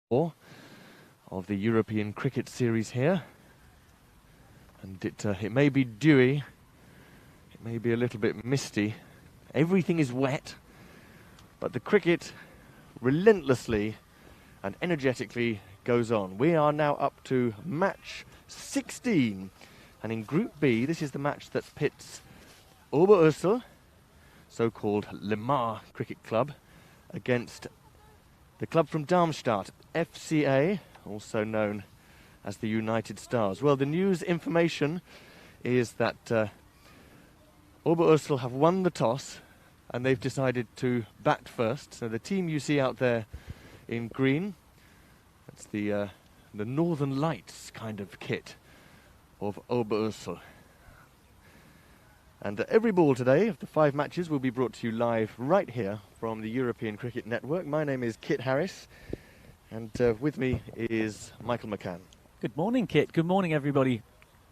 of the European Cricket Series here. And it may be dewy, it may be a little bit misty, everything is wet, but the cricket relentlessly and energetically goes on. We are now up to match 16, and in Group B, this is the match that pits Oberursel, so-called Lemar Cricket Club, against the club from Darmstadt, FCA, also known as the United Stars. Well, the news information is that Oberursel have won the toss and they've decided to bat first. So the team you see out there in green, that's the Northern Lights kind of kit of Oberursel. And every ball today of the 5 matches will be brought to you live right here from the European Cricket Network. My name is Kit Harris, and with me is Michael McCann. Good morning, Kit. Good morning, everybody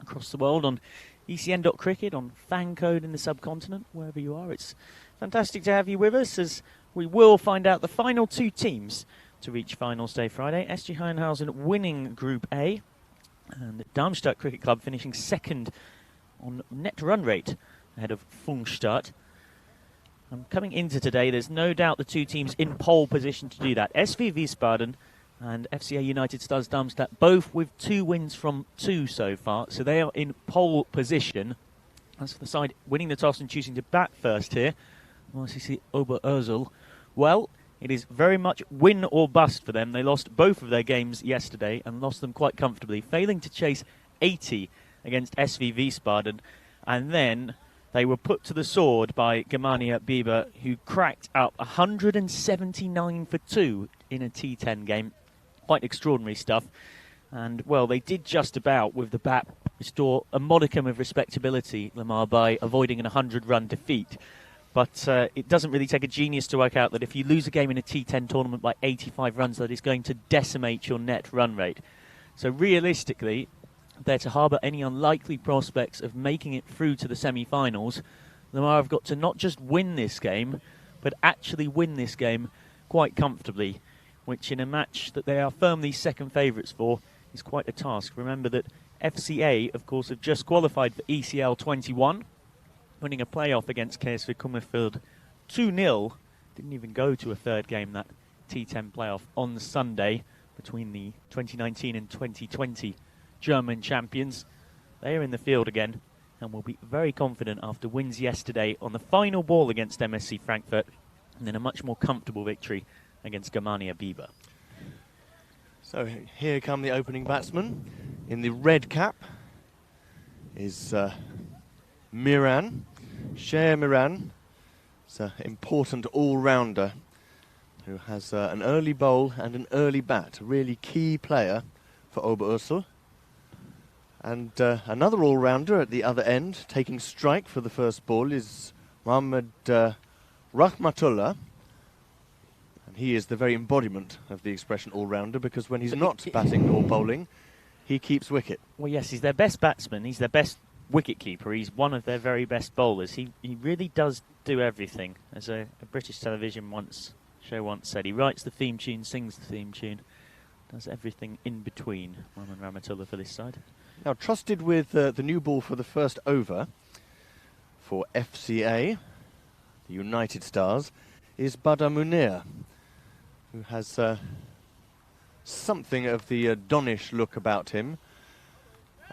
across the world on ECN.cricket, on fan code in the subcontinent, wherever you are. It's fantastic to have you with us as we will find out the final 2 teams to reach finals day Friday. SG Heidenhausen winning Group A, and Darmstadt Cricket Club finishing second on net run rate ahead of Frankfurt. Coming into today, there's no doubt the 2 teams in pole position to do that. SV Wiesbaden and FCA United Stars Darmstadt, both with 2 wins from 2 so far, so they are in pole position. As for the side winning the toss and choosing to bat first here, RCC Oberursel, well, it is very much win or bust for them. They lost both of their games yesterday and lost them quite comfortably, failing to chase 80 against SV Wiesbaden, and then they were put to the sword by Germania Bieber, who cracked up 179 for 2 in a T10 game. Quite extraordinary stuff. And, well, they did just about, with the bat, restore a modicum of respectability, Lemar, by avoiding an 100-run defeat. But it doesn't really take a genius to work out that if you lose a game in a T10 tournament by 85 runs, that is going to decimate your net run rate. So realistically, they're to harbour any unlikely prospects of making it through to the semi-finals, Lemar have got to not just win this game, but actually win this game quite comfortably, which in a match that they are firmly second favourites for is quite a task. Remember that FCA, of course, have just qualified for ECL 21, winning a playoff against KSV Kummerfeld 2-0. Didn't even go to a third game, that T10 playoff, on Sunday between the 2019 and 2020 German champions. They are in the field again and will be very confident after wins yesterday on the final ball against MSC Frankfurt, and then a much more comfortable victory against Germania Bieber. So here come the opening batsmen. In the red cap is Miran. Cher Miran. It's an important all-rounder who has an early bowl and an early bat. A really key player for Oberursel. And another all-rounder at the other end, taking strike for the first ball, is Mohammad Rahmatullah. And he is the very embodiment of the expression all-rounder, because when he's not batting or bowling, he keeps wicket. Well, yes, he's their best batsman. He's their best wicket-keeper. He's one of their very best bowlers. He really does do everything. As a British television show once said, he writes the theme tune, sings the theme tune, does everything in between. Mohammad Rahmatullah for this side. Now, trusted with the new ball for the first over for FCA, the United Stars, is Badr Munir, who has something of the Donish look about him.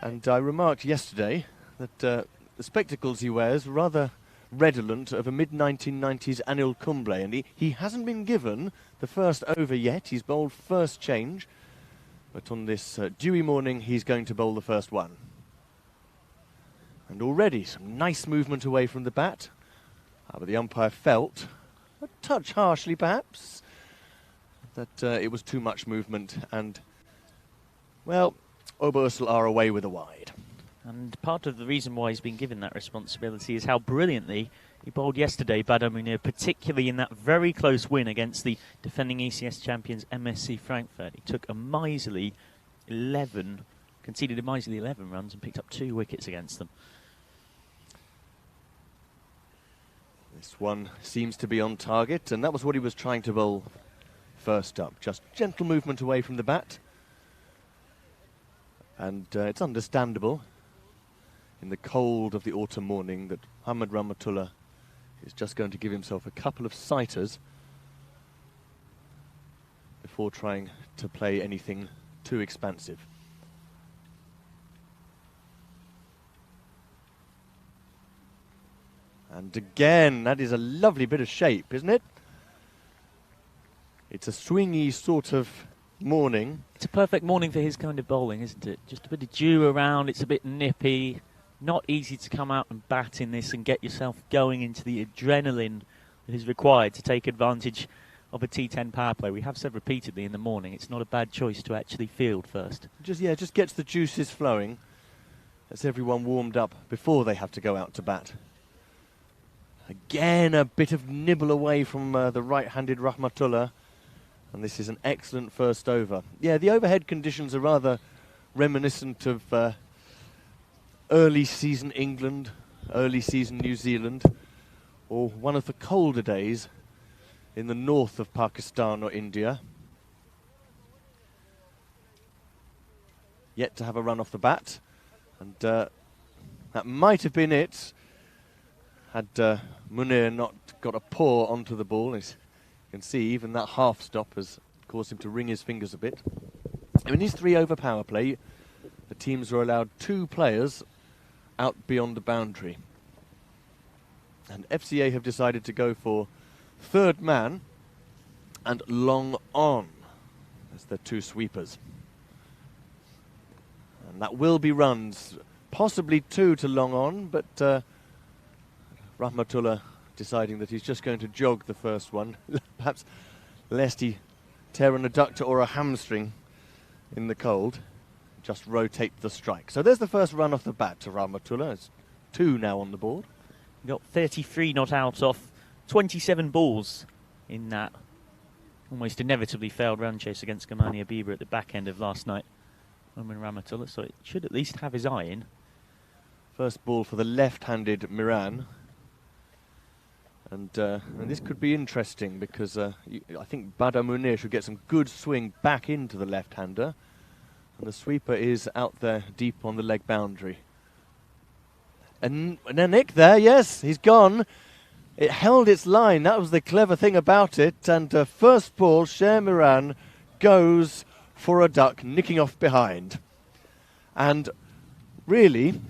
And I remarked yesterday that the spectacles he wears are rather redolent of a mid-1990s Anil Kumble, and he hasn't been given the first over yet. He's bowled first change. But on this dewy morning, he's going to bowl the first one. And already some nice movement away from the bat. But the umpire felt, a touch harshly perhaps, that it was too much movement. And, well, Oberursel are away with a wide. And part of the reason why he's been given that responsibility is how brilliantly he bowled yesterday, Badr Munir, particularly in that very close win against the defending ECS champions MSC Frankfurt. He took a miserly 11, conceded a miserly 11 runs and picked up 2 wickets against them. This one seems to be on target, and that was what he was trying to bowl first up. Just gentle movement away from the bat. And it's understandable in the cold of the autumn morning that Hamad Rahmatullah is just going to give himself a couple of sighters before trying to play anything too expansive. And again, that is a lovely bit of shape, isn't it? It's a swingy sort of morning. It's a perfect morning for his kind of bowling, isn't it? Just a bit of dew around, it's a bit nippy. Not easy to come out and bat in this and get yourself going into the adrenaline that is required to take advantage of a T10 power play. We have said repeatedly in the morning, it's not a bad choice to actually field first. Just gets the juices flowing as everyone warmed up before they have to go out to bat. Again, a bit of nibble away from the right-handed Rahmatullah. And this is an excellent first over. Yeah, the overhead conditions are rather reminiscent of early season England, early season New Zealand, or one of the colder days in the north of Pakistan or India. Yet to have a run off the bat. And that might have been it had Munir not got a paw onto the ball. As you can see, even that half stop has caused him to wring his fingers a bit. In his 3-over power play, the teams were allowed 2 players out beyond the boundary. And FCA have decided to go for third man and long on as their 2 sweepers. And that will be runs, possibly 2 to long on, but Rahmatullah deciding that he's just going to jog the first one, perhaps lest he tear an adductor or a hamstring in the cold. Just rotate the strike. So there's the first run off the bat to Rahmatullah. It's 2 now on the board. Got 33 not out off 27 balls in that almost inevitably failed run chase against Gamani Abiba at the back end of last night. Rahmatullah, so it should at least have his eye in. First ball for the left-handed Miran. And this could be interesting because I think Badr Munir should get some good swing back into the left-hander. And the sweeper is out there deep on the leg boundary. And a nick there, yes, he's gone. It held its line, that was the clever thing about it. And first ball, Sher Miran goes for a duck, nicking off behind. And really,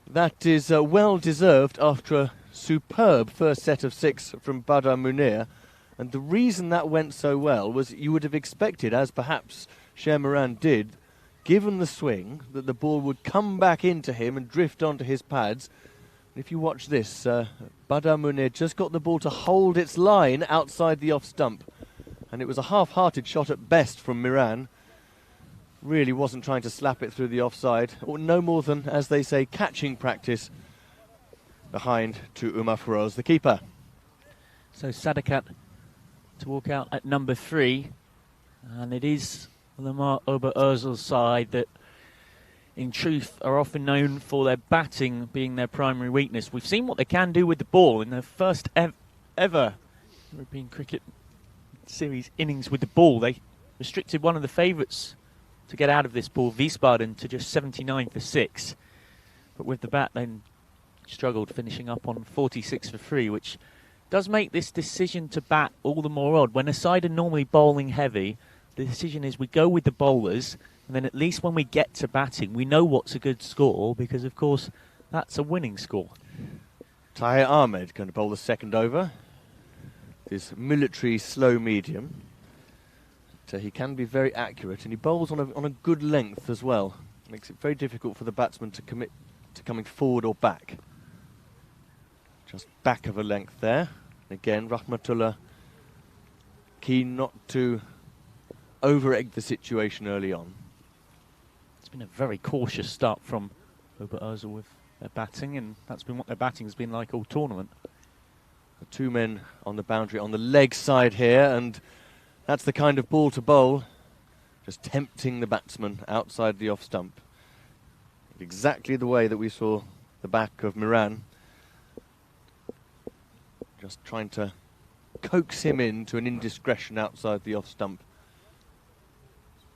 that is well deserved after a superb first set of 6 from Badr Munir. And the reason that went so well was you would have expected, as perhaps Sher Miran did, given the swing, that the ball would come back into him and drift onto his pads. And if you watch this, Badr Munir just got the ball to hold its line outside the off stump. And it was a half-hearted shot at best from Miran. Really wasn't trying to slap it through the offside, or no more than, as they say, catching practice behind to Umar Feroz, the keeper. So Sadakat to walk out at number 3, and it is Lamar Ober-Ozil's side that in truth are often known for their batting being their primary weakness. We've seen what they can do with the ball in their first ever European Cricket Series innings with the ball. They restricted one of the favourites to get out of this ball, Wiesbaden, to just 79 for 6. But with the bat then struggled, finishing up on 46 for 3, which does make this decision to bat all the more odd. When a side are normally bowling heavy, the decision is we go with the bowlers, and then at least when we get to batting, we know what's a good score, because of course that's a winning score. Tahir Ahmed going to bowl the second over. This military slow medium. So he can be very accurate, and he bowls on a good length as well. Makes it very difficult for the batsman to commit to coming forward or back. Just back of a length there. Again, Rahmatullah keen not to over-egg the situation early on. It's been a very cautious start from Ober-Ozil with their batting, and that's been what their batting has been like all tournament. The 2 men on the boundary on the leg side here, and that's the kind of ball to bowl. Just tempting the batsman outside the off stump. Exactly the way that we saw the back of Miran. Just trying to coax him into an indiscretion outside the off stump.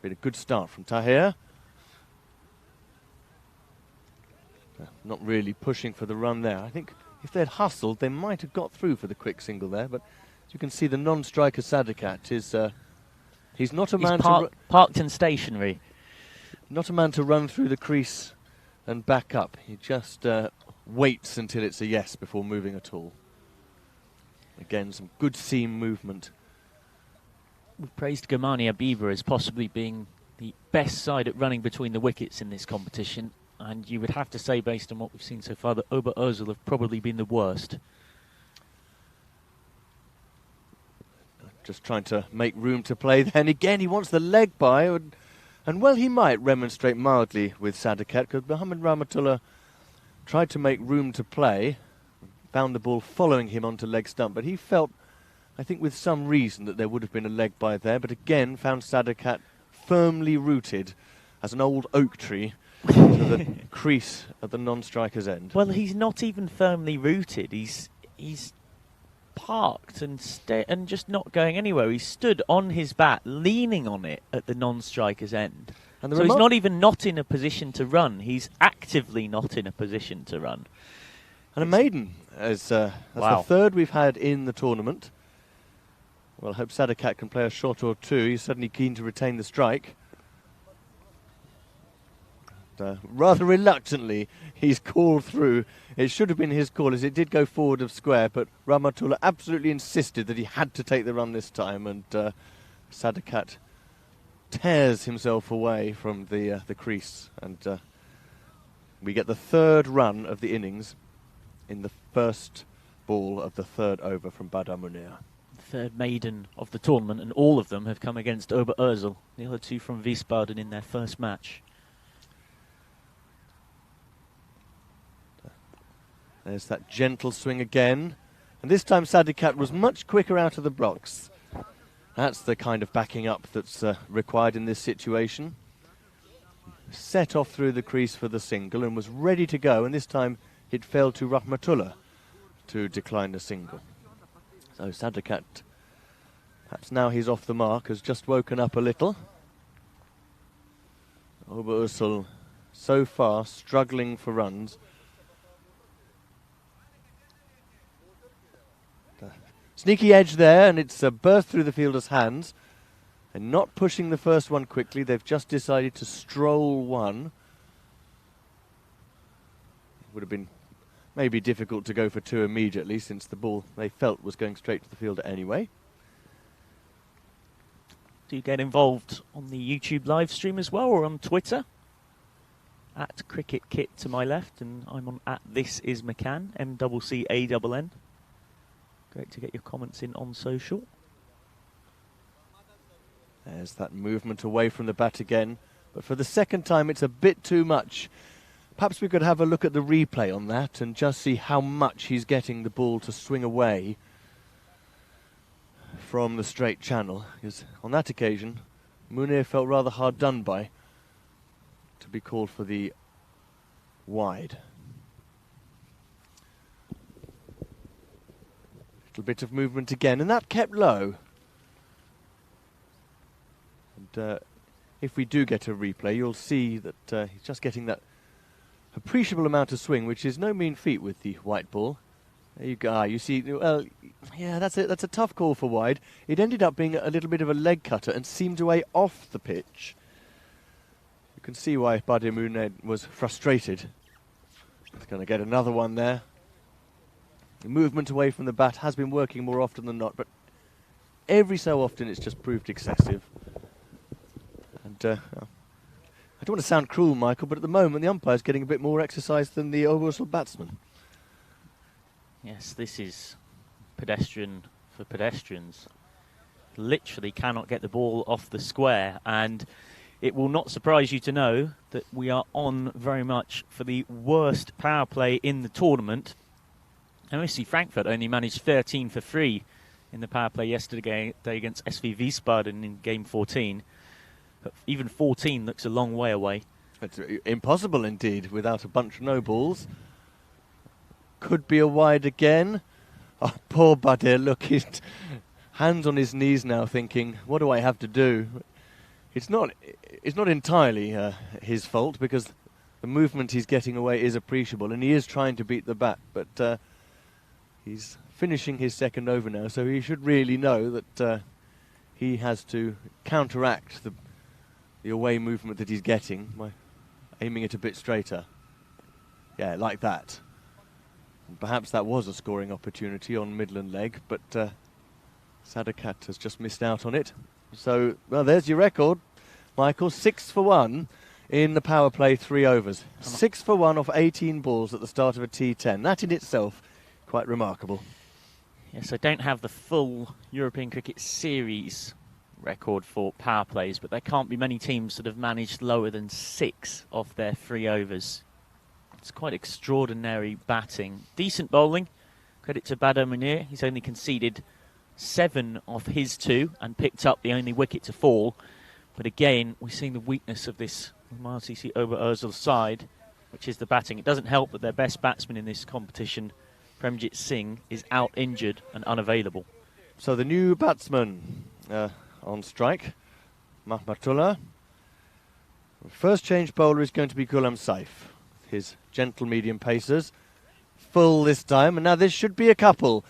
Been a good start from Tahir. Not really pushing for the run there. I think if they'd hustled, they might have got through for the quick single there. But as you can see, the non-striker Sadakat is he's not a man parked and stationary. Not a man to run through the crease and back up. He just waits until it's a yes before moving at all. Again, some good seam movement. We've praised Germania Bieber as possibly being the best side at running between the wickets in this competition, and you would have to say, based on what we've seen so far, that Oberursel have probably been the worst. Just trying to make room to play. Then again, he wants the leg by, and well, he might remonstrate mildly with Sadakat, because Mohammad Rahmatullah tried to make room to play, found the ball following him onto leg stump, but he felt, I think with some reason, that there would have been a leg by there, but again found Sadakat firmly rooted as an old oak tree to the crease at the non-striker's end. Well, he's not even firmly rooted. He's parked and just not going anywhere. He stood on his bat, leaning on it at the non-striker's end. And so he's not in a position to run. He's actively not in a position to run. And a maiden, that's the third we've had in the tournament. Well, I hope Sadakat can play a shot or two. He's suddenly keen to retain the strike. Rather reluctantly, he's called through. It should have been his call, as it did go forward of square, but Rahmatullah absolutely insisted that he had to take the run this time, and Sadakat tears himself away from the crease, and we get the third run of the innings in the first ball of the third over from Badr Munir. Third maiden of the tournament, and all of them have come against Oberursel. The other two from Wiesbaden in their first match. There's that gentle swing again, and this time Sadakat was much quicker out of the blocks. That's the kind of backing up that's required in this situation. Set off through the crease for the single and was ready to go, and this time it fell to Rahmatullah to decline the single. So Sadakat, perhaps now he's off the mark, has just woken up a little. Oberursel so far struggling for runs. Sneaky edge there, and it's a burst through the fielder's hands. And not pushing the first one quickly, they've just decided to stroll one. It would have been maybe difficult to go for two immediately, since the ball they felt was going straight to the fielder anyway. Do get involved on the YouTube live stream as well, or on Twitter. At Cricket Kit to my left, and I'm on at This Is McCann, MCCANN. Great to get your comments in on social. There's that movement away from the bat again, but for the second time it's a bit too much. Perhaps we could have a look at the replay on that and just see how much he's getting the ball to swing away from the straight channel, because on that occasion Munir felt rather hard done by to be called for the wide. Little bit of movement again, and that kept low. And if we do get a replay, you'll see that he's just getting that appreciable amount of swing, which is no mean feat with the white ball. There you go. You see, well, yeah, that's a tough call for wide. It ended up being a little bit of a leg cutter and seemed away off the pitch. You can see why Badr Munir was frustrated. He's going to get another one there. The movement away from the bat has been working more often than not, but every so often it's just proved excessive. And I don't want to sound cruel, Michael, but at the moment the umpire's getting a bit more exercise than the Oberursel batsman. Yes, this is pedestrian for pedestrians. Literally cannot get the ball off the square, and it will not surprise you to know that we are on very much for the worst power play in the tournament. MSC Frankfurt only managed 13 for 3 in the power play yesterday against SV Wiesbaden in game 14. But even 14 looks a long way away. It's impossible indeed, without a bunch of no balls. Could be a wide again. Oh, poor Badr, look, hands on his knees now, thinking, what do I have to do? It's not entirely his fault, because the movement he's getting away is appreciable, and he is trying to beat the bat, but he's finishing his second over now, so he should really know that he has to counteract the away movement that he's getting by aiming it a bit straighter. Yeah, like that. And perhaps that was a scoring opportunity on Midland leg, but Sadakat has just missed out on it. So, well, there's your record, Michael. 6 for 1 in the power play 3 overs. 6 for 1 off 18 balls at the start of a T10. That in itself, quite remarkable. Yes, I don't have the full European Cricket Series record for power plays, but there can't be many teams that have managed lower than 6 off their 3 overs. It's quite extraordinary batting. Decent bowling. Credit to Badr Munir. He's only conceded 7 off his 2 and picked up the only wicket to fall. But again, we're seeing the weakness of this RCC Ober-Orzul side, which is the batting. It doesn't help that their best batsman in this competition, Premjit Singh, is out injured and unavailable. So the new batsman on strike, Mahmatullah. First change bowler is going to be Ghulam Saif. His gentle medium pacers. Full this time, and now this should be a couple.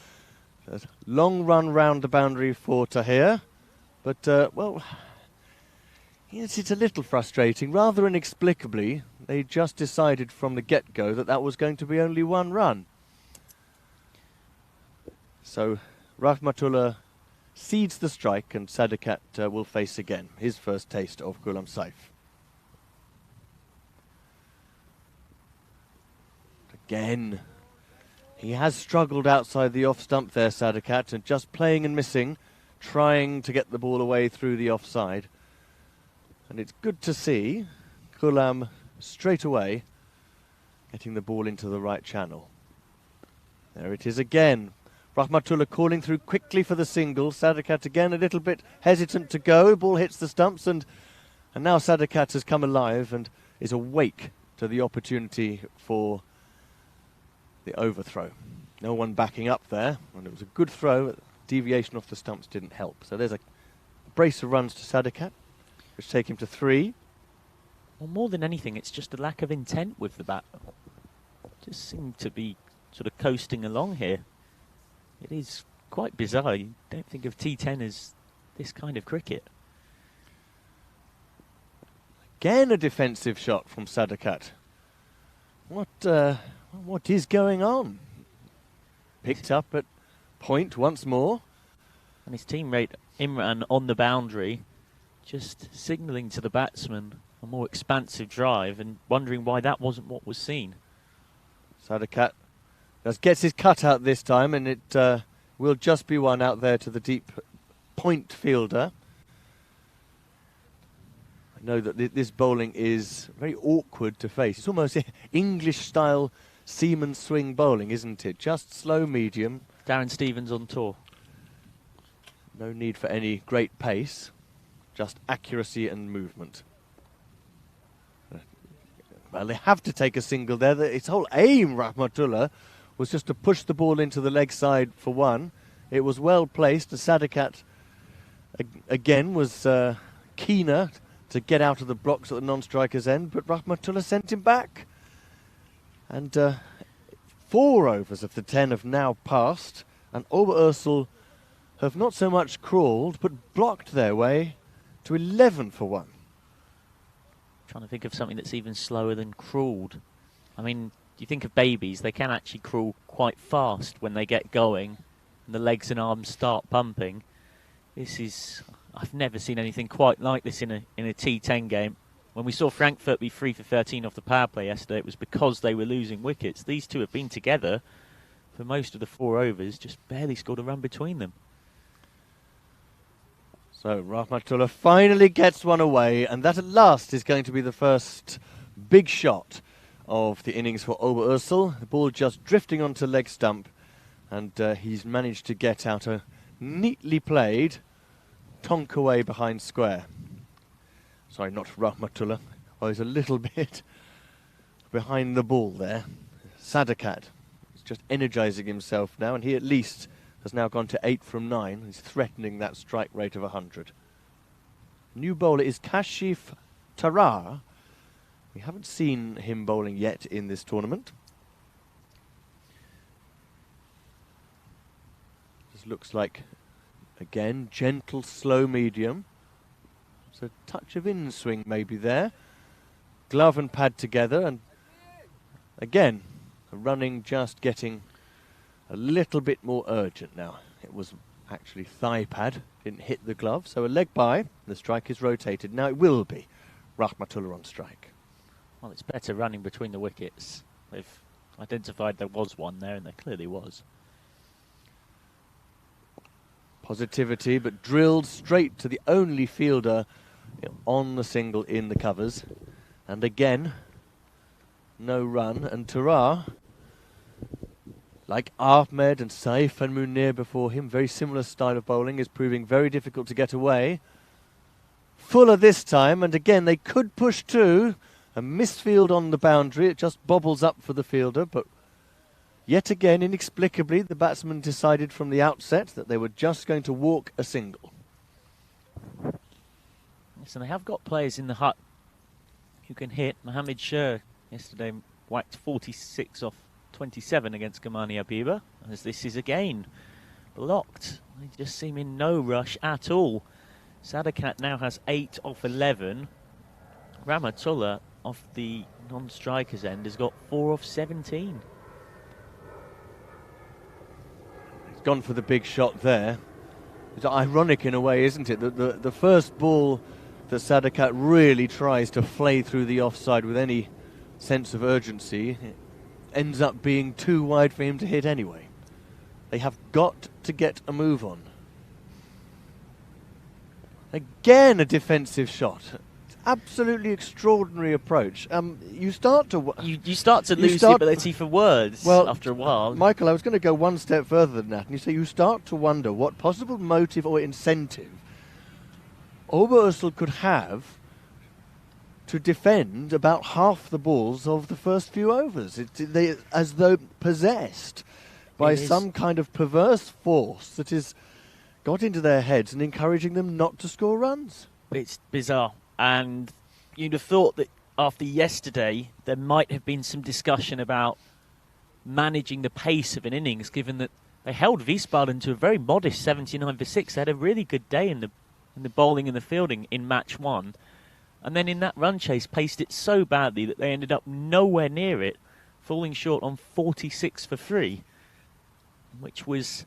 A long run round the boundary for Tahir, but, well, yes, it's a little frustrating. Rather inexplicably, they just decided from the get-go that that was going to be only 1 run. So Rahmatullah cedes the strike, and Sadakat will face again his first taste of Ghulam Saif. Again, he has struggled outside the off stump there, Sadakat, and just playing and missing, trying to get the ball away through the offside. And it's good to see Ghulam straight away getting the ball into the right channel. There it is again. Rahmatullah calling through quickly for the single. Sadakat again a little bit hesitant to go. Ball hits the stumps, and now Sadakat has come alive and is awake to the opportunity for the overthrow. No one backing up there, and it was a good throw. Deviation off the stumps didn't help. So there's a brace of runs to Sadakat, which take him to 3. Well, more than anything, it's just a lack of intent with the bat. Just seem to be sort of coasting along here. It is quite bizarre. You don't think of T10 as this kind of cricket. Again a defensive shot from Sadakat. What is going on? Picked up at point once more. And his teammate Imran on the boundary, just signalling to the batsman a more expansive drive and wondering why that wasn't what was seen. Sadakat gets his cut out this time, and it will just be one out there to the deep point fielder. I know that this bowling is very awkward to face. It's almost English-style seaman swing bowling, isn't it? Just slow medium. Darren Stevens on tour. No need for any great pace, just accuracy and movement. Well, they have to take a single there. Its whole aim, Rahmatullah, was just to push the ball into the leg side for 1. It was well placed. The Sadakat, again, was keener to get out of the blocks at the non-striker's end, but Rahmatullah sent him back. And 4 overs of the 10 have now passed, and Ober-Orzul have not so much crawled, but blocked their way to 11 for 1. Trying to think of something that's even slower than crawled. I mean, you think of babies, they can actually crawl quite fast when they get going, and the legs and arms start pumping. I've never seen anything quite like this in a T10 game. When we saw Frankfurt be 3 for 13 off the power play yesterday, it was because they were losing wickets. These two have been together for most of the 4 overs, just barely scored a run between them. So Rahmatullah finally gets one away, and that at last is going to be the first big shot of the innings for Ober-Orzul. The ball just drifting onto leg stump, and he's managed to get out a neatly played tonk away behind square. Sorry, not Rahmatullah. Oh, he's a little bit behind the ball there. Sadakat is just energising himself now, and he at least has now gone to 8 from 9. He's threatening that strike rate of 100. New bowler is Kashif Tarar. We haven't seen him bowling yet in this tournament. This looks like, again, gentle, slow medium. There's a touch of in-swing maybe there. Glove and pad together, and again, running just getting a little bit more urgent now. It was actually thigh pad, didn't hit the glove, so a leg by, the strike is rotated. Now it will be Rahmatullah on strike. Well, it's better running between the wickets. They've identified there was one there, and there clearly was. Positivity, but drilled straight to the only fielder on the single in the covers. And again, no run. And Tarar, like Ahmed and Saif and Munir before him, very similar style of bowling, is proving very difficult to get away. Fuller this time, and again they could push two. A misfield on the boundary, it just bobbles up for the fielder, but yet again, inexplicably, the batsman decided from the outset that they were just going to walk a single. Yes, and they have got players in the hut who can hit. Mohammed Shah yesterday whacked 46 off 27 against Kamani Abiba, as this is again blocked. They just seem in no rush at all. Sadakat now has 8 off 11. Rahmatullah off the non-striker's end has got 4 off 17. He's gone for the big shot there. It's ironic in a way, isn't it? The first ball that Sadakat really tries to flay through the offside with any sense of urgency, it ends up being too wide for him to hit anyway. They have got to get a move on. Again, a defensive shot. Absolutely extraordinary approach. You start to you start to lose the ability for words after a while. Michael, I was going to go one step further than that, and you say you start to wonder what possible motive or incentive Oberursel could have to defend about half the balls of the first few overs. They as though possessed by some kind of perverse force that is got into their heads and encouraging them not to score runs. It's bizarre. And you'd have thought that after yesterday, there might have been some discussion about managing the pace of an innings, given that they held Wiesbaden to a very modest 79 for 6. They had a really good day in the bowling and the fielding in match 1. And then in that run chase, paced it so badly that they ended up nowhere near it, falling short on 46 for 3, which was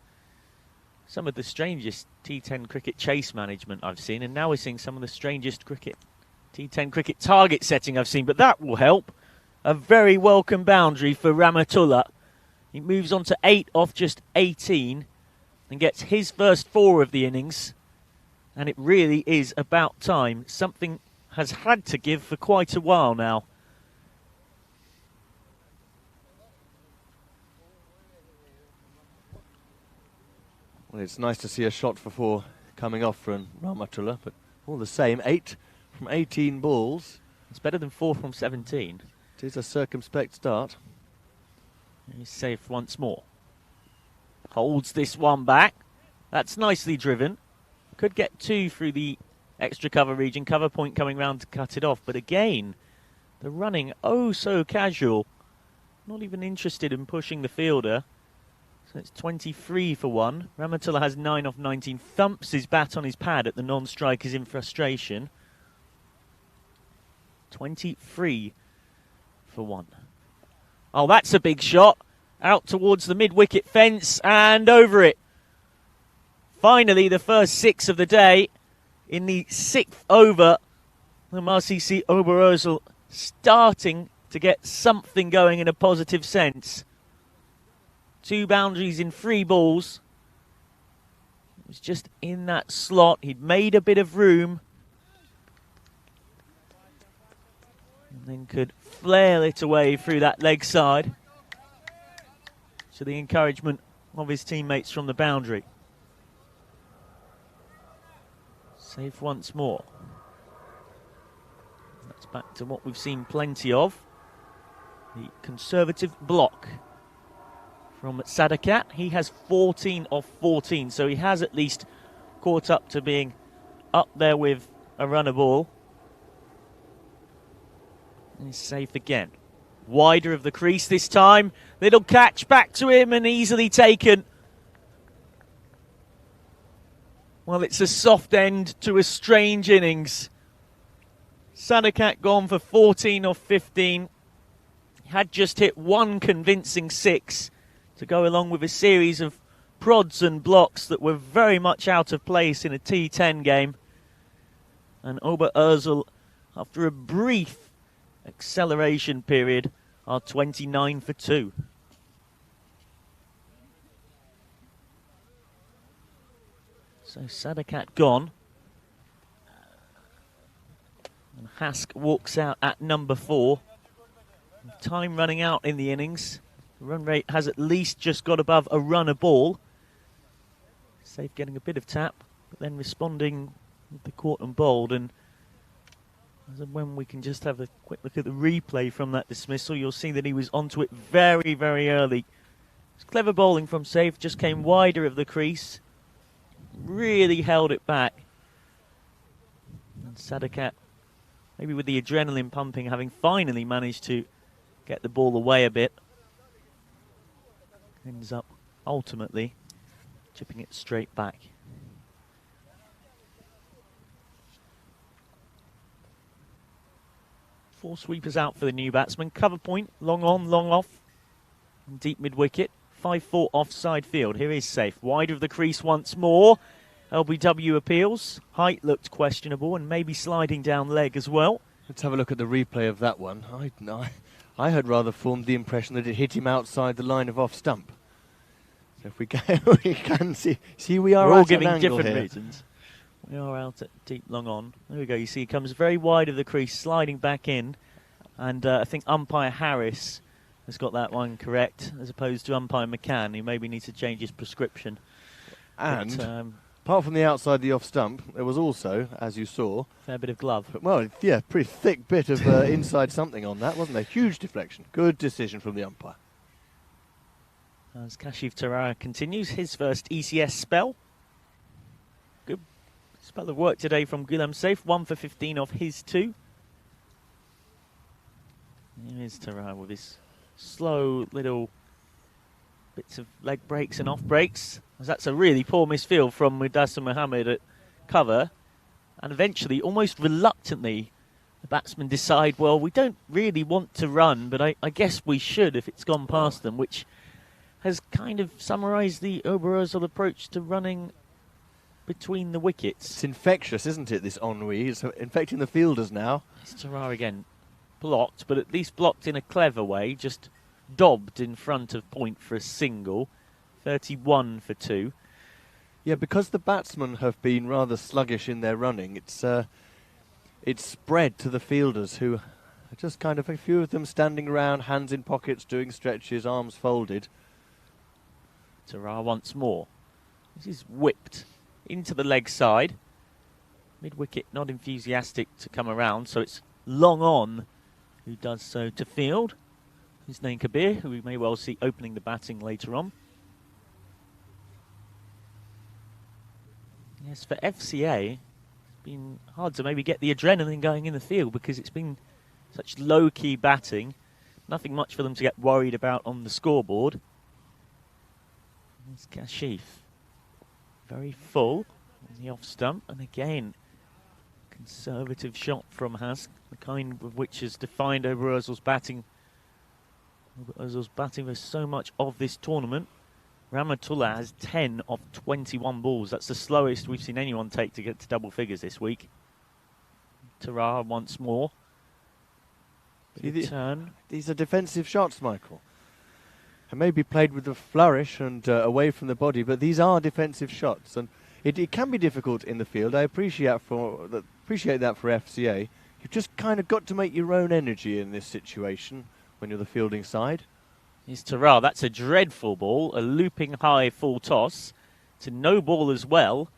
some of the strangest T10 cricket chase management I've seen, and now we're seeing some of the strangest T10 cricket target setting I've seen, but that will help. A very welcome boundary for Rahmatullah. He moves on to 8 off just 18 and gets his first 4 of the innings, and it really is about time. Something has had to give for quite a while now. Well, it's nice to see a shot for 4 coming off from Rahmatullah, but all the same, 8 from 18 balls. It's better than 4 from 17. It is a circumspect start. He's safe once more. Holds this one back. That's nicely driven. Could get 2 through the extra cover region. Cover point coming round to cut it off. But again, the running oh so casual. Not even interested in pushing the fielder. So it's 23 for 1. Rahmatullah has 9 off 19. Thumps his bat on his pad at the non-strikers in frustration. 23 for 1. Oh, that's a big shot. Out towards the mid-wicket fence and over it. Finally, the first 6 of the day. In the 6th over, the RCC Oberursel starting to get something going in a positive sense. 2 boundaries in 3 balls. It was just in that slot. He'd made a bit of room. And then could flail it away through that leg side. To the encouragement of his teammates from the boundary. Safe once more. That's back to what we've seen plenty of. The conservative block from Sadakat. He has 14 off 14, so he has at least caught up to being up there with a runner ball. And he's safe again. Wider of the crease this time. Little catch back to him and easily taken. Well, it's a soft end to a strange innings. Sadakat gone for 14 off 15. He had just hit one convincing 6 to go along with a series of prods and blocks that were very much out of place in a T10 game. And Oberursel, after a brief acceleration period, are 29 for 2. So Sadakat gone. And Hask walks out at number 4. Time running out in the innings. The run rate has at least just got above a run a ball. Safe getting a bit of tap, but then responding with the caught and bowled. And as and when we can just have a quick look at the replay from that dismissal, you'll see that he was onto it very, very early. It's clever bowling from Safe, just came wider of the crease. Really held it back. And Sadakat, maybe with the adrenaline pumping, having finally managed to get the ball away a bit, ends up ultimately chipping it straight back. Four sweepers out for the new batsman. Cover point, long on, long off. And deep mid-wicket. 5-4 offside field. Here is Safe. Wider of the crease once more. LBW appeals. Height looked questionable and maybe sliding down leg as well. Let's have a look at the replay of that one. I had rather formed the impression that it hit him outside the line of off stump. So if we can see we are We're all at giving an angle different here. reasons. We are out at deep long on. There we go. You see he comes very wide of the crease, sliding back in. And I think umpire Harris has got that one correct, as opposed to umpire McCann, who maybe needs to change his prescription. And But, apart from the outside the off stump, there was also, as you saw, fair bit of glove. well, yeah, pretty thick bit of inside something on that, wasn't there? Huge deflection. Good decision from the umpire. As Kashif Tarara continues his first ECS spell. Good spell of work today from Gulam Saif. 1 for 15 off his 2. Here is Tarara with his slow little bits of leg breaks and off breaks. As that's a really poor misfield from Mudassir Mohammed at cover. And eventually, almost reluctantly, the batsmen decide, well, we don't really want to run, but I guess we should if it's gone past them, which has kind of summarised the Oberursel approach to running between the wickets. It's infectious, isn't it, this ennui? It's infecting the fielders now. It's Tarara again. Blocked, but at least blocked in a clever way, just dobbed in front of point for a single. 31 for 2. Yeah, because the batsmen have been rather sluggish in their running, it's spread to the fielders, who are just kind of a few of them standing around, hands in pockets, doing stretches, arms folded. Tarara once more. This is whipped into the leg side. Mid-wicket not enthusiastic to come around, so it's long on who does so to field. Husnain Kabir, who we may well see opening the batting later on. Yes, for FCA, it's been hard to maybe get the adrenaline going in the field because it's been such low-key batting. Nothing much for them to get worried about on the scoreboard. There's Kashif. Very full on the off stump. And again, conservative shot from Hask, the kind of which has defined Oberursel's batting. Oberursel's batting for so much of this tournament. Rahmatullah has 10 of 21 balls. That's the slowest we've seen anyone take to get to double figures this week. Tarara once more. Turn. These are defensive shots, Michael. And maybe played with a flourish and away from the body, but these are defensive shots. And it can be difficult in the field. I appreciate that for FCA. You've just kind of got to make your own energy in this situation when you're the fielding side. Here's Tarara. That's a dreadful ball. A looping high full toss. It's a no ball as well.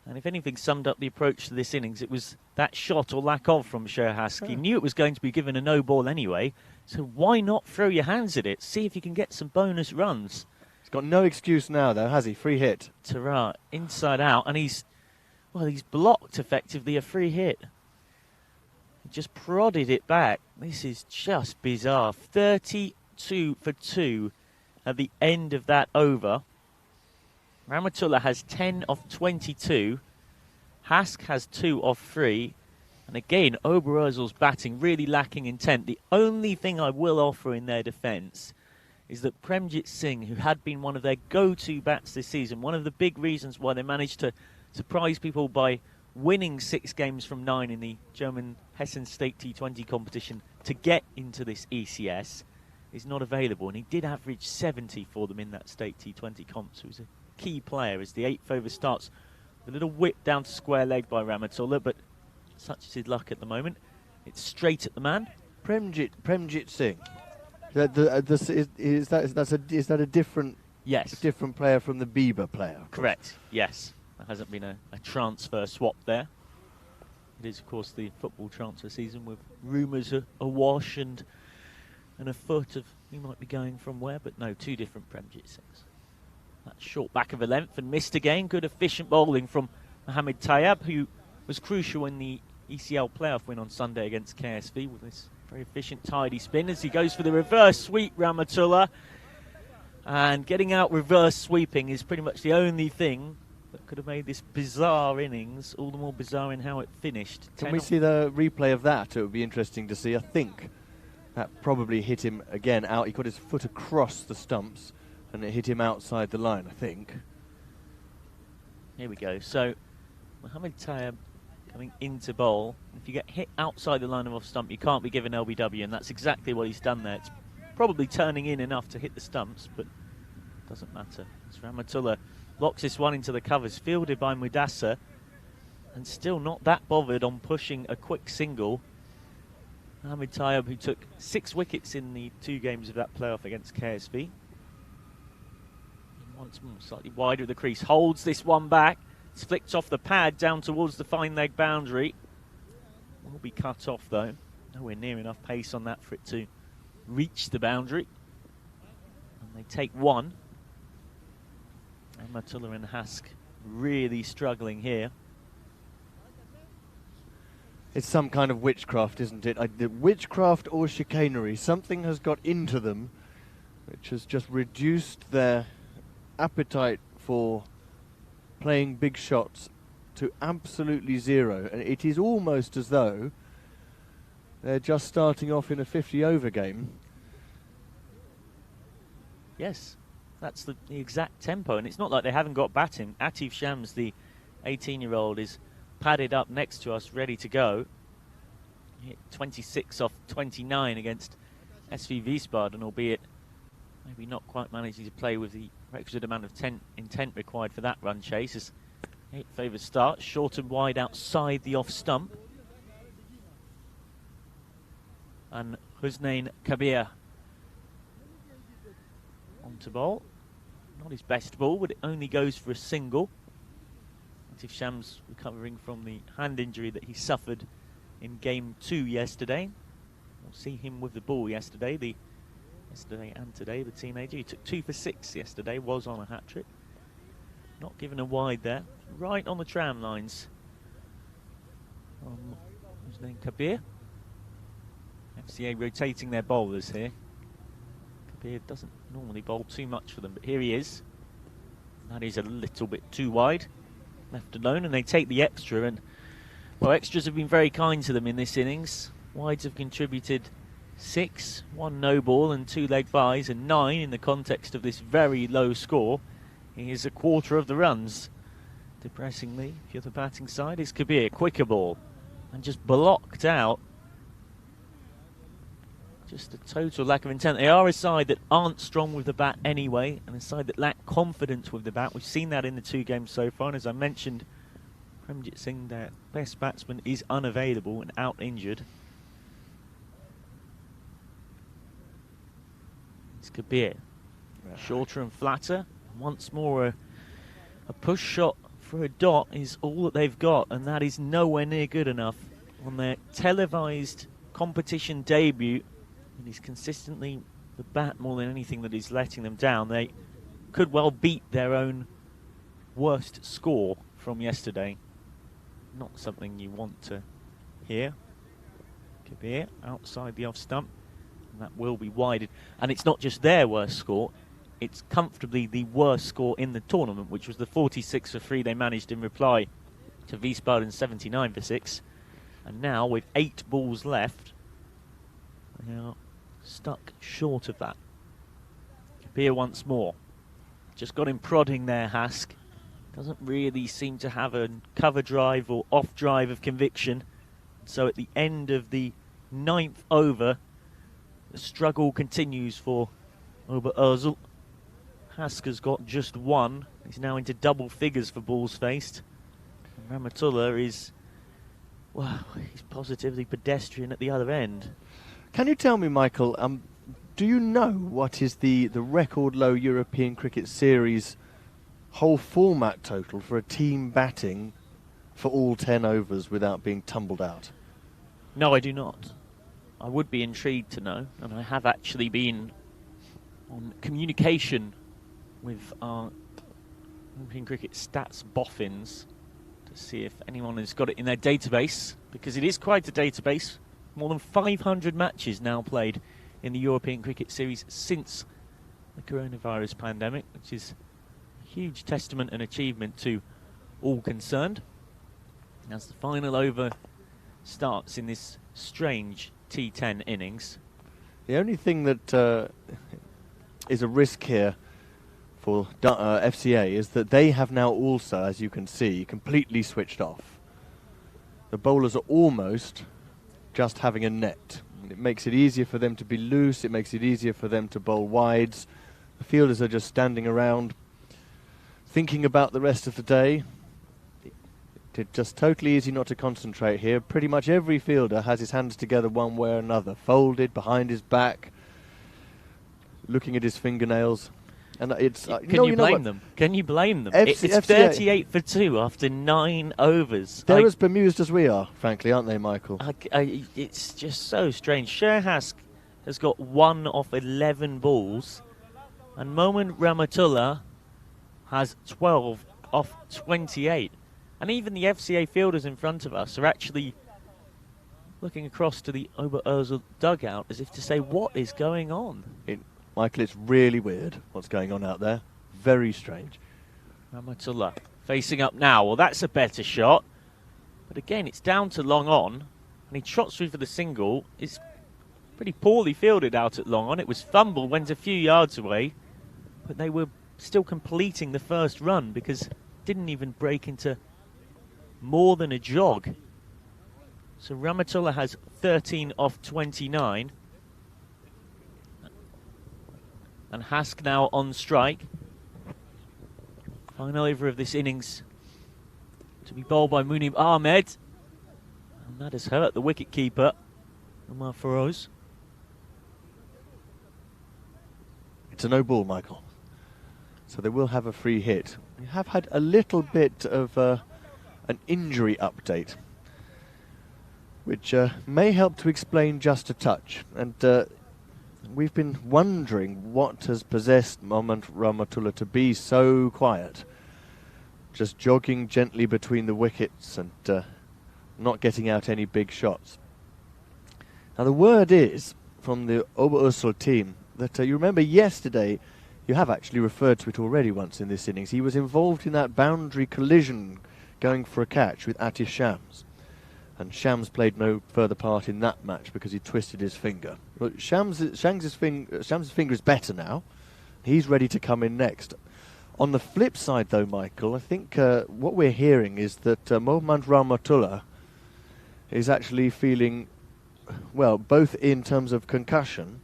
And if anything summed up the approach to this innings, it was that shot or lack of from Hask. He knew it was going to be given a no ball anyway. So why not throw your hands at it? See if you can get some bonus runs. He's got no excuse now, though, has he? Free hit. Tarat inside out, and he's blocked effectively a free hit. He just prodded it back. This is just bizarre. 32 for 2 at the end of that over. Rahmatullah has 10 of 22. Hask has 2 of 3. And again, Oberzal's batting really lacking intent. The only thing I will offer in their defence is that Premjit Singh, who had been one of their go-to bats this season, one of the big reasons why they managed to surprise people by winning 6 games from 9 in the German Hessen State T20 competition to get into this ECS, is not available. And he did average 70 for them in that State T20 comp, so he was a key player as the 8th over starts. A little whip down to square leg by Rahmatullah, but such is his luck at the moment. It's straight at the man. Premjit Singh. Is that a different? Yes. Different player from the Bieber player. Correct. Yes. There hasn't been a transfer swap there. It is, of course, the football transfer season with rumours awash and afoot of who might be going from where, but no, 2 different Premjit Singhs. That short back of a length and missed again. Good efficient bowling from Mohamed Tayyab, who was crucial in the ECL playoff win on Sunday against KSV with this very efficient, tidy spin as he goes for the reverse sweep, Rahmatullah. And getting out reverse sweeping is pretty much the only thing that could have made this bizarre innings all the more bizarre in how it finished. Can we see the replay of that? It would be interesting to see. I think that probably hit him again out. He got his foot across the stumps and it hit him outside the line, I think. Here we go. So Mohamed Tayyab coming into bowl. If you get hit outside the line of off stump, you can't be given LBW, and that's exactly what he's done there. It's probably turning in enough to hit the stumps, but it doesn't matter. As Rahmatullah locks this one into the covers, fielded by Mudassar, and still not that bothered on pushing a quick single. Mohamed Tayyab, who took 6 wickets in the 2 games of that playoff against KSV. And once more, slightly wider of the crease, holds this one back. It's flicked off the pad down towards the fine leg boundary. Will be cut off though. Nowhere near enough pace on that for it to reach the boundary. And they take 1. Rahmatullah and Hask really struggling here. It's some kind of witchcraft, isn't it? Witchcraft or chicanery. Something has got into them which has just reduced their appetite for playing big shots to absolutely 0, and it is almost as though they're just starting off in a 50-over game. Yes, that's the exact tempo, and it's not like they haven't got batting. Atif Shams, the 18-year-old, is padded up next to us, ready to go. He hit 26 off 29 against SV Wiesbaden, albeit maybe not quite managing to play with the requisite amount of intent required for that run chase. As 8 favours start, short and wide outside the off stump. And Husnain Kabir on to bowl. Not his best ball, but it only goes for a single. Atif Shams recovering from the hand injury that he suffered in game 2 yesterday. We'll see him with the ball yesterday and today, the teenager. He took 2 for 6 yesterday, was on a hat-trick. Not given a wide there. Right on the tram lines. Husnain Kabir. FCA rotating their bowlers here. Kabir doesn't normally bowl too much for them, but here he is. That is a little bit too wide. Left alone, and they take the extra. And well, extras have been very kind to them in this innings. Wides have contributed 6, 1 no ball and 2 leg byes, and 9 in the context of this very low score. He is a quarter of the runs. Depressingly, if you're the batting side, is Kabir. Quicker ball, and just blocked out. Just a total lack of intent. They are a side that aren't strong with the bat anyway, and a side that lack confidence with the bat. We've seen that in the 2 games so far, and as I mentioned, Premjit Singh, their best batsman, is unavailable and out injured. It's Kabir. Shorter and flatter. Once more, a push shot for a dot is all that they've got, and that is nowhere near good enough on their televised competition debut. It is consistently the bat more than anything that is letting them down. They could well beat their own worst score from yesterday. Not something you want to hear. Kabir outside the off stump, and that will be wide. And it's not just their worst score, it's comfortably the worst score in the tournament, which was the 46 for 3 they managed in reply to Wiesbaden's 79 for 6. And now, with 8 balls left, they are stuck short of that. Kabir once more. Just got him prodding there, Hask. Doesn't really seem to have a cover drive or off drive of conviction. So at the end of the 9th over, the struggle continues for Oberursel. Hask has got just 1. He's now into double figures for balls faced. And Rahmatullah is, well, he's positively pedestrian at the other end. Can you tell me, Michael, do you know what is the record low European Cricket Series whole format total for a team batting for all 10 overs without being tumbled out? No, I do not. I would be intrigued to know, and I have actually been on communication with our European Cricket Stats boffins to see if anyone has got it in their database, because it is quite a database. More than 500 matches now played in the European Cricket Series since the coronavirus pandemic, which is a huge testament and achievement to all concerned. As the final over starts in this strange T10 innings. The only thing that is a risk here for FCA is that they have now also, as you can see, completely switched off. The bowlers are almost just having a net. It makes it easier for them to be loose, it makes it easier for them to bowl wides. The fielders are just standing around thinking about the rest of the day. It's just totally easy not to concentrate here. Pretty much every fielder has his hands together one way or another, folded behind his back, looking at his fingernails. And it's Can you blame them? Can you blame them? It's FCA 38 for 2 after 9 overs. They're as bemused as we are, frankly, aren't they, Michael? It's just so strange. Sher Hask has got 1 off 11 balls, and Momin Rahmatullah has 12 off 28. And even the FCA fielders in front of us are actually looking across to the Oberursel dugout as if to say, what is going on? Michael, it's really weird what's going on out there. Very strange. Rahmatullah facing up now. Well, that's a better shot. But again, it's down to long on. And he trots through for the single. It's pretty poorly fielded out at long on. It was fumbled, went a few yards away. But they were still completing the first run because it didn't even break into more than a jog. So Rahmatullah has 13 off 29. And Hask now on strike. Final over of this innings to be bowled by Munib Ahmed. And that has hurt the wicketkeeper, Umar Feroz. It's a no ball, Michael. So they will have a free hit. We have had a little bit of an injury update, which may help to explain just a touch. And we've been wondering what has possessed Momin Rahmatullah to be so quiet, just jogging gently between the wickets and not getting out any big shots. Now the word is from the Oberursel team that you remember yesterday, you have actually referred to it already once in this innings, he was involved in that boundary collision going for a catch with Atif Shams. And Shams played no further part in that match because he twisted his finger. But Shams' finger is better now. He's ready to come in next. On the flip side, though, Michael, I think what we're hearing is that Momin Rahmatullah is actually feeling, well, both in terms of concussion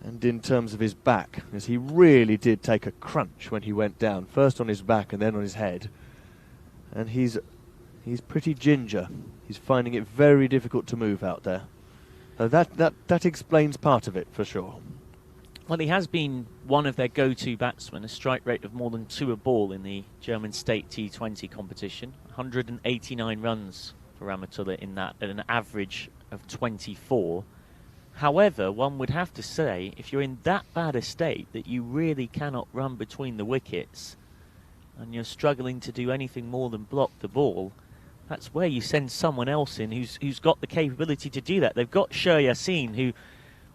and in terms of his back, as he really did take a crunch when he went down, first on his back and then on his head. And he's pretty ginger. He's finding it very difficult to move out there. That explains part of it, for sure. Well, he has been one of their go-to batsmen, a strike rate of more than 2 a ball in the German State T20 competition. 189 runs for Rahmatullah in that, at an average of 24. However, one would have to say, if you're in that bad a state that you really cannot run between the wickets and you're struggling to do anything more than block the ball, that's where you send someone else in who's got the capability to do that. They've got Sher Yassin, who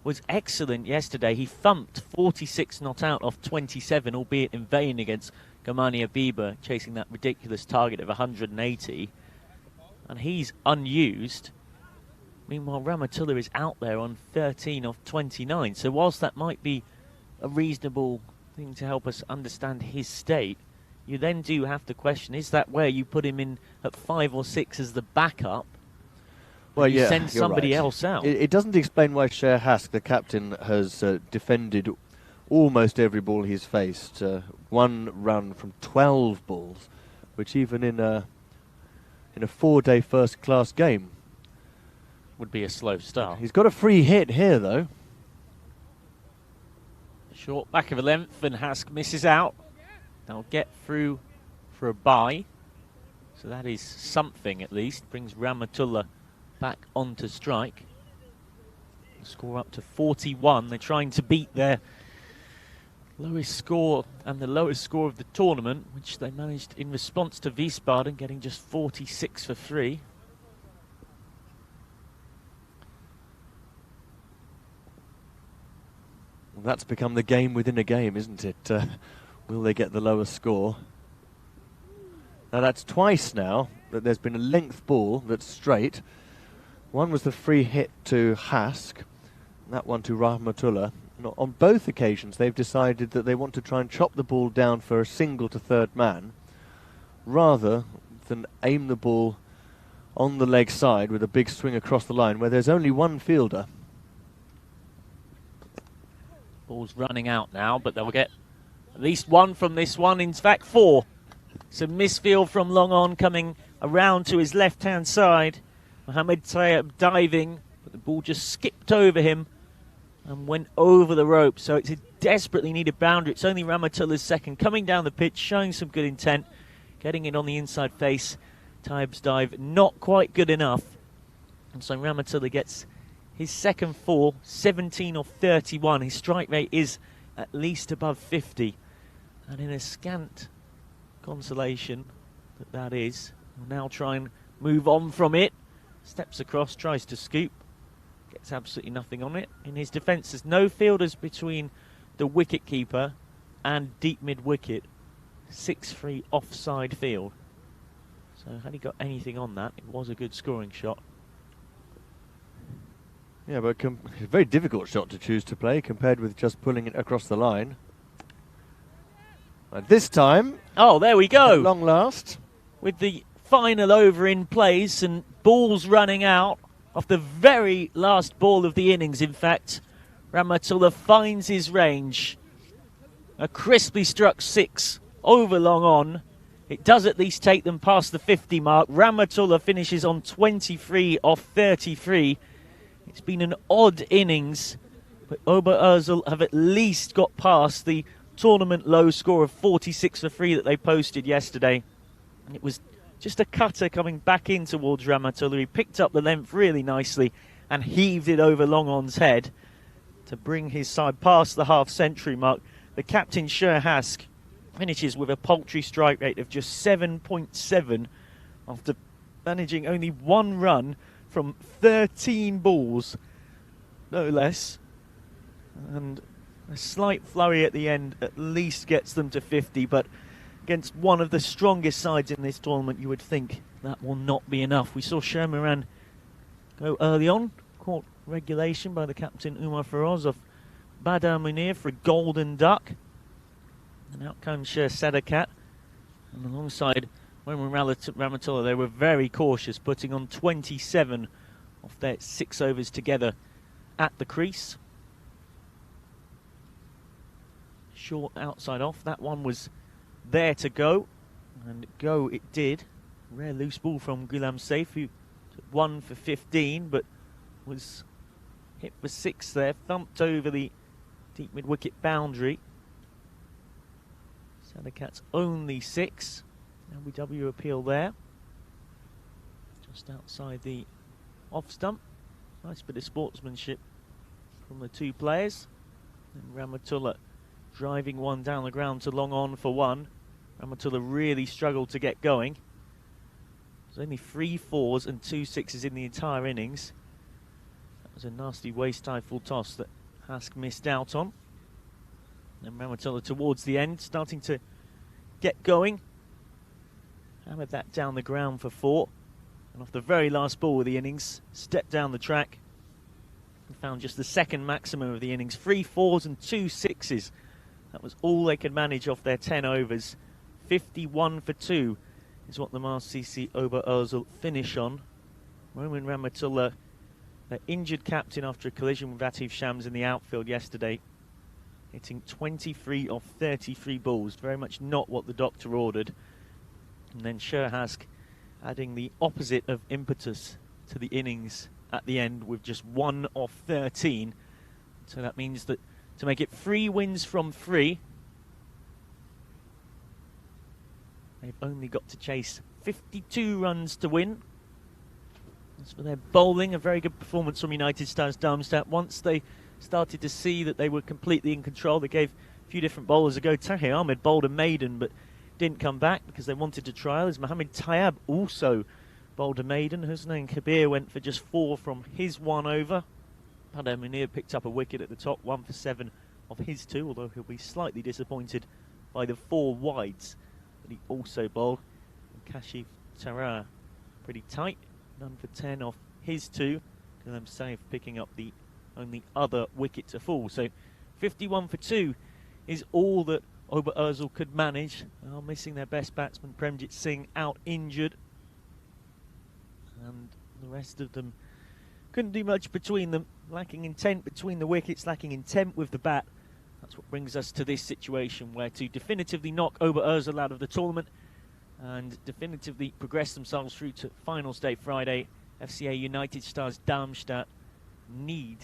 was excellent yesterday. He thumped 46 not out off 27, albeit in vain, against Gamani Abiba, chasing that ridiculous target of 180. And he's unused. Meanwhile, Rahmatullah is out there on 13 off 29. So whilst that might be a reasonable thing to help us understand his state, you then do have to question, is that where you put him in at 5 or 6 as the backup? Well, you send somebody else out. It doesn't explain why Sher Hask, the captain, has defended almost every ball he's faced. One run from 12 balls, which even in a 4-day first-class game would be a slow start. He's got a free hit here, though. Short back of a length, and Hask misses out. They'll get through for a bye. So that is something, at least. Brings Rahmatullah back onto strike. The score up to 41. They're trying to beat their lowest score and the lowest score of the tournament, which they managed in response to Wiesbaden, getting just 46 for 3. Well, that's become the game within a game, isn't it? Will they get the lower score? Now that's twice now that there's been a length ball that's straight. One was the free hit to Hask, that one to Rahmatullah. On both occasions they've decided that they want to try and chop the ball down for a single to third man, rather than aim the ball on the leg side with a big swing across the line where there's only one fielder. Ball's running out now, but they'll get at least one from this one, in fact 4. Some misfield from long on, coming around to his left-hand side. Mohamed Tayyab diving, but the ball just skipped over him and went over the rope. So it's a desperately needed boundary. It's only Rahmatullah's second. Coming down the pitch, showing some good intent, getting it on the inside face. Tayyab's dive not quite good enough. And so Rahmatullah gets his second 4, 17 off 31. His strike rate is at least above 50. And in a scant consolation that is, will now try and move on from it. Steps across, tries to scoop. Gets absolutely nothing on it. In his defence, there's no fielders between the wicket-keeper and deep mid-wicket. 6-3 offside field. So had he got anything on that, it was a good scoring shot. Yeah, but a very difficult shot to choose to play compared with just pulling it across the line. And this time, oh, there we go. At long last, with the final over in place and balls running out off the very last ball of the innings, in fact, Rahmatullah finds his range. A crisply struck 6 over long on. It does at least take them past the 50 mark. Rahmatullah finishes on 23 off 33. It's been an odd innings, but Ober Özil have at least got past the tournament low score of 46 for 3 that they posted yesterday. It was just a cutter coming back in towards Rahmatullah. He picked up the length really nicely and heaved it over long on's head to bring his side past the half-century mark. The captain, Sher Hask, finishes with a paltry strike rate of just 7.7 after managing only 1 run from 13 balls, no less. And a slight flurry at the end at least gets them to 50, but against one of the strongest sides in this tournament, you would think that will not be enough. We saw Shermaran go early on, caught regulation by the captain Umar Feroz of Badar Munir for a golden duck. And out comes Sher Sadakat. And alongside Mohamed Rahmatullah, they were very cautious, putting on 27 off their 6 overs together at the crease. Short outside off. That one was there to go, and go it did. Rare loose ball from Ghulam Saif, who took 1 for 15, but was hit for 6 there, thumped over the deep mid-wicket boundary. Sadakat's only 6. LBW appeal there. Just outside the off stump. Nice bit of sportsmanship from the two players. And Ramatullah driving one down the ground to long on for one. Ramatullah really struggled to get going. There's only 3 4s and 2 6s in the entire innings. That was a nasty waist-high full toss that Hask missed out on. And Ramatullah towards the end, starting to get going. Hammered that down the ground for 4. And off the very last ball of the innings, stepped down the track and found just the second maximum of the innings. 3 4s and 2 6s. That was all they could manage off their 10 overs. 51 for 2 is what the Mars CC Oberursel finish on. Roman Ramatullah, the injured captain after a collision with Atif Shams in the outfield yesterday, hitting 23 off 33 balls, very much not what the doctor ordered. And then Hask adding the opposite of impetus to the innings at the end with just 1 off 13. So that means that to make it 3 wins from 3, they've only got to chase 52 runs to win. As for their bowling, a very good performance from United Stars Darmstadt. Once they started to see that they were completely in control, they gave a few different bowlers a go. Tahir Ahmed bowled a maiden but didn't come back because they wanted to trial. As Mohammed Tayyab also bowled a maiden. Husnain Kabir went for just 4 from his 1 over. Padam Munir picked up a wicket at the top, 1 for 7 of his 2, although he'll be slightly disappointed by the 4 wides that he also bowled. And Kashif Tarar pretty tight, none for 10 off his 2. Kalam Saif picking up the only other wicket to fall. So 51 for 2 is all that Oberursel could manage. They are missing their best batsman, Premjit Singh, out injured. And the rest of them couldn't do much between them. Lacking intent between the wickets, lacking intent with the bat. That's what brings us to this situation where to definitively knock Oberursel out of the tournament and definitively progress themselves through to finals day Friday, FCA United Stars Darmstadt need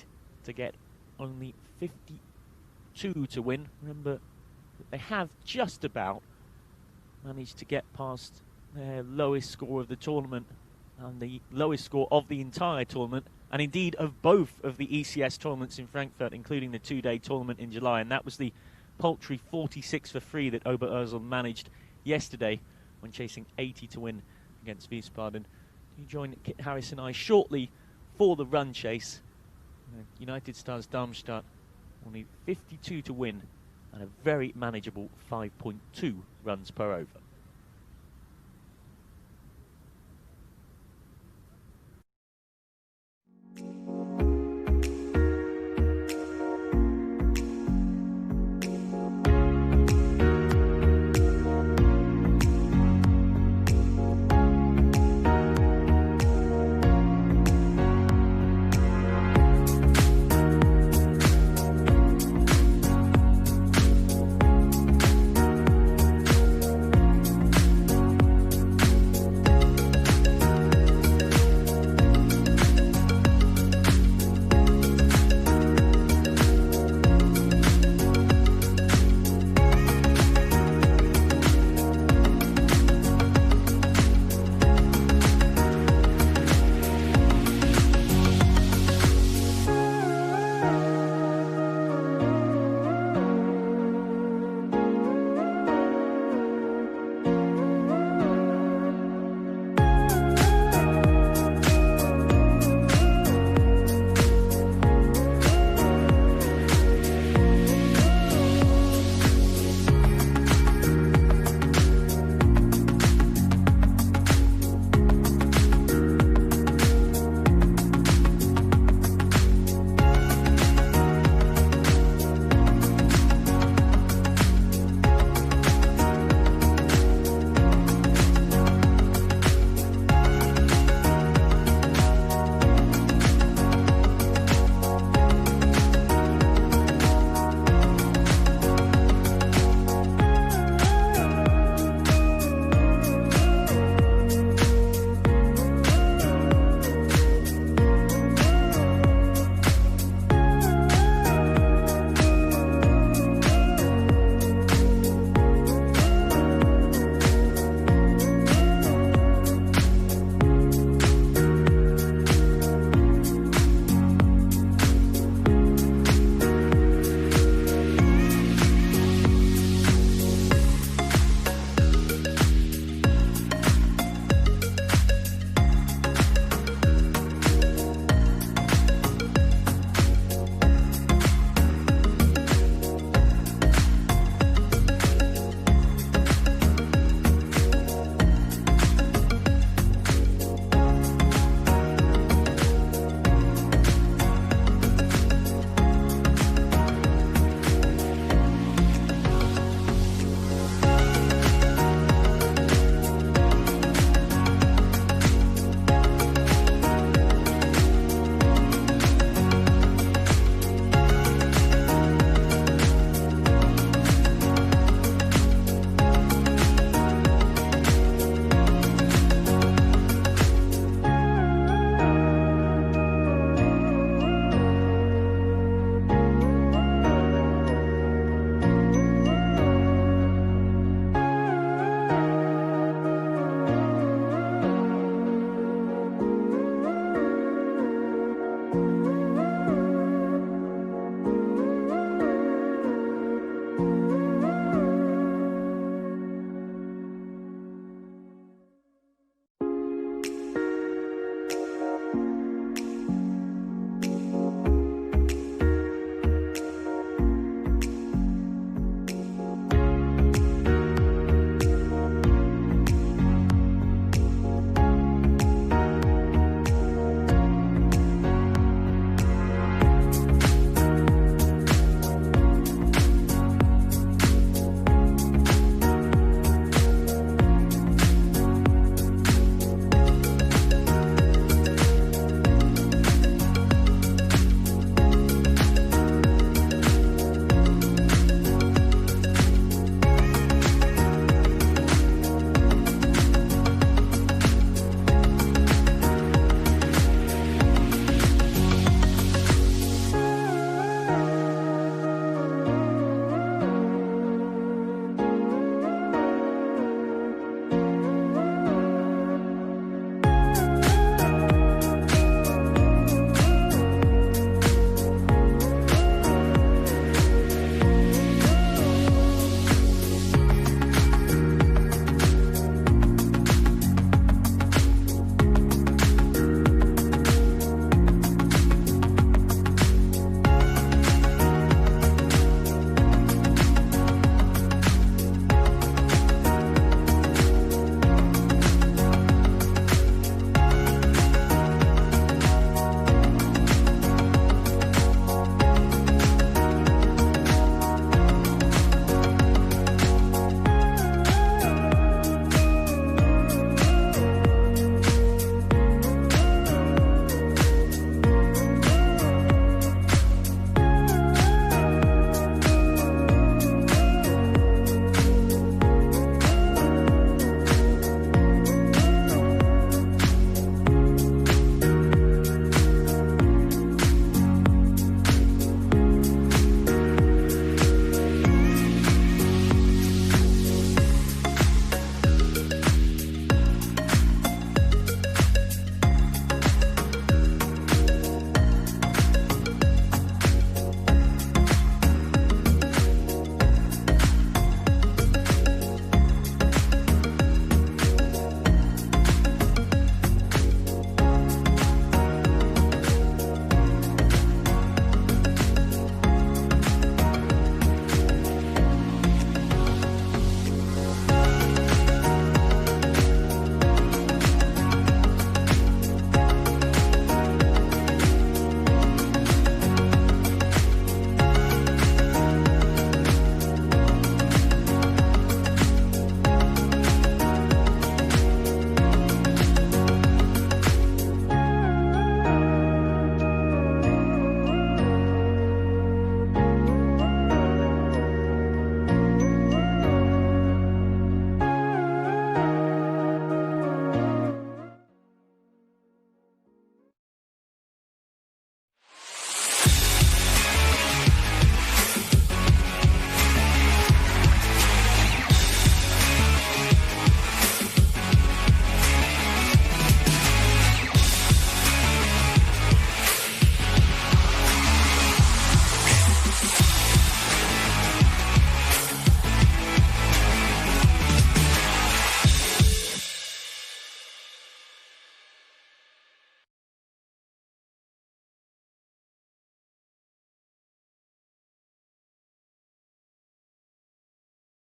to get only 52 to win. Remember that they have just about managed to get past their lowest score of the tournament and the lowest score of the entire tournament, and indeed of both of the ECS tournaments in Frankfurt, including the 2-day tournament in July. And that was the paltry 46 for 3 that Oberursel managed yesterday when chasing 80 to win against Wiesbaden. You join Kit Harris and I shortly for the run chase. United Stars Darmstadt will need 52 to win and a very manageable 5.2 runs per over.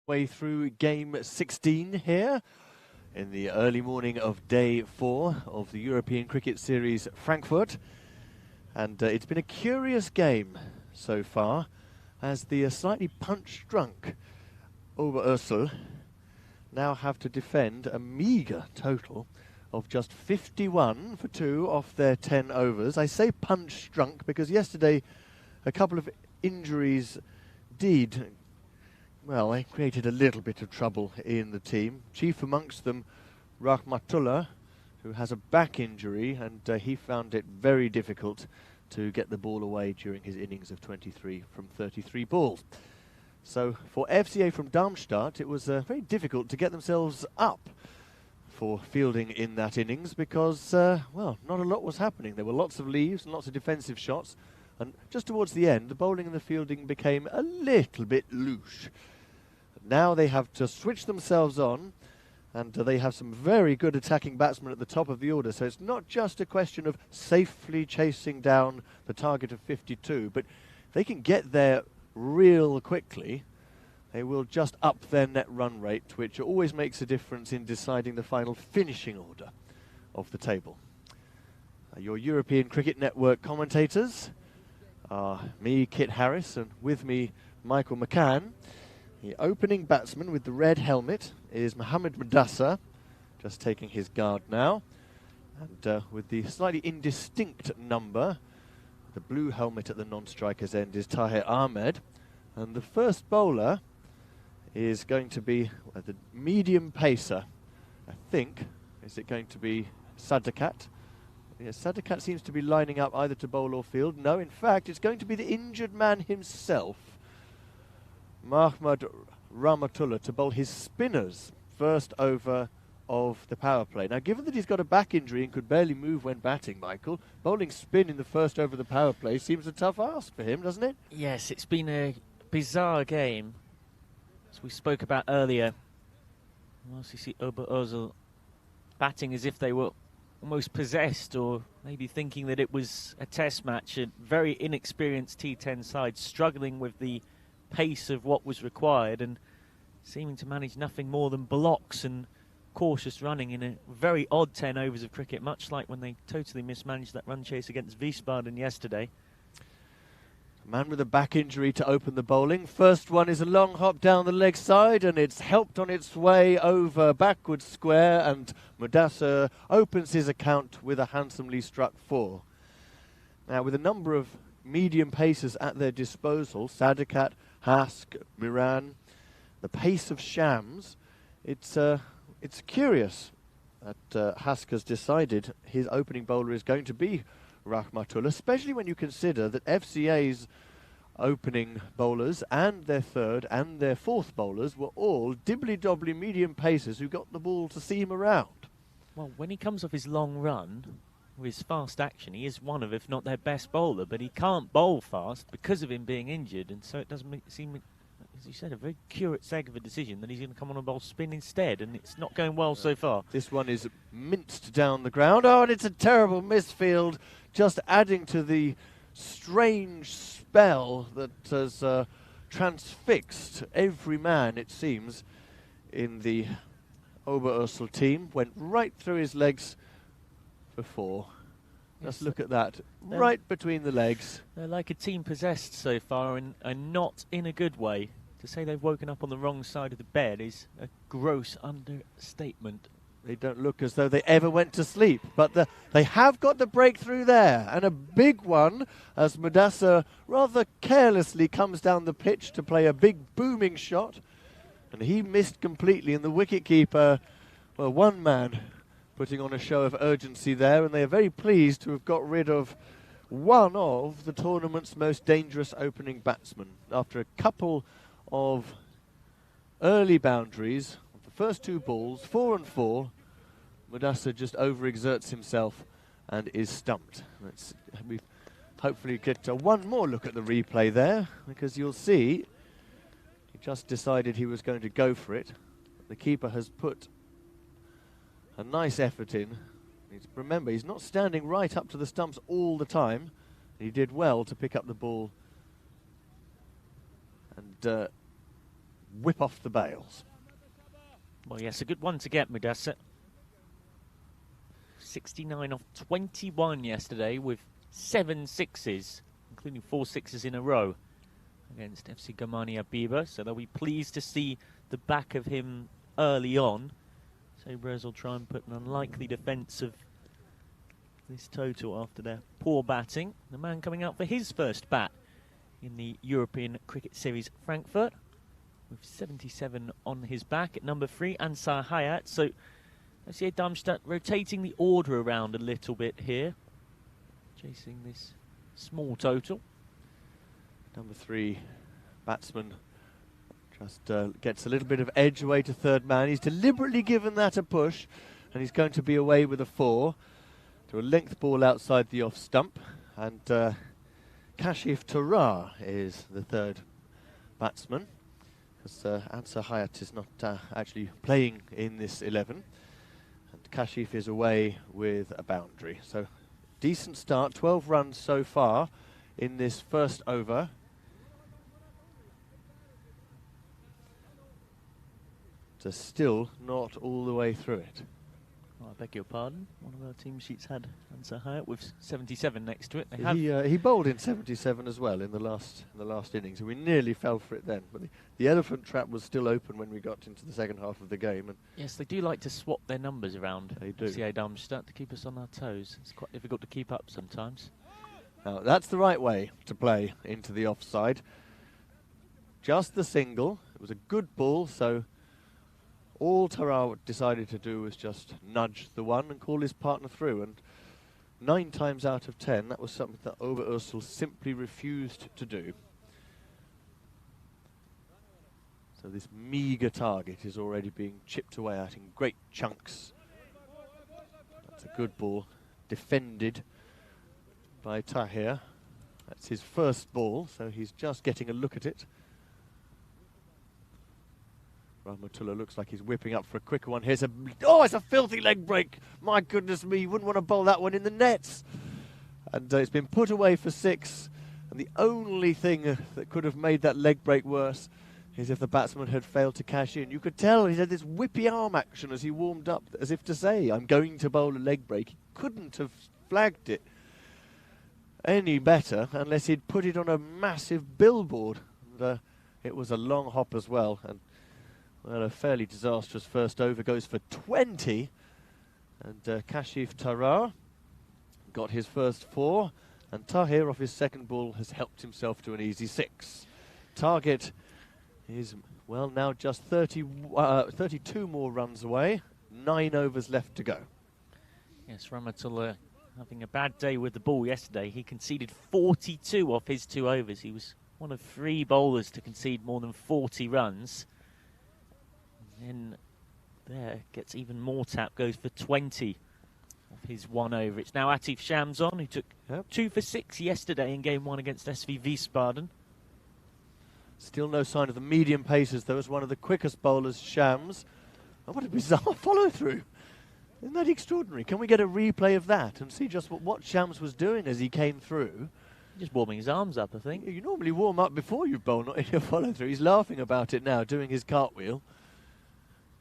Way through game 16 here in the early morning of day 4 of the European Cricket Series Frankfurt. And it's been a curious game so far, as the slightly punch-drunk Oberursel now have to defend a meagre total of just 51 for 2 off their 10 overs. I say punch-drunk because yesterday a couple of injuries did, well, they created a little bit of trouble in the team. Chief amongst them, Rahmatullah, who has a back injury, and he found it very difficult to get the ball away during his innings of 23 from 33 balls. So for FCA from Darmstadt, it was very difficult to get themselves up for fielding in that innings because, well, not a lot was happening. There were lots of leaves and lots of defensive shots, and just towards the end, the bowling and the fielding became a little bit loose. Now they have to switch themselves on, and they have some very good attacking batsmen at the top of the order, so it's not just a question of safely chasing down the target of 52, but they can get there real quickly. They will just up their net run rate, which always makes a difference in deciding the final finishing order of the table. Your European Cricket Network commentators are me, Kit Harris, and with me, Michael McCann. The opening batsman with the red helmet is Mohammad Mudassar, just taking his guard now. And with the slightly indistinct number, the blue helmet at the non-striker's end is Tahir Ahmed. And the first bowler is going to be the medium pacer, I think. Is it going to be Sadakat? Yes, Sadakat seems to be lining up either to bowl or field. No, in fact, it's going to be the injured man himself, Mahmoud Rahmatullah, to bowl his spinners first over of the power play. Now, given that he's got a back injury and could barely move when batting, Michael, bowling spin in the first over of the power play seems a tough ask for him, doesn't it? Yes, it's been a bizarre game, as we spoke about earlier. Whilst you see Oberursel batting as if they were almost possessed, or maybe thinking that it was a test match, a very inexperienced T10 side struggling with the pace of what was required and seeming to manage nothing more than blocks and cautious running in a very odd 10 overs of cricket, much like when they totally mismanaged that run chase against Wiesbaden yesterday. A man with a back injury to open the bowling. First one is a long hop down the leg side, and it's helped on its way over backward square, and Mudassar opens his account with a handsomely struck 4. Now, with a number of medium pacers at their disposal, Sadakat, Hask, Miran, the pace of Shams, it's curious that Hask has decided his opening bowler is going to be Rahmatullah, especially when you consider that FCA's opening bowlers and their third and their fourth bowlers were all dibbly-dobbly medium pacers who got the ball to seam around. Well, when he comes off his long run with his fast action, he is one of, if not their best bowler, but he can't bowl fast because of him being injured, and so it doesn't seem, as you said, a very curious egg of a decision that he's going to come on and bowl spin instead, and it's not going well so far. This one is minced down the ground. Oh, and it's a terrible misfield, just adding to the strange spell that has transfixed every man, it seems, in the Oberursel team. Went right through his legs for 4. Just look at that, right between the legs. They're like a team possessed so far, and not in a good way. To say they've woken up on the wrong side of the bed is a gross understatement. They don't look as though they ever went to sleep, but they have got the breakthrough there, and a big one as Mudassar rather carelessly comes down the pitch to play a big booming shot, and he missed completely, and the wicketkeeper, well, one man putting on a show of urgency there, and they are very pleased to have got rid of one of the tournament's most dangerous opening batsmen. After a couple of early boundaries, the first 2 balls, 4 and 4, Mudassar just overexerts himself and is stumped. We hopefully get one more look at the replay there, because you'll see he just decided he was going to go for it. The keeper has put a nice effort in. Remember, he's not standing right up to the stumps all the time. He did well to pick up the ball and whip off the bails. Well, yes, a good one to get, Mudassir. 69 off 21 yesterday with 7 sixes, including 4 sixes in a row against FC Germania Biber. So they'll be pleased to see the back of him early on. Sabres will try and put an unlikely defence of this total after their poor batting. The man coming out for his first bat in the European Cricket Series Frankfurt with 77 on his back at number 3, Ansar Hayat. So FC Darmstadt rotating the order around a little bit here, chasing this small total. Number 3 batsman just gets a little bit of edge away to third man. He's deliberately given that a push, and he's going to be away with a 4 to a length ball outside the off stump. And Kashif Torah is the third batsman, because Ansar Hayat is not actually playing in this 11. And Kashif is away with a boundary. So decent start, 12 runs so far in this first over. So still not all the way through it. Oh, I beg your pardon. One of our team sheets had Ansar Hayat with 77 next to it. He bowled in 77 as well in the last innings, and we nearly fell for it then. But the elephant trap was still open when we got into the second half of the game. And yes, they do like to swap their numbers around. They do. FCA Darmstadt to keep us on our toes. It's quite difficult to keep up sometimes. Now, that's the right way to play into the offside. Just the single. It was a good ball, so all Tarao decided to do was just nudge the one and call his partner through. And 9 times out of 10, that was something that Overursel simply refused to do. So this meagre target is already being chipped away at in great chunks. That's a good ball, defended by Tahir. That's his first ball, so he's just getting a look at it. Rahmatullah looks like he's whipping up for a quicker one. Here's it's a filthy leg break. My goodness me, you wouldn't want to bowl that one in the nets. And it's been put away for 6. And the only thing that could have made that leg break worse is if the batsman had failed to cash in. You could tell he had this whippy arm action as he warmed up, as if to say, I'm going to bowl a leg break. He couldn't have flagged it any better unless he'd put it on a massive billboard. And, it was a long hop as well. And well, a fairly disastrous first over, goes for 20. And Kashif Tarar got his first 4. And Tahir, off his second ball, has helped himself to an easy 6. Target is, well, now just 32 more runs away. 9 overs left to go. Yes, Rahmatullah having a bad day with the ball yesterday. He conceded 42 off his 2 overs. He was one of 3 bowlers to concede more than 40 runs. And there, gets even more tap, goes for 20 of his 1 over. It's now Atif Shams on, who took 2 for 6 yesterday in game 1 against SV Wiesbaden. Still no sign of the medium pacers, though, as one of the quickest bowlers, Shams. Oh, what a bizarre follow-through. Isn't that extraordinary? Can we get a replay of that and see just what Shams was doing as he came through? Just warming his arms up, I think. You normally warm up before you bowl, not in your follow-through. He's laughing about it now, doing his cartwheel.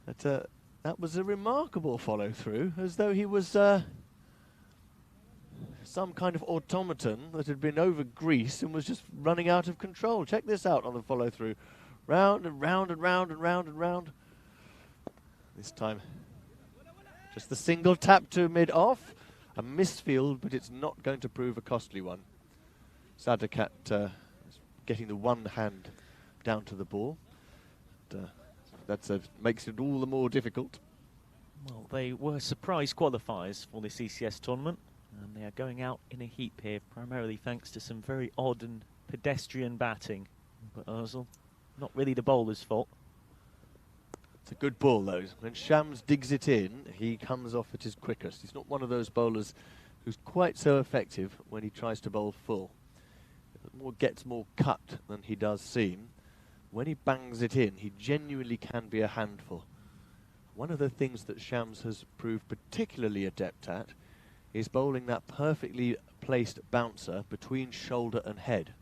But that was a remarkable follow-through, as though he was some kind of automaton that had been over grease and was just running out of control. Check this out on the follow-through. Round and round and round and round and round. This time, just the single tap to mid-off. A misfield, but it's not going to prove a costly one. Sadakat is getting the one hand down to the ball. That makes it all the more difficult. Well, they were surprise qualifiers for this ECS tournament, and they are going out in a heap here, primarily thanks to some very odd and pedestrian batting. But Ozil, not really the bowler's fault. It's a good ball, though. When Shams digs it in, he comes off at his quickest. He's not one of those bowlers who's quite so effective when he tries to bowl full. Gets more cut than he does seam. When he bangs it in, he genuinely can be a handful. One of the things that Shams has proved particularly adept at is bowling that perfectly placed bouncer between shoulder and head.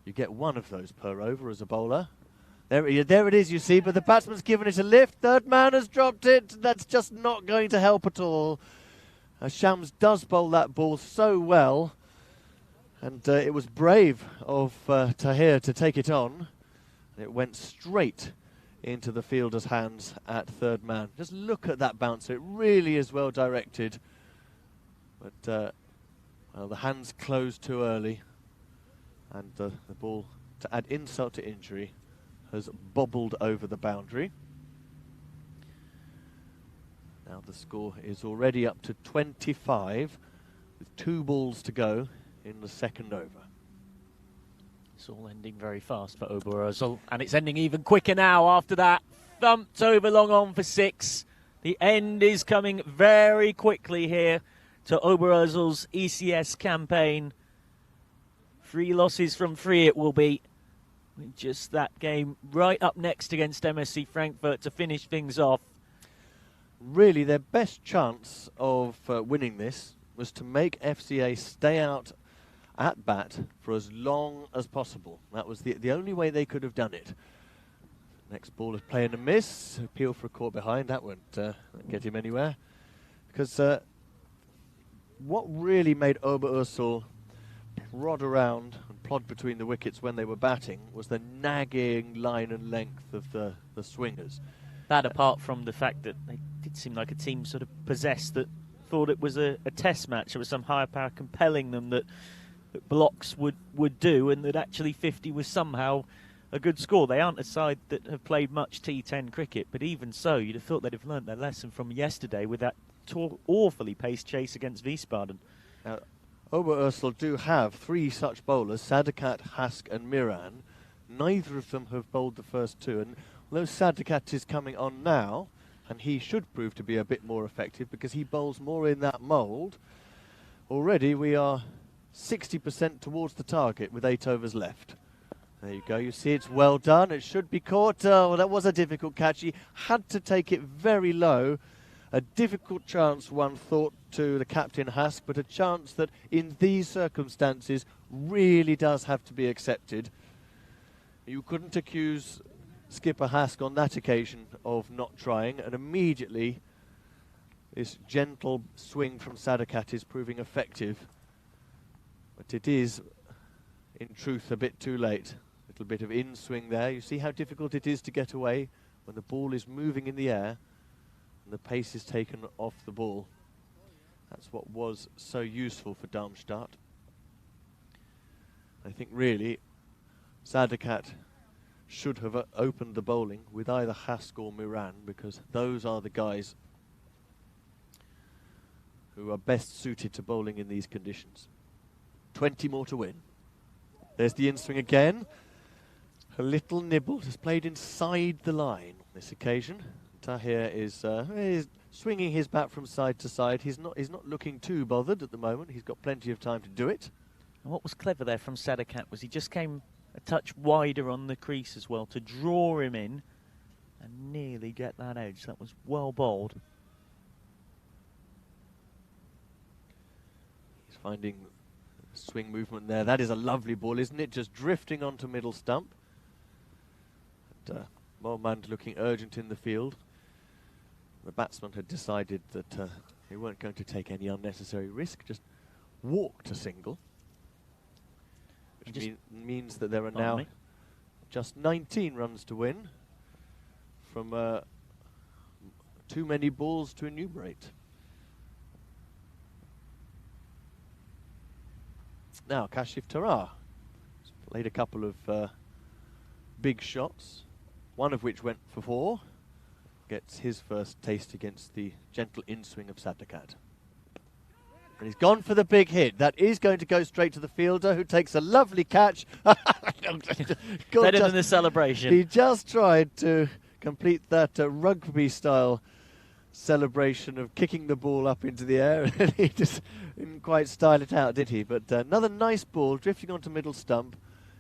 You get one of those per over as a bowler, There it is, you see, but the batsman's given it a lift. Third man has dropped it. That's just not going to help at all. Shams does bowl that ball so well. And it was brave of Tahir to take it on. It went straight into the fielder's hands at third man. Just look at that bouncer. It really is well directed. But well, the hands closed too early. And the ball, to add insult to injury, has bobbled over the boundary. Now the score is already up to 25 with 2 balls to go in the second over. It's all ending very fast for Oberösel, and it's ending even quicker now after that. Thumped over long on for 6. The end is coming very quickly here to Oberösel's ECS campaign. 3 losses from 3 it will be. Just that game right up next against MSC Frankfurt to finish things off. Really, their best chance of winning this was to make FCA stay out at bat for as long as possible. That was the only way they could have done it. Next ball is play and a miss. Appeal for a caught behind. That won't get him anywhere. Because what really made Oberösel prod around and plod between the wickets when they were batting was the nagging line and length of the swingers. That apart from the fact that they did seem like a team sort of possessed that thought it was a test match. There was some higher power compelling them that blocks would do, and that actually 50 was somehow a good score. They aren't a side that have played much T10 cricket, but even so, you'd have thought they'd have learnt their lesson from yesterday with that awfully paced chase against Wiesbaden. Now, Oberösel do have 3 such bowlers, Sadakat, Hask and Miran. Neither of them have bowled the first 2, and although Sadakat is coming on now, and he should prove to be a bit more effective because he bowls more in that mould, already we are 60% towards the target with 8 overs left. There you go, you see it's well done, it should be caught. Oh, that was a difficult catch. He had to take it very low. A difficult chance, one thought, to the captain Hask, but a chance that in these circumstances really does have to be accepted. You couldn't accuse skipper Hask on that occasion of not trying, and immediately this gentle swing from Sadakat is proving effective. But it is, in truth, a bit too late. A little bit of in-swing there. You see how difficult it is to get away when the ball is moving in the air and the pace is taken off the ball. That's what was so useful for Darmstadt. I think really Sadakat should have opened the bowling with either Hask or Miran, because those are the guys who are best suited to bowling in these conditions. 20 more to win. There's the in-swing again. A little nibble, just played inside the line on this occasion. Tahir is swinging his bat from side to side. He's not looking too bothered at the moment. He's got plenty of time to do it. And what was clever there from Sadakat was he just came a touch wider on the crease as well to draw him in and nearly get that edge. That was well bowled. He's finding swing movement there. That is a lovely ball, isn't it? Just drifting onto middle stump. And Mormand looking urgent in the field. The batsman had decided that they weren't going to take any unnecessary risk, just walk to single. Which means that there are now just 19 runs to win from too many balls to enumerate. Now Kashif Tarar played a couple of big shots, one of which went for 4. Gets his first taste against the gentle in-swing of Sadakat. And he's gone for the big hit. That is going to go straight to the fielder, who takes a lovely catch. Better than the celebration. He just tried to complete that rugby-style celebration of kicking the ball up into the air, and he just didn't quite style it out, did he? But another nice ball drifting onto middle stump.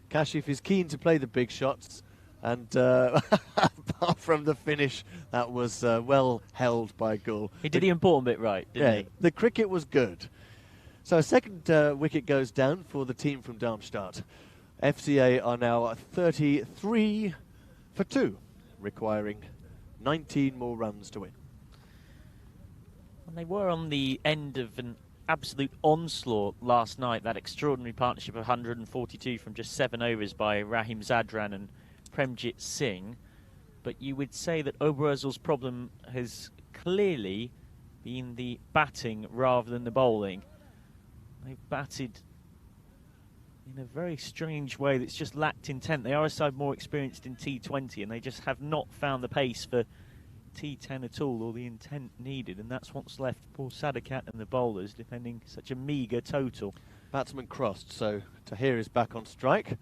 Kashif is keen to play the big shots, and apart from the finish, that was well held by Gul. He did the important bit right, didn't he? The cricket was good. So a second wicket goes down for the team from Darmstadt. FCA are now at 33, for 2, requiring 19 more runs to win. And they were on the end of an absolute onslaught last night, that extraordinary partnership of 142 from just 7 overs by Rahim Zadran and Premjit Singh. But you would say that Oberzal's problem has clearly been the batting rather than the bowling. They've batted in a very strange way that's just lacked intent. They are a side more experienced in T20 and they just have not found the pace for T10 at all, or the intent needed, and that's what's left poor Sadakat and the bowlers defending such a meagre total. Batsman crossed, so Tahir is back on strike.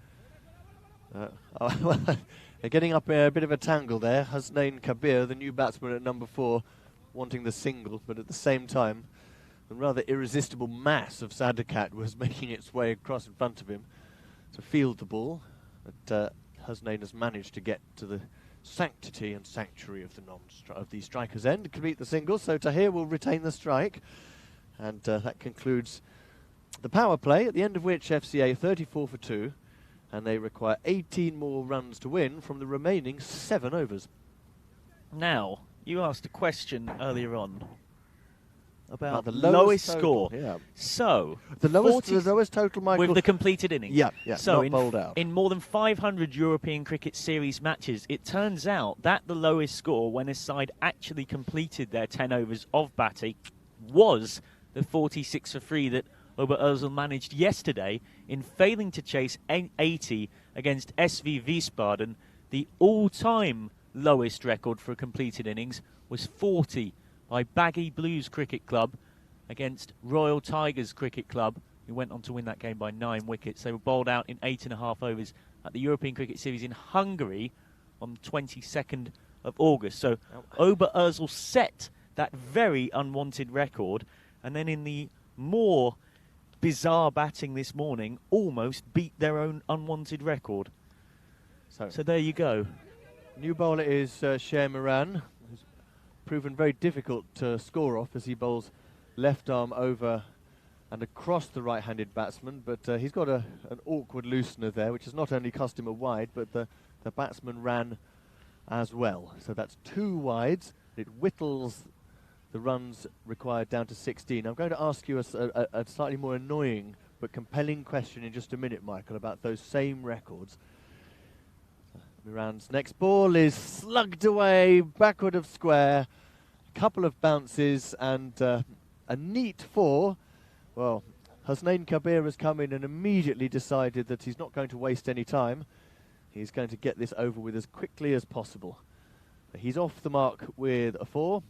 They're getting up a bit of a tangle there. Hasnain Kabir, the new batsman at number 4, wanting the single, but at the same time, the rather irresistible mass of Sadakat was making its way across in front of him to field the ball. But Hasnain has managed to get to the sanctity and sanctuary of the striker's end to complete the single, so Tahir will retain the strike, and that concludes the power play, at the end of which FCA 34 for 2, and they require 18 more runs to win from the remaining 7 overs. Now, you asked a question earlier on about the lowest total, score. yeah. So, The lowest total, Michael. with the completed innings. Yeah, so not bowled out. in more than 500 European Cricket Series matches, it turns out that the lowest score when a side actually completed their 10 overs of batting was the 46 for 3 that Oberzal managed yesterday in failing to chase 80 against SV Wiesbaden. The all-time lowest record for a completed innings was 40 by Baggy Blues Cricket Club against Royal Tigers Cricket Club, who went on to win that game by 9 wickets. They were bowled out in 8.5 overs at the European Cricket Series in Hungary on 22nd of August. So Oberzal set that very unwanted record, and then in the more bizarre batting this morning, almost beat their own unwanted record. So there you go. New bowler is Sher Moran, who's proven very difficult to score off as he bowls left arm over and across the right-handed batsman, but he's got an awkward loosener there, which has not only cost him a wide, but the batsman ran as well. So that's 2 wides. It whittles the runs required down to 16. I'm going to ask you a slightly more annoying but compelling question in just a minute, Michael, about those same records. Moran's next ball is slugged away, backward of square, a couple of bounces and a neat 4. Well, Hasnain Kabir has come in and immediately decided that he's not going to waste any time. He's going to get this over with as quickly as possible. He's off the mark with a 4,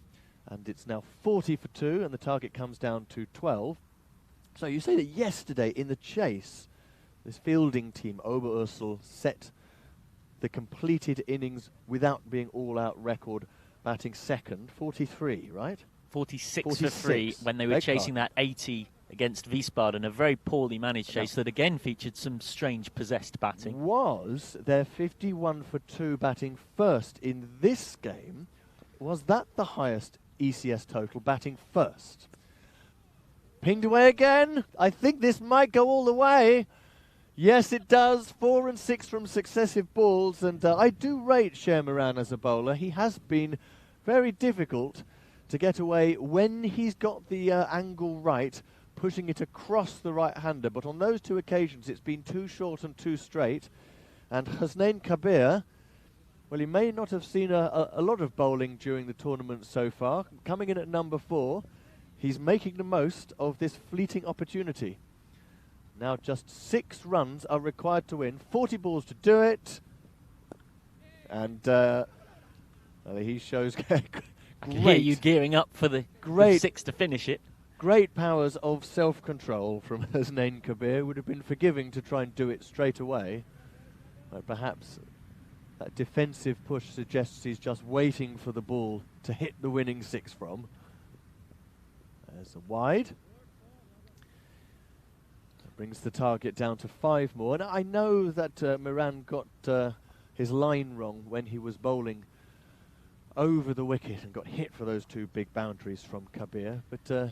and it's now 40 for 2, and the target comes down to 12. So you say that yesterday in the chase, this fielding team, Oberzal, set the completed innings without being all-out record, batting second, 43, right? 46 for 3 when they were chasing that 80 against Wiesbaden, a very poorly managed chase that again featured some strange possessed batting. Was their 51 for 2 batting first in this game? Was that the highest ECS total, batting first? Pinged away again. I think this might go all the way. Yes, it does. 4 and 6 from successive balls, and I do rate Sher Moran as a bowler. He has been very difficult to get away when he's got the angle right, pushing it across the right-hander. But on those 2 occasions, it's been too short and too straight. And Hasnain Kabir, well, he may not have seen a lot of bowling during the tournament so far. Coming in at number 4, he's making the most of this fleeting opportunity. Now just 6 runs are required to win, 40 balls to do it. And he shows I can hear you gearing up for the 6 to finish it. Great powers of self-control from Hasnain Kabir. Would have been forgiving to try and do it straight away. But perhaps that defensive push suggests he's just waiting for the ball to hit the winning 6 from. There's a wide. Brings the target down to 5 more. And I know that Moran got his line wrong when he was bowling over the wicket and got hit for those 2 big boundaries from Kabir. But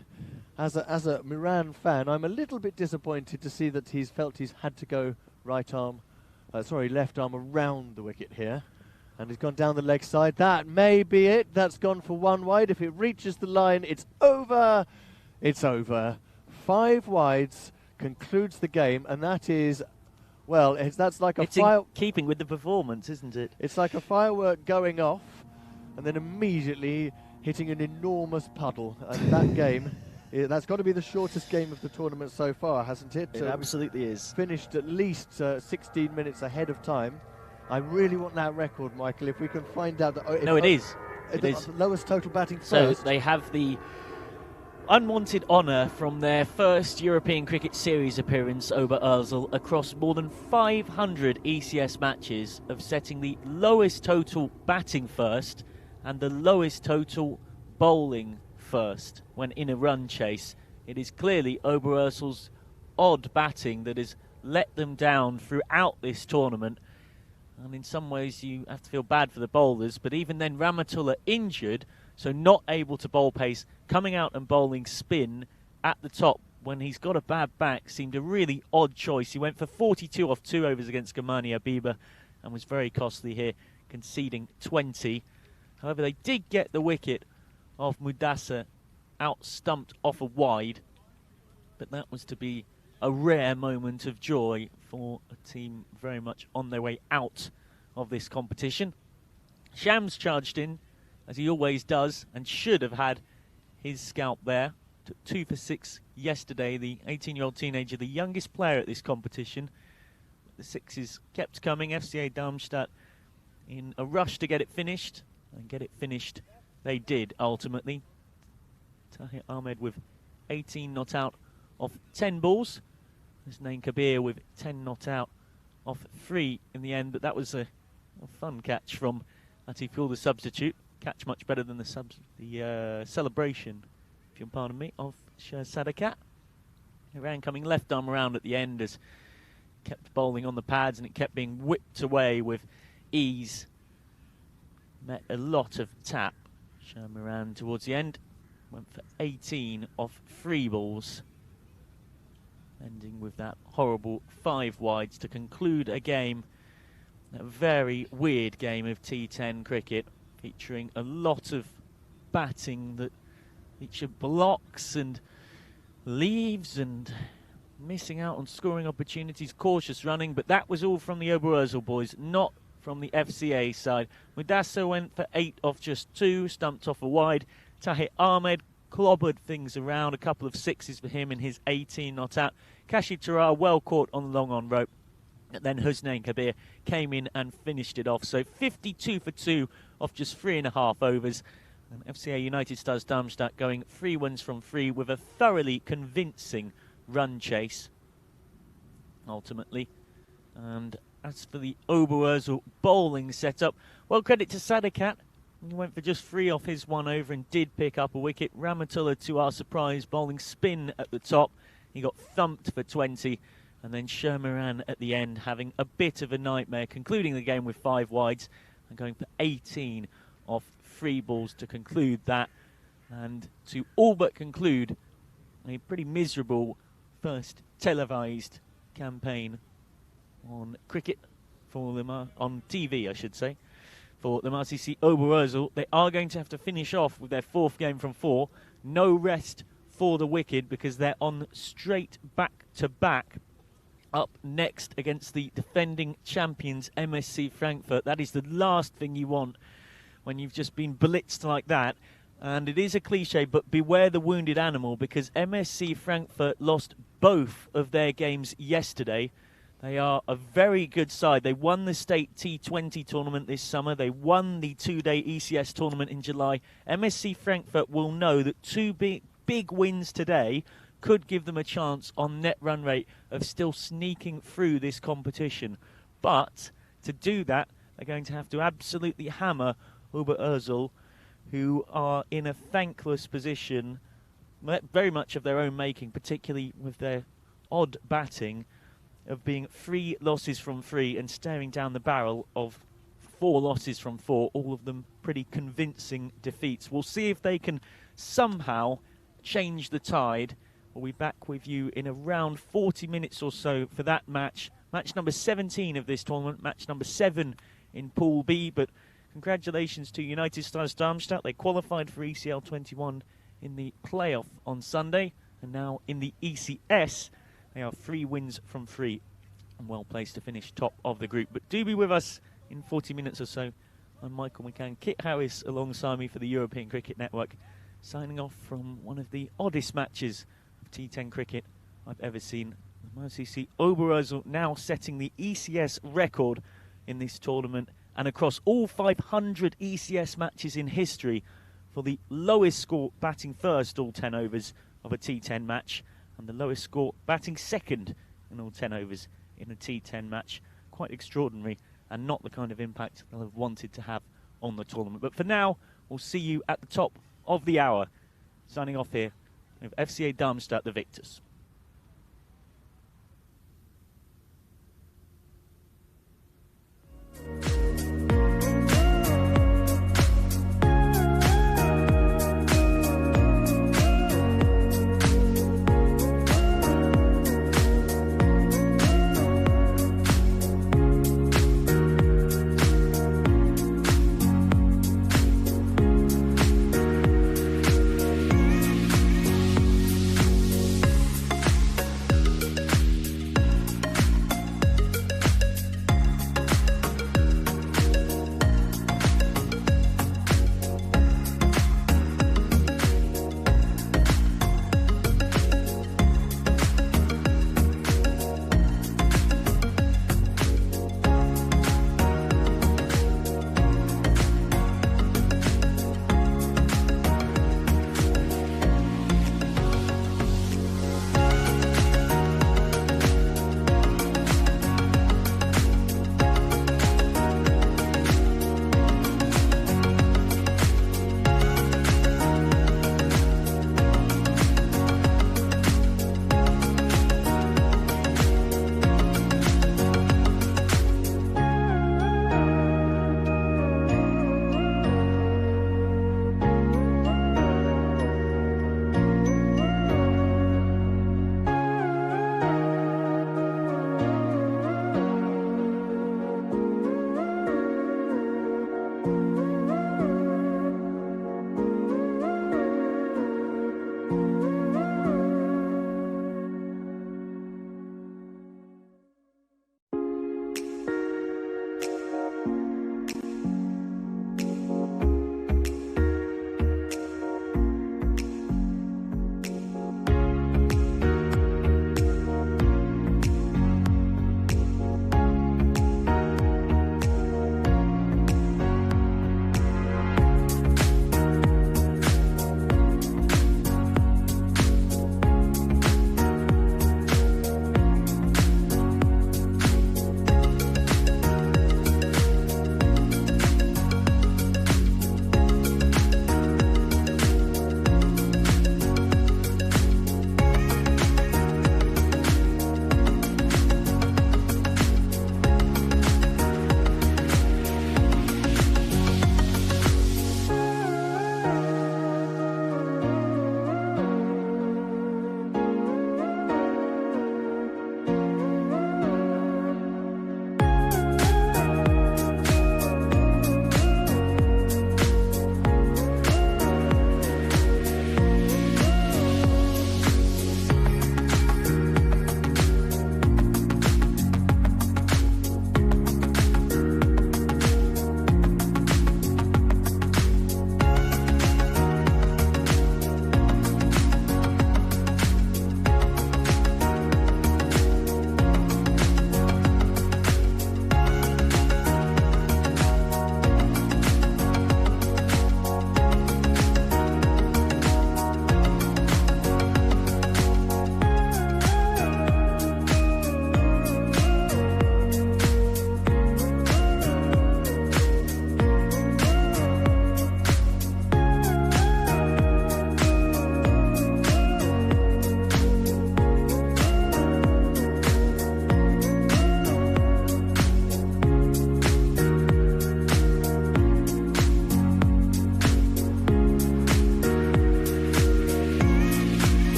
as a Moran fan, I'm a little bit disappointed to see that he's felt he's had to go left arm around the wicket here. And he's gone down the leg side. That may be it. That's gone for one wide. If it reaches the line, it's over. It's over. 5 wides concludes the game, and that is, well, that's like a fire. In keeping with the performance, isn't it? It's like a firework going off, and then immediately hitting an enormous puddle. And that game, that's got to be the shortest game of the tournament so far, hasn't it? It absolutely is. Finished at least 16 minutes ahead of time. I really want that record, Michael, if we can find out. It is. It is. The lowest total batting first. So they have the unwanted honour from their first European Cricket Series appearance over Oersel across more than 500 ECS matches of setting the lowest total batting first and the lowest total bowling first when in a run chase. It is clearly Oberursel's odd batting that has let them down throughout this tournament. And in some ways you have to feel bad for the bowlers, but even then Rahmatullah injured, so not able to bowl pace, coming out and bowling spin at the top when he's got a bad back seemed a really odd choice. He went for 42 off 2 overs against Gamani Abiba and was very costly here, conceding 20. However, they did get the wicket of Mudassar out stumped off a wide, but that was to be a rare moment of joy for a team very much on their way out of this competition. Shams charged in, as he always does, and should have had his scalp there. Took 2 for 6 yesterday, the 18-year-old teenager, the youngest player at this competition. The sixes kept coming. FCA Darmstadt in a rush to get it finished, and get it finished they did ultimately. Tahir Ahmed with 18 not out off 10 balls. Husnain Kabir with 10 not out off 3 in the end, but that was a fun catch from Atiful, the substitute. Catch much better than the celebration, if you'll pardon me, of Sadakat. Iran coming left arm around at the end as kept bowling on the pads and it kept being whipped away with ease. Met a lot of tap. Sharmiran towards the end went for 18 off 3 balls. Ending with that horrible 5 wides to conclude a game, a very weird game of T10 cricket, featuring a lot of batting that featured blocks and leaves and missing out on scoring opportunities, cautious running, but that was all from the Oberursel boys, not from the FCA side. Mudassar went for 8 off just 2, stumped off a wide. Tahir Ahmed clobbered things around, a couple of 6s for him in his 18 not out. Kashif Tarar well caught on the long on rope. And then Husnain Kabir came in and finished it off. So 52 for 2 off just 3.5 overs. And FCA United Stars Darmstadt going 3 wins from 3 with a thoroughly convincing run chase, ultimately. And as for the Oberursel bowling setup, well, credit to Sadakat. He went for just 3 off his 1 over and did pick up a wicket. Rahmatullah, to our surprise, bowling spin at the top. He got thumped for 20. And then Shermaran at the end having a bit of a nightmare, concluding the game with 5 wides and going for 18 off 3 balls to conclude that. And to all but conclude a pretty miserable first televised campaign on cricket for them, on TV, I should say, for the RCC Oberursel. They are going to have to finish off with their 4th game from 4. No rest for the wicked because they're on straight back-to-back up next against the defending champions MSC Frankfurt. That is the last thing you want when you've just been blitzed like that. And it is a cliche, but beware the wounded animal, because MSC Frankfurt lost both of their games yesterday. They are a very good side. They won the state T20 tournament this summer. They won the 2-day ECS tournament in July. MSC Frankfurt will know that 2 big wins today could give them a chance on net run rate of still sneaking through this competition. But to do that, they're going to have to absolutely hammer Oberursel, who are in a thankless position, very much of their own making, particularly with their odd batting, of being 3 losses from 3 and staring down the barrel of 4 losses from 4, all of them pretty convincing defeats. We'll see if they can somehow change the tide. We'll be back with you in around 40 minutes or so for that match. Match number 17 of this tournament, match number 7 in Pool B, but congratulations to United Stars Darmstadt. They qualified for ECL 21 in the playoff on Sunday, and now in the ECS, they are 3 wins from 3 and well placed to finish top of the group. But do be with us in 40 minutes or so. I'm Michael McCann, Kit Harris alongside me for the European Cricket Network, signing off from one of the oddest matches of T10 cricket I've ever seen. The Merseysea Oberhausen now setting the ECS record in this tournament and across all 500 ECS matches in history for the lowest score batting first all 10 overs of a T10 match and the lowest score batting second in all 10 overs in a T10 match. Quite extraordinary and not the kind of impact they'll have wanted to have on the tournament. But for now, we'll see you at the top of the hour. Signing off here with FCA Darmstadt, the victors.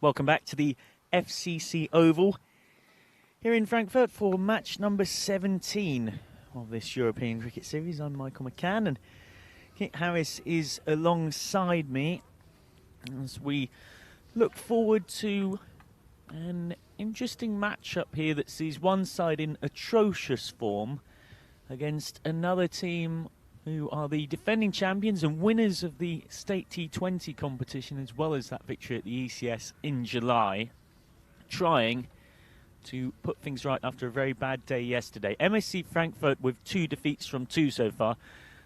Welcome back to the FCC Oval here in Frankfurt for match number 17 of this European Cricket Series. I'm Michael McCann and Kit Harris is alongside me as we look forward to an interesting matchup here that sees one side in atrocious form against another team who are the defending champions and winners of the State T20 competition, as well as that victory at the ECS in July, trying to put things right after a very bad day yesterday. MSC Frankfurt with 2 defeats from 2 so far.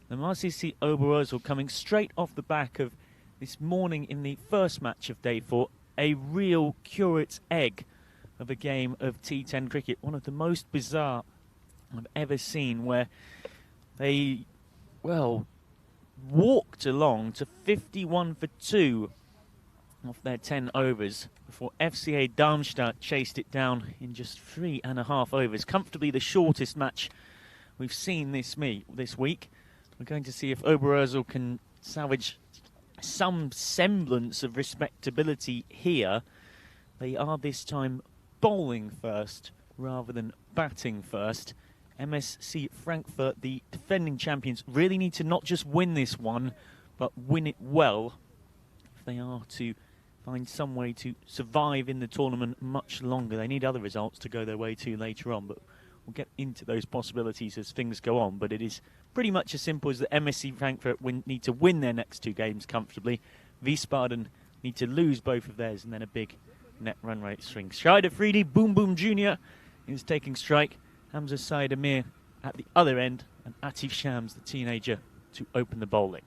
The MRCC Oberösel coming straight off the back of this morning in the first match of day 4, a real curate's egg of a game of T10 cricket. One of the most bizarre I've ever seen, where they walked along to 51 for 2 off their 10 overs before FCA Darmstadt chased it down in just 3.5 overs. Comfortably the shortest match we've seen this week. We're going to see if Oberösel can salvage some semblance of respectability here. They are this time bowling first rather than batting first. MSC Frankfurt, the defending champions, really need to not just win this one, but win it well if they are to find some way to survive in the tournament much longer. They need other results to go their way to later on, but we'll get into those possibilities as things go on. But it is pretty much as simple as that MSC Frankfurt need to win their next 2 games comfortably. Wiesbaden need to lose both of theirs, and then a big net run rate swing. Shaider Friedi, Boom Boom Jr. is taking strike. Hamza Saeed Amir at the other end, and Atif Shams, the teenager, to open the bowling.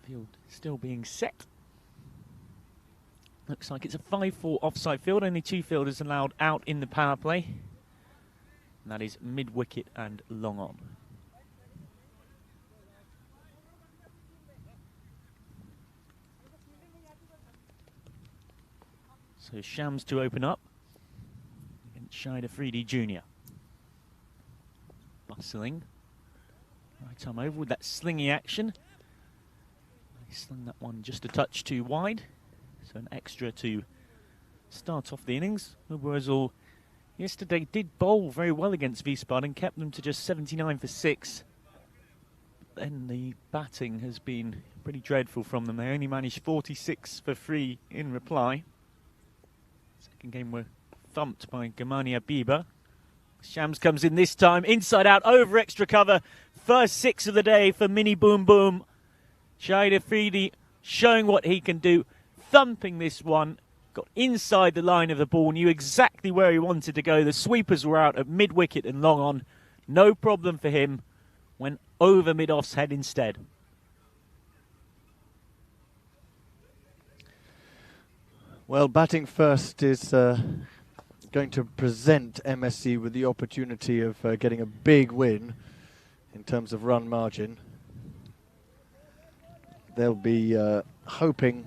Field still being set. Looks like it's a 5-4 offside field. Only 2 fielders allowed out in the power play. And that is mid-wicket and long on. So Shams to open up against Shaider Friedi Jr. Bustling. Right arm over with that slingy action. He slung that one just a touch too wide. So an extra to start off the innings. Oberösel yesterday did bowl very well against Wiesbaden, kept them to just 79 for 6. Then the batting has been pretty dreadful from them. They only managed 46 for 3 in reply. Second game were thumped by Gamani Abiba. Shams comes in this time, inside out, over extra cover. First 6 of the day for Mini Boom Boom. Shaider Friedi showing what he can do, thumping this one. Got inside the line of the ball, knew exactly where he wanted to go. The sweepers were out at mid-wicket and long on. No problem for him. Went over mid-off's head instead. Well, batting first is going to present MSC with the opportunity of getting a big win in terms of run margin. They'll be hoping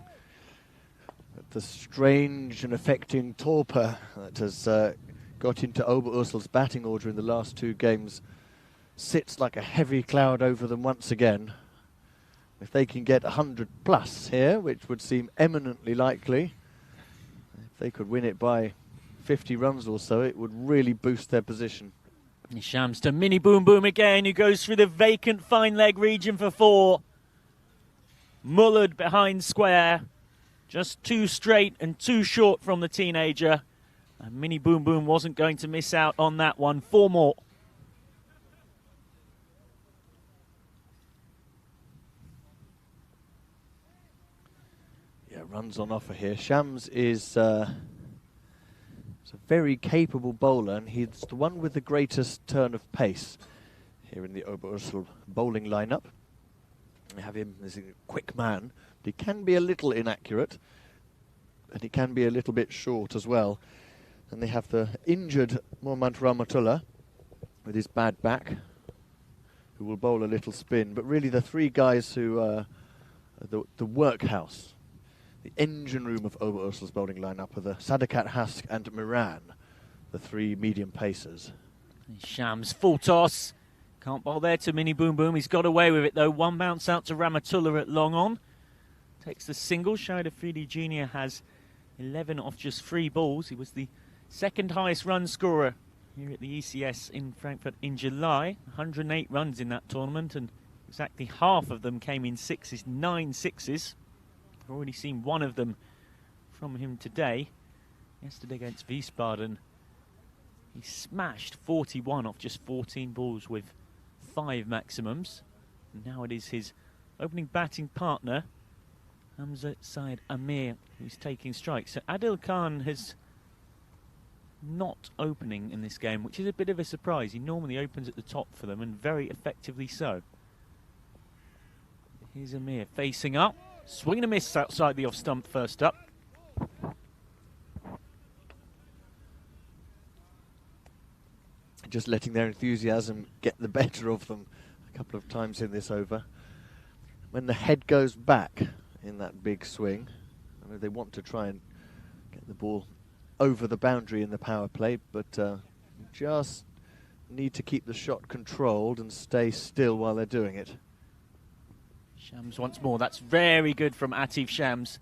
that the strange and affecting torpor that has got into Oberösel's batting order in the last 2 games sits like a heavy cloud over them once again. If they can get 100 plus here, which would seem eminently likely, if they could win it by 50 runs or so, it would really boost their position. Shams to Mini Boom Boom again, who goes through the vacant fine leg region for 4. Mullard behind square. Just 2 straight and 2 short from the teenager. And Mini Boom Boom wasn't going to miss out on that one. 4 more. Runs on offer here. Shams is a very capable bowler, and he's the one with the greatest turn of pace here in the Oberösel bowling lineup. We have him as a quick man, but he can be a little inaccurate, and he can be a little bit short as well. And they have the injured Muhammad Rahmatullah with his bad back, who will bowl a little spin. But really the 3 guys who are the workhouse, the engine room of Oberösel's bowling lineup are the Sadakat Hask and Miran, the 3 medium pacers. Shams full toss. Can't bowl there to Mini Boom Boom. He's got away with it though. 1 bounce out to Rahmatullah at long on. takes the single. Shahid Afridi Jr. has 11 off just 3 balls. He was the second highest run scorer here at the ECS in Frankfurt in July. 108 runs in that tournament, and exactly half of them came in sixes, 9 sixes. I've already seen one of them from him today. Yesterday against Wiesbaden, he smashed 41 off just 14 balls with 5 maximums. And now it is his opening batting partner, Hamza Said Amir, who's taking strikes. So Adil Khan has not opening in this game, which is a bit of a surprise. He normally opens at the top for them, and very effectively so. Here's Amir facing up. Swing and a miss outside the off stump first up. Just letting their enthusiasm get the better of them a couple of times in this over. When the head goes back in that big swing, I know they want to try and get the ball over the boundary in the power play, but just need to keep the shot controlled and stay still while they're doing it. Shams once more. That's very good from Atif Shams.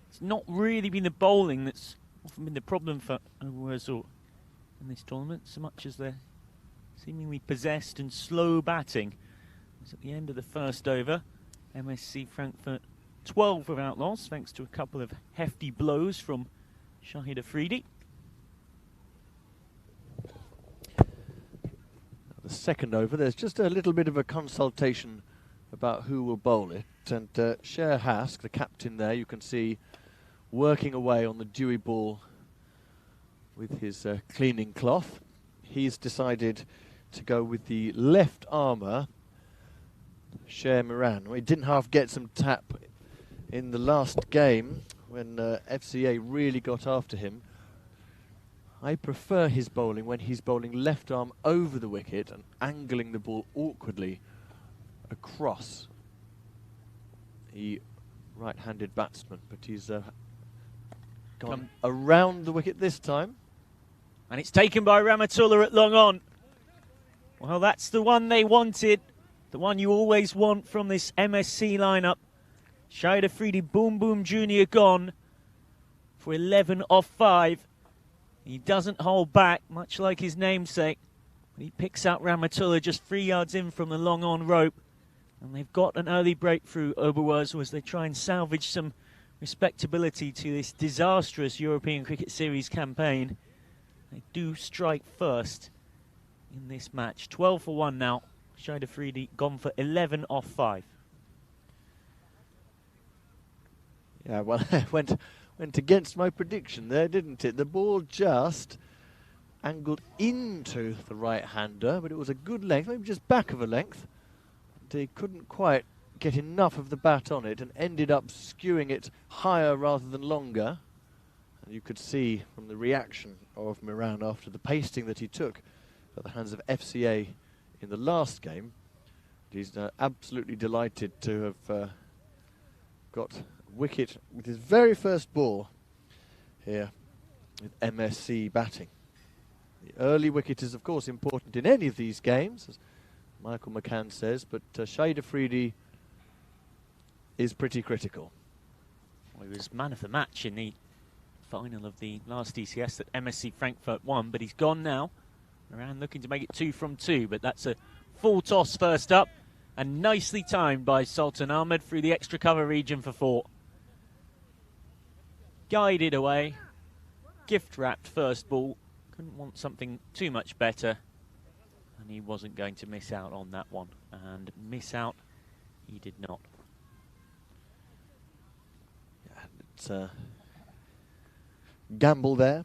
It's not really been the bowling that's often been the problem for Obuwazor in this tournament, so much as they're seemingly possessed and slow batting. It's at the end of the first over. MSC Frankfurt 12 without loss, thanks to a couple of hefty blows from Shahid Afridi. The second over, there's just a little bit of a consultation about who will bowl it, and Sher Hask, the captain there, you can see working away on the dewy ball with his cleaning cloth. He's decided to go with the left armour, Sher Moran. Well, he didn't half get some tap in the last game when FCA really got after him. I prefer his bowling when he's bowling left arm over the wicket and angling the ball awkwardly across the right-handed batsman, but he's gone around the wicket this time. And it's taken by Rahmatullah at long on. Well, that's the one they wanted, the one you always want from this MSC lineup. Shahid Afridi Boom Boom Jr. gone for 11 off 5. He doesn't hold back, much like his namesake. He picks out Rahmatullah just 3 yards in from the long on rope. And they've got an early breakthrough, Obuwazor, as they try and salvage some respectability to this disastrous European Cricket Series campaign. They do strike first in this match. 12 for 1 now. Shahid Afridi gone for 11 off 5. Yeah, well, went against my prediction there, didn't it? The ball just angled into the right-hander, but it was a good length, maybe just back of a length. He couldn't quite get enough of the bat on it and ended up skewing it higher rather than longer. And you could see from the reaction of Moran after the pasting that he took at the hands of FCA in the last game. He's absolutely delighted to have got a wicket with his very first ball here with MSC batting. The early wicket is of course important in any of these games, as Michael McCann says, but Shahid Afridi is pretty critical. Well, he was man of the match in the final of the last ECS that MSC Frankfurt won, but he's gone now. Moran looking to make it 2 from 2, but that's a full toss first up, and nicely timed by Sultan Ahmed through the extra cover region for 4. Guided away, gift-wrapped first ball, couldn't want something too much better. And he wasn't going to miss out on that one. And miss out, he did not. Yeah, it's a gamble there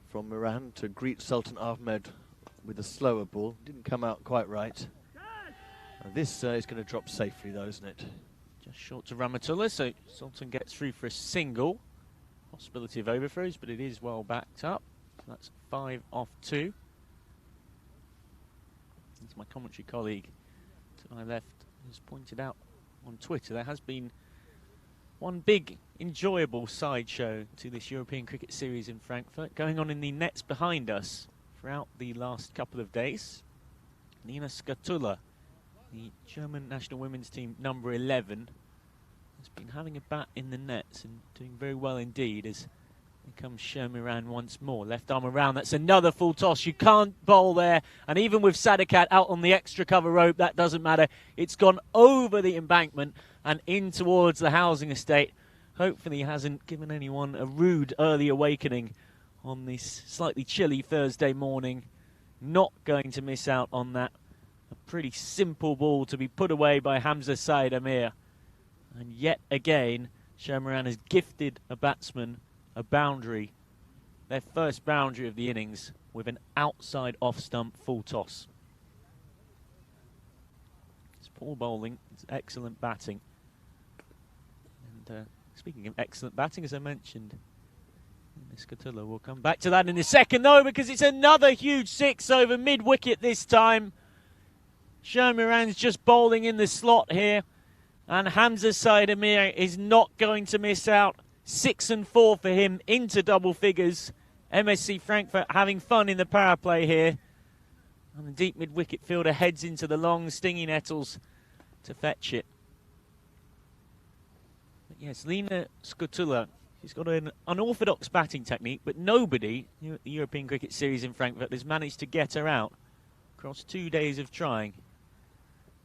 from Moran to greet Sultan Ahmed with a slower ball. Didn't come out quite right. This is going to drop safely though, isn't it? Just short to Rahmatullah, so Sultan gets through for a single. Possibility of overthrows, but it is well backed up. That's 5 off 2. As my commentary colleague to my left has pointed out on Twitter, there has been one big enjoyable sideshow to this European Cricket Series in Frankfurt going on in the nets behind us throughout the last couple of days. Nina Skatula, the German national women's team number 11, has been having a bat in the nets and doing very well indeed as here comes Shermiran once more. Left arm around, that's another full toss. You can't bowl there. And even with Sadakat out on the extra cover rope, that doesn't matter. It's gone over the embankment and in towards the housing estate. Hopefully he hasn't given anyone a rude early awakening on this slightly chilly Thursday morning. Not going to miss out on that. A pretty simple ball to be put away by Hamza Saeed Amir. And yet again, Shermiran has gifted a batsman a boundary, their first boundary of the innings, with an outside off-stump full toss. It's poor bowling, it's excellent batting. And speaking of excellent batting, as I mentioned, Scatullo will come back to that in a second, though, because it's another huge six over mid-wicket this time. Shermiran's just bowling in the slot here, and Hamza Saeed Amir is not going to miss out. 6 and 4 for him into double figures. MSC Frankfurt having fun in the power play here. And the deep mid-wicket fielder heads into the long stinging nettles to fetch it. But yes, Lina Scatullo, she's got an unorthodox batting technique, but nobody at the European Cricket Series in Frankfurt has managed to get her out across 2 days of trying.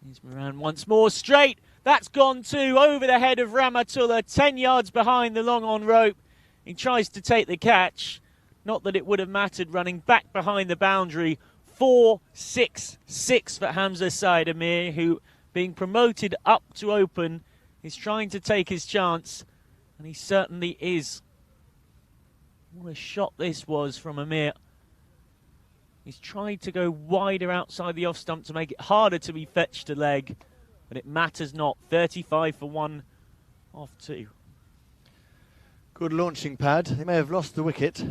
Here's Moran once more, straight. That's gone too, over the head of Rahmatullah, 10 yards behind the long on rope. He tries to take the catch. Not that it would have mattered, running back behind the boundary. 4-6-6 for Hamza Saeed Amir, who, being promoted up to open, is trying to take his chance. And he certainly is. What a shot this was from Amir. He's tried to go wider outside the off stump to make it harder to be fetched to leg. But it matters not. 35 for 1 off 2. Good launching pad. They may have lost the wicket.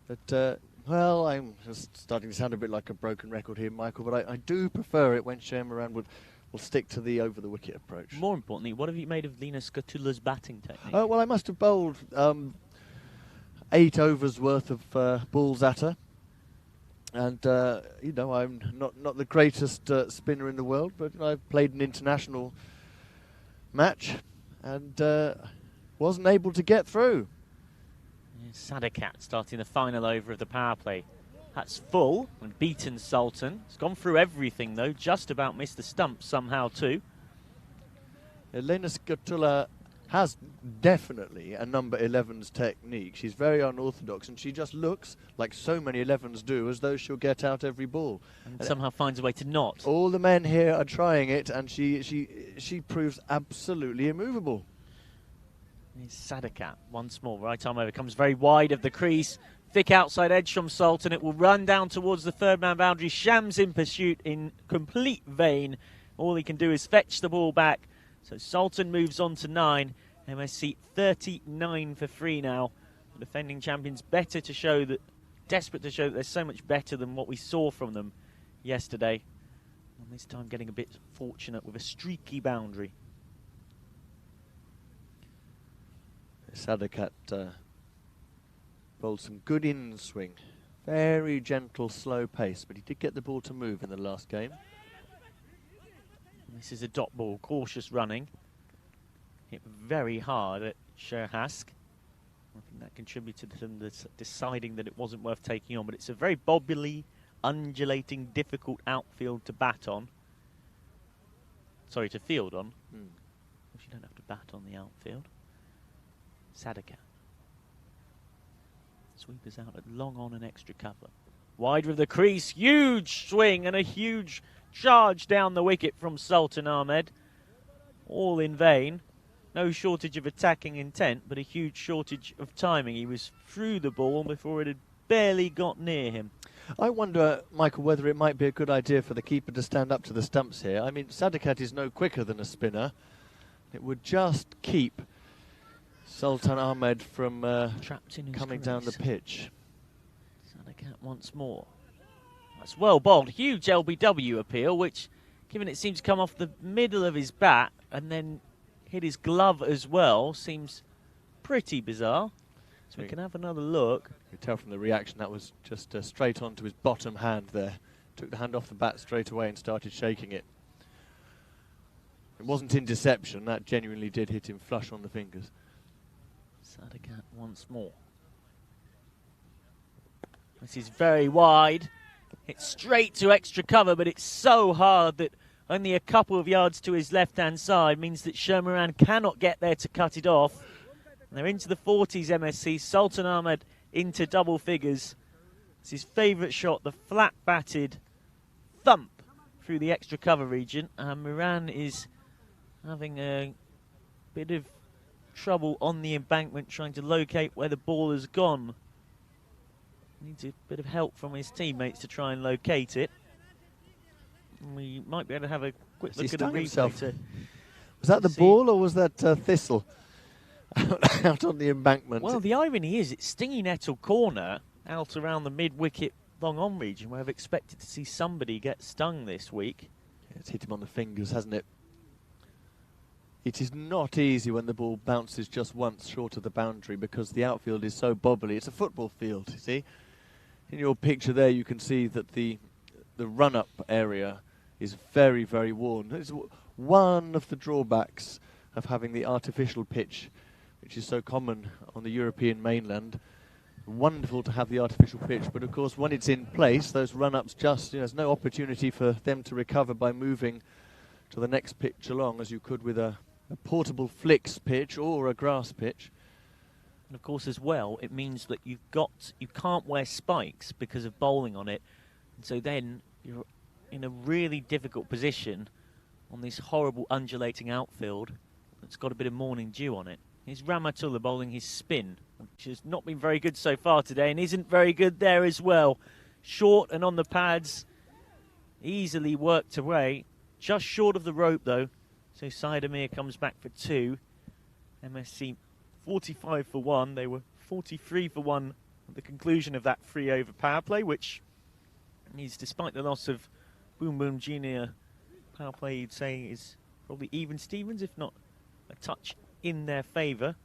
But, well, I'm just starting to sound a bit like a broken record here, Michael. But I do prefer it when Shermiran will stick to the over-the-wicket approach. More importantly, what have you made of Lina Scatulla's batting technique? Oh, well, I must have bowled 8 overs worth of balls at her. And, you know, I'm not the greatest spinner in the world, but I've played an international match and wasn't able to get through. Sadakat starting the final over of the power play. That's full and beaten Sultan. It's gone through everything, though. Just about missed the stump somehow, too. Elena Scatulla has definitely a number 11's technique. She's very unorthodox, and she just looks like so many 11s do, as though she'll get out every ball. And somehow finds a way to not. All the men here are trying it, and she proves absolutely immovable. Here's Sadakat once more. Right arm over, comes very wide of the crease. Thick outside edge from Sultan. It will run down towards the third man boundary. Shams in pursuit in complete vain. All he can do is fetch the ball back. So Sultan moves on to 9. MSC 39 for 3 now. The defending champions desperate to show that they're so much better than what we saw from them yesterday. And this time getting a bit fortunate with a streaky boundary. Sadakat bowled some good in-swing. Very gentle, slow pace, but he did get the ball to move in the last game. This is a dot ball, cautious running. Hit very hard at Sherhask. I think that contributed to them deciding that it wasn't worth taking on, but it's a very bobbly, undulating, difficult outfield to bat on. Sorry, to field on. If you don't have to bat on the outfield. Sadakat. Sweepers out at long on and extra cover. Wider of the crease, huge swing and a huge charge down the wicket from Sultan Ahmed. All in vain. No shortage of attacking intent, but a huge shortage of timing. He was through the ball before it had barely got near him. I wonder, Michael, whether it might be a good idea for the keeper to stand up to the stumps here. I mean, Sadakat is no quicker than a spinner. It would just keep Sultan Ahmed from trapped in coming down the pitch. Sadakat once more. That's well bowled. Huge LBW appeal, which, given it seems to come off the middle of his bat and then hit his glove as well, seems pretty bizarre. So we can have another look. You can tell from the reaction that was just straight onto his bottom hand there. Took the hand off the bat straight away and started shaking it. It wasn't in deception, that genuinely did hit him flush on the fingers. Sadakat once more. This is very wide. It's straight to extra cover, but it's so hard that only a couple of yards to his left-hand side means that Shermaran cannot get there to cut it off. And they're into the 40s, MSC. Sultan Ahmed into double figures. It's his favourite shot, the flat-batted thump through the extra cover region. And Moran is having a bit of trouble on the embankment trying to locate where the ball has gone. Needs a bit of help from his teammates to try and locate it. We might be able to have a quick look at a replay. Was that the ball or was that Thistle out on the embankment? Well, the irony is it's stingy nettle corner out around the mid-wicket long-on region where I've expected to see somebody get stung this week. Yeah, it's hit him on the fingers, hasn't it? It is not easy when the ball bounces just once short of the boundary because the outfield is so bobbly. It's a football field, you see. In your picture there you can see that the run-up area is very, very worn. It's one of the drawbacks of having the artificial pitch, which is so common on the European mainland. Wonderful to have the artificial pitch, but of course when it's in place, those run-ups just, there's no opportunity for them to recover by moving to the next pitch along as you could with a portable flicks pitch or a grass pitch. And of course as well, it means that you can't wear spikes because of bowling on it. And so then you're in a really difficult position on this horrible undulating outfield that's got a bit of morning dew on it. Here's Rahmatullah bowling his spin, which has not been very good so far today and isn't very good there as well. Short and on the pads, easily worked away. Just short of the rope though. So Syed Amir comes back for 2. MSC 45 for 1. They were 43 for 1 at the conclusion of that 3-over power play, which is, despite the loss of Boom Boom Jr., power play you'd say is probably even Stevens, if not a touch in their favour.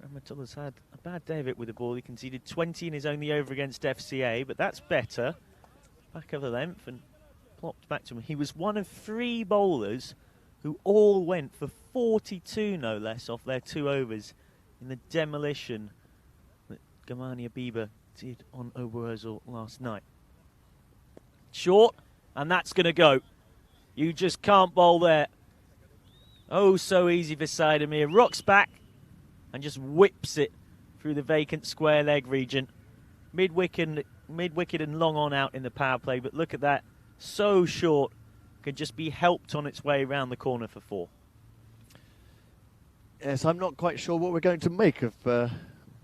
Rahmatullah's had a bad day of it with the ball. He conceded 20 in his only over against FCA, but that's better. Back of the length and plopped back to him. He was one of 3 bowlers who all went for 42, no less, off their 2 overs in the demolition that Gamani Abiba did on Oberozil last night. Short, and that's going to go. You just can't bowl there. Oh, so easy for Syed Amir. Rocks back and just whips it through the vacant square leg region. Mid-wicket and long on out in the power play, but look at that. So short, could just be helped on its way around the corner for 4. Yes, I'm not quite sure what we're going to make of Mr.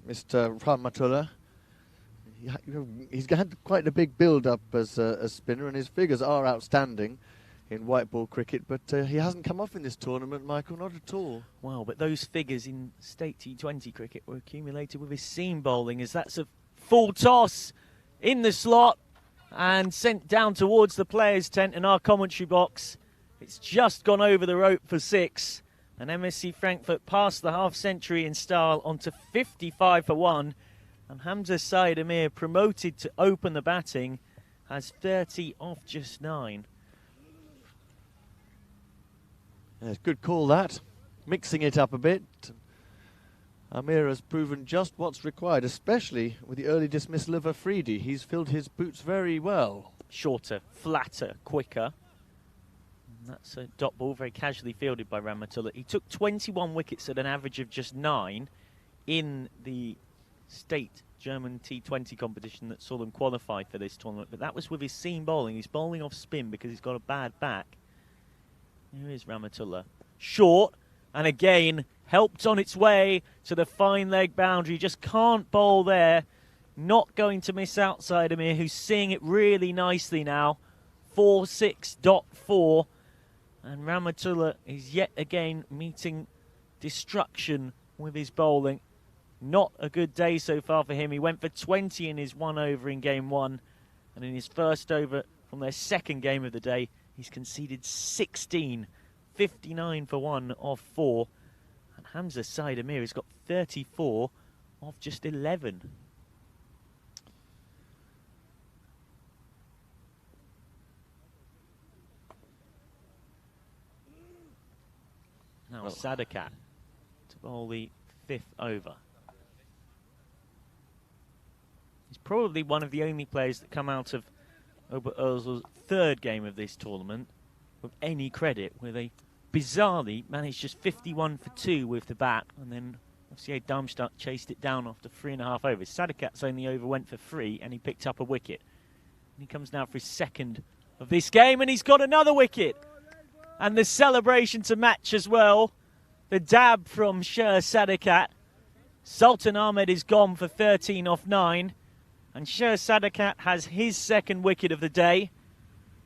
Rahmatullah. He's had quite a big build-up as a spinner, and his figures are outstanding in white ball cricket, but he hasn't come off in this tournament, Michael, not at all. Well, but those figures in state T20 cricket were accumulated with his seam bowling, as that's a full toss in the slot and sent down towards the players' tent in our commentary box. It's just gone over the rope for 6, and MSC Frankfurt passed the half-century in style onto 55 for 1, and Hamza Syed Amir, promoted to open the batting, has 30 off just 9. Yes, good call that. Mixing it up a bit. Amir has proven just what's required, especially with the early dismissal of Afridi. He's filled his boots very well. Shorter, flatter, quicker. And that's a dot ball, very casually fielded by Rahmatullah. He took 21 wickets at an average of just 9 in the state German T20 competition that saw them qualify for this tournament. But that was with his seam bowling. He's bowling off spin because he's got a bad back. Here is Rahmatullah. Short, and again, helped on its way to the fine leg boundary. Just can't bowl there. Not going to miss outside Amir, who's seeing it really nicely now. 4-6.4. And Rahmatullah is yet again meeting destruction with his bowling. Not a good day so far for him. He went for 20 in his 1 over in game 1. And in his first over from their second game of the day, he's conceded 16. 59 for 1 off 4. And Hamza Syed Amir has got 34 off just 11. Now Sadakat to bowl the 5th over. He's probably one of the only players that come out of Oberursel's 3rd game of this tournament with any credit, where they bizarrely managed just 51 for 2 with the bat, and then FCA Darmstadt chased it down after 3.5 overs. Sadakat's only over went for 3, and he picked up a wicket. And he comes now for his 2nd of this game, and he's got another wicket. And the celebration to match as well. The dab from Sher Sadakat. Sultan Ahmed is gone for 13 off 9. And Sher Sadakat has his 2nd wicket of the day.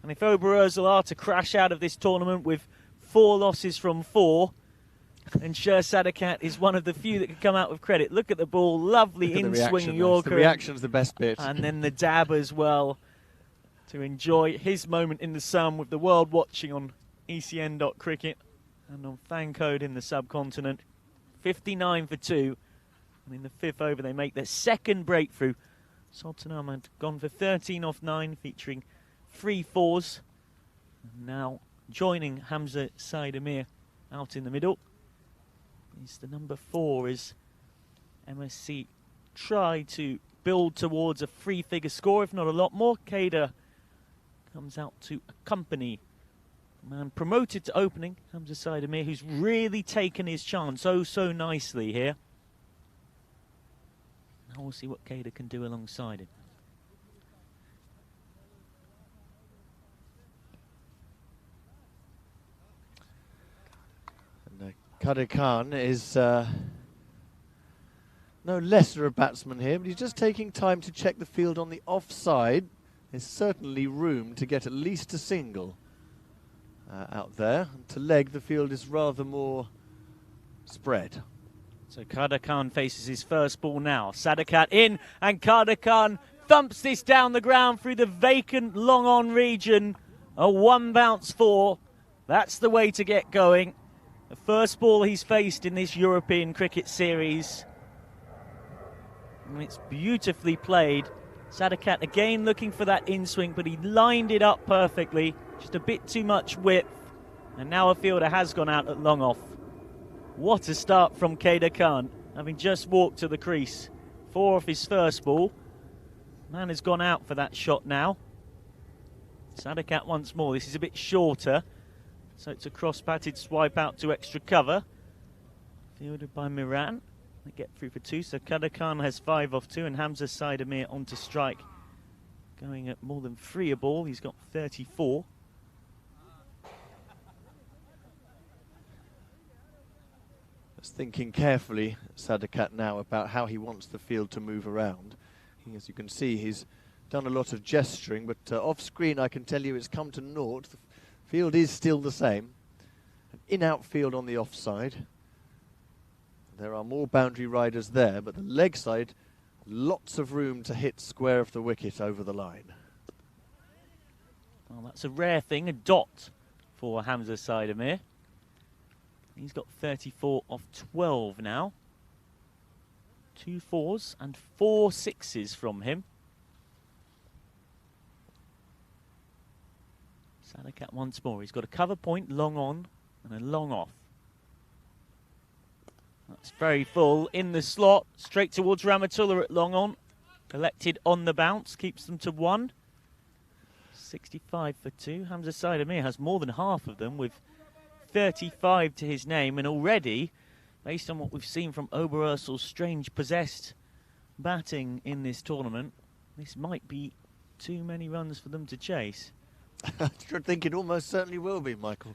And if Oberursel are to crash out of this tournament with 4 losses from 4, then Sher Sadakat is one of the few that can come out with credit. Look at the ball, lovely in-swing Yorker. The reaction's the best bit. And then the dab as well, to enjoy his moment in the sun with the world watching on ECN.cricket and on fan code in the subcontinent. 59 for 2. And in the 5th over, they make their 2nd breakthrough. Sultan Ahmed gone for 13 off 9, featuring 3 fours. And now joining Hamza Said Amir out in the middle is the number 4, as MSC try to build towards a 3-figure score, if not a lot more. Kader comes out to accompany the man promoted to opening, Hamza Said Amir, who's really taken his chance so nicely here. Now we'll see what Kader can do alongside him. And Kader Khan is no lesser a batsman here, but he's just taking time to check the field on the offside. There's certainly room to get at least a single out there. And to leg, the field is rather more spread. So Kader Khan faces his first ball now. Sadakat in, and Kader Khan thumps this down the ground through the vacant long-on region. A 1-bounce 4. That's the way to get going. The first ball he's faced in this European cricket series. And it's beautifully played. Sadakat again looking for that in-swing, but he lined it up perfectly. Just a bit too much width. And now a fielder has gone out at long off. What a start from Kader Khan, having just walked to the crease. 4 off his first ball. Man has gone out for that shot now. Sadakat once more. This is a bit shorter, so it's a cross-patted swipe out to extra cover. Fielded by Miran. They get through for 2, so Kader Khan has 5 off 2, and Hamza Said Amir on to strike. Going at more than 3 a ball, he's got 34. Thinking carefully, Sadakat, now about how he wants the field to move around. As you can see, he's done a lot of gesturing, but off screen I can tell you it's come to naught. The field is still the same. An in-out field on the offside. There are more boundary riders there, but the leg side, lots of room to hit square of the wicket over the line. Well, that's a rare thing, a dot for Hamza Said Amir. He's got 34 off 12 now. 2 4s and 4 6s from him. Sadakat once more. He's got a cover point, long on, and a long off. That's very full in the slot. Straight towards Ramatullah at long on. Collected on the bounce. Keeps them to 1. 65 for 2. Hamza Said Amir has more than half of them, with 35 to his name, and already, based on what we've seen from Oberursel's strange possessed batting in this tournament, this might be too many runs for them to chase. I think it almost certainly will be, Michael.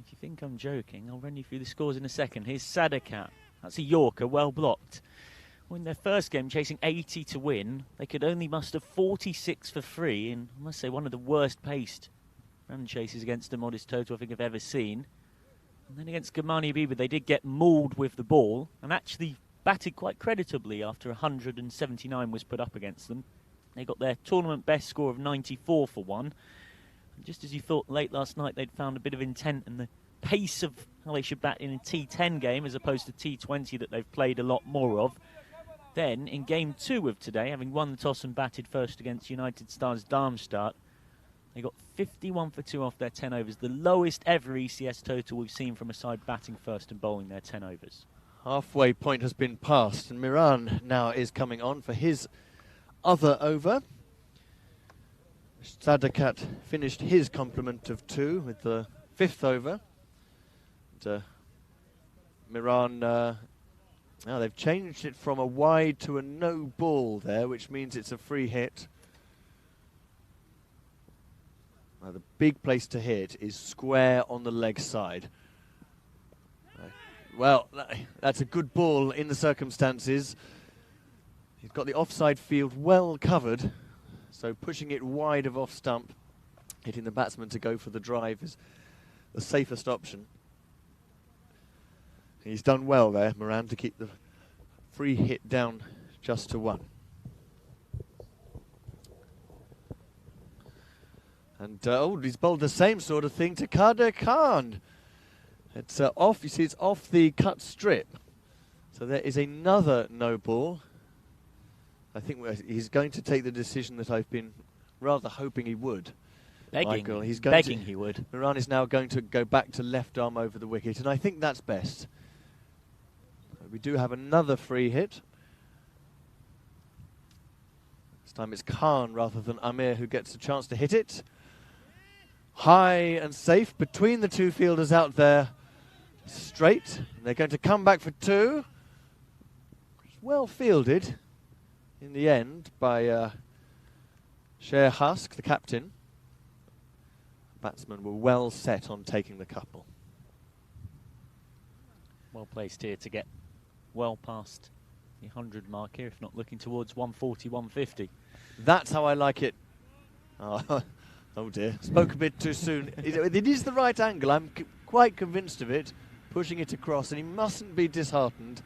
If you think I'm joking, I'll run you through the scores in a second. Here's Sadakat. That's a Yorker, well blocked. Well, in their first game, chasing 80 to win, they could only muster 46 for 3, and I must say one of the worst paced run chases against a modest total I think I've ever seen. And then against Gamani Biba, they did get mauled with the ball and actually batted quite creditably after 179 was put up against them. They got their tournament best score of 94 for 1. And just as you thought late last night they'd found a bit of intent and the pace of how they should bat in a T10 game as opposed to T20 that they've played a lot more of. Then in game 2 of today, having won the toss and batted first against United Stars Darmstadt, They got 51 for 2 off their 10 overs, the lowest ever ECS total we've seen from a side batting first and bowling their 10 overs. Halfway point has been passed, and Miran now is coming on for his other over. Sadakat finished his complement of 2 with the 5th over. And, Miran, now they've changed it from a wide to a no ball there, which means it's a free hit. Now the big place to hit is square on the leg side. Well, that's a good ball in the circumstances. He's got the offside field well covered, so pushing it wide of off stump, hitting the batsman to go for the drive is the safest option. He's done well there, Moran, to keep the free hit down just to 1. And he's bowled the same sort of thing to Kader Khan. It's off, you see it's off the cut strip. So there is another no ball. I think he's going to take the decision that I've been rather hoping he would. Michael, he's going begging he would. Moran is now going to go back to left arm over the wicket, and I think that's best. We do have another free hit. This time it's Khan rather than Amir who gets a chance to hit it. High and safe between the 2 fielders out there. Straight. And they're going to come back for 2. It's well fielded in the end by Sher Husk, the captain. Batsmen were well set on taking the couple. Well placed here to get well past the 100 mark here, if not looking towards 140, 150. That's how I like it. Oh dear, spoke a bit too soon. It is the right angle, I'm quite convinced of it. Pushing it across, and he mustn't be disheartened.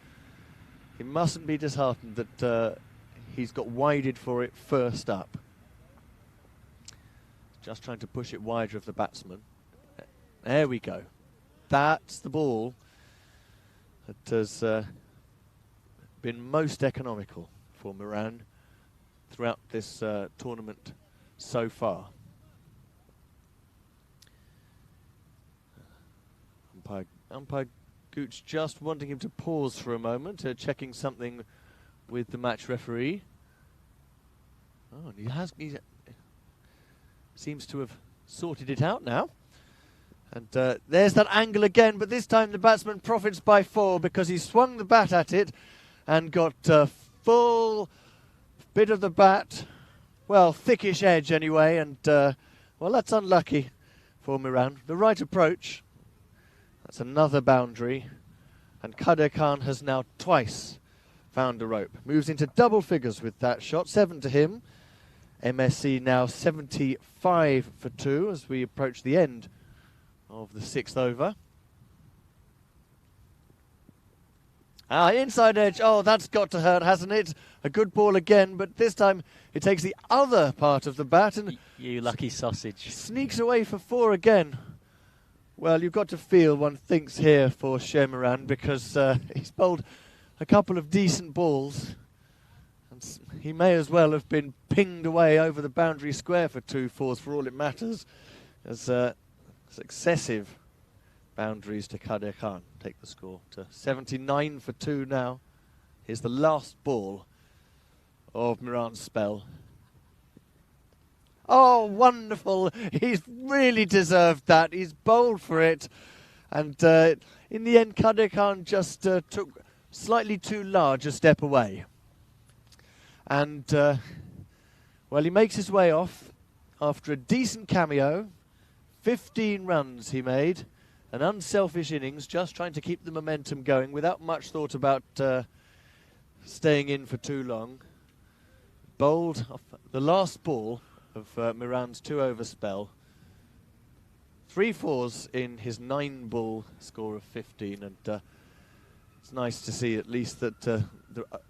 He mustn't be disheartened that he's got wided for it first up. Just trying to push it wider of the batsman. There we go. That's the ball that has been most economical for Moran throughout this tournament so far. Umpire Gooch just wanting him to pause for a moment, checking something with the match referee. Oh, and he seems to have sorted it out now. And there's that angle again, but this time the batsman profits by 4 because he swung the bat at it and got a full bit of the bat, well, thickish edge anyway, and well, that's unlucky for Moran. The right approach. That's another boundary, and Kader Khan has now twice found a rope. Moves into double figures with that shot, 7 to him. MSC now 75 for 2 as we approach the end of the 6th over. Inside edge, oh, that's got to hurt, hasn't it? A good ball again, but this time it takes the other part of the bat and you lucky sausage. Sneaks away for 4 again. Well, you've got to feel one thinks here for Moran because he's bowled a couple of decent balls. And he may as well have been pinged away over the boundary square for 2 fours for all it matters. As successive boundaries to Kader Khan take the score to 79 for 2 now. Here's the last ball of Moran's spell. Oh, wonderful. He's really deserved that. He's bowled for it. And in the end, Kader Khan just took slightly too large a step away. And, well, he makes his way off after a decent cameo. 15 runs he made. An unselfish innings, just trying to keep the momentum going without much thought about staying in for too long. Bowled off the last ball of Moran's 2-over spell. 3 fours in his 9-ball score of 15, and it's nice to see at least that the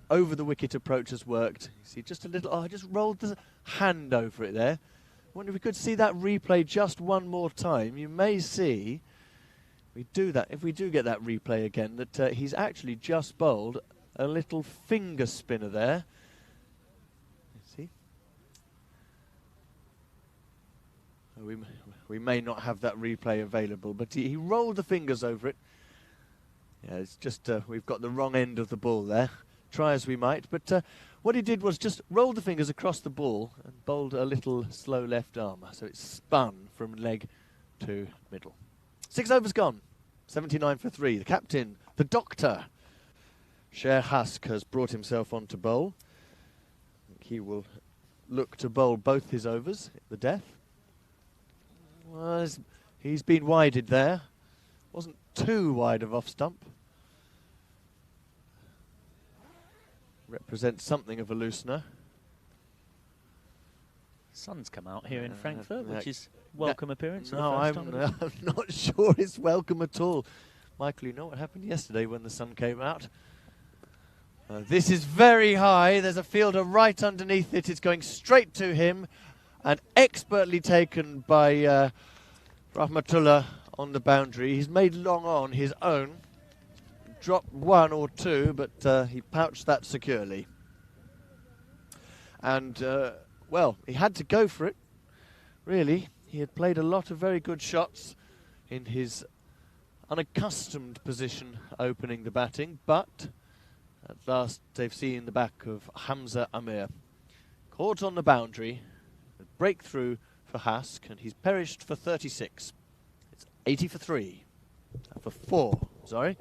over-the-wicket approach has worked. You see just a little, I just rolled the hand over it there. I wonder if we could see that replay just one more time. You may see, we do that, if we do get that replay again, that he's actually just bowled a little finger spinner there. we may not have that replay available, but he rolled the fingers over it. Yeah, it's just we've got the wrong end of the ball there. Try as we might, but what he did was just roll the fingers across the ball and bowled a little slow left arm, so it spun from leg to middle. 6 overs gone, 79 for 3. The captain, the doctor, Sher Hask, has brought himself on to bowl. He will look to bowl both his overs at the death. Well, he's been wided there. Wasn't too wide of off stump. Represents something of a loosener. Sun's come out here in Frankfurt, which is welcome appearance. No, I'm not sure it's welcome at all. Michael, you know what happened yesterday when the sun came out? This is very high. There's a fielder right underneath it. It's going straight to him, and expertly taken by Rahmatullah on the boundary. He's made long on his own. Dropped 1 or 2, but he pouched that securely. And, well, he had to go for it, really. He had played a lot of very good shots in his unaccustomed position opening the batting, but at last they've seen the back of Hamza Amir. Caught on the boundary, a breakthrough for Hask, and he's perished for 36. It's 80 for 3. For 4, sorry.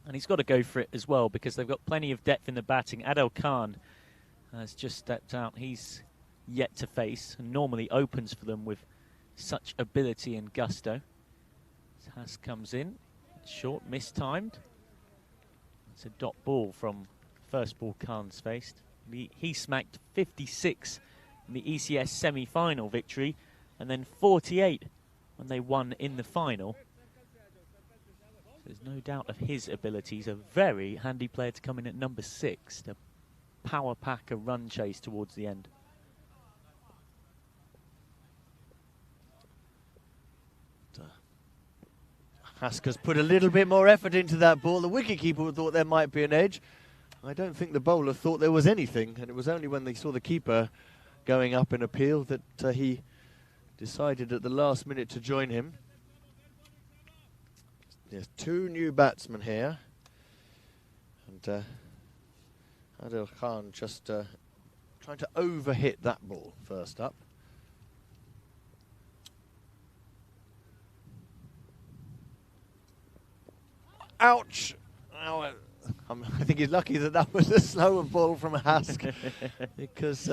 And he's got to go for it as well, because they've got plenty of depth in the batting. Adel Khan has just stepped out. He's yet to face, and normally opens for them with such ability and gusto. Hask comes in, short, mistimed. It's a dot ball from first ball Khan's faced. He smacked 56 in the ECS semi-final victory, and then 48 when they won in the final. There's no doubt of his abilities. A very handy player to come in at number 6 to power pack a run chase towards the end. Hask has put a little bit more effort into that ball. The wicketkeeper thought there might be an edge. I don't think the bowler thought there was anything, and it was only when they saw the keeper going up in appeal that he decided at the last minute to join him. There's 2 new batsmen here, and Adil Khan just trying to overhit that ball first up. Ouch! Ow. I think he's lucky that that was a slower ball from Hask, because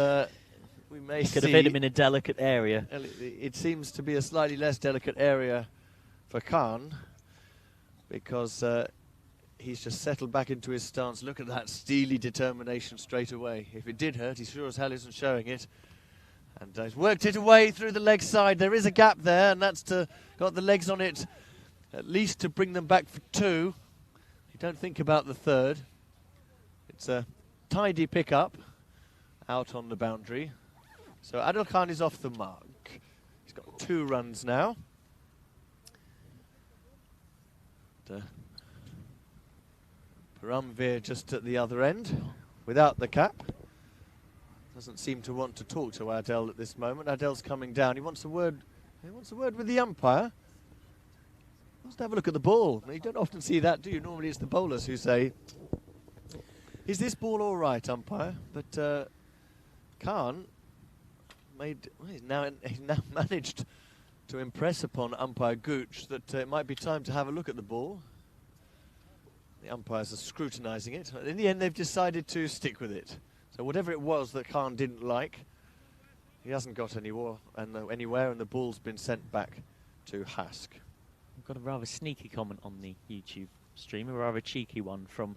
we may could have hit him in a delicate area. It seems to be a slightly less delicate area for Khan, because he's just settled back into his stance. Look at that steely determination straight away. If it did hurt, he sure as hell isn't showing it. And he's worked it away through the leg side. There is a gap there, and that's got the legs on it at least to bring them back for 2. You don't think about the 3rd. It's a tidy pick-up out on the boundary. So Adil Khan is off the mark. He's got 2 runs now. Paramveer just at the other end, without the cap. Doesn't seem to want to talk to Adel at this moment. Adel's coming down. He wants a word. He wants a word with the umpire. He wants to have a look at the ball. You don't often see that, do you? Normally it's the bowlers who say, "Is this ball all right, umpire?" But Khan he's now managed to impress upon umpire Gooch that it might be time to have a look at the ball. The umpires are scrutinising it. In the end, they've decided to stick with it. So whatever it was that Khan didn't like, he hasn't got anywhere, and the ball's been sent back to Hask. I've got a rather sneaky comment on the YouTube stream, a rather cheeky one from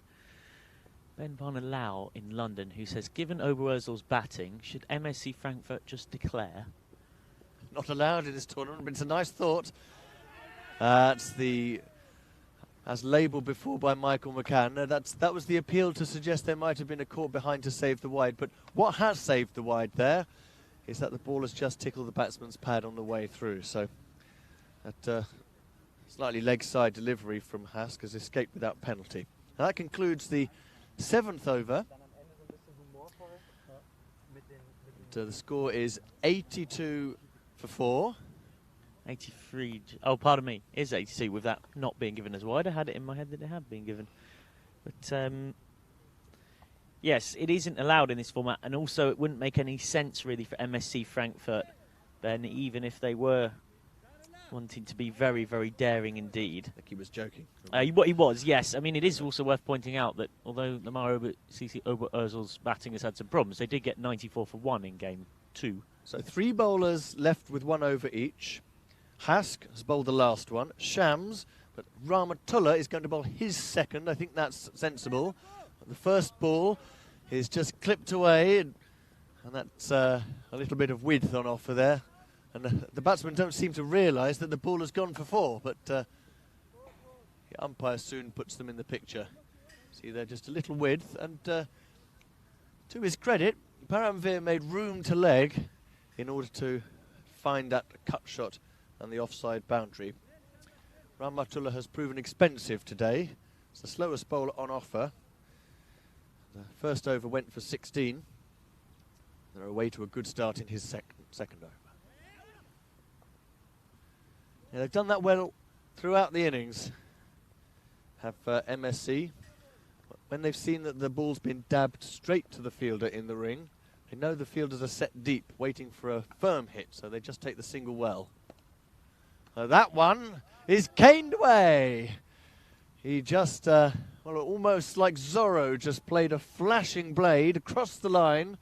Ben Barnalau in London, who says, given Oberwurzel's batting, should MSC Frankfurt just declare? Not allowed in this tournament, but it's a nice thought. That's as labelled before by Michael McCann. That was the appeal to suggest there might have been a caught behind to save the wide, but what has saved the wide there is that the ball has just tickled the batsman's pad on the way through. So that slightly leg side delivery from Hask has escaped without penalty. Now that concludes the 7th over. The score is 82 for 4. 83. Oh, pardon me. Is 82 with that not being given as wide. I had it in my head that it had been given. But yes, it isn't allowed in this format, and also it wouldn't make any sense really for MSC Frankfurt, Ben, even if they were wanting to be very, very daring indeed. I think he was joking. He was, yes. I mean, it is also worth pointing out that although Lamar CC Oberzl's batting has had some problems, they did get 94 for 1 in game 2. So 3 bowlers left with 1 over each. Hask has bowled the last one. Shams, but Rahmatullah is going to bowl his second. I think that's sensible. The first ball is just clipped away, and that's a little bit of width on offer there. And the batsmen don't seem to realise that the ball has gone for 4, but the umpire soon puts them in the picture. See there, just a little width, and to his credit, Paramveer made room to leg in order to find that cut shot and the offside boundary. Rahmatullah has proven expensive today. It's the slowest bowler on offer. The first over went for 16. They're away to a good start in his second over. Yeah, they've done that well throughout the innings, have MSC. When they've seen that the ball's been dabbed straight to the fielder in the ring, they know the fielders are set deep, waiting for a firm hit, so they just take the single well. That one is caned away. He just, well, almost like Zorro, just played a flashing blade across the line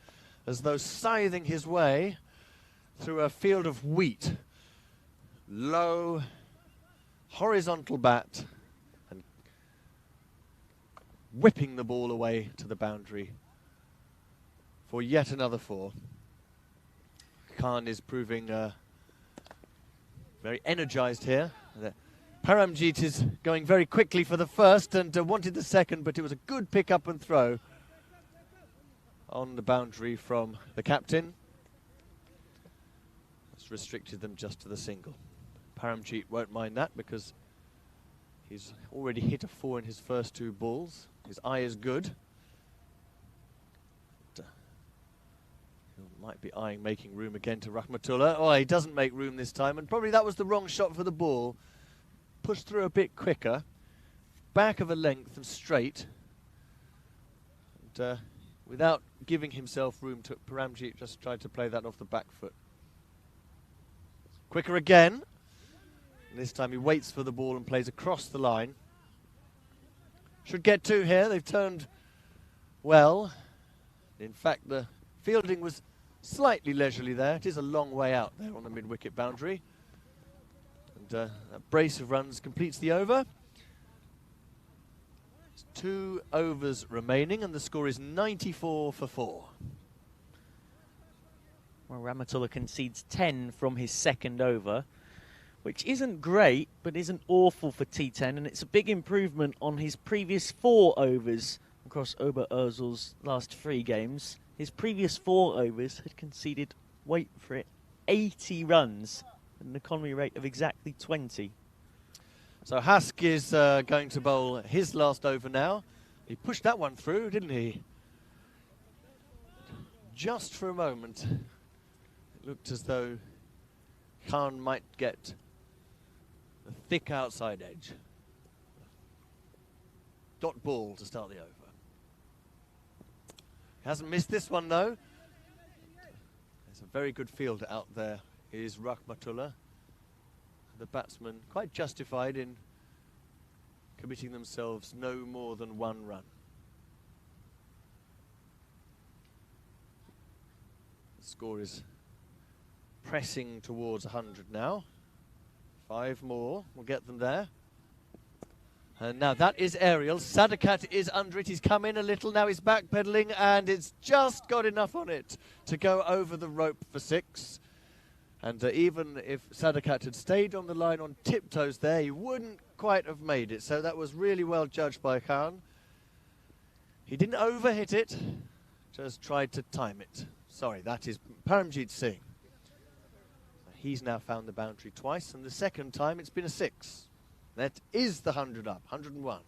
as though scything his way through a field of wheat. Low, horizontal bat, and whipping the ball away to the boundary for yet another 4. Khan is proving very energised here. Paramjit is going very quickly for the first and wanted the second, but it was a good pick up and throw on the boundary from the captain. It's restricted them just to the single. Paramjit won't mind that because he's already hit a 4 in his first 2 balls. His eye is good. He might be eyeing making room again to Rahmatullah. Oh, he doesn't make room this time, and probably that was the wrong shot for the ball. Pushed through a bit quicker, back of a length and straight. And without giving himself room to, Paramjit just tried to play that off the back foot. Quicker again. This time he waits for the ball and plays across the line. Should get 2 here. They've turned well. In fact, the fielding was slightly leisurely there. It is a long way out there on the mid-wicket boundary. And that brace of runs completes the over. There's 2 overs remaining and the score is 94 for 4. Well, Rahmatullah concedes 10 from his second over, which isn't great, but isn't awful for T10, and it's a big improvement on his previous 4 overs across Oberzl's last 3 games. His previous 4 overs had conceded, wait for it, 80 runs at an economy rate of exactly 20. So Hask is going to bowl his last over now. He pushed that one through, didn't he? Just for a moment, it looked as though Khan might get a thick outside edge. Dot ball to start the over. Hasn't missed this one though. There's a very good fielder out there. Is Rahmatullah. The batsman quite justified in committing themselves no more than 1 run. The score is pressing towards 100 now. 5 more will get them there. And now that is aerial. Sadakat is under it. He's come in a little. Now he's backpedaling and it's just got enough on it to go over the rope for 6. And even if Sadakat had stayed on the line on tiptoes there, he wouldn't quite have made it. So that was really well judged by Khan. He didn't overhit it, just tried to time it. Sorry, that is Paramjit Singh. He's now found the boundary twice, and the second time it's been a 6. That is the 100 up, 101.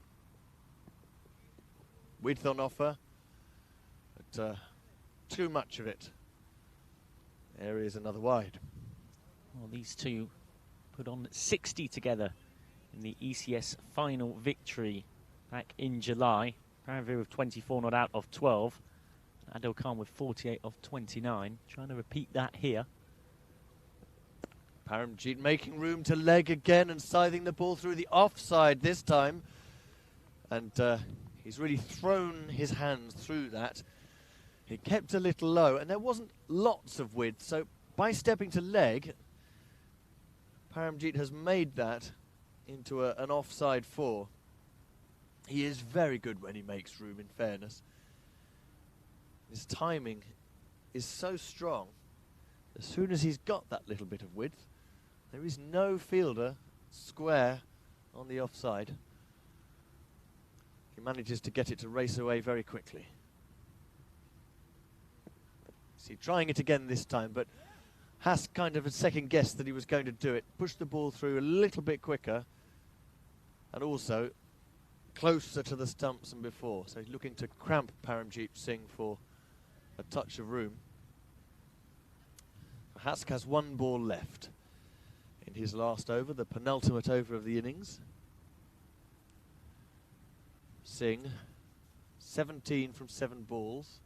Width on offer, but too much of it There is another wide. Well, these two put on 60 together in the ECS final victory back in July. Paramveer with 24 not out of 12. Adil Khan with 48 of 29. Trying to repeat that here. Paramjeet making room to leg again and scything the ball through the offside this time. And he's really thrown his hands through that. He kept a little low, and there wasn't lots of width, so by stepping to leg, Paramjeet has made that into an offside 4. He is very good when he makes room, in fairness. His timing is so strong. As soon as he's got that little bit of width, there is no fielder square on the offside. He manages to get it to race away very quickly. See, trying it again this time, but Haas kind of a second guessed that he was going to do it. Pushed the ball through a little bit quicker, and also closer to the stumps than before. So he's looking to cramp Paramjeet Singh for a touch of room. Hask has one ball left in his last over, the penultimate over of the innings. Singh, 17 from 7 balls.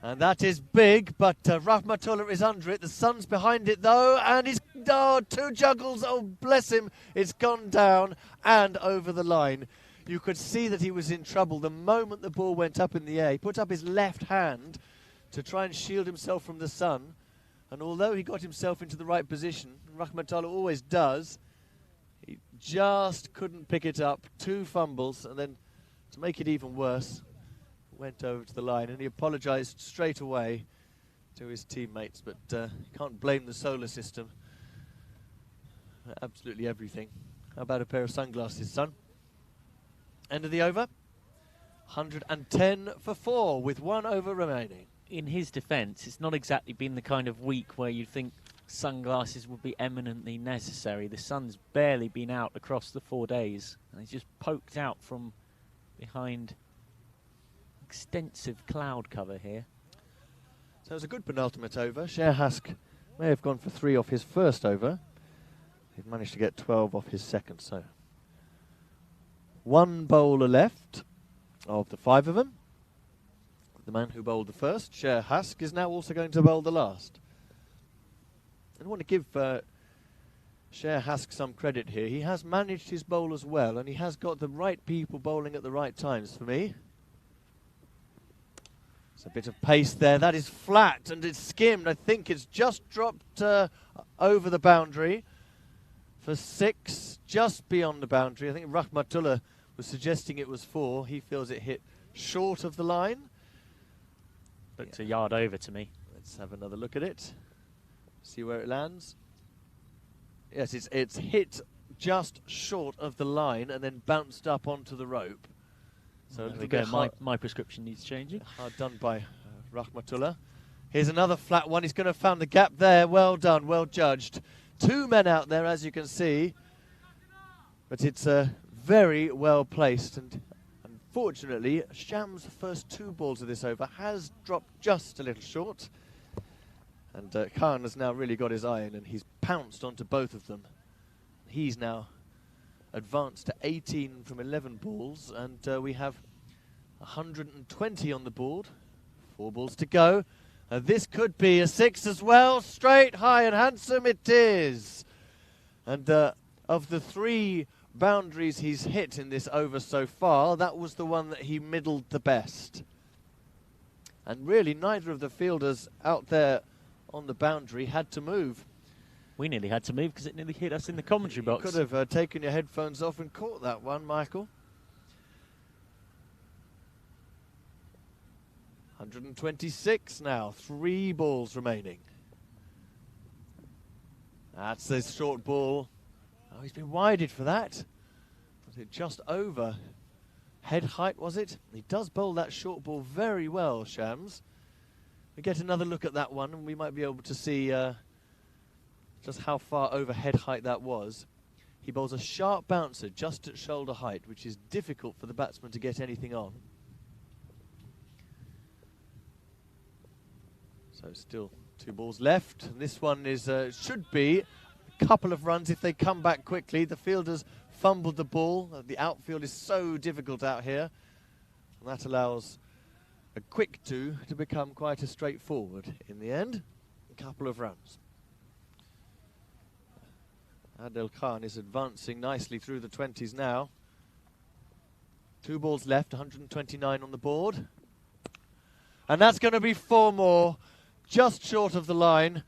And that is big, but Rahmatullah is under it. The sun's behind it, though, and he's... Oh, 2 juggles, oh, bless him. It's gone down and over the line. You could see that he was in trouble the moment the ball went up in the air. He put up his left hand to try and shield himself from the sun. And although he got himself into the right position, Rahmatullah always does, he just couldn't pick it up. 2 fumbles, and then to make it even worse, went over to the line, and he apologised straight away to his teammates, but can't blame the solar system. Absolutely everything. How about a pair of sunglasses, son? End of the over. 110 for 4 with 1 over remaining. In his defence, it's not exactly been the kind of week where you'd think sunglasses would be eminently necessary. The sun's barely been out across the 4 days, and he's just poked out from behind extensive cloud cover here. So it was a good penultimate over. Sher Hask may have gone for 3 off his first over. He's managed to get 12 off his second, so 1 bowler left of the 5 of them. The man who bowled the first, Sher Hask, is now also going to bowl the last. I want to give Sher Hask some credit here. He has managed his bowlers well, and he has got the right people bowling at the right times for me. It's a bit of pace there. That is flat, and it's skimmed. I think it's just dropped over the boundary for 6, just beyond the boundary. I think Rahmatullah was suggesting it was 4. He feels it hit short of the line. Looks a yard over to me. Let's have another look at it. See where it lands. Yes, it's hit just short of the line and then bounced up onto the rope. So there we go. My prescription needs changing. Hard done by Rahmatullah. Here's another flat one. He's going to have found the gap there. Well done, well judged. 2 men out there, as you can see. But it's very well placed. And unfortunately, Sham's first 2 balls of this over has dropped just a little short. And Khan has now really got his eye in, and he's pounced onto both of them. He's now advanced to 18 from 11 balls, and we have 120 on the board. 4 balls to go. This could be a 6 as well. Straight, high and handsome it is. And of the 3 boundaries he's hit in this over so far, that was the one that he middled the best. And really neither of the fielders out there on the boundary had to move. We nearly had to move because it nearly hit us in the commentary box. You could have taken your headphones off and caught that one, Michael. 126 now, 3 balls remaining. That's a short ball. Oh, he's been wided for that. Was it just over head height, was it? He does bowl that short ball very well, Shams. We get another look at that one, and we might be able to see just how far over head height that was. He bowls a sharp bouncer just at shoulder height, which is difficult for the batsman to get anything on. So still 2 balls left. And this one is should be a couple of runs if they come back quickly. The fielders fumbled the ball. The outfield is so difficult out here. And that allows a quick 2 to become quite a straightforward in the end. A couple of runs. Adel Khan is advancing nicely through the 20s now. 2 balls left, 129 on the board. And that's going to be 4 more, just short of the line.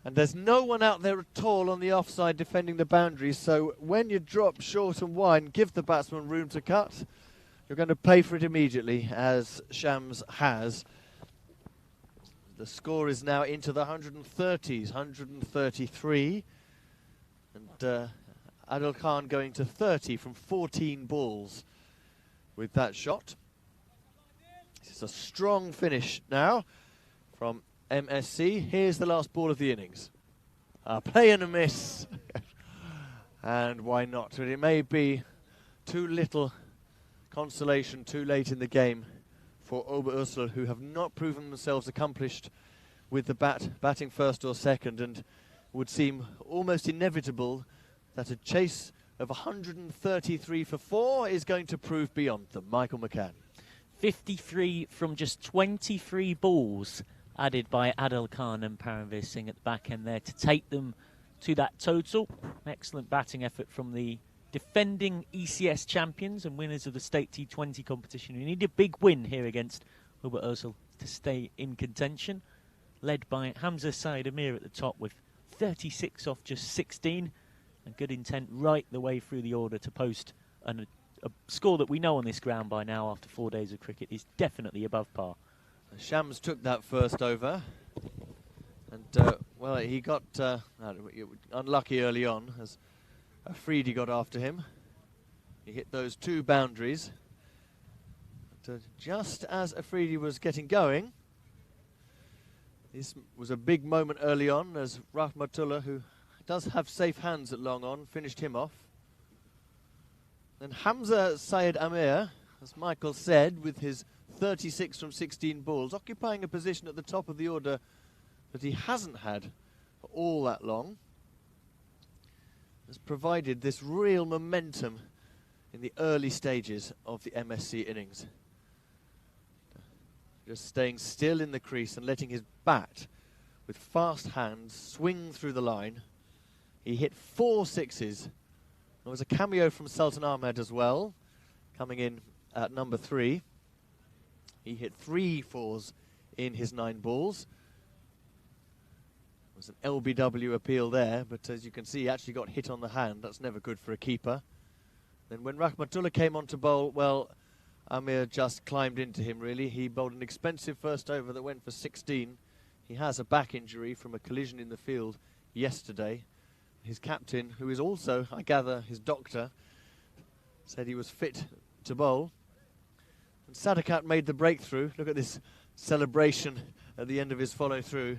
And there's no one out there at all on the offside defending the boundary. So when you drop short and wide, give the batsman room to cut. You're going to pay for it immediately, as Shams has. The score is now into the 130s, 133. And Adel Khan going to 30 from 14 balls with that shot. This is a strong finish now from MSC. Here's the last ball of the innings. A play and a miss. And why not? But it may be too little consolation too late in the game for Oberursel, who have not proven themselves accomplished with the batting first or second, and would seem almost inevitable that a chase of 133 for 4 is going to prove beyond them. Michael McCann. 53 from just 23 balls added by Adel Khan and Paramveer Singh at the back end there to take them to that total. Excellent batting effort from the defending ECS champions and winners of the state T20 competition. We need a big win here against Oberursel to stay in contention. Led by Hamza Saeed Amir at the top with 36 off just 16. And good intent right the way through the order to post a score that we know on this ground by now after 4 days of cricket is definitely above par. Shams took that first over. And, well, he got unlucky early on as Afridi got after him. He hit those 2 boundaries. But, just as Afridi was getting going, this was a big moment early on as Rahmatullah, who does have safe hands at long on, finished him off. Then Hamza Saeed Amir, as Michael said, with his 36 from 16 balls, occupying a position at the top of the order that he hasn't had for all that long, has provided this real momentum in the early stages of the MSC innings. Just staying still in the crease and letting his bat, with fast hands, swing through the line. He hit 4 sixes. There was a cameo from Sultan Ahmed as well, coming in at number 3. He hit 3 fours in his 9 balls. There was an LBW appeal there, but as you can see, he actually got hit on the hand. That's never good for a keeper. Then when Rahmatullah came on to bowl, well, Amir just climbed into him, really. He bowled an expensive first over that went for 16. He has a back injury from a collision in the field yesterday. His captain, who is also, I gather, his doctor, said he was fit to bowl. And Sadakat made the breakthrough. Look at this celebration at the end of his follow-through.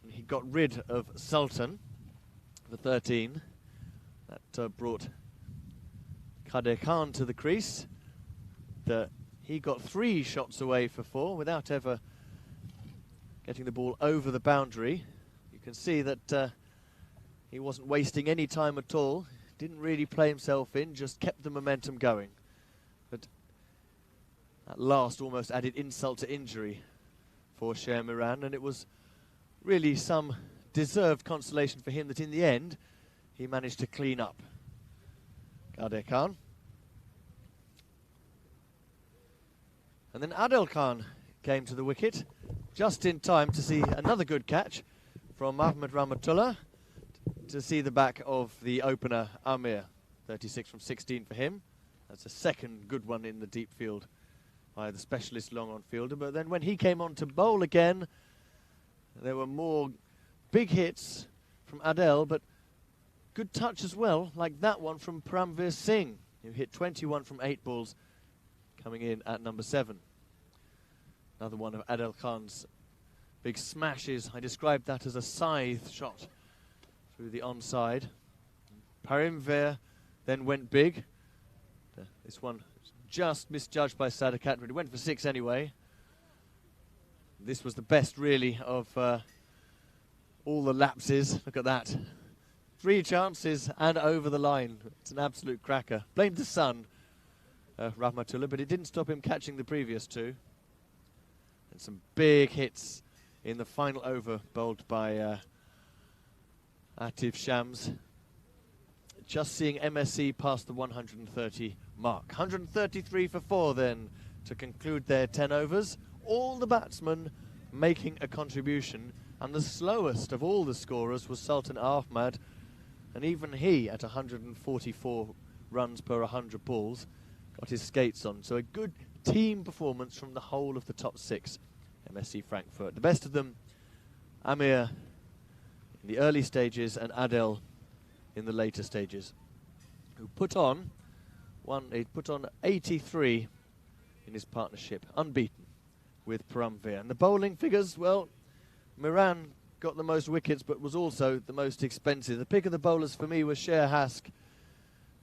And he got rid of Sultan for 13. That brought Kader Khan to the crease. He got 3 shots away for 4 without ever getting the ball over the boundary. You can see that he wasn't wasting any time at all. Didn't really play himself in, just kept the momentum going. But at last almost added insult to injury for Sher Miran, and it was really some deserved consolation for him that in the end he managed to clean up. Kader Khan. And then Adel Khan came to the wicket just in time to see another good catch from Mahmoud Rahmatullah to see the back of the opener Amir. 36 from 16 for him. That's a second good one in the deep field by the specialist long-on fielder. But then when he came on to bowl again, there were more big hits from Adel, but good touch as well, like that one from Paramveer Singh, who hit 21 from 8 balls, coming in at number 7. Another one of Adel Khan's big smashes. I described that as a scythe shot through the onside. Paramveer then went big. This one just misjudged by Sadakat, but it went for 6 anyway. This was the best, really, of all the lapses. Look at that. 3 chances and over the line. It's an absolute cracker. Blamed the sun, Rahmatullah, but it didn't stop him catching the previous 2. And some big hits in the final over, bowled by Atif Shams. Just seeing MSC past the 130 mark. 133 for 4 then to conclude their 10 overs. All the batsmen making a contribution, and the slowest of all the scorers was Sultan Ahmad, and even he, at 144 runs per 100 balls, got his skates on. So a good team performance from the whole of the top 6 MSC Frankfurt. The best of them, Amir in the early stages and Adel in the later stages, who put on 83 in his partnership, unbeaten with Paramveer. And the bowling figures, well, Miran got the most wickets but was also the most expensive. The pick of the bowlers for me was Sher Hask,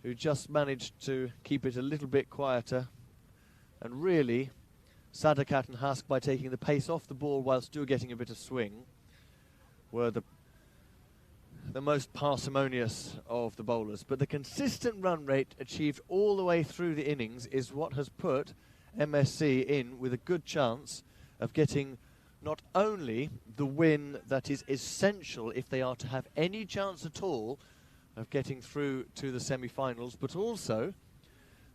who just managed to keep it a little bit quieter. And really, Sadakat and Hask, by taking the pace off the ball while still getting a bit of swing, were the most parsimonious of the bowlers. But the consistent run rate achieved all the way through the innings is what has put MSC in with a good chance of getting not only the win that is essential if they are to have any chance at all of getting through to the semi-finals, but also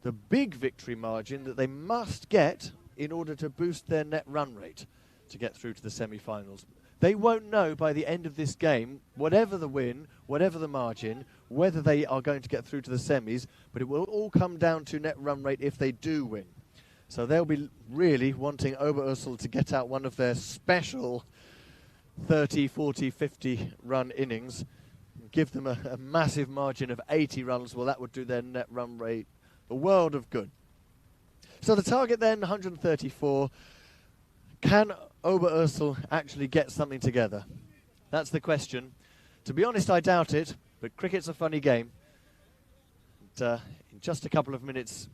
the big victory margin that they must get in order to boost their net run rate to get through to the semi-finals. They won't know by the end of this game, whatever the win, whatever the margin, whether they are going to get through to the semis, but it will all come down to net run rate if they do win. So they'll be really wanting Oberursel to get out one of their special 30, 40, 50 run innings, give them a massive margin of 80 runs. Well, that would do their net run rate a world of good. So the target then, 134. Can Oberursel actually get something together? That's the question. To be honest, I doubt it, but cricket's a funny game. And, in just a couple of minutes,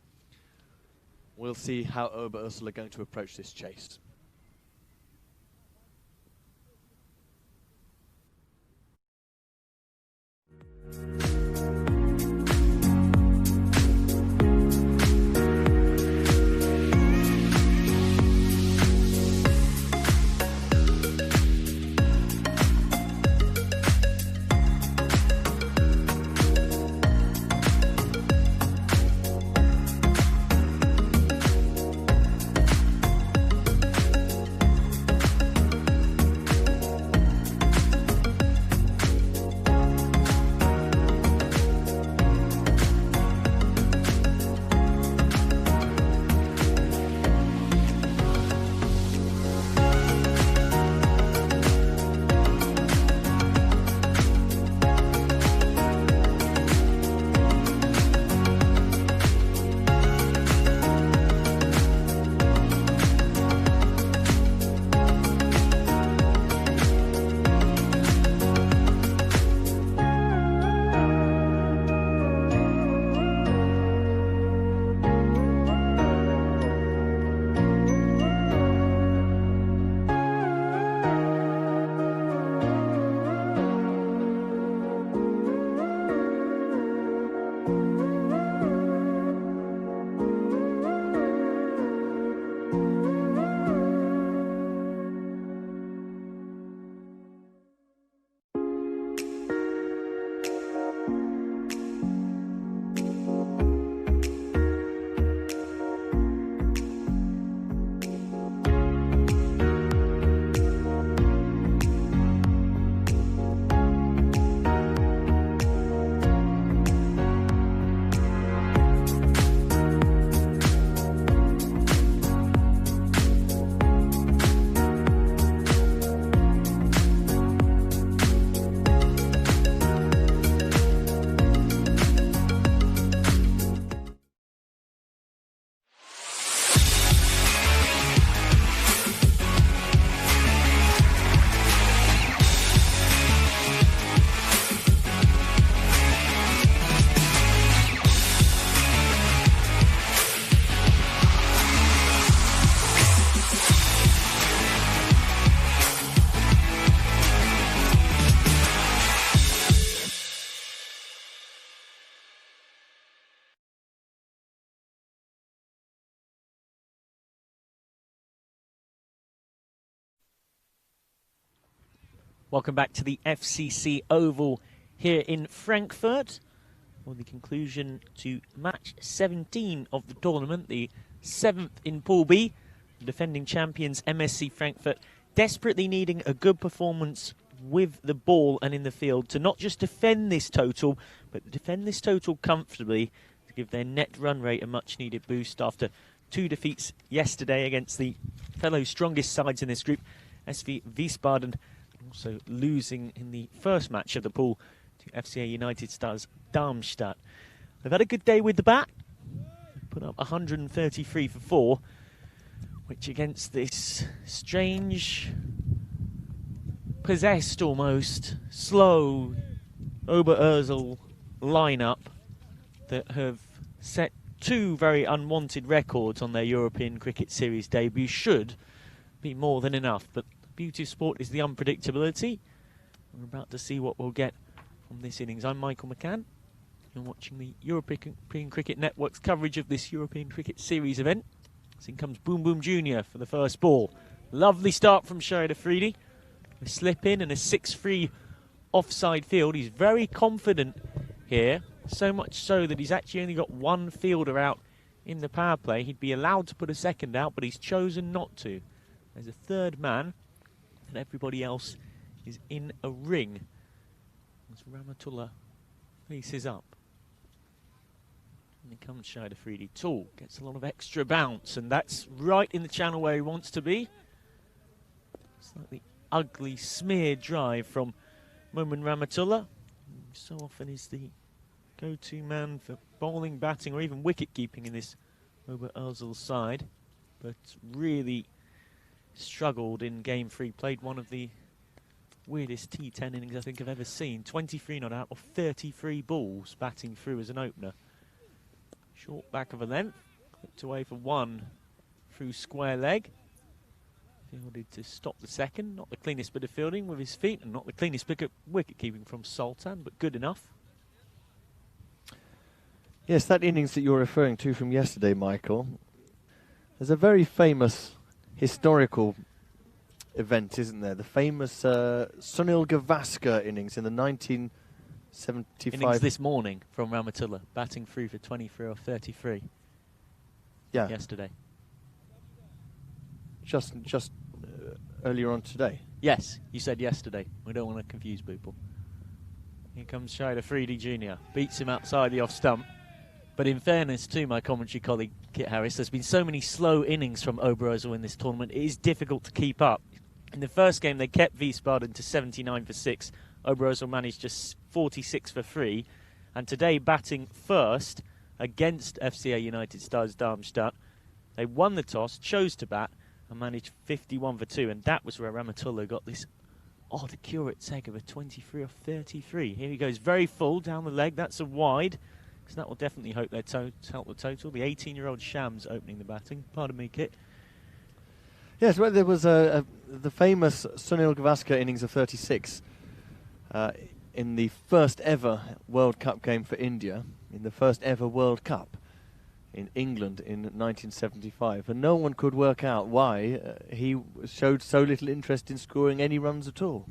we'll see how Oberursel are going to approach this chase. Welcome back to the FCC Oval here in Frankfurt for the conclusion to match 17 of the tournament, the 7th in Pool B. The defending champions MSC Frankfurt desperately needing a good performance with the ball and in the field to not just defend this total, but defend this total comfortably to give their net run rate a much needed boost after 2 defeats yesterday against the fellow strongest sides in this group, SV Wiesbaden, also losing in the first match of the pool to FCA United Stars Darmstadt. They've had a good day with the bat, put up 133 for 4, which against this strange, possessed almost, slow Oberursel lineup that have set 2 very unwanted records on their European Cricket Series debut should be more than enough. But the beauty of sport is the unpredictability. We're about to see what we'll get from this innings. I'm Michael McCann. You're watching the European Cricket Network's coverage of this European Cricket Series event. As in comes Boom Boom Jr. for the first ball. Lovely start from Shahid Afridi. A slip in and a 6-3 offside field. He's very confident here. So much so that he's actually only got 1 fielder out in the power play. He'd be allowed to put a second out, but he's chosen not to. There's a 3rd man, and everybody else is in a ring as Rahmatullah faces up. And here comes Shahid Afridi. Tall, gets a lot of extra bounce, and that's right in the channel where he wants to be. Slightly ugly smear drive from Momin Rahmatullah. So often is the go-to man for bowling, batting, or even wicket-keeping in this Oberursel side, but really struggled in Game 3. Played one of the weirdest T10 innings I think I've ever seen. 23 not out of 33 balls batting through as an opener. Short back of a length, clipped away for 1 through square leg. Fielded to stop the second. Not the cleanest bit of fielding with his feet, and not the cleanest bit of wicket-keeping from Sultan, but good enough. Yes, that innings that you're referring to from yesterday, Michael, there's a very famous historical event, isn't there? The famous Sunil Gavaskar innings in the 1975... Innings this morning from Rahmatullah, batting through for 23 or 33. Yeah. Yesterday. Just earlier on today. Yes, you said yesterday. We don't want to confuse people. Here comes Shahid Afridi Jr. Beats him outside the off stump. But in fairness to my commentary colleague Kit Harris, there's been so many slow innings from Oberursel in this tournament, it is difficult to keep up. In the first game, they kept Wiesbaden to 79 for 6. Oberursel managed just 46 for 3. And today, batting first against FCA United Stars Darmstadt, they won the toss, chose to bat, and managed 51 for 2. And that was where Rahmatullah got this odd accurate tag of a 23 or 33. Here he goes, very full down the leg. That's a wide. So that will definitely help their help the total. The 18-year-old Shams opening the batting. Pardon me, Kit. Yes, well, there was the famous Sunil Gavaskar innings of 36 in the first ever World Cup game for India, in the first ever World Cup in England in 1975. And no one could work out why he showed so little interest in scoring any runs at all.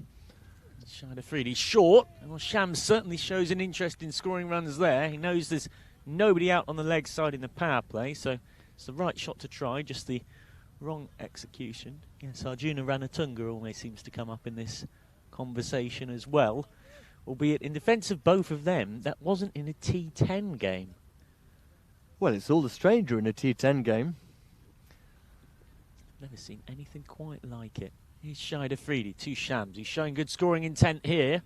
Shahid Afridi short. Well, Shams certainly shows an interest in scoring runs there. He knows there's nobody out on the leg side in the power play, so it's the right shot to try, just the wrong execution. Yes, Arjuna Ranatunga always seems to come up in this conversation as well, albeit in defence of both of them, that wasn't in a T10 game. Well, it's all the stranger in a T10 game. Never seen anything quite like it. Here's Shahid Afridi to Shams. He's showing good scoring intent here.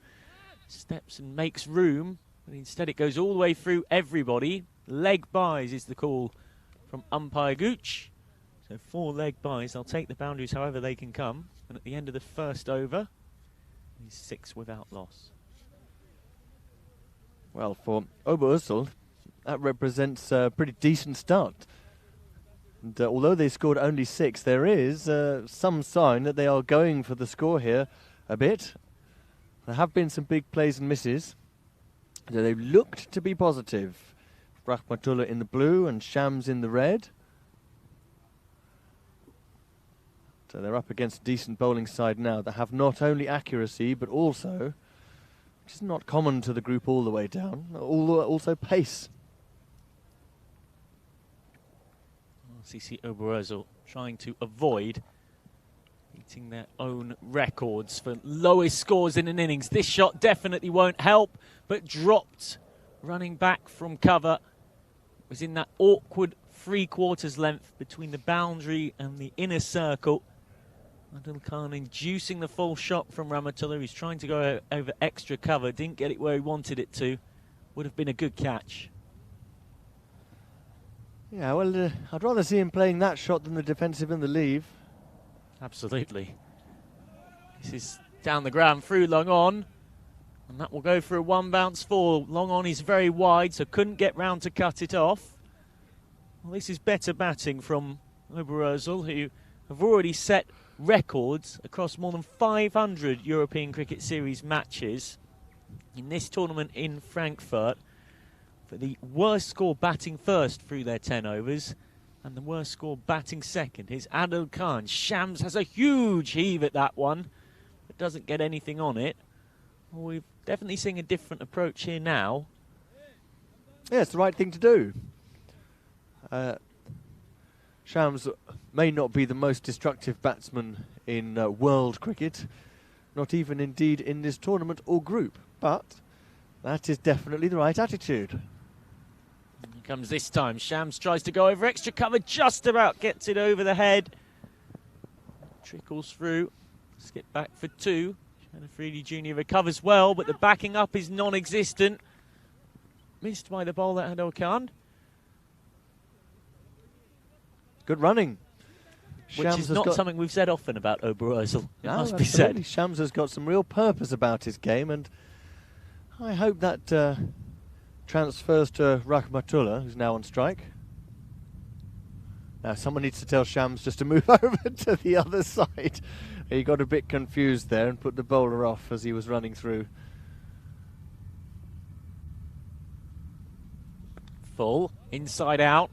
Steps and makes room, but instead it goes all the way through everybody. Leg byes is the call from umpire Gooch. So 4 leg byes. They'll take the boundaries however they can come. And at the end of the first over, he's 6 without loss. Well, for Oberursel, that represents a pretty decent start. And although they scored only 6, there is some sign that they are going for the score here a bit. There have been some big plays and misses. So they've looked to be positive. Rahmatullah in the blue and Shams in the red. So they're up against a decent bowling side now that have not only accuracy, but also, which is not common to the group all the way down, also pace. CC Oberösel trying to avoid beating their own records for lowest scores in an innings. This shot definitely won't help, but dropped running back from cover. Was in that awkward 3/4 length between the boundary and the inner circle. Adil Khan inducing the full shot from Rahmatullah. He's trying to go over extra cover, didn't get it where he wanted it to. Would have been a good catch. Yeah, well, I'd rather see him playing that shot than the defensive in the leave. Absolutely. This is down the ground through long on, and that will go for a 1 bounce 4. Long on is very wide, so couldn't get round to cut it off. Well, this is better batting from Oberösel, who have already set records across more than 500 European Cricket Series matches in this tournament in Frankfurt. For the worst score batting first through their 10 overs and the worst score batting second is Adil Khan. Shams has a huge heave at that one, but doesn't get anything on it. Well, we're definitely seeing a different approach here now. Yeah, it's the right thing to do. Shams may not be the most destructive batsman in world cricket, not even indeed in this tournament or group, but that is definitely the right attitude. Here comes this time. Shams tries to go over extra cover, just about gets it over the head. Trickles through. Skip back for 2. Shanafridi Jr. recovers well, but the backing up is non-existent. Missed by the bowler Adil Khan. Good running. Which Shams is not something we've said often about Oberösel, it must be absolutely. said. Shams has got some real purpose about his game, and I hope that transfers to Rahmatullah, who's now on strike. Now, someone needs to tell Shams just to move over to the other side. He got a bit confused there and put the bowler off as he was running through. Full, inside out.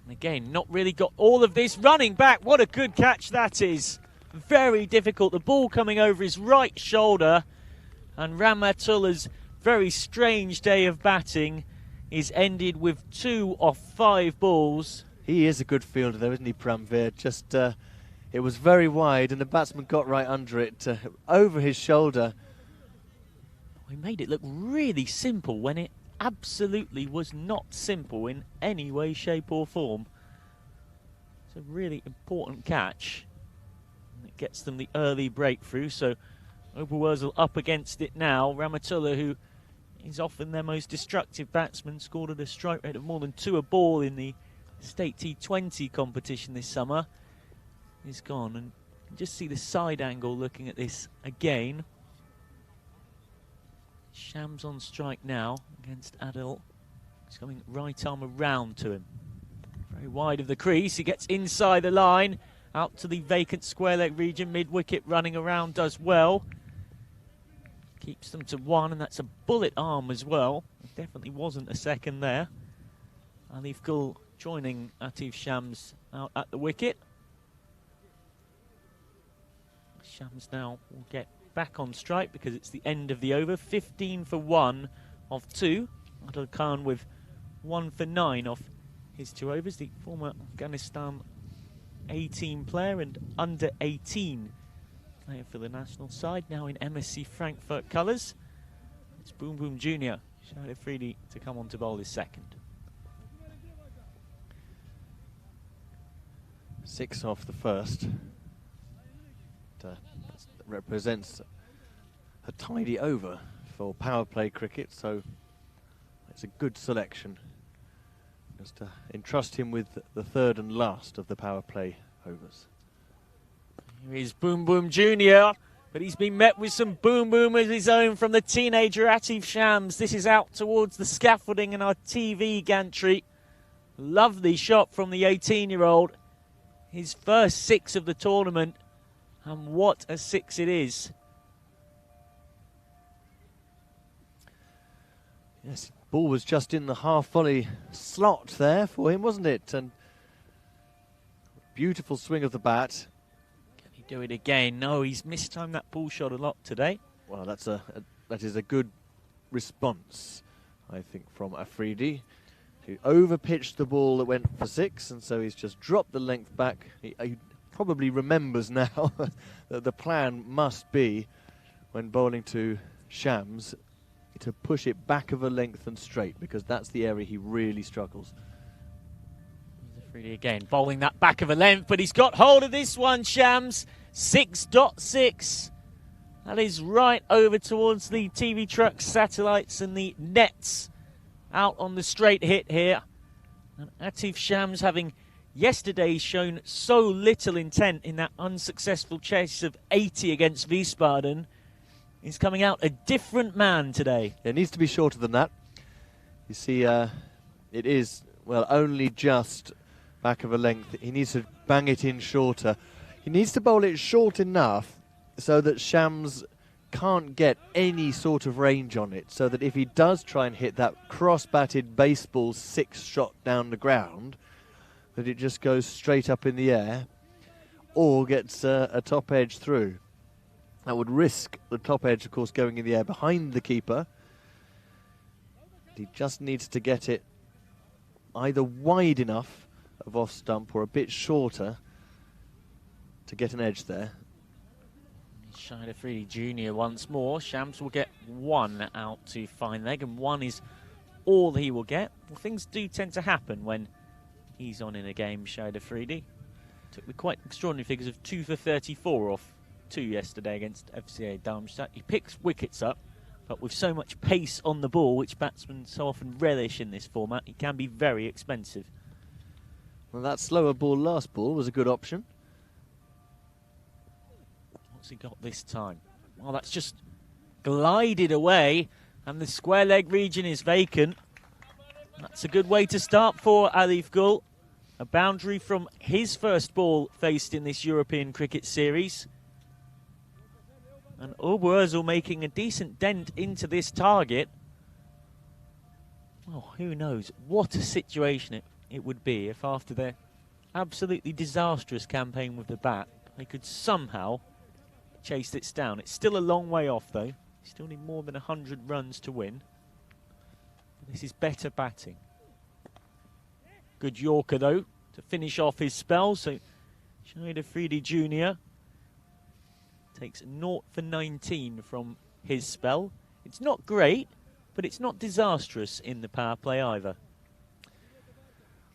And again, not really got all of this. Running back, what a good catch that is. Very difficult. The ball coming over his right shoulder. And Rahmatullah's very strange day of batting is ended with 2 off 5 balls. He is a good fielder though, isn't he, Pramveer? Just, it was very wide and the batsman got right under it, over his shoulder. He made it look really simple when it absolutely was not simple in any way, shape or form. It's a really important catch. And it gets them the early breakthrough, so Oberösel up against it now. Rahmatullah, who is often their most destructive batsman, scored at a strike rate of more than 2 a ball in the State T20 competition this summer, is gone. And you can just see the side angle looking at this again. Shams on strike now against Adil. He's coming right arm around to him. Very wide of the crease. He gets inside the line, out to the vacant square leg region. Mid-wicket running around does well. Keeps them to 1, and that's a bullet arm as well. There definitely wasn't a second there. Alif Gul joining Atif Shams out at the wicket. Shams now will get back on strike because it's the end of the over. 15 for 1 of 2. Adil Khan with 1 for 9 off his 2 overs. The former Afghanistan 18 player and under 18 player for the national side, now in MSC Frankfurt colours. It's Boom Boom Jr. Shanafridi to come on to bowl his second. 6 off the first. That represents a tidy over for power play cricket, so it's a good selection. Just to entrust him with the 3rd and last of the power play overs. Here is Boom Boom Jr., but he's been met with some boom boom of his own from the teenager Atif Shams. This is out towards the scaffolding in our TV gantry. Lovely shot from the 18-year-old. His first 6 of the tournament, and what a 6 it is. Yes, ball was just in the half volley slot there for him, wasn't it? And beautiful swing of the bat. Do it again. No, he's mistimed that ball shot a lot today. Well, that is a good response, I think, from Afridi, who overpitched the ball that went for 6, and so he's just dropped the length back. He probably remembers now that the plan must be, when bowling to Shams, to push it back of a length and straight, because that's the area he really struggles. Afridi again, bowling that back of a length, but he's got hold of this one, Shams. 6.6. That is right over towards the TV trucks, satellites and the nets. Out on the straight hit here. And Atif Shams, having yesterday shown so little intent in that unsuccessful chase of 80 against Wiesbaden, is coming out a different man today. It needs to be shorter than that. You see, it is, well, only just back of a length. He needs to bang it in shorter. He needs to bowl it short enough so that Shams can't get any sort of range on it, so that if he does try and hit that cross-batted baseball 6 shot down the ground, that it just goes straight up in the air or gets a top edge through. That would risk the top edge, of course, going in the air behind the keeper. He just needs to get it either wide enough of off stump or a bit shorter to get an edge there. Shahid Afridi Jr. once more. Shams will get 1 out to fine leg, and 1 is all he will get. Well, things do tend to happen when he's on in a game, Shahid Afridi. Took the quite extraordinary figures of 2 for 34 off 2 yesterday against FCA Darmstadt. He picks wickets up, but with so much pace on the ball, which batsmen so often relish in this format, he can be very expensive. Well, that slower ball last ball was a good option. What's he got this time? Well, that's just glided away, and the square leg region is vacant. That's a good way to start for Alif Gul. A boundary from his first ball faced in this European cricket series. And Oberözl making a decent dent into this target. Oh, who knows what a situation it would be if after their absolutely disastrous campaign with the bat, they could somehow chase this down. It's still a long way off, though. You still need more than 100 runs to win. But this is better batting. Good Yorker, though, to finish off his spell. So Shahid Afridi Jr. takes 0 for 19 from his spell. It's not great, but it's not disastrous in the power play either.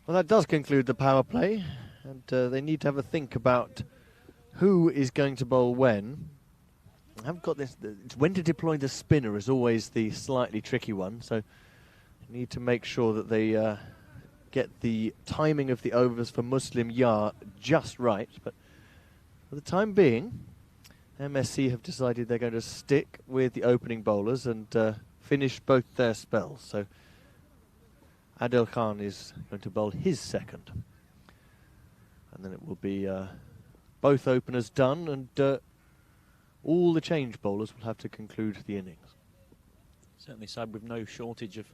Well, that does conclude the power play, and they need to have a think about who is going to bowl when. I haven't got this. It's when to deploy the spinner is always the slightly tricky one, so you need to make sure that they get the timing of the overs for Muslim Yar just right. But for the time being, MSC have decided they're going to stick with the opening bowlers and finish both their spells. So Adil Khan is going to bowl his second. And then it will be both openers done, and all the change bowlers will have to conclude the innings. Certainly side with no shortage of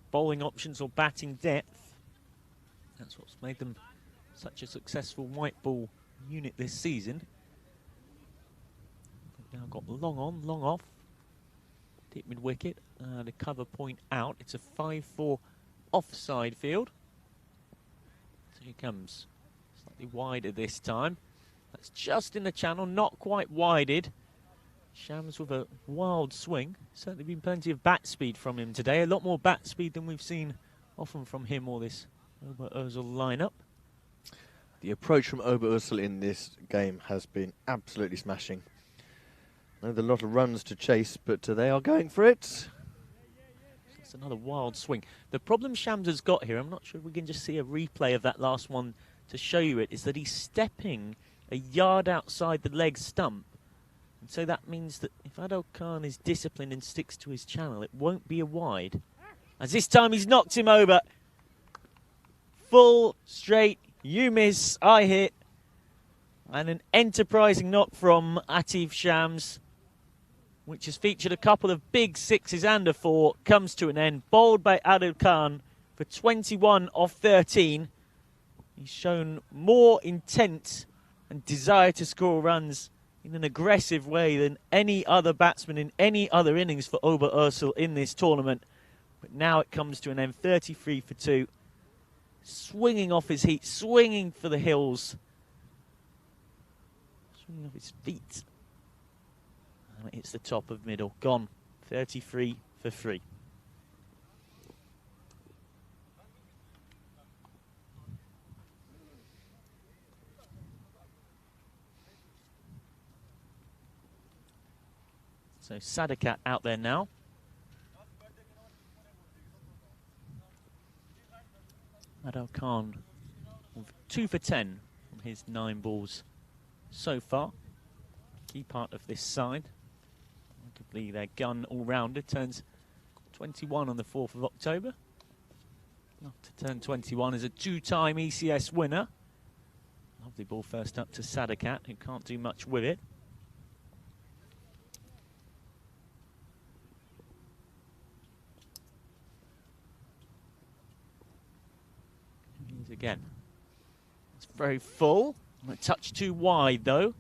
bowling options or batting depth. That's what's made them such a successful white ball unit this season. They've now got long on, long off. Deep mid wicket, the cover point out. It's a 5-4 offside field. So he comes slightly wider this time. That's just in the channel, not quite wided. Shams with a wild swing. Certainly been plenty of bat speed from him today. A lot more bat speed than we've seen often from him or this Oberözl lineup. The approach from Oberözl in this game has been absolutely smashing. I know there are a lot of runs to chase, but they are going for it. It's another wild swing. The problem Shams has got here, I'm not sure if we can just see a replay of that last one to show you it, is that he's stepping a yard outside the leg stump. And so that means that if Adil Khan is disciplined and sticks to his channel, it won't be a wide. As this time he's knocked him over. Full, straight, you miss, I hit. And an enterprising knock from Atif Shams, which has featured a couple of big 6s and a 4, comes to an end. Bowled by Adil Khan for 21 off 13. He's shown more intent and desire to score runs in an aggressive way than any other batsman in any other innings for Oberursel in this tournament. But now it comes to an end, 33 for 2. Swinging off his heat, swinging for the hills. Swinging off his feet. And it hits the top of middle. Gone. 33 for 3. So Sadakat out there now. Adil Khan with 2 for 10 from his 9 balls so far. Key part of this side. Arguably their gun all-rounder turns 21 on the 4th of October. Enough to turn 21 as a 2-time ECS winner. Lovely ball first up to Sadakat, who can't do much with it. Again, it's very full. A touch too wide though.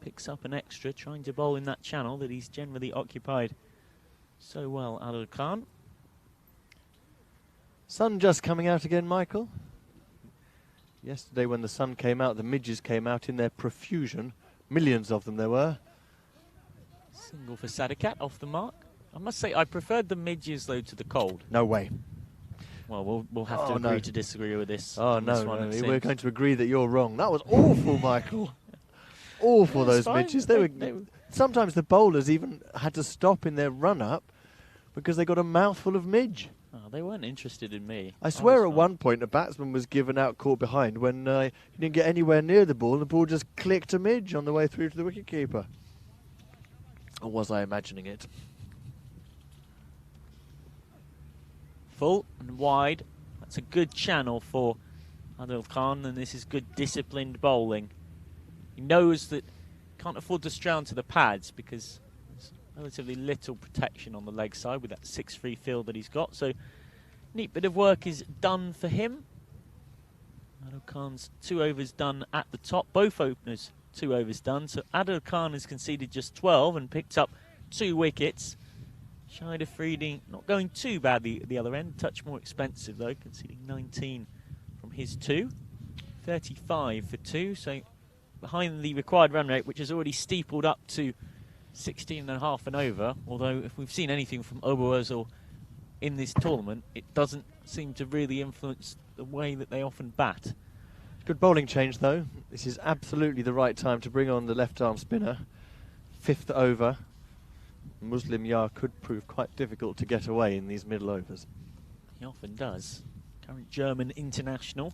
Picks up an extra, trying to bowl in that channel that he's generally occupied so well, Adil Khan. Sun just coming out again, Michael. Yesterday when the sun came out, the midges came out in their profusion. Millions of them there were. Single for Sadakat, off the mark. I must say, I preferred the midges though to the cold. No way. Well, we'll have to agree to disagree with this. Oh, no, we're going to agree that you're wrong. That was awful, Michael. Awful, those midges. Sometimes the bowlers even had to stop in their run-up because they got a mouthful of midge. Oh, they weren't interested in me. I swear at one point a batsman was given out caught behind when he didn't get anywhere near the ball and the ball just clicked a midge on the way through to the wicketkeeper. Or was I imagining it? Full and wide. That's a good channel for Adil Khan, and this is good disciplined bowling. He knows that can't afford to stray onto the pads because there's relatively little protection on the leg side with that 6-3 field that he's got. So neat bit of work is done for him. Adil Khan's 2 overs done at the top. Both openers 2 overs done. So Adil Khan has conceded just 12 and picked up 2 wickets. Shida Freeding not going too badly at the other end. Touch more expensive though, conceding 19 from his 2. 35 for 2, so behind the required run rate, which has already steepled up to 16.5 and over. Although if we've seen anything from Oberursel in this tournament, it doesn't seem to really influence the way that they often bat. Good bowling change though. This is absolutely the right time to bring on the left arm spinner. 5th over. Muslim Yar could prove quite difficult to get away in these middle overs. He often does. Current German international.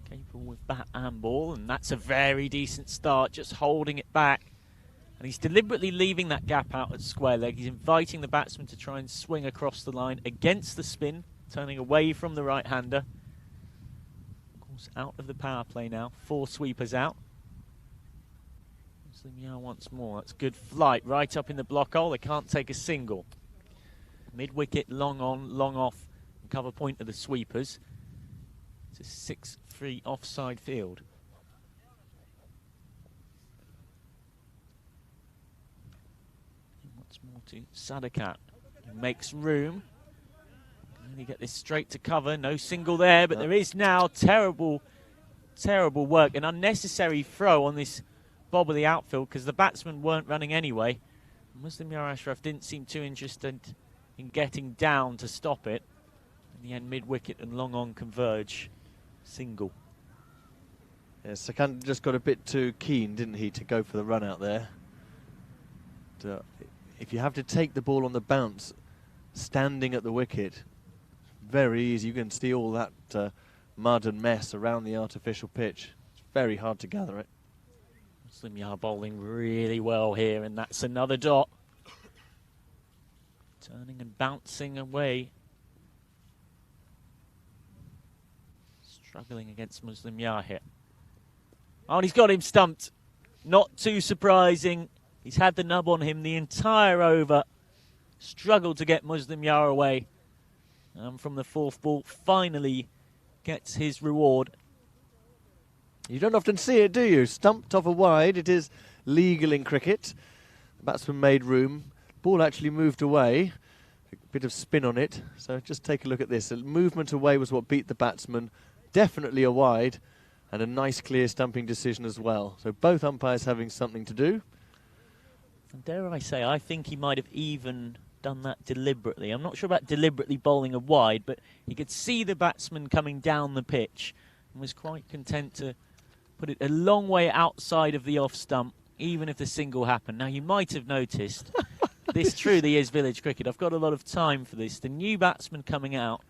Capable with bat and ball, and that's a very decent start, just holding it back. And he's deliberately leaving that gap out at square leg. He's inviting the batsman to try and swing across the line against the spin, turning away from the right-hander. Of course, out of the power play now. 4 sweepers out. Muslim once more. That's good flight right up in the block hole. They can't take a single. Mid-wicket, long on, long off. Cover point of the sweepers. It's a 6-3 offside field. Once more to Sadakat. He makes room. Can he get this straight to cover? No single there, but there is now terrible work. An unnecessary throw on this bob of the outfield because the batsmen weren't running anyway. Muslim Yar Ashraf didn't seem too interested in getting down to stop it. In the end, mid-wicket and long on converge. Single. Yes, Sakand just got a bit too keen, didn't he, to go for the run out there. If you have to take the ball on the bounce, standing at the wicket, very easy. You can see all that mud and mess around the artificial pitch. It's very hard to gather it. Muslim Yar bowling really well here, and that's another dot. Turning and bouncing away. Struggling against Muslim Yar here. Oh, and he's got him stumped. Not too surprising. He's had the nub on him the entire over. Struggled to get Muslim Yar away. And from the 4th ball, finally gets his reward. You don't often see it, do you? Stumped off a wide. It is legal in cricket. The batsman made room. Ball actually moved away. A bit of spin on it. So just take a look at this. The movement away was what beat the batsman. Definitely a wide. And a nice clear stumping decision as well. So both umpires having something to do. And dare I say, I think he might have even done that deliberately. I'm not sure about deliberately bowling a wide, but he could see the batsman coming down the pitch and was quite content to put it a long way outside of the off stump, even if the single happened. Now, you might have noticed, this truly is village cricket. I've got a lot of time for this. The new batsman coming out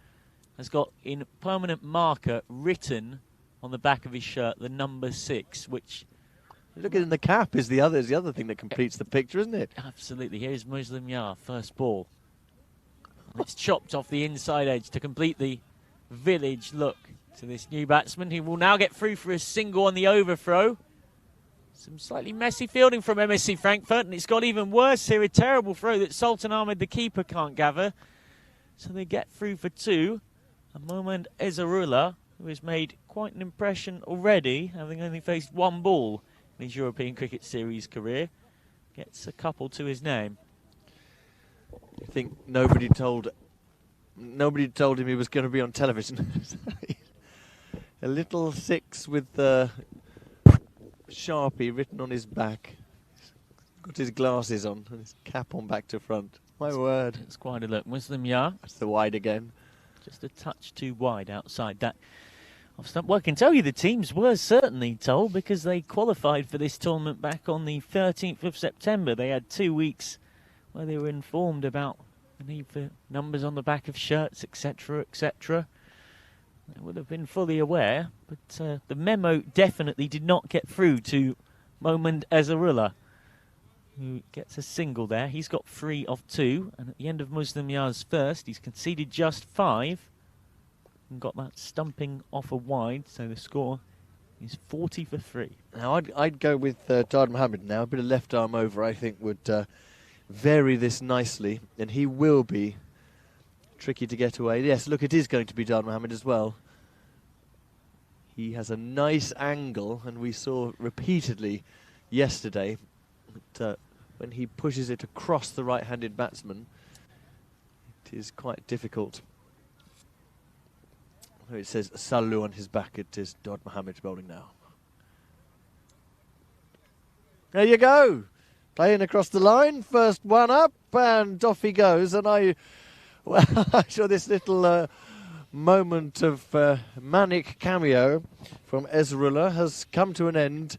has got in permanent marker written on the back of his shirt the number 6, which... Look at the cap is the other thing that completes the picture, isn't it? Absolutely. Here's Muslim Yar, first ball. And it's chopped off the inside edge to complete the village look to this new batsman, who will now get through for a single on the overthrow. Some slightly messy fielding from MSC Frankfurt, and it's got even worse here. A terrible throw that Sultan Ahmed, the keeper, can't gather. So they get through for 2. And Mohammad Ezarullah, who has made quite an impression already, having only faced 1 ball in his European Cricket Series career, gets a couple to his name. I think nobody told him he was going to be on television. A little 6 with Sharpie written on his back. Got his glasses on and his cap on back to front. My word. It's quite a look. Muslim Yar. That's the wide again. Just a touch too wide outside that off stump. Well, I can tell you the teams were certainly told, because they qualified for this tournament back on the 13th of September. They had 2 weeks where they were informed about the need for numbers on the back of shirts, etc., etc. They would have been fully aware, but the memo definitely did not get through to Mohammad Ezarullah, who gets a single there. He's got 3 of 2, and at the end of Muslim Yar's first, he's conceded just 5 and got that stumping off a wide, so the score is 40 for 3. Now, I'd go with Dard Mohammed now. A bit of left arm over, I think, would vary this nicely, and he will be tricky to get away. Yes, look, it is going to be Dard Mohammed as well. He has a nice angle, and we saw repeatedly yesterday that when he pushes it across the right-handed batsman, it is quite difficult. It says Sallu on his back. It is Dard Mohammed bowling now. There you go. Playing across the line. First one up, and off he goes. And I'm sure this little moment of manic cameo from Ezarullah has come to an end.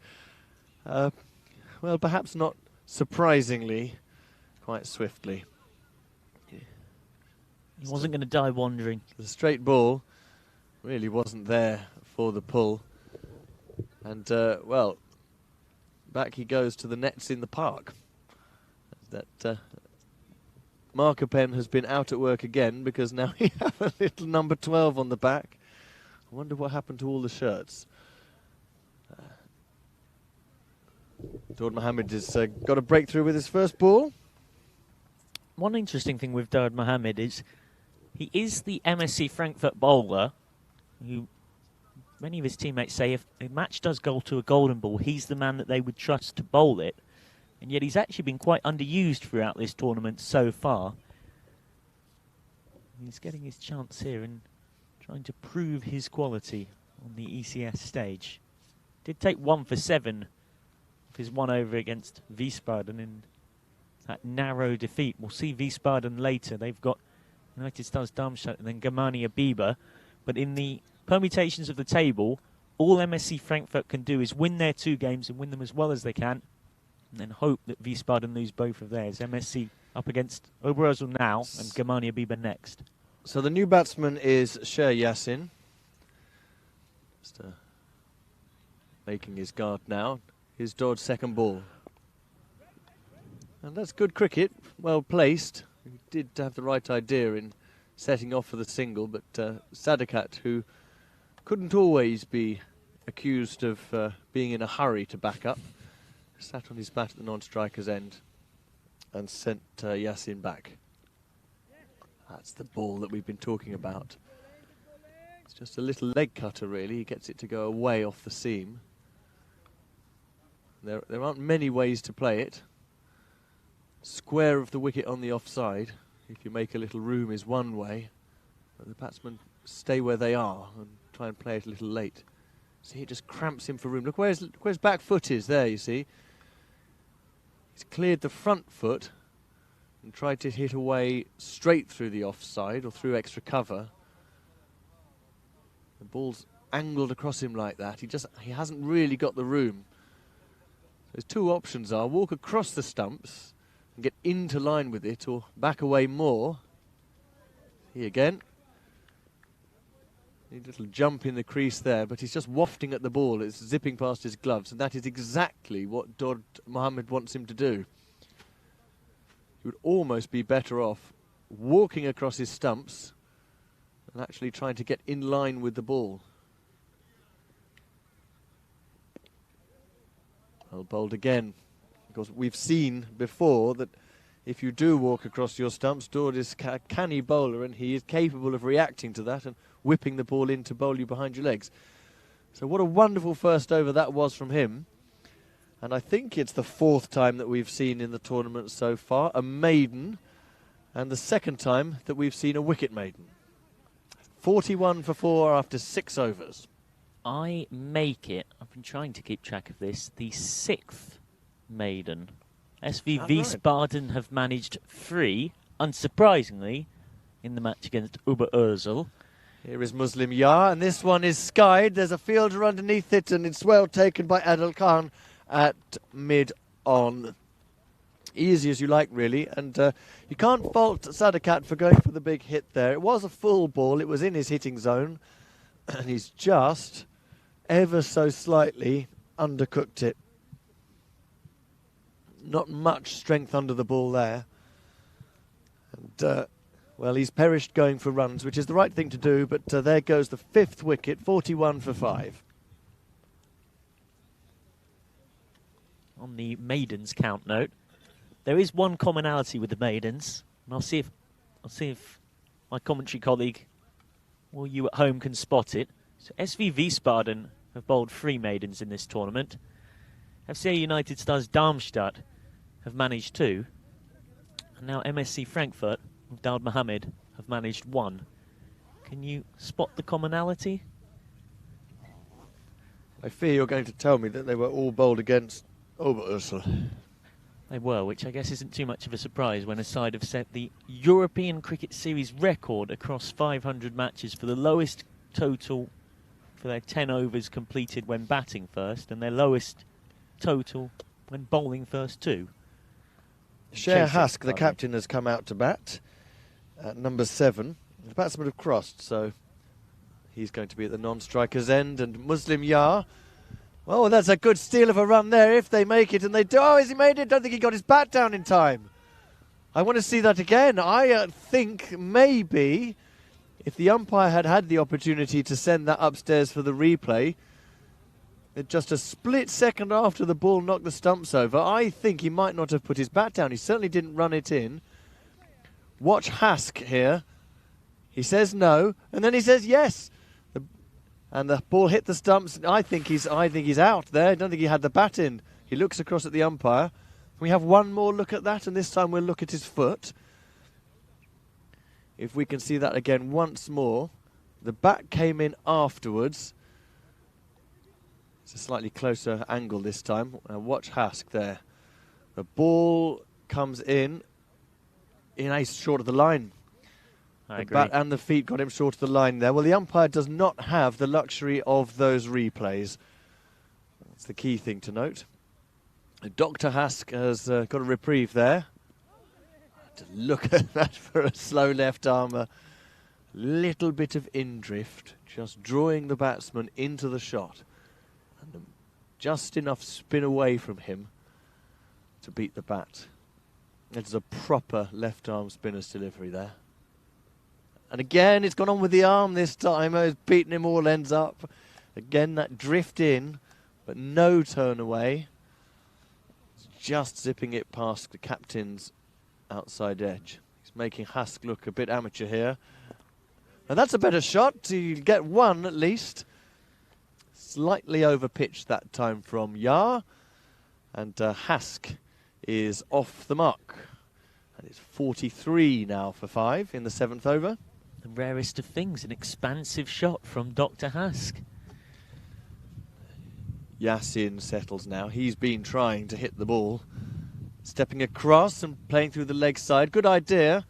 Well, perhaps not surprisingly, quite swiftly. He wasn't going to die wandering. The straight ball really wasn't there for the pull. And, well, back he goes to the nets in the park. That marker pen has been out at work again, because now we have a little number 12 on the back. I wonder what happened to all the shirts. Dard Mohammed has got a breakthrough with his first ball. One interesting thing with Dard Mohammed is he is the MSC Frankfurt bowler who many of his teammates say if a match does go to a golden ball, he's the man that they would trust to bowl it. And yet he's actually been quite underused throughout this tournament so far. He's getting his chance here and trying to prove his quality on the ECS stage. Did take 1 for 7 of his 1 over against Wiesbaden in that narrow defeat. We'll see Wiesbaden later. They've got United Stars Darmstadt and then Germania Biber. But in the permutations of the table, all MSC Frankfurt can do is win their 2 games and win them as well as they can, and then hope that Wiesbaden lose both of theirs. MSC up against Oberhausen now and Germania Biber next. So the new batsman is Sher Yassin. Just making his guard now. Here's Dodd's second ball. And that's good cricket, well placed. He did have the right idea in setting off for the single, but Sadakat, who couldn't always be accused of being in a hurry to back up, sat on his bat at the non-striker's end and sent Yassin back. That's the ball that we've been talking about. It's just a little leg cutter, really. He gets it to go away off the seam. There aren't many ways to play it. Square of the wicket on the offside, if you make a little room, is one way. But the batsmen stay where they are and try and play it a little late. See, it just cramps him for room. Look where his back foot is there, you see. He's cleared the front foot and tried to hit away straight through the offside or through extra cover. The ball's angled across him like that. He hasn't really got the room. There's two options are walk across the stumps and get into line with it, or back away more. Here again. A little jump in the crease there, but he's just wafting at the ball. It's zipping past his gloves, and that is exactly what Dod Mohammed wants him to do. He would almost be better off walking across his stumps and actually trying to get in line with the ball. Well bowled again, because we've seen before that if you do walk across your stumps, Dod is a canny bowler, and he is capable of reacting to that and whipping the ball in to bowl you behind your legs. So what a wonderful first over that was from him. And I think it's the fourth time that we've seen in the tournament so far a maiden, and the second time that we've seen a wicket maiden. 41 for 4 after 6 overs. I make it, I've been trying to keep track of this, the 6th maiden. SVV Spartan have managed 3, unsurprisingly, in the match against Oberursel. Here is Muslim Yar, and this one is skied. There's a fielder underneath it, and it's well taken by Adil Khan at mid-on. Easy as you like, really, and you can't fault Sadakat for going for the big hit there. It was a full ball, it was in his hitting zone, and he's just ever so slightly undercooked it. Not much strength under the ball there. And, well, he's perished going for runs, which is the right thing to do, but there goes the 5th wicket, 41 for 5. On the maidens count note, there is one commonality with the maidens, and I'll see if my commentary colleague or you at home can spot it. So SVV Spartan have bowled 3 maidens in this tournament. FCA United Stars Darmstadt have managed 2. And now MSC Frankfurt with Dawud Mohammed have managed 1. Can you spot the commonality? I fear you're going to tell me that they were all bowled against Oberursel. They were, which I guess isn't too much of a surprise when a side have set the European Cricket Series record across 500 matches for the lowest total for their 10 overs completed when batting first, and their lowest total when bowling first too. Sher Hask, the captain, has come out to bat at number 7. The batsmen have crossed, so he's going to be at the non-striker's end. And Muslim Yar, well, that's a good steal of a run there if they make it, and they do. Oh, has he made it? Don't think he got his bat down in time. I want to see that again. I think maybe if the umpire had had the opportunity to send that upstairs for the replay, just a split second after the ball knocked the stumps over, I think he might not have put his bat down. He certainly didn't run it in. Watch Hask here. He says no, and then he says yes. And the ball hit the stumps. I think he's out there. I don't think he had the bat in. He looks across at the umpire. We have one more look at that, and this time we'll look at his foot. If we can see that again once more. The bat came in afterwards. It's a slightly closer angle this time. Watch Hask there. The ball comes in ace short of the line. I the agree. bat and the feet got him short of the line there. Well, the umpire does not have the luxury of those replays. That's the key thing to note. Dr. Hask has got a reprieve there. To look at that for a slow left armer. Little bit of in-drift, just drawing the batsman into the shot. And just enough spin away from him to beat the bat. It's a proper left-arm spinner's delivery there. And again, it's gone on with the arm this time. It's beaten him all ends up. Again, that drift in, but no turn away. It's just zipping it past the captain's outside edge. He's making Hask look a bit amateur here. And that's a better shot. You get one at least. Slightly over pitch that time from Yar. And Hask is off the mark. And it's 43 now for 5 in the 7th over. The rarest of things, an expansive shot from Dr. Hask. Yasin settles now. He's been trying to hit the ball. Stepping across and playing through the leg side. Good idea.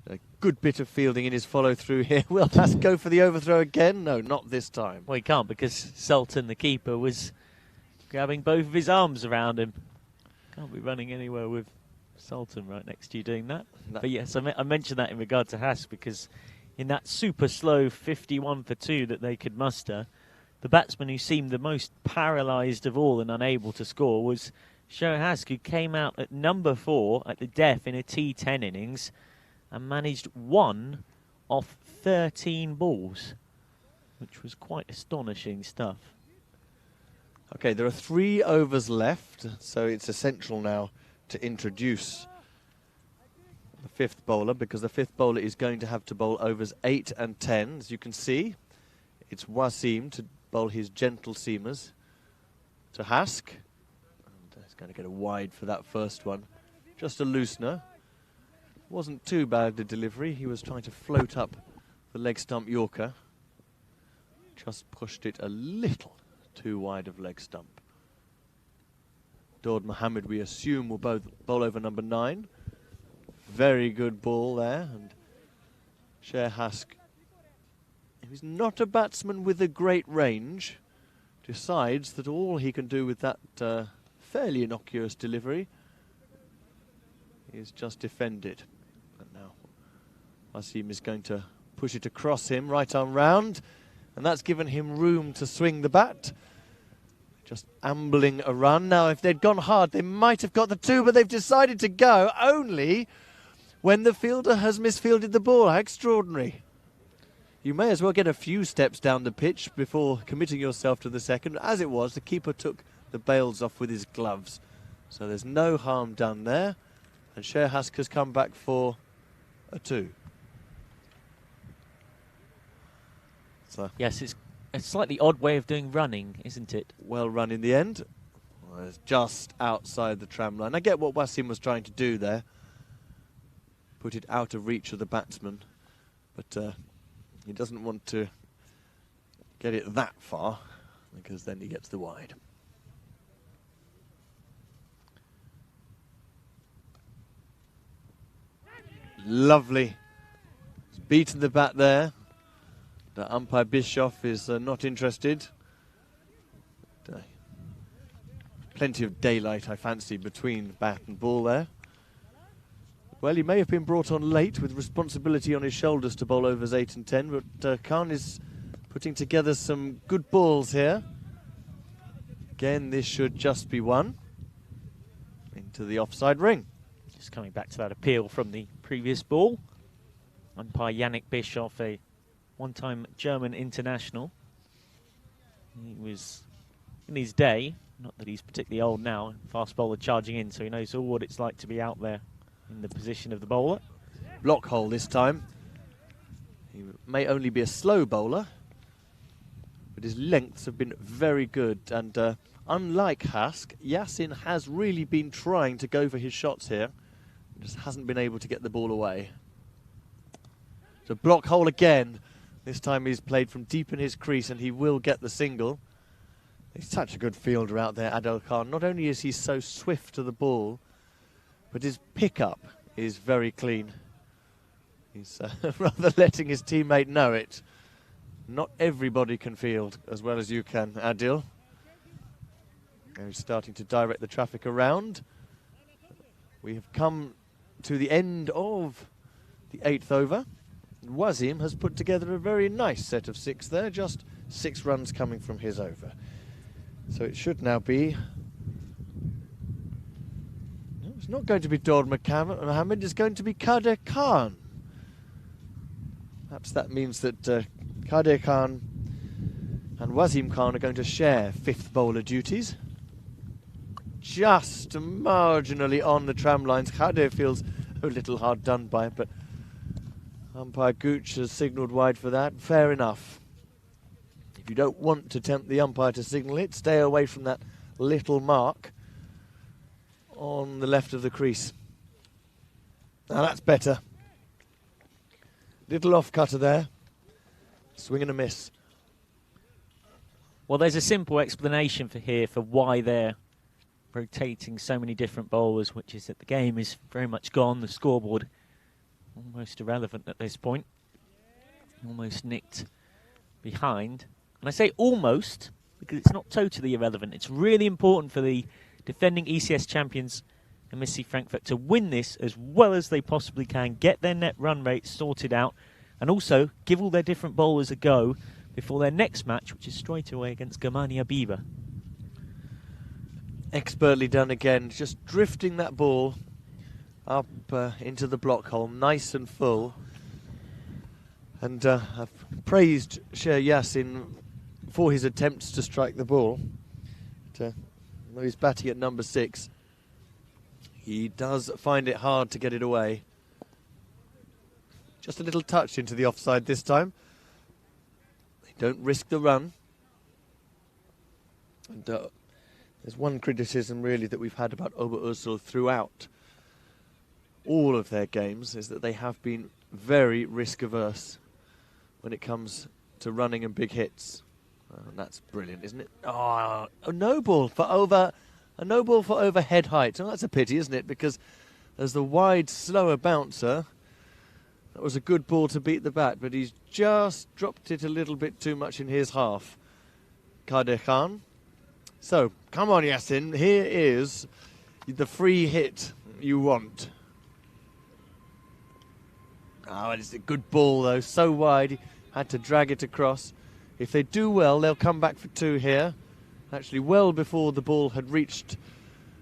A good bit of fielding in his follow through here. Will Hask go for the overthrow again? No, not this time. Well, he can't because Sultan, the keeper, was grabbing both of his arms around him. Can't be running anywhere with Sultan right next to you doing that. But yes, I mentioned that in regard to Hask because in that super slow 51 for 2 that they could muster, the batsman who seemed the most paralysed of all and unable to score was Shoaib Hask, who came out at number 4 at the death in a T10 innings and managed 1 off 13 balls, which was quite astonishing stuff. Okay, there are 3 overs left, so it's essential now to introduce the 5th bowler, because the 5th bowler is going to have to bowl overs 8 and 10. As you can see, it's Wasim to bowl his gentle seamers to Hask. And he's going to get a wide for that first one. Just a loosener. Wasn't too bad the delivery. He was trying to float up the leg stump Yorker. Just pushed it a little too wide of leg stump. Daud Mohammed, we assume, will both bowl over number 9. Very good ball there. And Shoaib Hask, who's not a batsman with a great range, decides that all he can do with that fairly innocuous delivery is just defend it. And now Wasim is going to push it across him, right arm round, and that's given him room to swing the bat. Just ambling a run. Now, if they'd gone hard, they might have got the 2, but they've decided to go only when the fielder has misfielded the ball. How extraordinary. You may as well get a few steps down the pitch before committing yourself to the second. As it was, the keeper took the bails off with his gloves. So there's no harm done there. And Shoaib Hask has come back for a 2. So Yes, it's a slightly odd way of doing running, isn't it? well run in the end. Well, it's just outside the tram line. I get what Wasim was trying to do there. Put it out of reach of the batsman. But he doesn't want to get it that far, because then he gets the wide. Lovely. He's beaten the bat there. The umpire Bischoff is not interested. Plenty of daylight, I fancy, between bat and ball there. Well, he may have been brought on late with responsibility on his shoulders to bowl overs 8 and 10, but Khan is putting together some good balls here. Again, this should just be 1 into the offside ring. Just coming back to that appeal from the previous ball. Umpire Yannick Bischoff, a one-time German international. He was, in his day, not that he's particularly old now, fast bowler charging in, so he knows all what it's like to be out there in the position of the bowler. Block hole this time. He may only be a slow bowler, but his lengths have been very good. And unlike Hask, Yasin has really been trying to go for his shots here. Just hasn't been able to get the ball away. So block hole again. This time he's played from deep in his crease and he will get the single. He's such a good fielder out there, Adil Khan. Not only is he so swift to the ball, but his pickup is very clean. He's rather letting his teammate know it. Not everybody can field as well as you can, Adil. Now he's starting to direct the traffic around. We have come to the end of the 8th over. Wasim has put together a very nice set of 6 there, just 6 runs coming from his over. So it should now be... No, it's not going to be Daud Mohammed, it's going to be Qadir Khan. Perhaps that means that Qadir Khan and Wasim Khan are going to share 5th bowler duties. Just marginally on the tram lines. Qadir feels a little hard done by it, but Umpire Gooch has signalled wide for that. Fair enough. If you don't want to tempt the umpire to signal it, stay away from that little mark on the left of the crease. Now that's better. Little off-cutter there. Swing and a miss. Well, there's a simple explanation for why they're rotating so many different bowlers, which is that the game is very much gone. The scoreboard almost irrelevant at this point. Almost nicked behind. And I say almost because it's not totally irrelevant. It's really important for the defending ECS champions MSC Frankfurt to win this as well as they possibly can, get their net run rate sorted out, and also give all their different bowlers a go before their next match, which is straight away against Germania Biber. Expertly done again, just drifting that ball up into the block hole, nice and full. And I've praised Sher Yassin for his attempts to strike the ball. But, though he's batting at number 6, he does find it hard to get it away. Just a little touch into the offside this time. They don't risk the run. And there's one criticism really that we've had about Oberursel throughout all of their games, is that they have been very risk averse when it comes to running and big hits. And that's brilliant, isn't it? Oh, a no ball for overhead height. Oh, that's a pity, isn't it? Because there's the wide, slower bouncer. That was a good ball to beat the bat, but he's just dropped it a little bit too much in his half. Kader Khan. So, come on, Yassin. Here is the free hit you want. Oh, it's a good ball, though. So wide, he had to drag it across. If they do well, they'll come back for 2 here. Actually, well before the ball had reached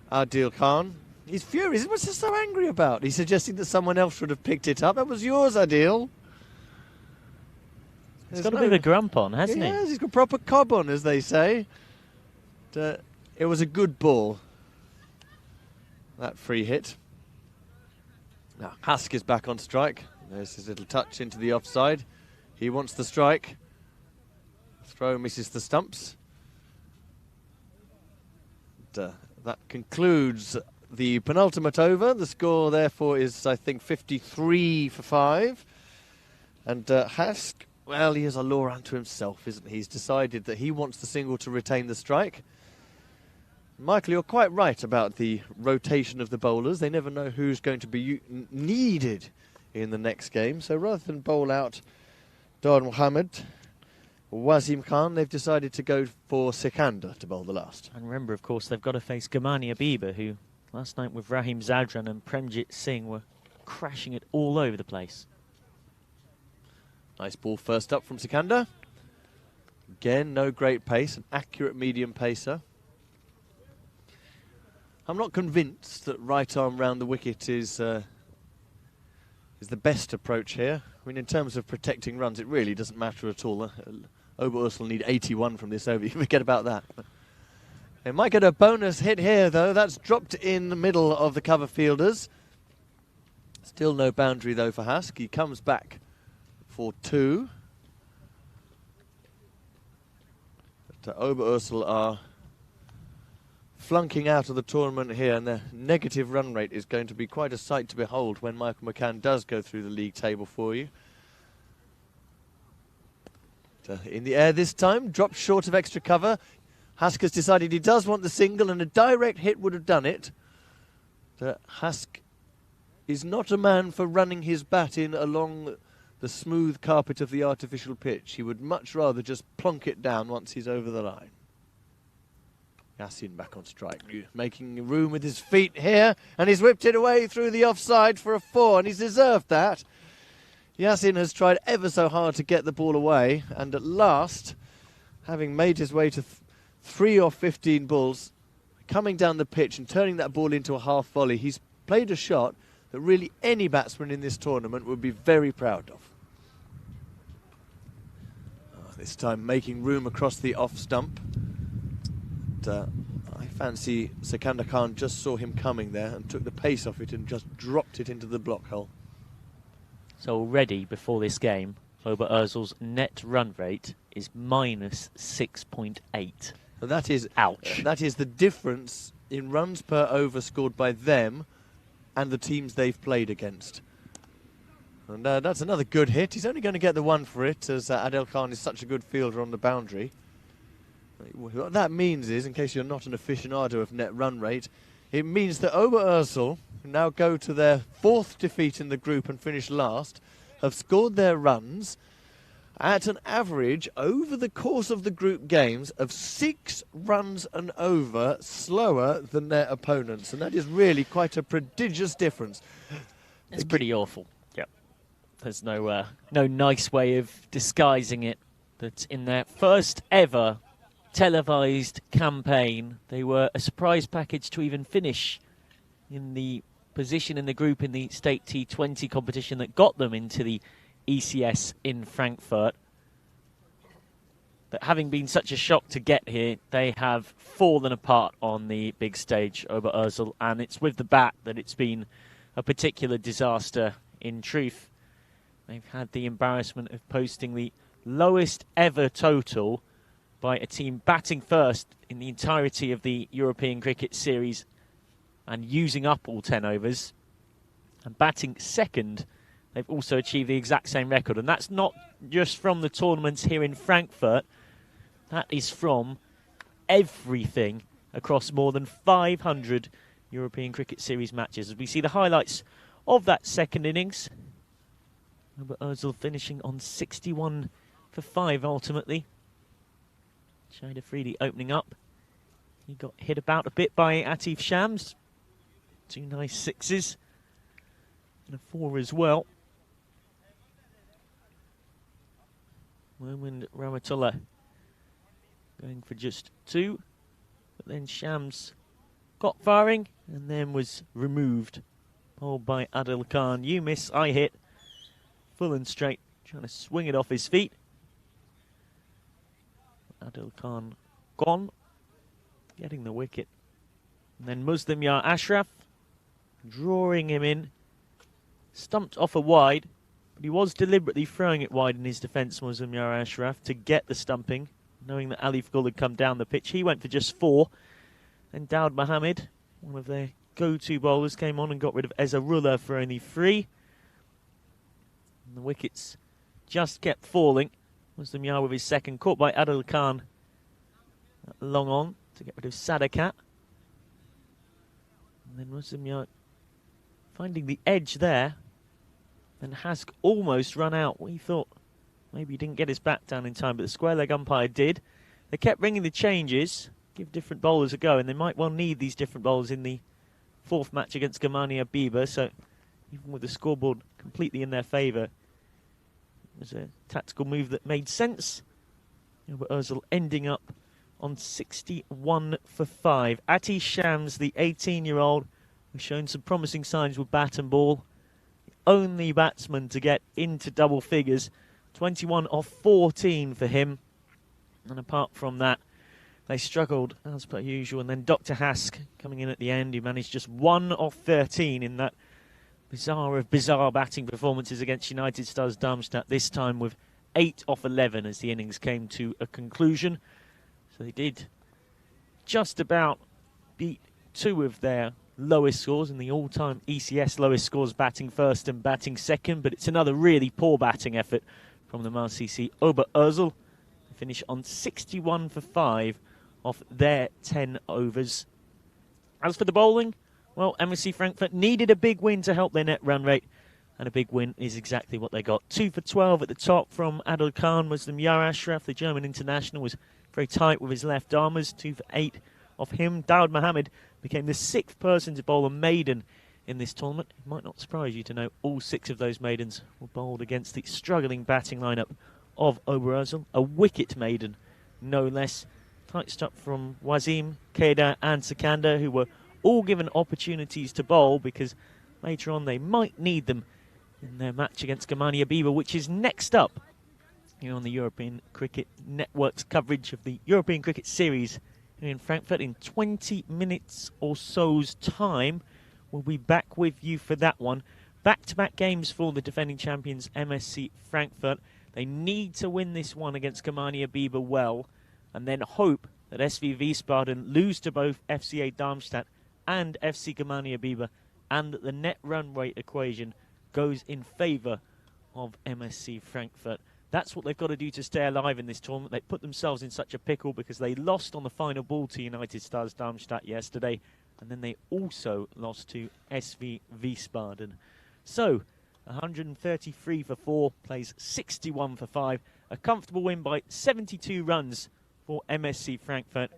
Adil Khan. He's furious. What's he so angry about? He's suggesting that someone else should have picked it up. That was yours, Adil. He's got a bit of a grump on, hasn't he? Yes, he's got proper cob on, as they say. It was a good ball, that free hit. Now, Hask is back on strike. There's his little touch into the offside. He wants the strike. Throw misses the stumps. That concludes the penultimate over. The score, therefore, is, I think, 53 for 5. And Hask, well, he is a law unto himself, isn't he? He's decided that he wants the single to retain the strike. Michael, you're quite right about the rotation of the bowlers. They never know who's going to be needed in the next game. So rather than bowl out Dar Mohammed, Wazim Khan, they've decided to go for Sikandar to bowl the last. And remember, of course, they've got to face Germania Biber, who last night with Rahim Zadran and Premjit Singh were crashing it all over the place. Nice ball first up from Sikandar. Again, no great pace, an accurate medium pacer. I'm not convinced that right arm round the wicket is the best approach here. I mean, in terms of protecting runs, it really doesn't matter at all. Oberursel will need 81 from this over. You forget about that. They might get a bonus hit here, though. That's dropped in the middle of the cover fielders. Still no boundary, though, for Hask. He comes back for 2. But Oberursel are flunking out of the tournament here, and their negative run rate is going to be quite a sight to behold when Michael McCann does go through the league table for you. In the air this time, dropped short of extra cover. Hask has decided he does want the single, and a direct hit would have done it. Hask is not a man for running his bat in along the smooth carpet of the artificial pitch. He would much rather just plonk it down once he's over the line. Yassin back on strike, making room with his feet here, and he's whipped it away through the offside for a 4, and he's deserved that. Yassin has tried ever so hard to get the ball away, and at last, having made his way to 3 or 15 balls, coming down the pitch and turning that ball into a half volley, he's played a shot that really any batsman in this tournament would be very proud of. This time making room across the off stump. I fancy Sikandar Khan just saw him coming there and took the pace off it and just dropped it into the block hole. So already before this game, Oberurzl's net run rate is minus 6.8. And that is Ouch. that is the difference in runs per over scored by them and the teams they've played against. And that's another good hit. He's only going to get the one for it, as Adel Khan is such a good fielder on the boundary. What that means is, in case you're not an aficionado of net run rate, it means that Oberurzl now go to their 4th defeat in the group and finish last, have scored their runs at an average over the course of the group games of 6 runs and over slower than their opponents. And that is really quite a prodigious difference. It's pretty awful. Yep. There's no nice way of disguising it. That in their first ever televised campaign, they were a surprise package to even finish in the position in the group in the state T20 competition that got them into the ECS in Frankfurt. But having been such a shock to get here, they have fallen apart on the big stage, Oberurzl, and it's with the bat that it's been a particular disaster. In truth, they've had the embarrassment of posting the lowest ever total by a team batting first in the entirety of the European Cricket Series and using up all 10 overs, and batting second. They've also achieved the exact same record, and that's not just from the tournaments here in Frankfurt. That is from everything across more than 500 European Cricket Series matches. As we see the highlights of that second innings, Oberurzl finishing on 61 for 5 ultimately. Shahid Afridi opening up. He got hit about a bit by Atif Shams. 2 nice 6s and a 4 as well. Mohamed Rahmatullah going for just 2, but then Shams got firing and then was removed. Bowled by Adil Khan. You miss, I hit. Full and straight, trying to swing it off his feet. Adil Khan gone, getting the wicket. And then Muslim Yar Ashraf drawing him in. Stumped off a wide, but he was deliberately throwing it wide in his defence, Muslim Yar Ashraf, to get the stumping, knowing that Alif Gul had come down the pitch. He went for just 4. Then Daud Mohammed, one of their go-to bowlers, came on and got rid of Ezarullah for only 3. And the wickets just kept falling. Muslim Yar with his second, caught by Adil Khan. Long on to get rid of Sadakat. And then Muslim Yar finding the edge there. And Hask almost run out. We thought maybe he didn't get his bat down in time, but the square leg umpire did. They kept bringing the changes, give different bowlers a go, and they might well need these different bowlers in the 4th match against Gamania Biba. So even with the scoreboard completely in their favour, it was a tactical move that made sense. Oberurzl ending up on 61 for 5. Atish Shams, the 18-year-old, who's shown some promising signs with bat and ball. The only batsman to get into double figures. 21 off 14 for him. And apart from that, they struggled as per usual. And then Dr. Hask coming in at the end, who managed just 1 off 13 in that bizarre of bizarre batting performances against United Stars Darmstadt, this time with 8 off 11 as the innings came to a conclusion. So they did just about beat 2 of their lowest scores in the all-time ECS lowest scores, batting first and batting second, but it's another really poor batting effort from the Marcisi Oberurzl. They finish on 61 for 5 off their 10 overs. As for the bowling, well, MSC Frankfurt needed a big win to help their net run rate, and a big win is exactly what they got. 2 for 12 at the top from Adil Khan. Muslim Yar Ashraf, the German international, was very tight with his left armers. 2 for 8 off him. Daud Mohammed became the 6th person to bowl a maiden in this tournament. It might not surprise you to know all 6 of those maidens were bowled against the struggling batting lineup of Oberurzl. A wicket maiden, no less. Tight stuff from Wazim, Kedar and Sikandar, who were all given opportunities to bowl because later on they might need them in their match against Gamania Biba, which is next up here on the European Cricket Network's coverage of the European Cricket Series here in Frankfurt. In 20 minutes or so's time, we'll be back with you for that one. Back-to-back games for the defending champions MSC Frankfurt. They need to win this one against Germania Bieber well, and then hope that SV Wiesbaden lose to both FCA Darmstadt and FC Germania Bieber, and that the net run rate equation goes in favour of MSC Frankfurt. That's what they've got to do to stay alive in this tournament. They put themselves in such a pickle because they lost on the final ball to United Stars Darmstadt yesterday, and then they also lost to SV Wiesbaden. So, 133 for 4, plays 61 for 5. A comfortable win by 72 runs for MSC Frankfurt.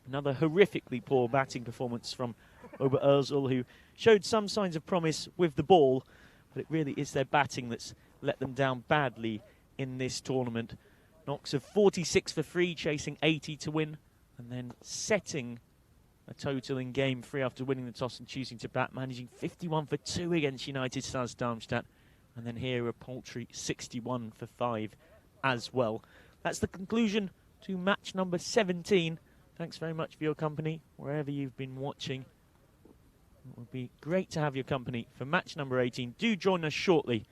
Another horrifically poor batting performance from Oberursel, who showed some signs of promise with the ball, but it really is their batting that's let them down badly in this tournament. Knocks of 46 for 3, chasing 80 to win, and then setting a total in game 3 after winning the toss and choosing to bat, managing 51 for 2 against United Stars Darmstadt, and then here a paltry 61 for 5 as well. That's the conclusion to match number 17. Thanks very much for your company wherever you've been watching. It would be great to have your company for match number 18. Do join us shortly.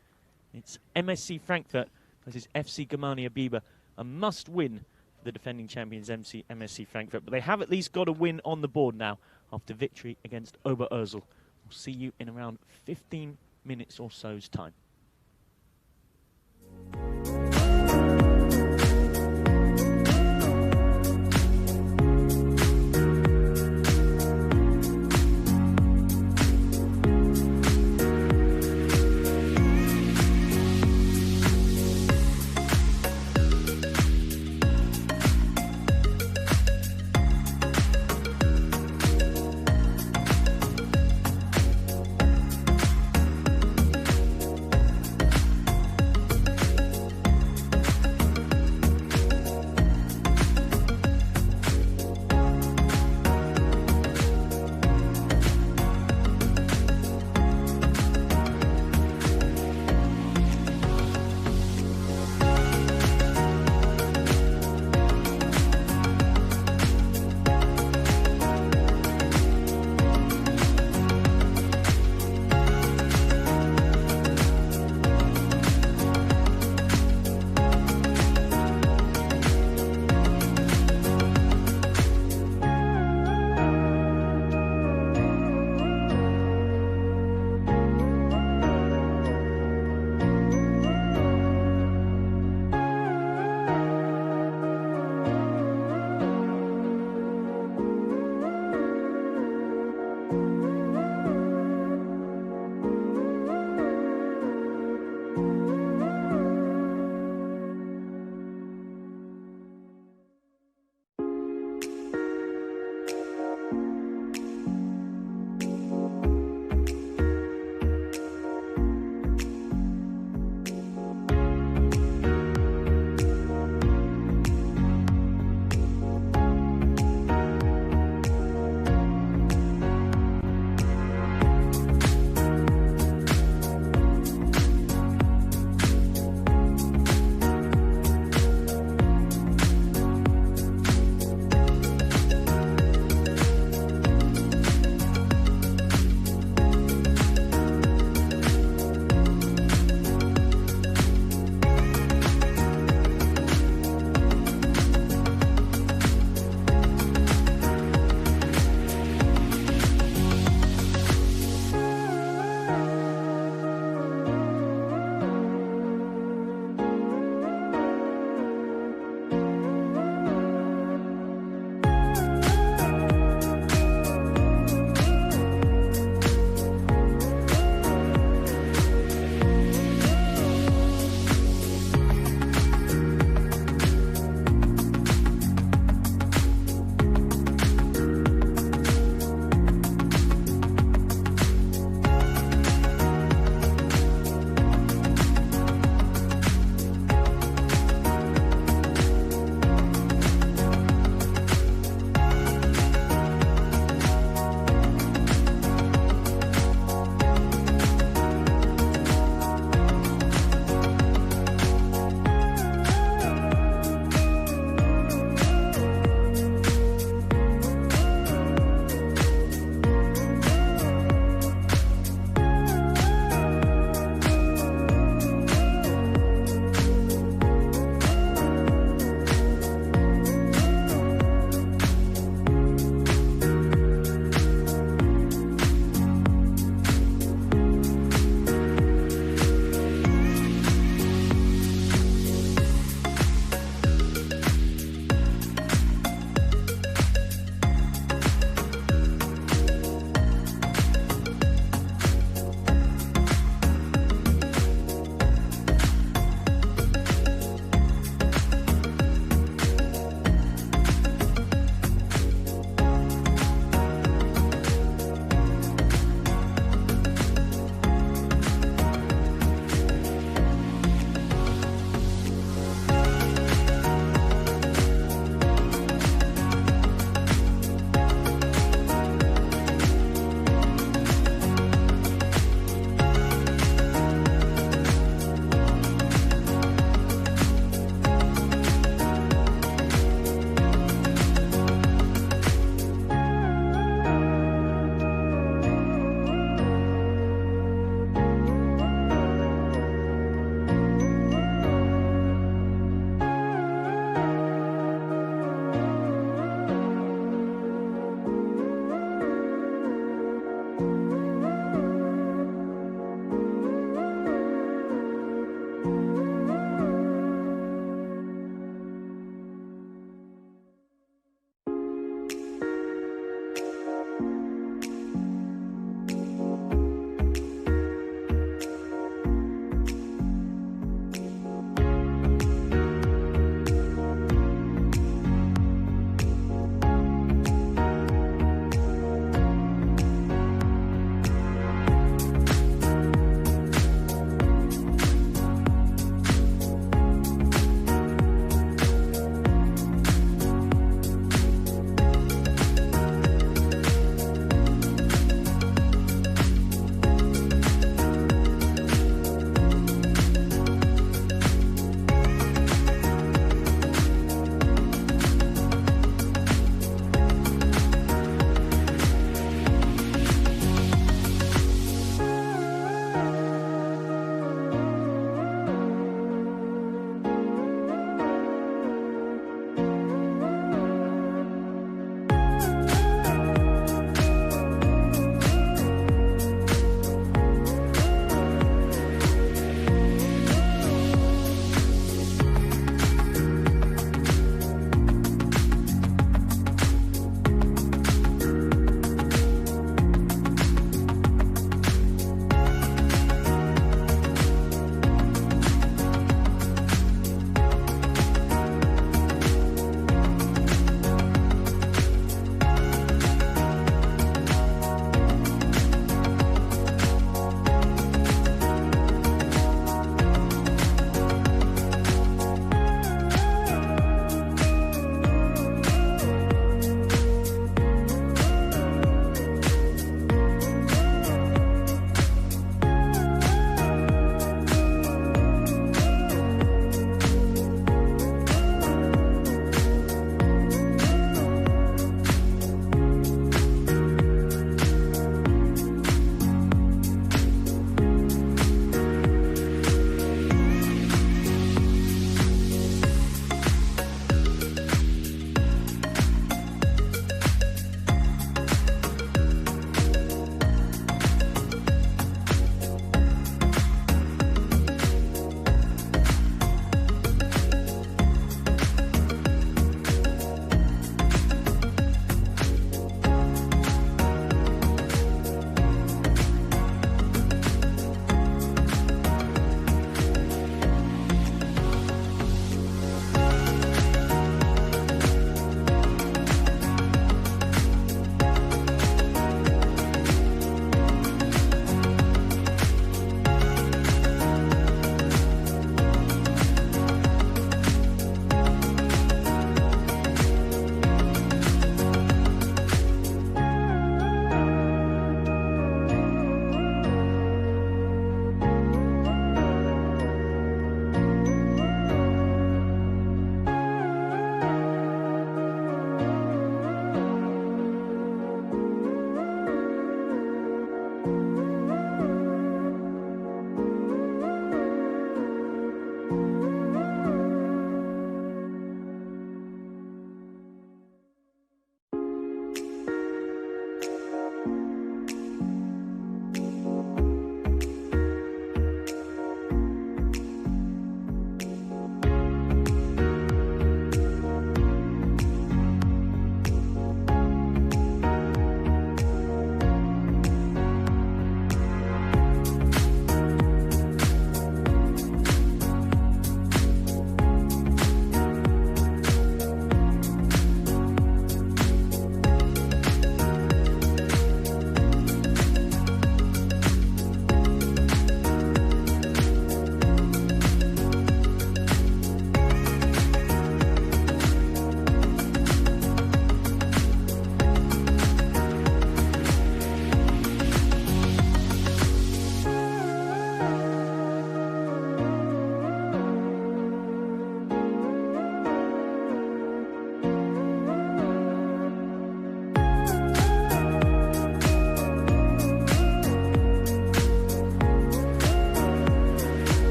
It's MSC Frankfurt versus FC Germania Bieber, a must-win for the defending champions MSC Frankfurt. But they have at least got a win on the board now after victory against Oberursel. We'll see you in around 15 minutes or so's time.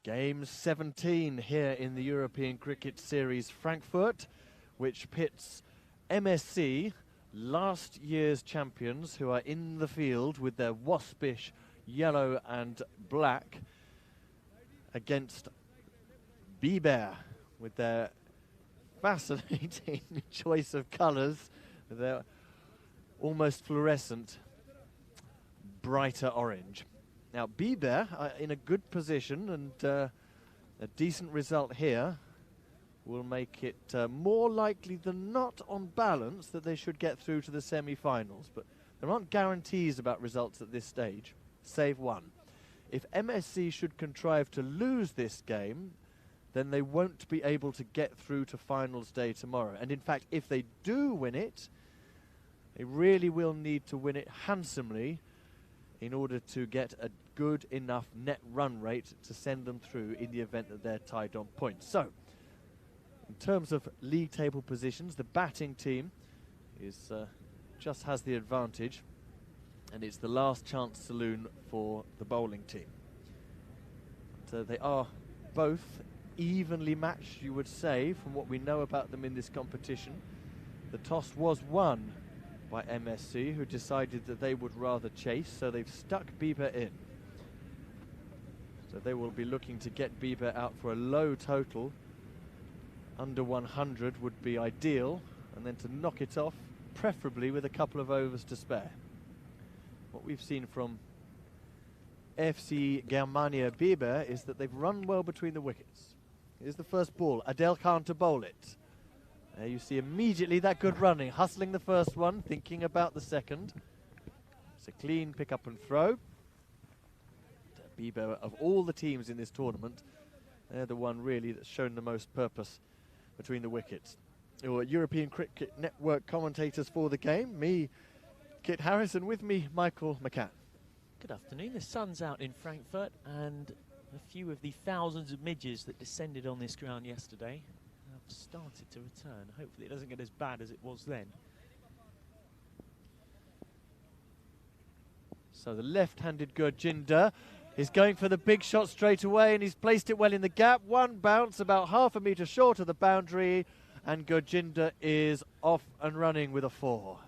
Game 17 here in the European Cricket Series Frankfurt, which pits MSC, last year's champions, who are in the field with their waspish yellow and black, against Biber with their fascinating choice of colours. They're almost fluorescent, brighter orange. Now Biber are in a good position, and a decent result here will make it more likely than not, on balance, that they should get through to the semi-finals. But there aren't guarantees about results at this stage, save one. If MSC should contrive to lose this game, then they won't be able to get through to finals day tomorrow. And in fact, if they do win it, they really will need to win it handsomely in order to get a good enough net run rate to send them through in the event that they're tied on points. So, in terms of league table positions, the batting team is just has the advantage, and it's the last chance saloon for the bowling team. But, they are both evenly matched, you would say, from what we know about them in this competition. The toss was won by MSC, who decided that they would rather chase, so they've stuck Biber in. So they will be looking to get Biber out for a low total. Under 100 would be ideal, and then to knock it off, preferably with a couple of overs to spare. What we've seen from FC Germania Biber is that they've run well between the wickets. Here's the first ball, Adel Khan to bowl it. There you see immediately that good running, hustling the first one, thinking about the second. It's a clean pick up and throw. Biber, of all the teams in this tournament, they're the one really that's shown the most purpose between the wickets. Your European Cricket Network commentators for the game, me, Kit Harris, and with me, Michael McCann. Good afternoon. The sun's out in Frankfurt, and a few of the thousands of midges that descended on this ground yesterday have started to return. Hopefully it doesn't get as bad as it was then. So the left-handed Gurjinder is going for the big shot straight away, and he's placed it well in the gap. One bounce about half a metre short of the boundary, and Gurjinder is off and running with a 4.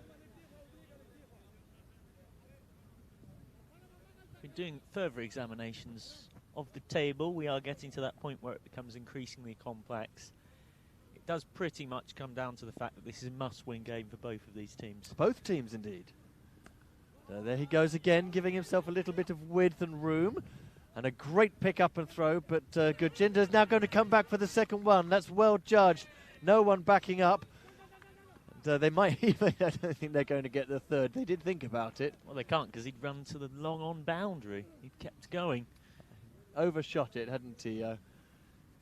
We're doing further examinations of the table. We are getting to that point where it becomes increasingly complex. It does pretty much come down to the fact that this is a must-win game for both of these teams. Both teams, indeed. So there he goes again, giving himself a little bit of width and room. And a great pick up and throw, but Gurjinder is now going to come back for the second one. That's well judged. No one backing up. And, they might even, I don't think they're going to get the third. They did think about it. Well, they can't, because he'd run to the long-on boundary. He'd kept going. Overshot it, hadn't he?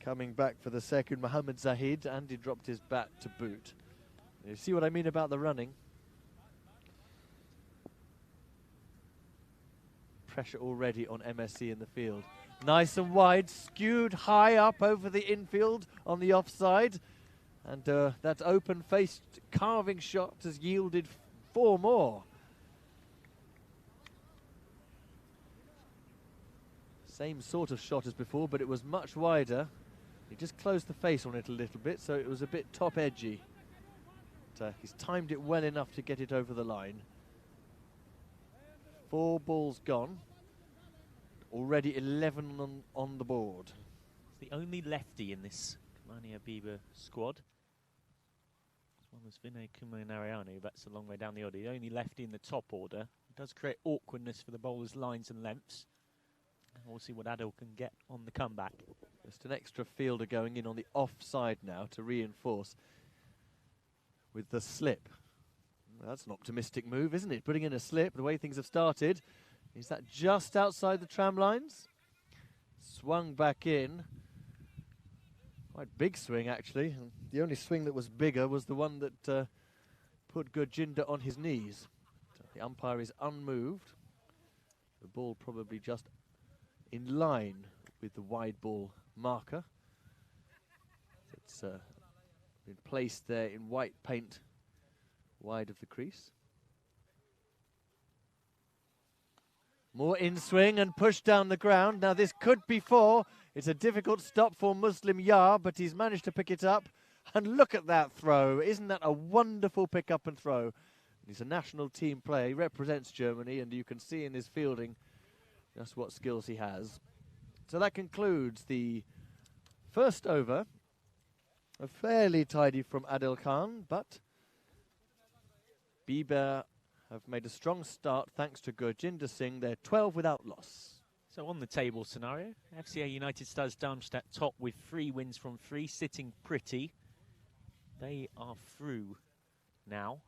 Coming back for the second, Mohammad Zahid, and he dropped his bat to boot. You see what I mean about the running? Pressure already on MSC in the field. Nice and wide, skewed high up over the infield on the offside. And that open-faced carving shot has yielded 4 more. Same sort of shot as before, but it was much wider. He just closed the face on it a little bit, so it was a bit top-edgy. But, he's timed it well enough to get it over the line. 4 balls gone. Already 11 on the board. It's the only lefty in this Germania Biber squad. This one was Vinay Kumar Narayana, who bats a long way down the order. The only lefty in the top order. It does create awkwardness for the bowlers' lines and lengths. We'll see what Adil can get on the comeback. Just an extra fielder going in on the offside now to reinforce with the slip. That's an optimistic move, isn't it? Putting in a slip, the way things have started. Is that just outside the tram lines? Swung back in. Quite big swing, actually. And the only swing that was bigger was the one that put Gurjinder on his knees. So the umpire is unmoved. The ball probably just in line with the wide ball marker. It's been placed there in white paint wide of the crease. More in swing and push down the ground. Now this could be 4. It's a difficult stop for Muslim Yar, but he's managed to pick it up. And look at that throw. Isn't that a wonderful pick up and throw? He's a national team player. He represents Germany, and you can see in his fielding just what skills he has. So that concludes the first over. A fairly tidy from Adil Khan, but Bieber have made a strong start thanks to Gurjinder Singh. They're 12 without loss. So on the table scenario, FCA United Stars Darmstadt top with 3 wins from 3, sitting pretty. They are through now.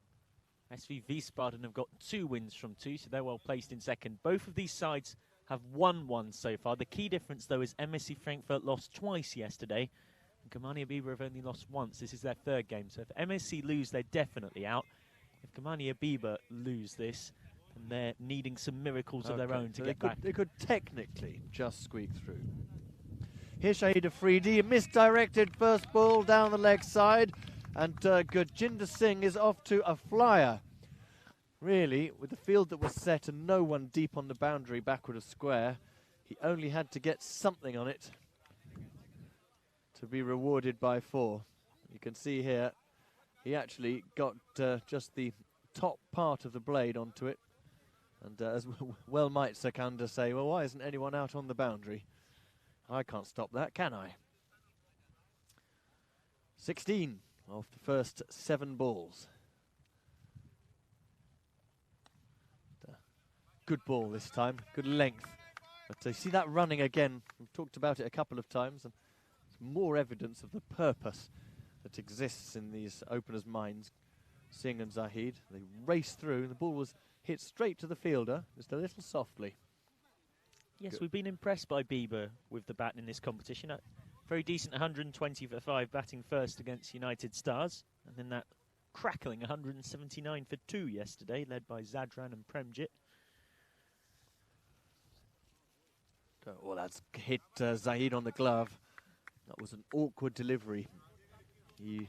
SV Wiesbaden have got 2 wins from 2, so they're well placed in second. Both of these sides have won 1 so far. The key difference, though, is MSC Frankfurt lost twice yesterday, and Germania Bieber have only lost once. This is their 3rd game, so if MSC lose, they're definitely out. If Germania Bieber lose this, then they're needing some miracles of their own to get back. They could technically just squeak through. Here's Shahid Afridi, a misdirected first ball down the leg side, and Gurjinder Singh is off to a flyer. Really, with the field that was set and no one deep on the boundary backward of square, he only had to get something on it to be rewarded by 4. You can see here, he actually got just the top part of the blade onto it. And as well might Sakanda say, well, why isn't anyone out on the boundary? I can't stop that, can I? 16 of the first 7 balls. Good ball this time, good length. But you see that running again, we've talked about it a couple of times, and it's more evidence of the purpose that exists in these openers' minds. Singh and Zahid, they raced through, and the ball was hit straight to the fielder, just a little softly. Yes, Good. We've been impressed by Bieber with the bat in this competition. A very decent 120 for 5 batting first against United Stars, and then that crackling 179 for 2 yesterday, led by Zadran and Premjit. Well, that's hit Zahid on the glove. That was an awkward delivery. He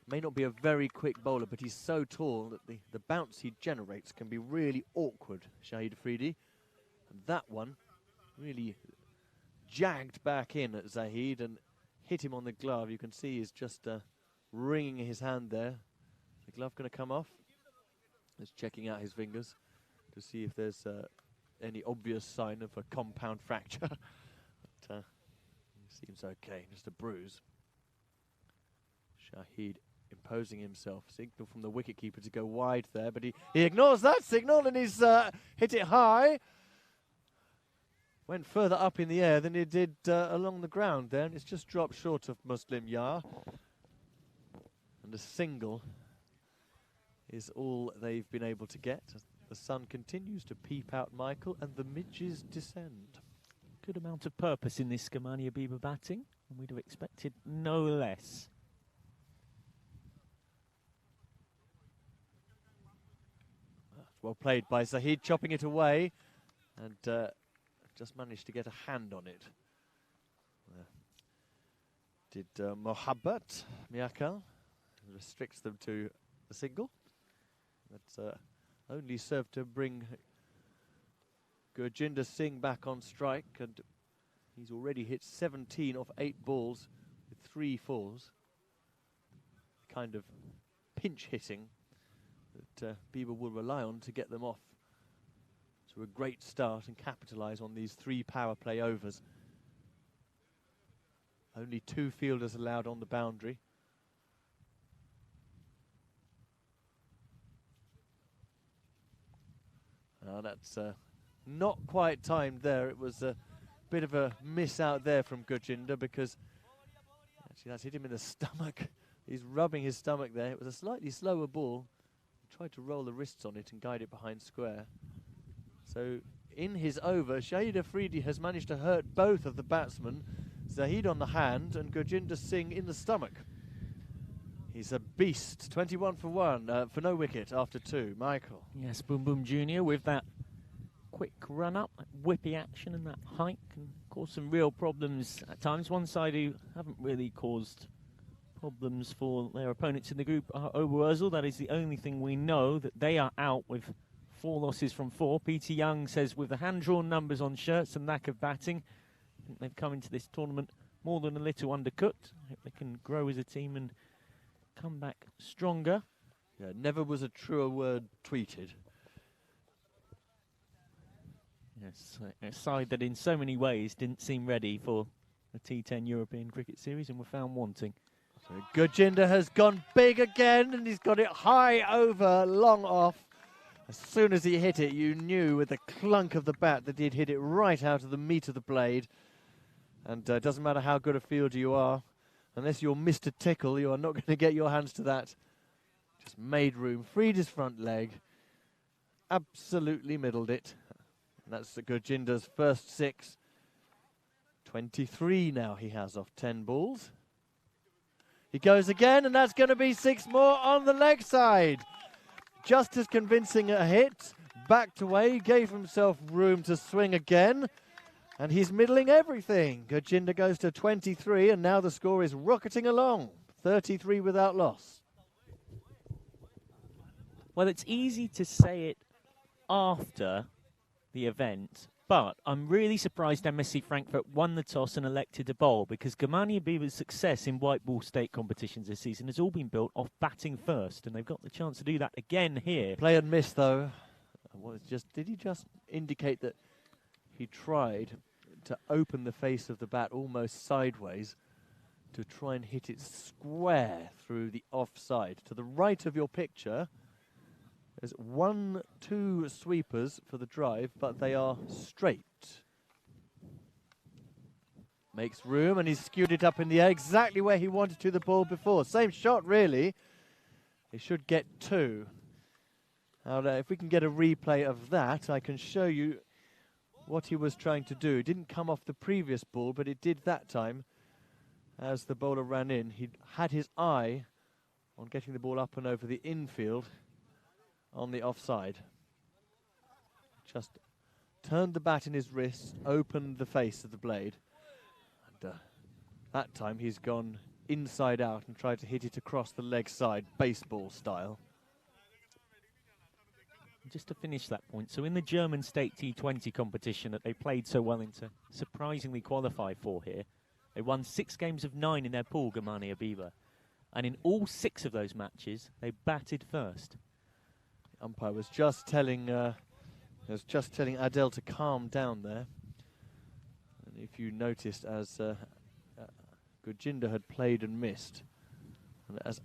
may not be a very quick bowler, but he's so tall that the bounce he generates can be really awkward, Shahid Afridi. And that one really jagged back in at Zahid and hit him on the glove. You can see he's just wringing his hand there. The glove going to come off. He's checking out his fingers to see if there's any obvious sign of a compound fracture. But seems okay, just a bruise. Shahid imposing himself. Signal from the wicketkeeper to go wide there, but he ignores that signal and he's hit it high. Went further up in the air than it did along the ground there, and it's just dropped short of Muslim Yar. And a single is all they've been able to get. The sun continues to peep out, Michael, and the midges descend. Good amount of purpose in this Germania Bieber batting, and we'd have expected no less. Well played by Zahid, chopping it away, and just managed to get a hand on it. Did Mohabbat Miakal, restricts them to a single. That only served to bring Gurjinder Singh back on strike, and he's already hit 17 off 8 balls with 3 fours. Kind of pinch hitting that Bieber will rely on to get them off to a great start and capitalise on these 3 power play overs. Only 2 fielders allowed on the boundary. That's not quite timed there. It was a bit of a miss out there from Gurjinder, because actually that's hit him in the stomach. He's rubbing his stomach there. It was a slightly slower ball. He tried to roll the wrists on it and guide it behind square. So in his over, Shahid Afridi has managed to hurt both of the batsmen. Zahid on the hand and Gurjinder Singh in the stomach. He's a beast. 21 for 1 for no wicket after 2. Michael. Yes, Boom Boom Jr. with that quick run up, that whippy action and that hike can cause some real problems at times. One side who haven't really caused problems for their opponents in the group are Oberwurzel. That is the only thing we know, that they are out with 4 losses from 4. Peter Young says with the hand-drawn numbers on shirts and lack of batting, I think they've come into this tournament more than a little undercooked. I hope they can grow as a team and come back stronger. Yeah, never was a truer word tweeted. Yes, a side that in so many ways didn't seem ready for the T10 European Cricket Series and were found wanting. So Gurjinder has gone big again, and he's got it high over, long off. As soon as he hit it, you knew with the clunk of the bat that he'd hit it right out of the meat of the blade. And it doesn't matter how good a fielder you are, unless you're Mr. Tickle, you are not going to get your hands to that. Just made room, freed his front leg, absolutely middled it. And that's Gurjinder's first 6. 23 now he has off 10 balls. He goes again, and that's going to be 6 more on the leg side. Just as convincing a hit, backed away, gave himself room to swing again, and he's middling everything. Gurjinder goes to 23, and now the score is rocketing along. 33 without loss. Well, it's easy to say it after the event, but I'm really surprised MSC Frankfurt won the toss and elected to bowl, because Gamani Abiba's success in white ball state competitions this season has all been built off batting first, and they've got the chance to do that again here. Play and miss, though. Did he just indicate that he tried to open the face of the bat almost sideways to try and hit it square through the offside? To the right of your picture, there's 1-2 sweepers for the drive, but they are straight. Makes room, and he's skewed it up in the air exactly where he wanted to the ball before. Same shot, really. He should get 2. Now, if we can get a replay of that, I can show you what he was trying to do. It didn't come off the previous ball, but it did that time. As the bowler ran in, he had his eye on getting the ball up and over the infield on the offside. Just turned the bat in his wrist, opened the face of the blade. And that time he's gone inside out and tried to hit it across the leg side, baseball style. Just to finish that point, so in the German State T20 competition that they played so well in to surprisingly qualify for here, they won 6 games of 9 in their pool, Gamani Abiba. And in all 6 of those matches, they batted first. The umpire was just telling Adele to calm down there. And if you noticed, as Gurjinder had played and missed, and as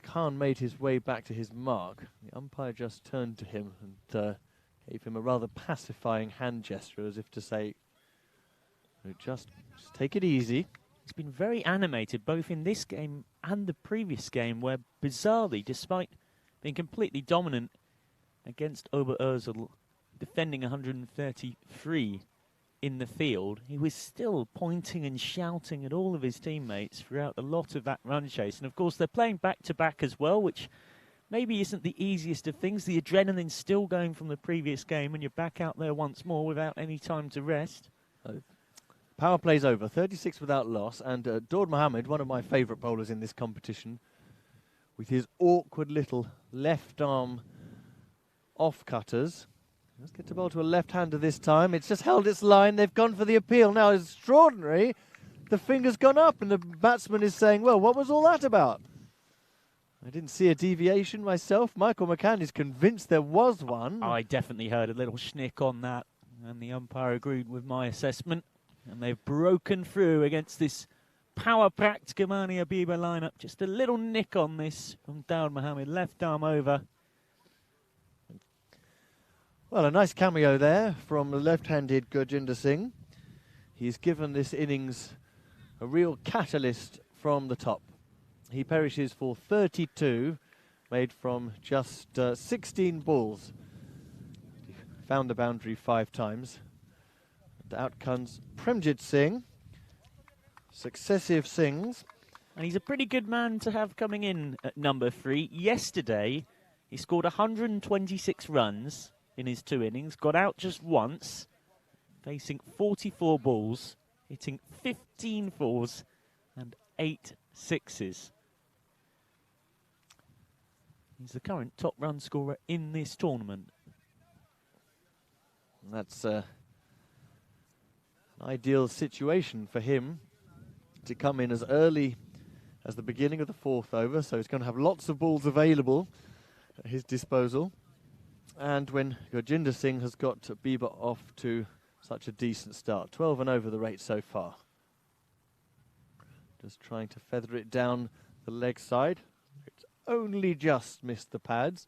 Khan made his way back to his mark, the umpire just turned to him and gave him a rather pacifying hand gesture, as if to say, just take it easy. It's been very animated, both in this game and the previous game, where bizarrely, despite being completely dominant against Oberursel, defending 133 in the field, he was still pointing and shouting at all of his teammates throughout a lot of that run chase. And of course, they're playing back-to-back as well, which maybe isn't the easiest of things. The adrenaline's still going from the previous game, and you're back out there once more without any time to rest. Power play's over, 36 without loss, and Daud Mohammed, one of my favourite bowlers in this competition, with his awkward little left arm off-cutters. Let's get to bowl to a left-hander this time. It's just held its line. They've gone for the appeal. Now, it's extraordinary. The finger's gone up, and the batsman is saying, well, what was all that about? I didn't see a deviation myself. Michael McCann is convinced there was one. I definitely heard a little schnick on that, and the umpire agreed with my assessment. And they've broken through against this power-packed Gamani Abiba lineup. Just a little nick on this from Daud Mohammed, left arm over. Well, a nice cameo there from the left-handed Gurjinder Singh. He's given this innings a real catalyst from the top. He perishes for 32, made from just 16 balls. He found the boundary 5 times. And out comes Premjit Singh. Successive sings. And he's a pretty good man to have coming in at number 3. Yesterday, he scored 126 runs in his 2 innings, got out just once, facing 44 balls, hitting 15 fours and 8 sixes. He's the current top run scorer in this tournament. That's An ideal situation for him to come in as early as the beginning of the 4th over, so he's going to have lots of balls available at his disposal. And when Gurjinder Singh has got Bieber off to such a decent start, 12 and over the rate so far. Just trying to feather it down the leg side. It's only just missed the pads,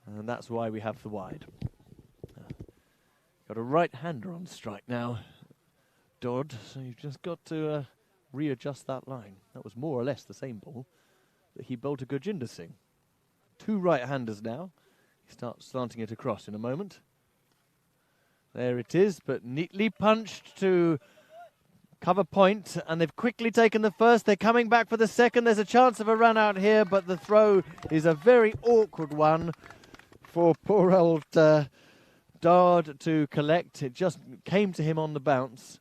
and that's why we have the wide. Got a right-hander on strike now, Dodd, so you've just got to readjust that line. That was more or less the same ball that he bowled to Gurjinder Singh. 2 right-handers now. He starts slanting it across in a moment. There it is, but neatly punched to cover point, and they've quickly taken the first. They're coming back for the second. There's a chance of a run out here, but the throw is a very awkward one for poor old Dodd to collect. It just came to him on the bounce.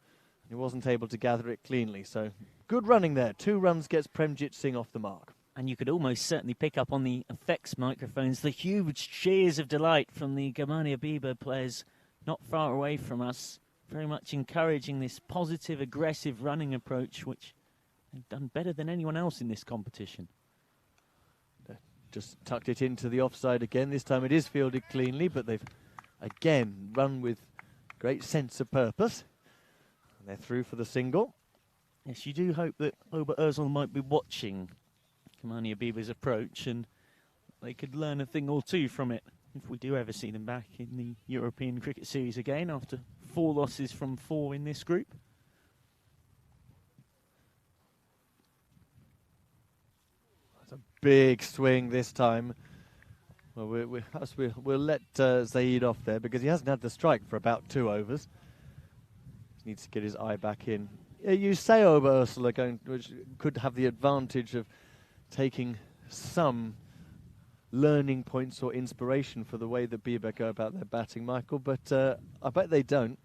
He wasn't able to gather it cleanly, so good running there. 2 runs gets Premjit Singh off the mark. And you could almost certainly pick up on the effects microphones the huge cheers of delight from the Gamania Bieber players not far away from us, very much encouraging this positive, aggressive running approach, which they've done better than anyone else in this competition. Just tucked it into the offside again. This time it is fielded cleanly, but they've again run with great sense of purpose. And they're through for the single. Yes, you do hope that Ober Ozil might be watching Gamania Bieber's approach, and they could learn a thing or two from it if we do ever see them back in the European Cricket Series again after 4 losses from 4 in this group. That's a big swing this time. Well, we'll let Zaid off there because he hasn't had the strike for about 2 overs. He needs to get his eye back in. You say Ober Ozil are going, which could have the advantage of taking some learning points or inspiration for the way that Bieber go about their batting, Michael, but I bet they don't.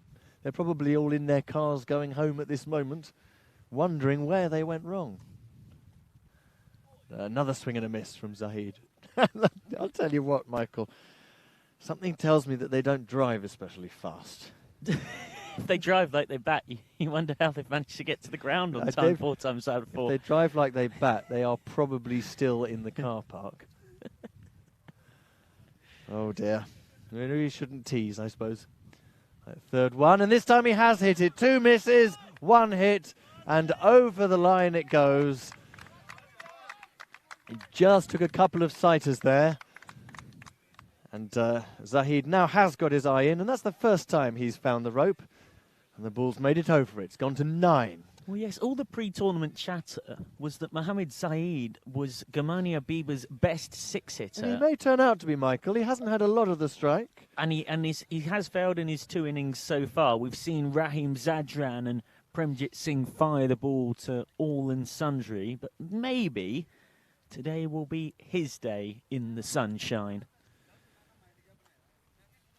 They're probably all in their cars going home at this moment, wondering where they went wrong. Another swing and a miss from Zahid. I'll tell you what, Michael, something tells me that they don't drive especially fast. If they drive like they bat, you wonder how they've managed to get to the ground on time 4 times out of 4. If they drive like they bat, they are probably still in the car park. Oh dear. Maybe he shouldn't tease, I suppose. Third one, and this time he has hit it. 2 misses, 1 hit, and over the line it goes. He just took a couple of sighters there. And Zahid now has got his eye in, and that's the first time he's found the rope. And the ball's made it over. It's gone to 9. Well, yes, all the pre-tournament chatter was that Mohammed Zaid was Gamania Bieber's best 6-hitter. And he may turn out to be, Michael. He hasn't had a lot of the strike. And he has failed in his 2 innings so far. We've seen Rahim Zadran and Premjit Singh fire the ball to all and sundry. But maybe today will be his day in the sunshine.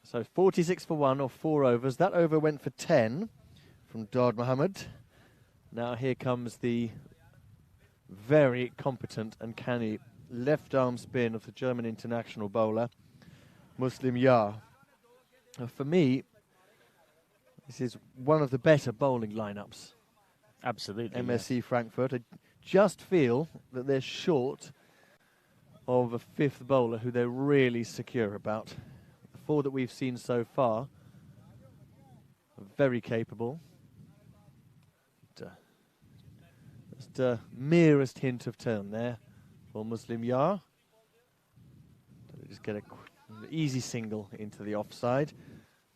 So 46 for 1 or 4 overs. That over went for 10 from Dodd Mohammed. Now here comes the very competent and canny left arm spin of the German international bowler, Muslim Yar. For me, this is one of the better bowling lineups. Absolutely. MSC yes. Frankfurt. I just feel that they're short of a 5th bowler who they're really secure about. 4 that we've seen so far are very capable. Just a merest hint of turn there for Muslim Yar. Just get an easy single into the offside.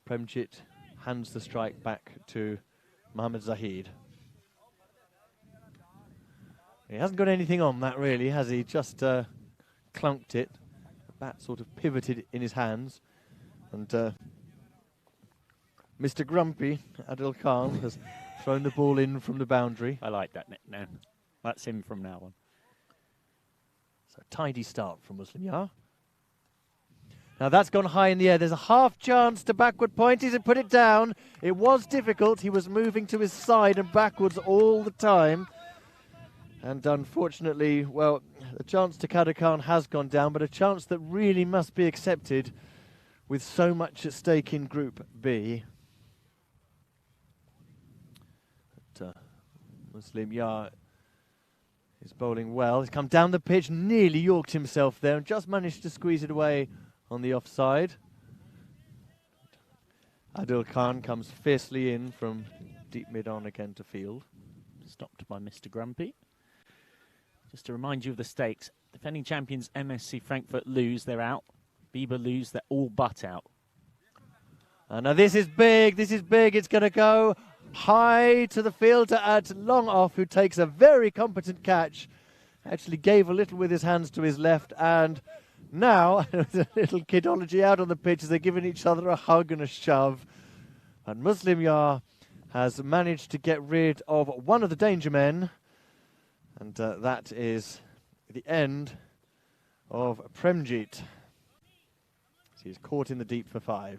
Premjit hands the strike back to Mohammed Zahid. He hasn't got anything on that really, has he? Just clunked it. The bat sort of pivoted in his hands. And Mr. Grumpy, Adil Khan, has thrown the ball in from the boundary. I like that now. That's him from now on. So tidy start from Muslim Yar. Now that's gone high in the air. There's a half chance to backward point. He's put it down. It was difficult. He was moving to his side and backwards all the time. And unfortunately, well, the chance to Kader Khan has gone down, but a chance that really must be accepted with so much at stake in Group B. Muslim Yar is bowling well. He's come down the pitch, nearly yorked himself there and just managed to squeeze it away on the offside. Adil Khan comes fiercely in from deep mid-on again to field. Stopped by Mr. Grumpy. Just to remind you of the stakes, defending champions MSC Frankfurt lose, they're out. Bieber lose, they're all but out. Now this is big, it's going to go high to the fielder at long off, who takes a very competent catch. Actually gave a little with his hands to his left, and now there's a little kidology out on the pitch as they're giving each other a hug and a shove. And Muslim Yar has managed to get rid of one of the danger men, and that is the end of Premjit. He's caught in the deep for 5.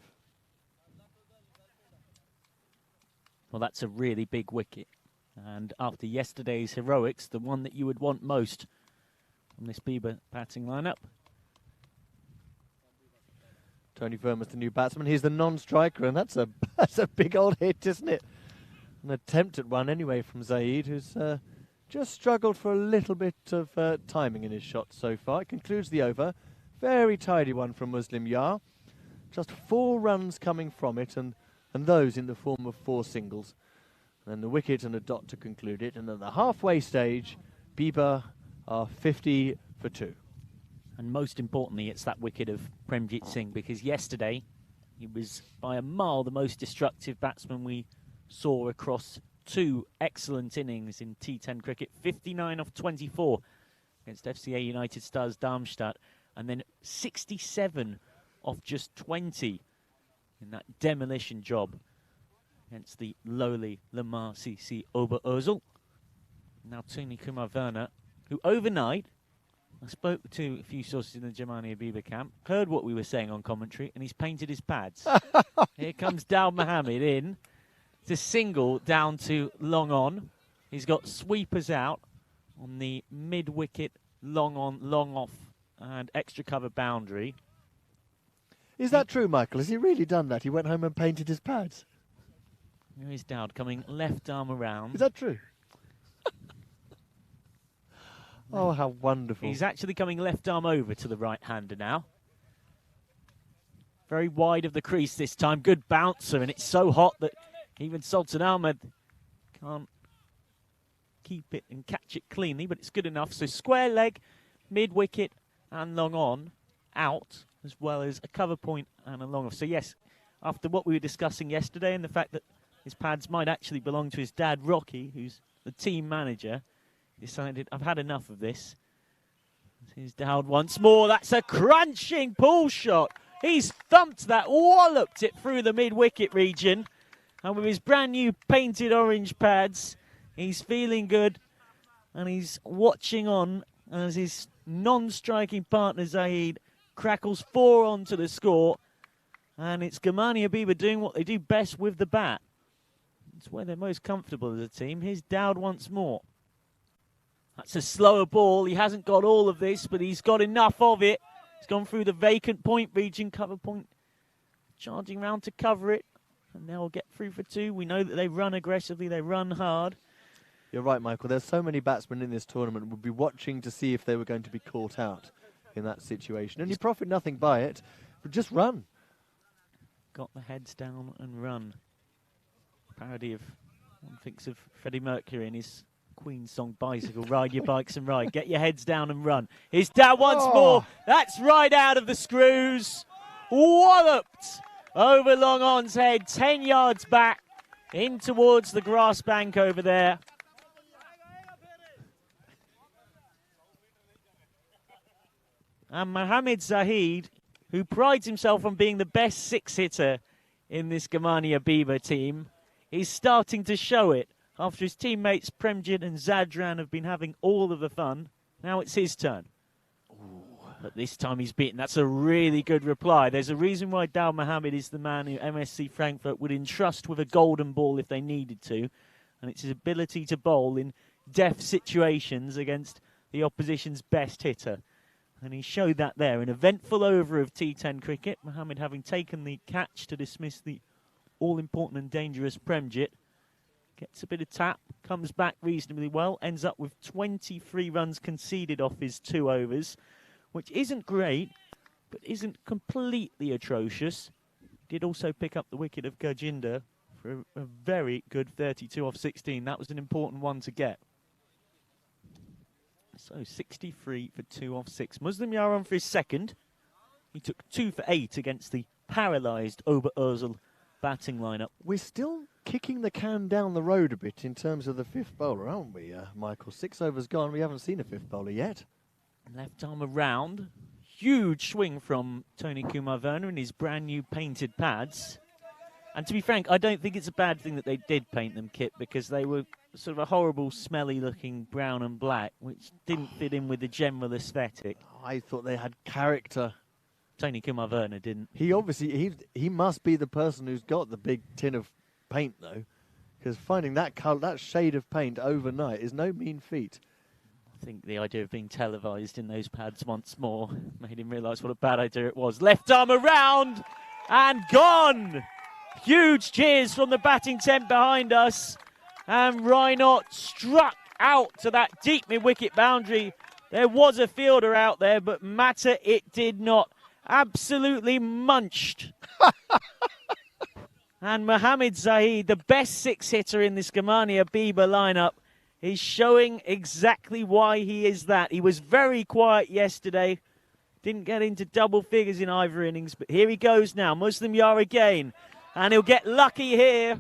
Well, that's a really big wicket. And after yesterday's heroics, the one that you would want most from this Bieber batting lineup. Tony Verma's the new batsman. He's the non-striker, and that's a big old hit, isn't it? An attempt at one anyway from Zaid, who's just struggled for a little bit of timing in his shot so far. It concludes the over. Very tidy one from Muslim Yar. Just 4 runs coming from it, and those in the form of 4 singles. And then the wicket and a dot to conclude it. And at the halfway stage, Bieber are 50 for 2. And most importantly, it's that wicket of Premjit Singh, because yesterday he was by a mile the most destructive batsman we saw across 2 excellent innings in T10 cricket. 59 off 24 against FCA United Stars Darmstadt, and then 67 off just 20 in that demolition job against the lowly Lamar CC Oberursel. Now Tony Kumar Werner, who overnight, I spoke to a few sources in the Jamania Bieber camp, heard what we were saying on commentary, and he's painted his pads. Here comes Dal Mohammed in. It's a single down to long on. He's got sweepers out on the mid-wicket, long on, long off, and extra cover boundary. Is that true, Michael? Has he really done that? He went home and painted his pads? Here is Dowd coming left arm around. Is that true? Oh, how wonderful. He's actually coming left arm over to the right-hander now. Very wide of the crease this time. Good bouncer, and it's so hot that even Sultan Ahmed can't keep it and catch it cleanly, but it's good enough. So square leg, mid-wicket and long on, out, as well as a cover point and a long off. So yes, after what we were discussing yesterday and the fact that his pads might actually belong to his dad, Rocky, who's the team manager, decided, I've had enough of this. Here's Dowd once more. That's a crunching pull shot. He's thumped that, walloped it through the mid-wicket region. And with his brand new painted orange pads, he's feeling good. And he's watching on as his non-striking partner, Zaid, crackles 4 onto the score. And it's Gamania Bieber doing what they do best with the bat. It's where they're most comfortable as a team. Here's Dowd once more. That's a slower ball. He hasn't got all of this, but he's got enough of it. He's gone through the vacant point region, cover point, charging round to cover it. And they'll get through for 2. We know that they run aggressively, they run hard. You're right, Michael. There's so many batsmen in this tournament. We'll be watching to see if they were going to be caught out in that situation. And you profit nothing by it, but just run. Got the heads down and run. Parody of, one thinks of Freddie Mercury in his Queen song Bicycle. Ride your bikes and ride. Get your heads down and run. He's down once more. That's right out of the screws. Walloped over long on's head. 10 yards back in towards the grass bank over there. And Mohammed Zahid, who prides himself on being the best 6-hitter in this Gamania Bieber team, is starting to show it. After his teammates Premjit and Zadran have been having all of the fun, now it's his turn. Ooh. But this time he's beaten. That's a really good reply. There's a reason why Dal Mohammed is the man who MSC Frankfurt would entrust with a golden ball if they needed to. And it's his ability to bowl in death situations against the opposition's best hitter. And he showed that there. An eventful over of T10 cricket. Mohammed having taken the catch to dismiss the all-important and dangerous Premjit. Gets a bit of tap, comes back reasonably well, ends up with 23 runs conceded off his 2 overs, which isn't great, but isn't completely atrocious. Did also pick up the wicket of Gurjinder for a very good 32 off 16. That was an important one to get. So 63 for 2 off 6. Muslim Yar on for his second. He took 2 for 8 against the paralysed Oberursel batting lineup. We're still kicking the can down the road a bit in terms of the fifth bowler, aren't we, Michael? 6 overs gone, we haven't seen a fifth bowler yet. Left arm around. Huge swing from Tony Kumar Werner in his brand new painted pads. And to be frank, I don't think it's a bad thing that they did paint them, Kit, because they were sort of a horrible, smelly-looking brown and black, which didn't fit in with the general aesthetic. I thought they had character. Tony Kumar Werner didn't. He obviously, he must be the person who's got the big tin of paint, though, because finding that colour, that shade of paint overnight is no mean feat. I think the idea of being televised in those pads once more made him realise what a bad idea it was. Left arm around and gone! Huge cheers from the batting tent behind us. And Reinhardt struck out to that deep mid-wicket boundary. There was a fielder out there, but matter it did not. Absolutely munched. And Mohammad Zahid, the best six-hitter in this Gamania Biba lineup, is showing exactly why he is that. He was very quiet yesterday. Didn't get into double figures in either innings, but here he goes now. Muslim Yar again. And he'll get lucky here.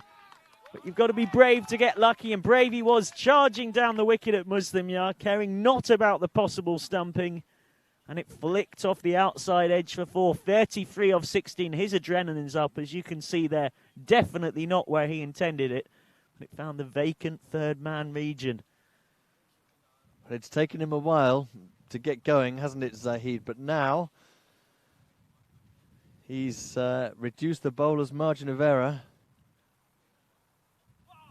But you've got to be brave to get lucky. And brave he was, charging down the wicket at Muslim Yar, caring not about the possible stumping. And it flicked off the outside edge for 4. 33 of 16. His adrenaline's up, as you can see there. Definitely not where he intended it. But it found the vacant third man region. It's taken him a while to get going, hasn't it, Zahid? But now he's reduced the bowler's margin of error.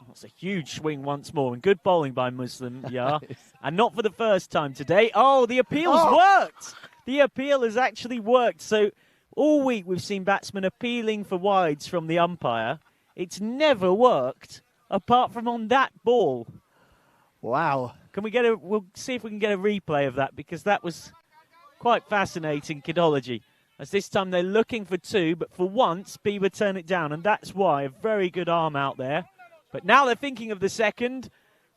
That's a huge swing once more, and good bowling by Muslim Yar. And not for the first time today. Oh, the appeal's worked! The appeal has actually worked. So all week we've seen batsmen appealing for wides from the umpire. It's never worked, apart from on that ball. Wow. Can we get we'll see if we can get a replay of that, because that was quite fascinating kidology. As this time they're looking for 2, but for once, Biba turn it down, and that's why. A very good arm out there. But now they're thinking of the second.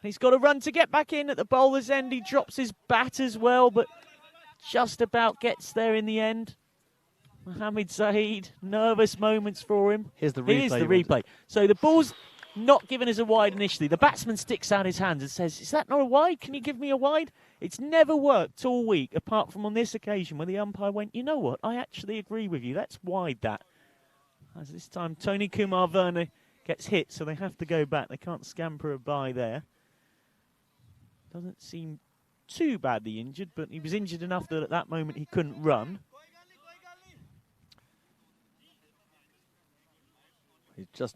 He's got a run to get back in at the bowler's end. He drops his bat as well, but just about gets there in the end. Mohammad Zahid, nervous moments for him. Here's the replay. Here's the replay. So the ball's not given as a wide initially. The batsman sticks out his hands and says, "Is that not a wide? Can you give me a wide?" It's never worked all week, apart from on this occasion where the umpire went, "You know what? I actually agree with you. That's wide, that." As this time, Tony Kumar Werner gets hit, so they have to go back. They can't scamper a bye there. Doesn't seem too badly injured, but he was injured enough that at that moment he couldn't run. He just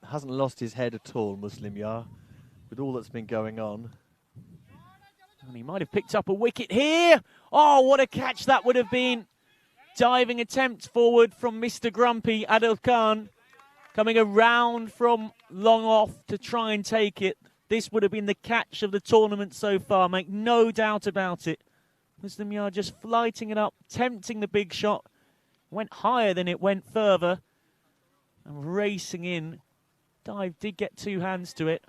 hasn't lost his head at all, Muslim Yar, with all that's been going on. And he might have picked up a wicket here. Oh, what a catch that would have been. Diving attempt forward from Mr. Grumpy, Adil Khan. Coming around from long off to try and take it. This would have been the catch of the tournament so far, make no doubt about it. Muslim Yar just flighting it up, tempting the big shot. Went higher than it went further. And racing in. Dive did get 2 hands to it,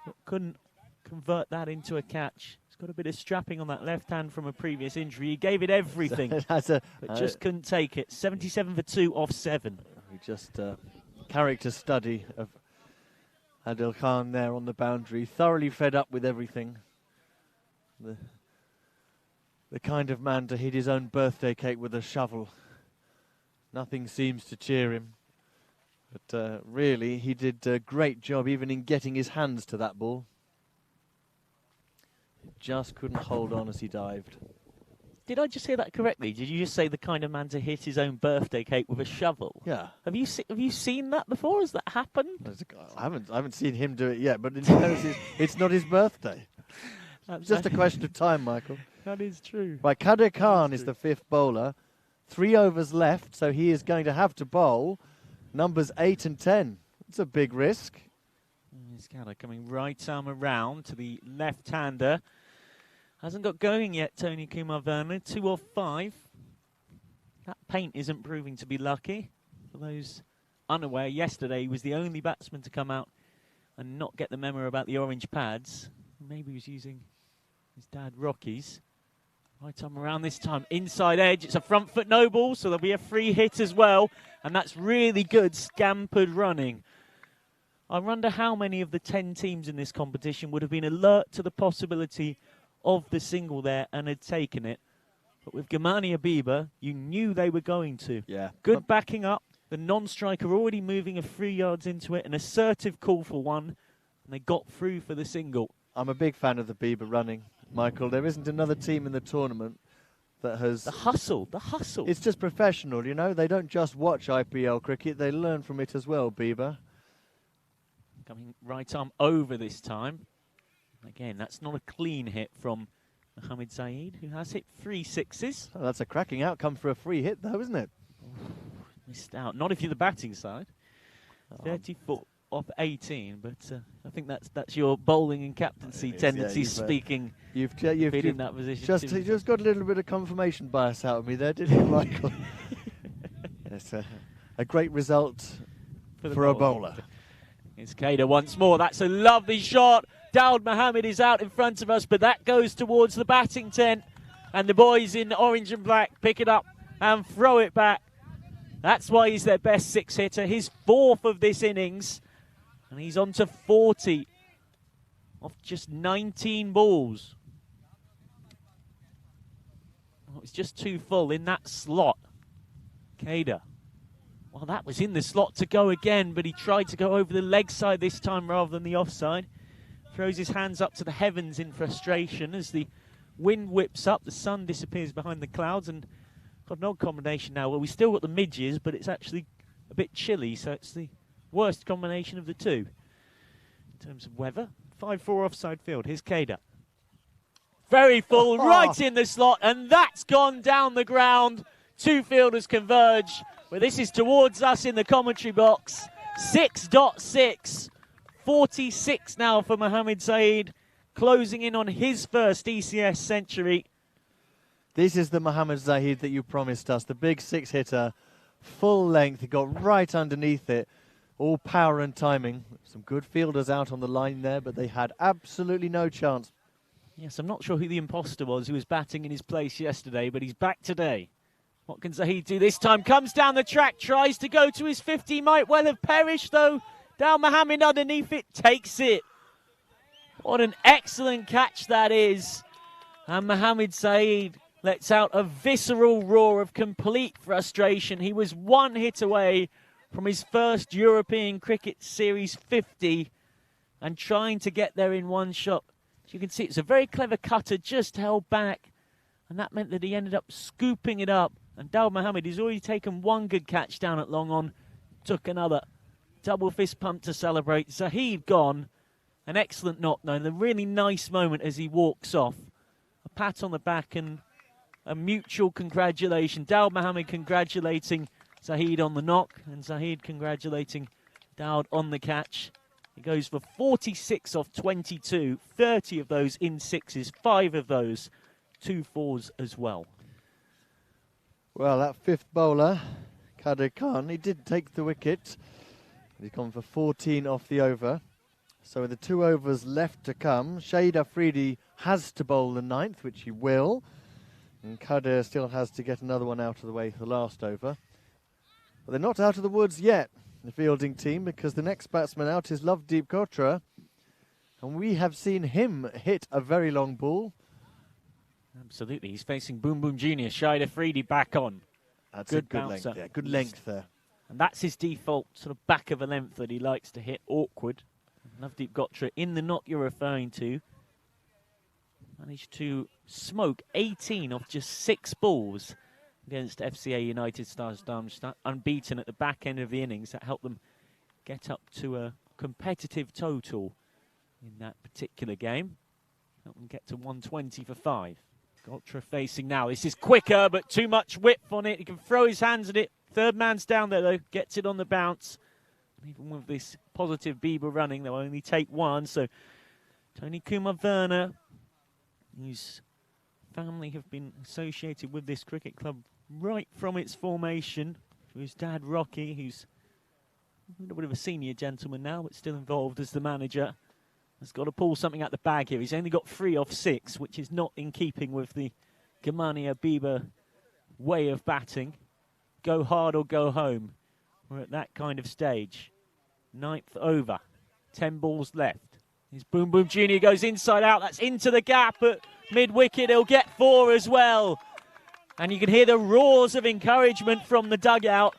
but couldn't convert that into a catch. He's got a bit of strapping on that left hand from a previous injury. He gave it everything, but just couldn't take it. 77 for 2 off 7. We just character study of Adil Khan there on the boundary, thoroughly fed up with everything. The kind of man to hit his own birthday cake with a shovel. Nothing seems to cheer him. But really, he did a great job even in getting his hands to that ball. He just couldn't hold on as he dived. Did I just hear that correctly? Did you just say the kind of man to hit his own birthday cake with a shovel? Yeah. Have you seen that before? Has that happened? I haven't seen him do it yet, but it's not his birthday. It's just a question of time, Michael. That is true. Right, Kadir Khan is the 5th bowler. 3 overs left, so he is going to have to bowl numbers 8 and 10. It's a big risk. Scala coming right arm around to the left-hander. Hasn't got going yet, Tony Kumar-Werner. 2 off 5. That paint isn't proving to be lucky. For those unaware, yesterday he was the only batsman to come out and not get the memo about the orange pads. Maybe he was using his dad Rocky's. Right arm around this time. Inside edge. It's a front foot no ball, so there'll be a free hit as well. And that's really good scampered running. I wonder how many of the 10 teams in this competition would have been alert to the possibility of the single there and had taken it. But with Gamani Abiba, you knew they were going to. Yeah. Good backing up. The non-striker already moving a 3 yards into it. An assertive call for one. And they got through for the single. I'm a big fan of the Bieber running, Michael. There isn't another team in the tournament that has... The hustle, the hustle. It's just professional, you know. They don't just watch IPL cricket. They learn from it as well, Bieber. Coming right arm over this time. Again, that's not a clean hit from Mohammed Zaid, who has hit 3 sixes. Oh, that's a cracking outcome for a free hit, though, isn't it? Missed out. Not if you're the batting side. 34 off 18, but I think that's your bowling and captaincy tendencies speaking. You've in that position. Just got a little bit of confirmation bias out of me there, didn't you, Michael? It's a great result for a bowler. It's Kader once more. That's a lovely shot. Daoud Mohammed is out in front of us, but that goes towards the batting tent. And the boys in orange and black pick it up and throw it back. That's why he's their best 6-hitter. His 4th of this innings. And he's on to 40 off just 19 balls. Oh, it's just too full in that slot. Kader. Well, that was in the slot to go again, but he tried to go over the leg side this time rather than the offside. Throws his hands up to the heavens in frustration as the wind whips up. The sun disappears behind the clouds, and got an odd combination now. Well, we still got the midges, but it's actually a bit chilly, so it's the worst combination of the two in terms of weather. 5-4 offside field. Here's Kader. Very full, right in the slot, and that's gone down the ground. 2 fielders converge, but this is towards us in the commentary box. 6.6. 46 now for Mohammed Zaid, closing in on his first ECS century. This is the Mohammed Zaid that you promised us, the big 6-hitter, full length. He got right underneath it, all power and timing. Some good fielders out on the line there, but they had absolutely no chance. Yes, I'm not sure who the imposter was who was batting in his place yesterday, but he's back today. What can Zaid do this time? Comes down the track, tries to go to his 50, might well have perished though. Daoud Mohammed underneath it, takes it. What an excellent catch that is. And Mohammed Zaid lets out a visceral roar of complete frustration. He was 1 hit away from his first European Cricket Series 50 and trying to get there in one shot. As you can see, it's a very clever cutter, just held back. And that meant that he ended up scooping it up. And Daoud Mohammed, he's already taken 1 good catch down at long on, took another. Double fist pump to celebrate. Zaid gone. An excellent knock, though. And a really nice moment as he walks off. A pat on the back and a mutual congratulation. Daoud Mohammed congratulating Zaid on the knock. And Zaid congratulating Daoud on the catch. He goes for 46 off 22. 30 of those in 6s. 5 of those 2 4s as well. Well, that 5th bowler, Kader Khan, he did take the wicket. He's gone for 14 off the over. So with the 2 overs left to come, Shahid Afridi has to bowl the 9th, which he will. And Kader still has to get another one out of the way for the last over. But they're not out of the woods yet, the fielding team, because the next batsman out is Lovedeep Kotra. And we have seen him hit a very long ball. Absolutely. He's facing Boom Boom Jr. Shahid Afridi back on. That's a good length there. Good length there. And that's his default sort of back of a length that he likes to hit. Awkward. Lovedeep Kotra in the knock you're referring to. Managed to smoke 18 off just 6 balls against FCA United Stars Darmstadt. Unbeaten at the back end of the innings. That helped them get up to a competitive total in that particular game. Helped them get to 120 for 5. Kotra facing now. This is quicker, but too much width on it. He can throw his hands at it. Third man's down there, though. Gets it on the bounce. And even with this positive Bieber running. They'll only take one. So Tony Kumar-Werner, whose family have been associated with this cricket club right from its formation, to his dad Rocky, who's a little bit of a senior gentleman now, but still involved as the manager, has got to pull something out the bag here. He's only got 3 off 6, which is not in keeping with the Germania Bieber way of batting. Go hard or go home. We're at that kind of stage. 9th over. 10 balls left. His Boom Boom Jr. goes inside out. That's into the gap at mid-wicket. He'll get 4 as well. And you can hear the roars of encouragement from the dugout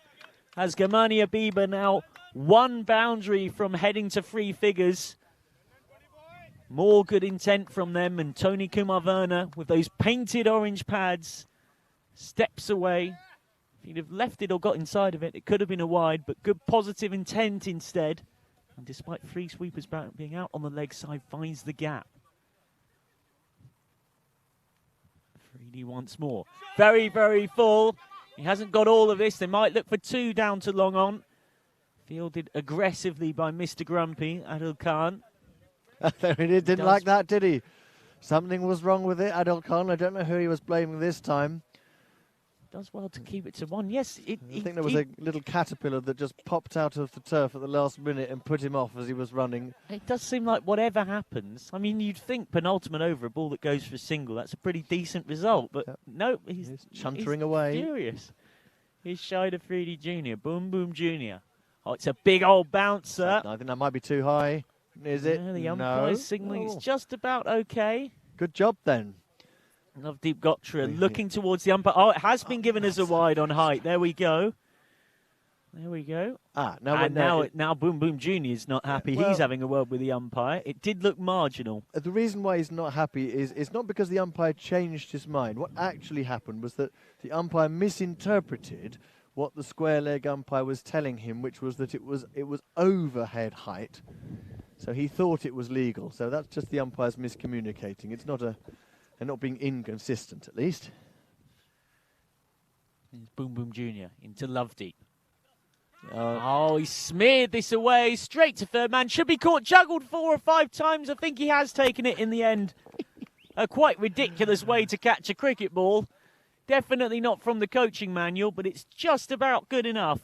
as Germania Bieber now 1 boundary from heading to 3 figures. More good intent from them, and Tony Kumar-Werner with those painted orange pads steps away. If he'd have left it or got inside of it, it could have been a wide, but good positive intent instead. And despite 3 sweepers being out on the leg side, finds the gap. 3D once more. Very, very full. He hasn't got all of this. They might look for 2 down to long on. Fielded aggressively by Mr. Grumpy, Adil Khan. He didn't like that, did he? Something was wrong with it, Adil Khan. I don't know who he was blaming this time. Does well to keep it to 1. Yes, I think there was a little caterpillar that just popped out of the turf at the last minute and put him off as he was running. It does seem like whatever happens, I mean, you'd think penultimate over a ball that goes for a single, that's a pretty decent result, but no, he's chuntering away. Furious. He's Shide Afridi Jr., Boom Boom Jr. Oh, it's a big old bouncer. I think that might be too high. Is it? Yeah, the umpire's signalling it's just about okay. Good job then. Navdeep Gotra looking towards the umpire. Oh, it has been given as a wide on height. There we go. There we go. Now Boom Boom Jr. is not happy. He's having a word with the umpire. It did look marginal. The reason why he's not happy is it's not because the umpire changed his mind. What actually happened was that the umpire misinterpreted what the square leg umpire was telling him, which was that it was overhead height. So he thought it was legal. So that's just the umpires miscommunicating. It's not they're not being inconsistent, at least. Here's Boom Boom Jr. into Lovedeep. He smeared this away, straight to third man. Should be caught, juggled 4 or 5 times. I think he has taken it in the end. A quite ridiculous way to catch a cricket ball. Definitely not from the coaching manual, but it's just about good enough.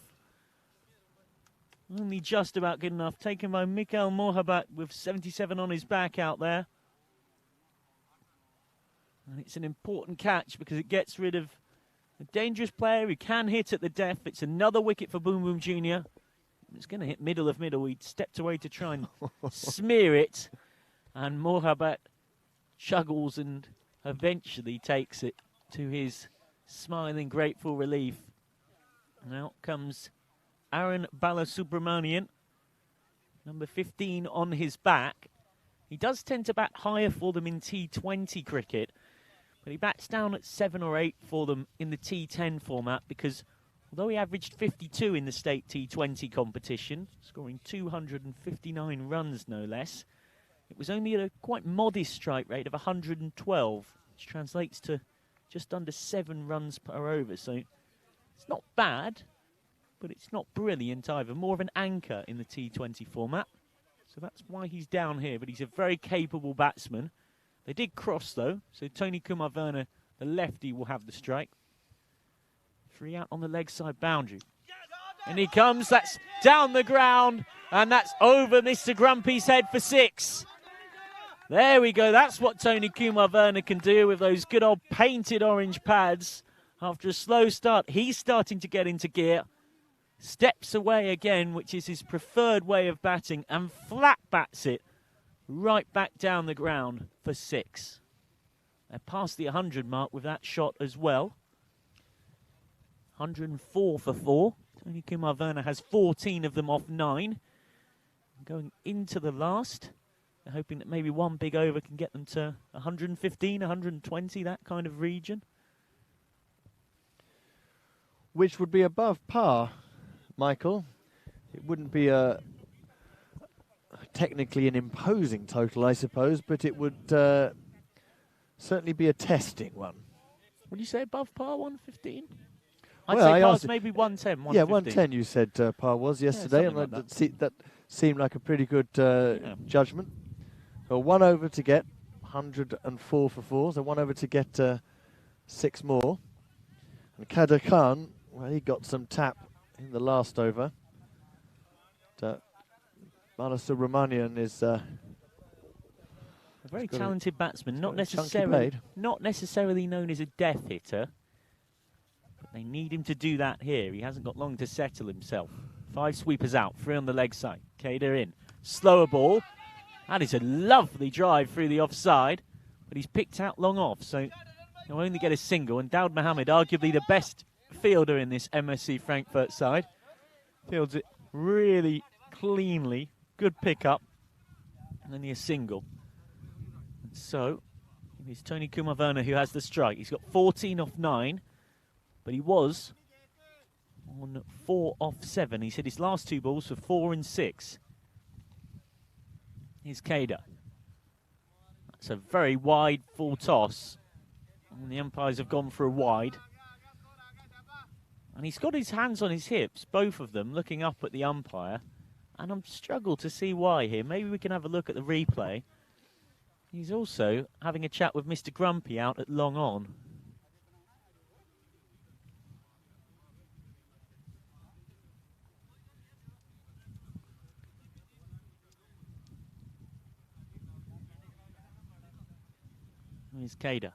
Only just about good enough. Taken by Mikael Mohabbat with 77 on his back out there. And it's an important catch because it gets rid of a dangerous player who can hit at the death. It's another wicket for Boom Boom Jr. It's going to hit middle of middle. He stepped away to try and smear it. And Mohabbat chuggles and eventually takes it to his smiling, grateful relief. And out comes Aaron Balasubramanian, number 15 on his back. He does tend to bat higher for them in T20 cricket, but he bats down at 7 or 8 for them in the T10 format because although he averaged 52 in the state T20 competition, scoring 259 runs no less, it was only at a quite modest strike rate of 112, which translates to just under 7 runs per over. So it's not bad, but it's not brilliant either. More of an anchor in the T20 format. So that's why he's down here, but he's a very capable batsman. They did cross, though, so Tony Kumar-Werner, the lefty, will have the strike. 3 out on the leg side boundary. And he comes, that's down the ground, and that's over Mr. Grumpy's head for 6. There we go, that's what Tony Kumar-Werner can do with those good old painted orange pads. After a slow start, he's starting to get into gear. Steps away again, which is his preferred way of batting, and flat bats it right back down the ground for 6. They're past the 100 mark with that shot as well. 104 for 4. Tony Kumar-Werner has 14 of them off 9. Going into the last, they're hoping that maybe one big over can get them to 115, 120, that kind of region. Which would be above par, Michael. It wouldn't be technically an imposing total, I suppose, but it would certainly be a testing one. Would you say above par, 115? I'd Well, I say asked past maybe 110, 115. Yeah, 110 you said par was yesterday, something and like that seemed like a pretty good Yeah. judgment. So 1 over to get 104 for 4, so 1 over to get 6 more. And Kader Khan, well, he got some tap in the last over. Balasubramanian is a very talented batsman, not necessarily known as a death hitter. But they need him to do that here. He hasn't got long to settle himself. 5 sweepers out, 3 on the leg side. Kader in. Slower ball. That is a lovely drive through the offside. But he's picked out long off, so he'll only get a single. And Daoud Mohammed, arguably the best fielder in this MSC Frankfurt side. Fields it really cleanly. Good pickup. And only a single. And so, it's Tony Kumar-Werner who has the strike. He's got 14 off 9. But he was on 4 off 7. He's hit his last 2 balls for 4 and 6. Here's Kader. That's a very wide full toss. And the umpires have gone for a wide. And he's got his hands on his hips, both of them, looking up at the umpire. And I'm struggled to see why here. Maybe we can have a look at the replay. He's also having a chat with Mr. Grumpy out at long on. Here's Kader.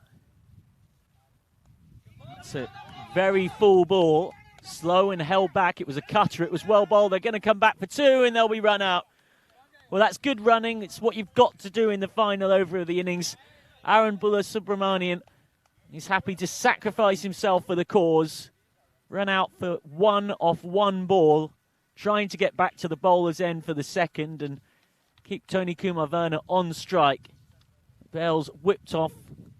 It's a very full ball. Slow and held back. It was a cutter. It was well bowled. They're going to come back for 2 and they'll be run out. Well, that's good running. It's what you've got to do in the final over of the innings. Aaron Balasubramanian is happy to sacrifice himself for the cause. Run out for 1 off 1 ball. Trying to get back to the bowler's end for the second and keep Tony Kumar-Werner on strike. Bales whipped off.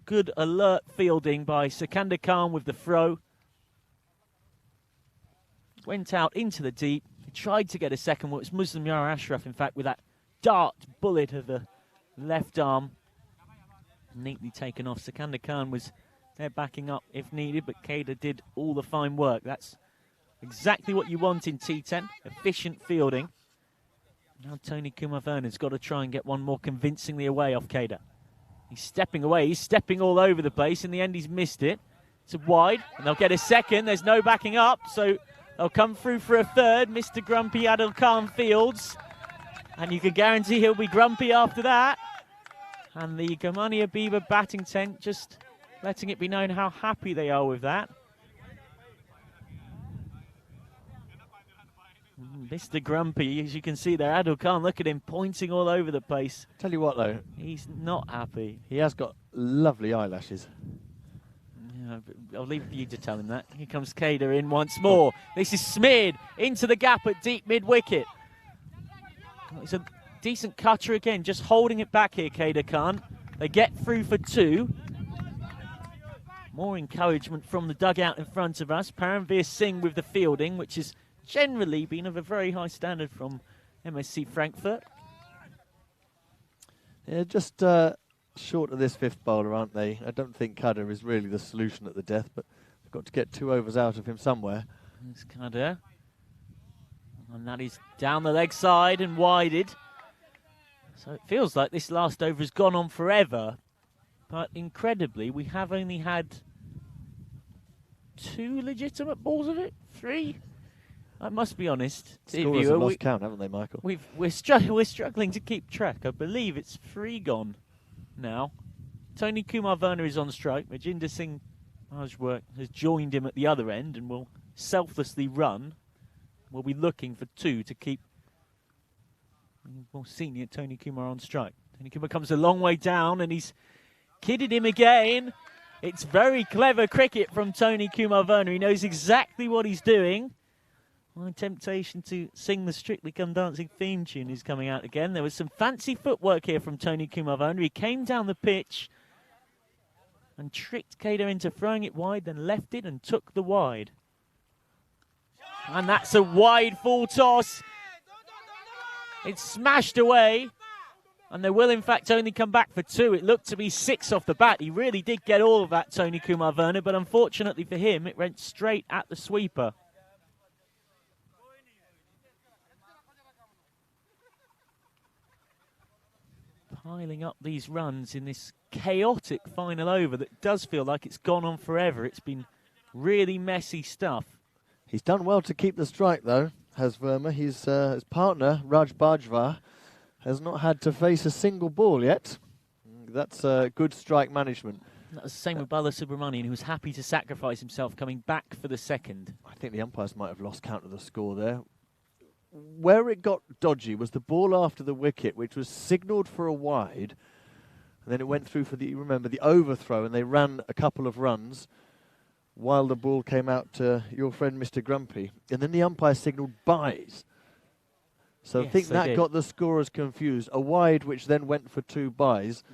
Good alert fielding by Sikandar Khan with the throw. Went out into the deep. He tried to get a second. Well, it was Muslim Yara Ashraf, in fact, with that dart bullet of the left arm. Neatly taken off. Sikandar Khan was there backing up if needed, but Kader did all the fine work. That's exactly what you want in T10. Efficient fielding. Now Tony Kumar-Werner's got to try and get one more convincingly away off Kader. He's stepping away. He's stepping all over the place. In the end, he's missed it. It's a wide, and they'll get a second. There's no backing up, so they'll come through for a third. Mr. Grumpy Adil Khan fields. And you can guarantee he'll be grumpy after that. And the Gomani Abiba batting tent just letting it be known how happy they are with that. Mr. Grumpy, as you can see there, Adil Khan, look at him pointing all over the place. Tell you what, though. He's not happy. He has got lovely eyelashes. Yeah, I'll leave it for you to tell him that. Here comes Kader in once more. This is smeared into the gap at deep mid-wicket. It's a decent cutter again, just holding it back here, Kader Khan. They get through for 2. More encouragement from the dugout in front of us. Paramveer Singh with the fielding, which has generally been of a very high standard from MSC Frankfurt. Yeah, just short of this 5th bowler, aren't they? I don't think Kader is really the solution at the death, but they've got to get 2 overs out of him somewhere. There's Kader. And that is down the leg side and wided. So it feels like this last over has gone on forever. But incredibly, we have only had 2 legitimate balls of it? 3? I must be honest. Scorers have lost count, haven't they, Michael? We're struggling to keep track. I believe it's 3 gone now. Tony Kumar-Werner is on strike. Rajinder Singh Majwar has joined him at the other end and will selflessly run. We'll be looking for 2 to keep more senior Tony Kumar on strike. Tony Kumar comes a long way down and he's kidded him again. It's very clever cricket from Tony Kumar-Werner. He knows exactly what he's doing. My temptation to sing the Strictly Come Dancing theme tune is coming out again. There was some fancy footwork here from Tony Kumar-Werner. He came down the pitch and tricked Kader into throwing it wide, then left it and took the wide. And that's a wide full toss. It's smashed away. And they will, in fact, only come back for 2. It looked to be 6 off the bat. He really did get all of that, Tony Kumar-Werner, but unfortunately for him, it went straight at the sweeper. Piling up these runs in this chaotic final over that does feel like it's gone on forever. It's been really messy stuff. He's done well to keep the strike, though, has Verma. His partner, Raj Bajwa, has not had to face a single ball yet. That's good strike management. That was the same with Bala Subramanian, who was happy to sacrifice himself coming back for the second. I think the umpires might have lost count of the score there. Where it got dodgy was the ball after the wicket, which was signalled for a wide. And then it went through for the overthrow, and they ran a couple of runs while the ball came out to your friend Mr. Grumpy. And then the umpire signalled byes. So Yes, I think that did. got the scorers confused. A wide which then went for 2 byes.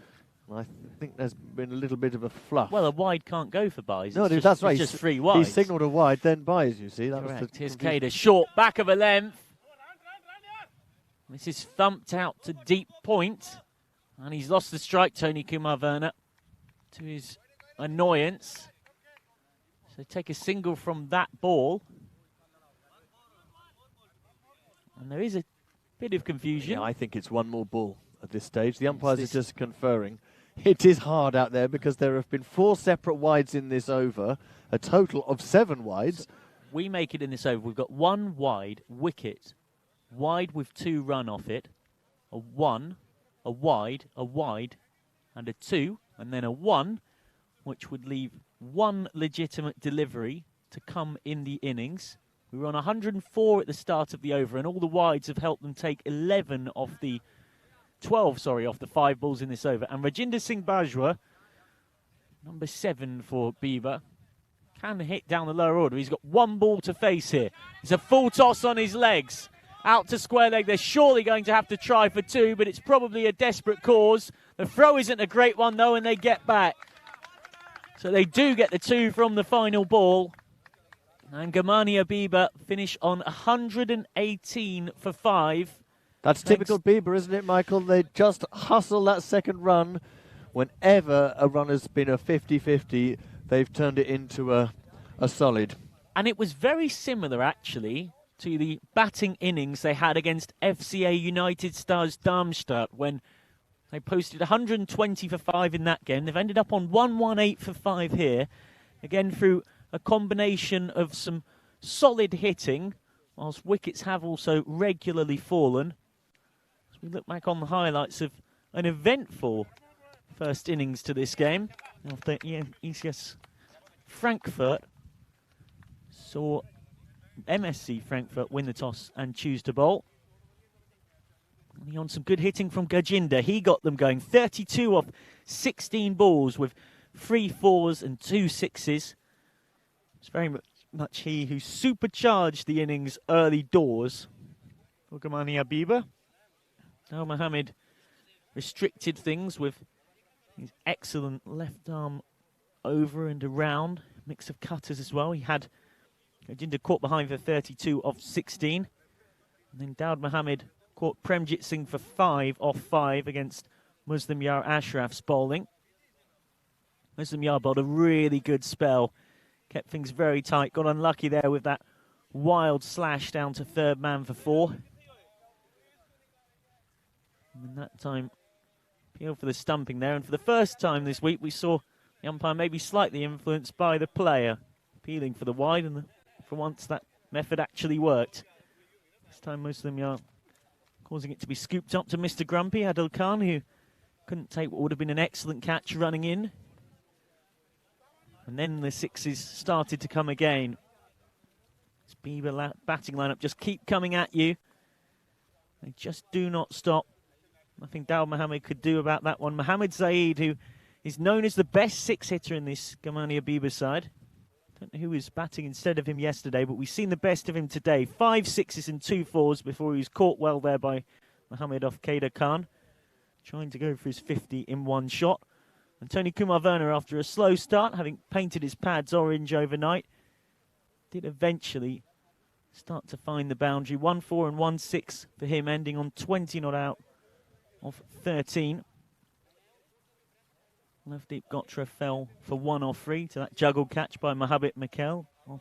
And I think there's been a little bit of a fluff. Well, a wide can't go for byes. No, It's that's right. It's just 3 wides. He signalled a wide, then byes, you see. That Correct. was the Here's confusion. Kader, short, back of a length. This is thumped out to deep point. And he's lost the strike, Tony Kumar-Werner, to his annoyance. So take a single from that ball. And there is a bit of confusion. Yeah, I think it's one more ball at this stage. The umpires this- are just conferring. It is hard out there because there have been 4 separate wides in this over, a total of 7 wides. We make it in this over. We've got 1 wide wicket, wide with 2 run off it, a 1, a wide, and a 2, and then a 1, which would leave 1 legitimate delivery to come in the innings. We were on 104 at the start of the over, and all the wides have helped them take 11 off the 12, off the 5 balls in this over. And Rajinder Singh Bajwa, number 7 for Bieber, can hit down the lower order. He's got 1 ball to face here. It's a full toss on his legs. Out to square leg. They're surely going to have to try for 2, but it's probably a desperate cause. The throw isn't a great one, though, and they get back. So they do get the 2 from the final ball. And Gamania Bieber finish on 118 for 5. That's typical Bieber, isn't it, Michael? They just hustle that second run. Whenever a run has been a 50-50, they've turned it into a solid. And it was very similar, actually, to the batting innings they had against FCA United Stars Darmstadt when they posted 120 for 5 in that game. They've ended up on 118 for 5 here, again through a combination of some solid hitting, whilst wickets have also regularly fallen. As we look back on the highlights of an eventful first innings to this game, after ECS Frankfurt saw MSC Frankfurt win the toss and choose to bowl. And on some good hitting from Gajinder. He got them going. 32 off 16 balls with 3 4s and 2 6s. It's very much he who supercharged the innings early doors for Gamani Habiba. Now Mohammed restricted things with his excellent left arm over and around. Mix of cutters as well. He had Gajinder caught behind for 32 off 16. And then Daud Mohammed caught Premjit Singh for 5 off 5 against Muslim Yar Ashraf's bowling. Muslim Yar bowled a really good spell. Kept things very tight. Got unlucky there with that wild slash down to third man for 4. And that time, appeal for the stumping there. And for the first time this week, we saw the umpire maybe slightly influenced by the player. Appealing for the wide, and for once that method actually worked. This time Muslim Yar causing it to be scooped up to Mr. Grumpy, Adil Khan, who couldn't take what would have been an excellent catch running in. And then the 6s started to come again. This Bieber batting lineup just keep coming at you. They just do not stop. Nothing Daud Mohammed could do about that one. Mohammed Zaid, who is known as the best 6-hitter in this Gamania Bieber side. Don't know who was batting instead of him yesterday, but we've seen the best of him today. 5 6s and 2 4s before he was caught well there by Mohammed off Kader Khan. Trying to go for his 50 in one shot. And Tony Kumar-Werner, after a slow start, having painted his pads orange overnight, did eventually start to find the boundary. 1 4 and 1 6 for him, ending on 20 not out of 13. Navdeep Gotra fell for 1 off 3 to that juggle catch by Mohabit Mikel off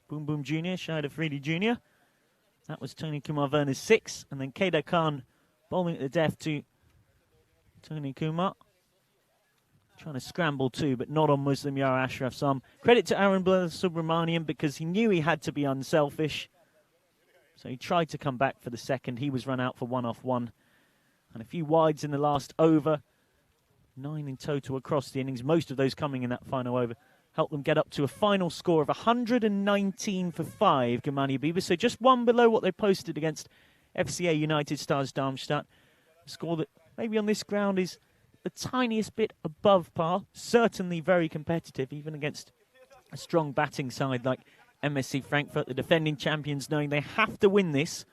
Boom Boom Jr., Shahid Afridi Jr. That was Tony Kumar Werner's 6. And then Kedar Khan bowling at the death to Tony Kumar. Trying to scramble too, but not on Muslim Yara Ashraf's arm. Credit to Aaron Subramanian because he knew he had to be unselfish. So he tried to come back for the second. He was run out for 1 off 1. And a few wides in the last over. 9 in total across the innings, most of those coming in that final over. Helped them get up to a final score of 119 for 5, Germania Biber. So just 1 below what they posted against FCA United Stars Darmstadt. A score that maybe on this ground is the tiniest bit above par. Certainly very competitive, even against a strong batting side like MSC Frankfurt, the defending champions, knowing they have to win this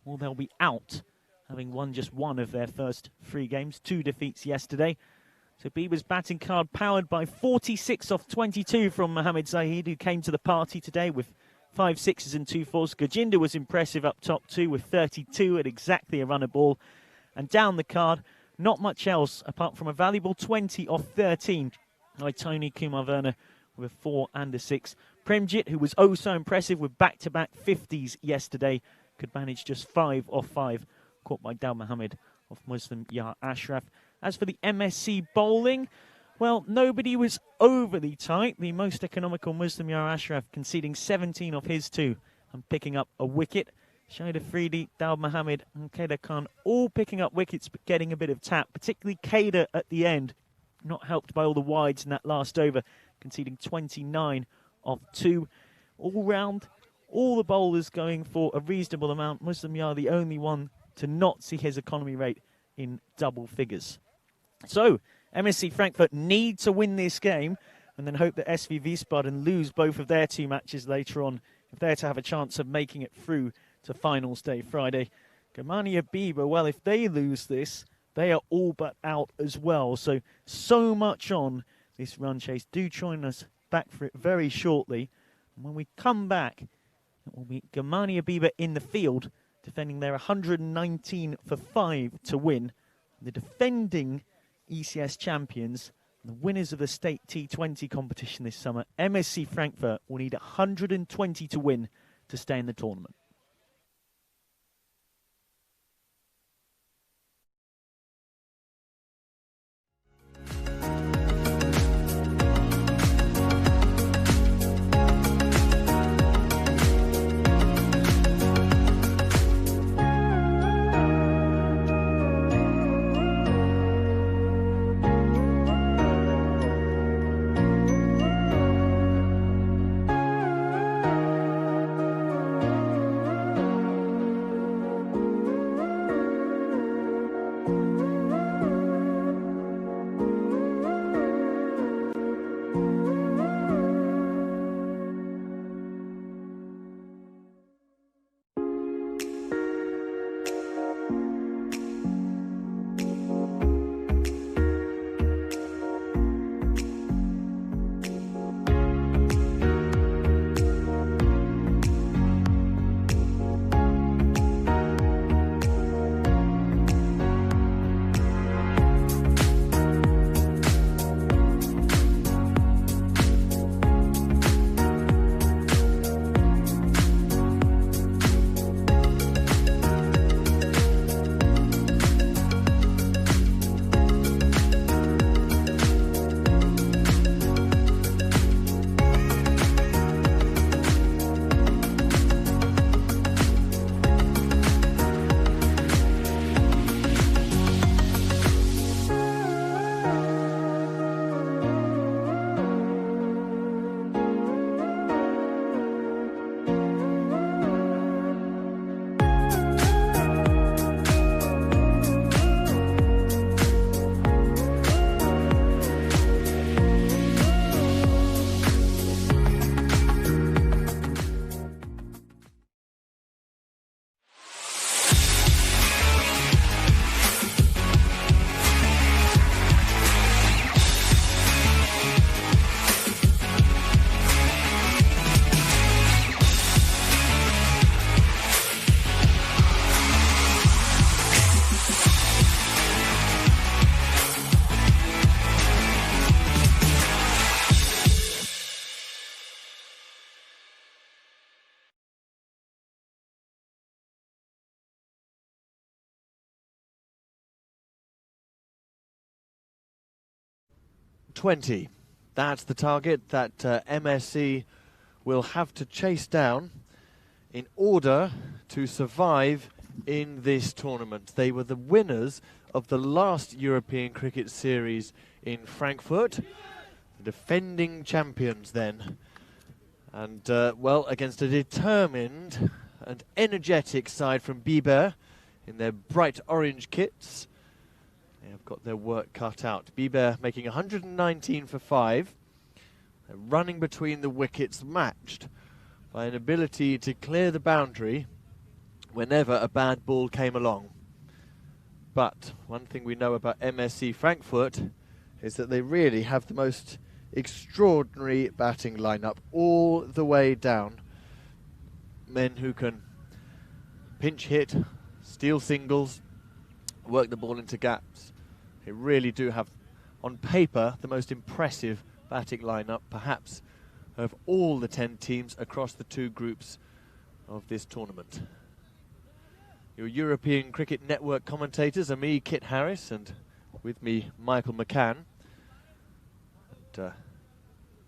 or they'll be out, having won just 1 of their first 3 games. 2 defeats yesterday. So Biber's batting card powered by 46 off 22 from Mohamed Zahid, who came to the party today with 5 sixes and 2 fours. Gajinda was impressive up top too with 32 at exactly a run a ball. And down the card, not much else apart from a valuable 20 off 13 by Tony Kumar Werner with a 4 and a 6. Premjit, who was oh so impressive with back-to-back 50s yesterday, could manage just 5 off 5, caught by Dal Mohammed of Muslim Yar Ashraf. As for the MSC bowling, well, nobody was overly tight. The most economical Muslim Yar Ashraf conceding 17 off his 2 and picking up a wicket. Shahid Afridi, Dal Mohammed and Kedar Khan all picking up wickets but getting a bit of tap, particularly Kedar at the end, not helped by all the wides in that last over, conceding 29 off 2. All round, all the bowlers going for a reasonable amount. Muslim Yar the only one to not see his economy rate in double figures. So, MSC Frankfurt need to win this game and then hope that SV Wiesbaden lose both of their 2 matches later on if they're to have a chance of making it through to finals day Friday. Germania Biber, well, if they lose this, they are all but out as well. So much on this run chase. Do join us back for it very shortly. And when we come back, it will be Germania Biber in the field, defending their 119 for 5 to win. The defending ECS champions, the winners of the state T20 competition this summer, MSC Frankfurt, will need 120 to win to stay in the tournament. 20. That's the target that MSC will have to chase down in order to survive in this tournament. They were the winners of the last European Cricket Series in Frankfurt, the defending champions then. And, well, against a determined and energetic side from Biber in their bright orange kits. They have got their work cut out. Biber making 119 for 5. They're running between the wickets, matched by an ability to clear the boundary whenever a bad ball came along. But one thing we know about MSC Frankfurt is that they really have the most extraordinary batting lineup all the way down. Men who can pinch hit, steal singles, work the ball into gaps. They really do have, on paper, the most impressive batting lineup, perhaps, of all the 10 teams across the 2 groups of this tournament. Your European Cricket Network commentators are me, Kit Harris, and with me, Michael McCann. And,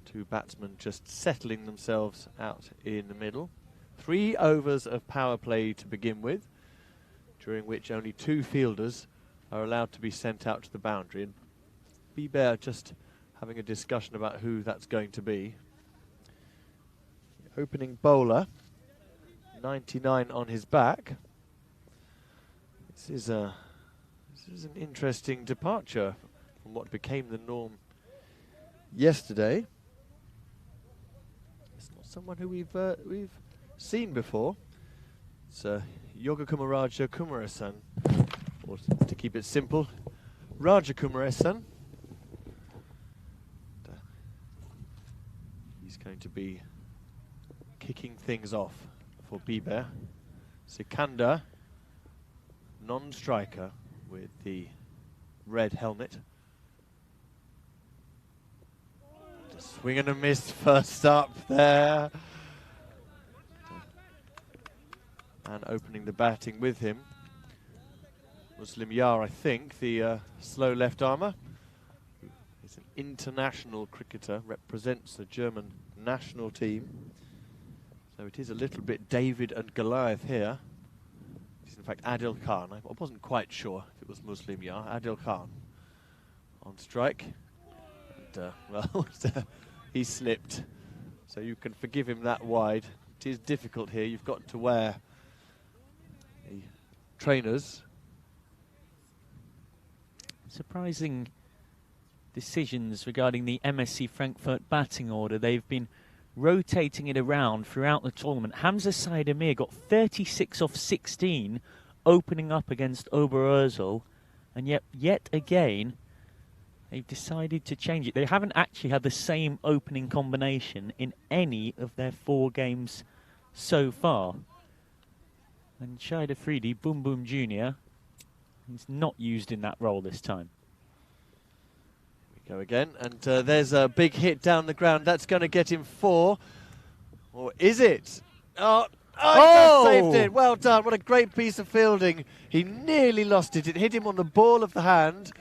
2 batsmen just settling themselves out in the middle. 3 overs of power play to begin with, during which only 2 fielders are allowed to be sent out to the boundary. And Biber just having a discussion about who that's going to be. The opening bowler, 99 on his back. This is an interesting departure from what became the norm yesterday. It's not someone who we've seen before. It's Yogakumaraja Kumarasan, or to keep it simple, Raja Kumarasan. He's going to be kicking things off for Biber. Sikandar, non-striker with the red helmet. Just swing and a miss first up there. And opening the batting with him, Muslim Yar, I think, the slow left armer. He's an international cricketer, represents the German national team. So it is a little bit David and Goliath here. It's in fact Adil Khan. I wasn't quite sure if it was Muslim Yar. Adil Khan on strike. And, well, he slipped. So you can forgive him that wide. It is difficult here. You've got to wear the trainers. Surprising decisions regarding the MSC Frankfurt batting order. They've been rotating it around throughout the tournament. Hamza Said Amir got 36 off 16 opening up against Oberursel, and yet again they've decided to change it. They haven't actually had the same opening combination in any of their 4 games so far. And Shahid Afridi, Boom Boom Jr., he's not used in that role this time. Here we go again, and there's a big hit down the ground. That's going to get him 4. Or is it? Oh, he just saved it. Well done. What a great piece of fielding. He nearly lost it. It hit him on the ball of the hand,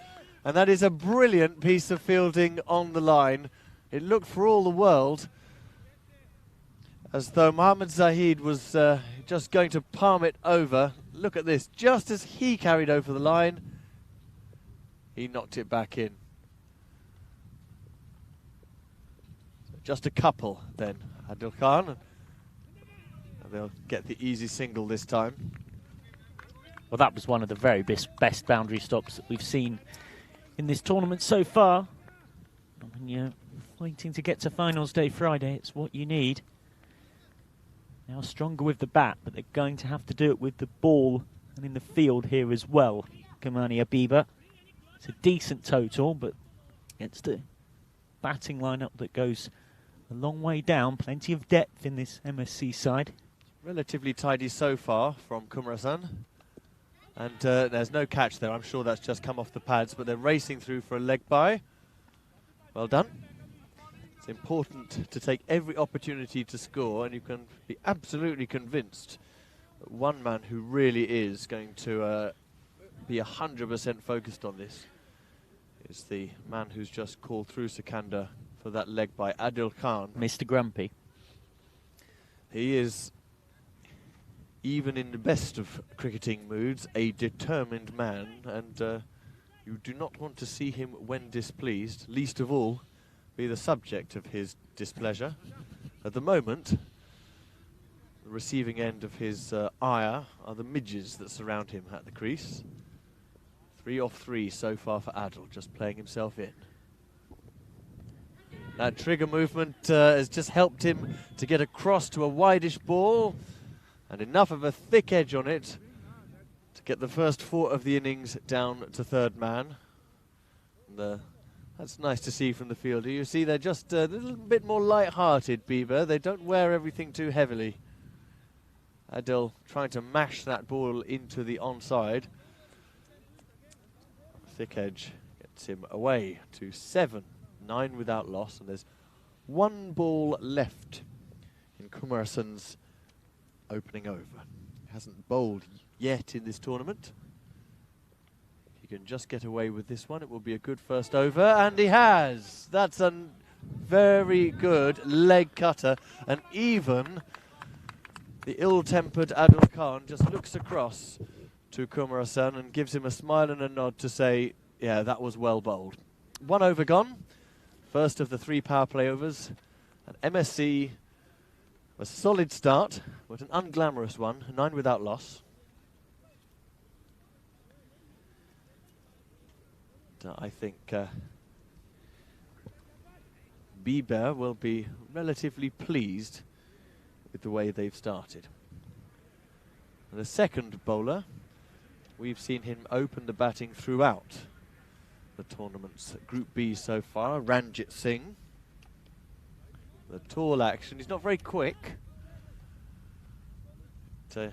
and that is a brilliant piece of fielding on the line. It looked for all the world as though Mohammad Zahid was just going to palm it over. Look at this. Just as he carried over the line, he knocked it back in. So just a couple then, Adil Khan. And they'll get the easy single this time. Well, that was one of the very best boundary stops that we've seen in this tournament so far. When you're fighting to get to finals day Friday, it's what you need. Now stronger with the bat, but they're going to have to do it with the ball and in the field here as well. Kamani Abiba. It's a decent total, but it's the batting lineup that goes a long way down. Plenty of depth in this MSC side. Relatively tidy so far from Kumarasan. And there's no catch there. I'm sure that's just come off the pads, but they're racing through for a leg bye. Well done. It's important to take every opportunity to score, and you can be absolutely convinced that one man who really is going to be 100% focused on this is the man who's just called through Sikandar for that leg by Adil Khan. Mr. Grumpy. He is, even in the best of cricketing moods, a determined man, and you do not want to see him when displeased, least of all be the subject of his displeasure. At the moment, the receiving end of his ire are the midges that surround him at the crease. 3 off 3 so far for Adil, just playing himself in. That trigger movement has just helped him to get across to a wideish ball, and enough of a thick edge on it to get the first 4 of the innings down to third man. And, that's nice to see from the fielder. You see they're just a little bit more light-hearted, Bieber. They don't wear everything too heavily. Adil trying to mash that ball into the onside. Thick edge gets him away to 7, 9 without loss, and there's 1 ball left in Kumarasan's opening over. He hasn't bowled yet in this tournament. If he can just get away with this one, it will be a good first over, and he has. That's a very good leg cutter, and even the ill-tempered Adil Khan just looks across to Kumarasan and gives him a smile and a nod to say, yeah, that was well bowled. 1 over gone, first of the 3 power play overs, and MSC, a solid start, but an unglamorous one, 9 without loss. I think Bieber will be relatively pleased with the way they've started. And the second bowler, we've seen him open the batting throughout the tournament's Group B so far, Ranjit Singh. The tall action, he's not very quick. But,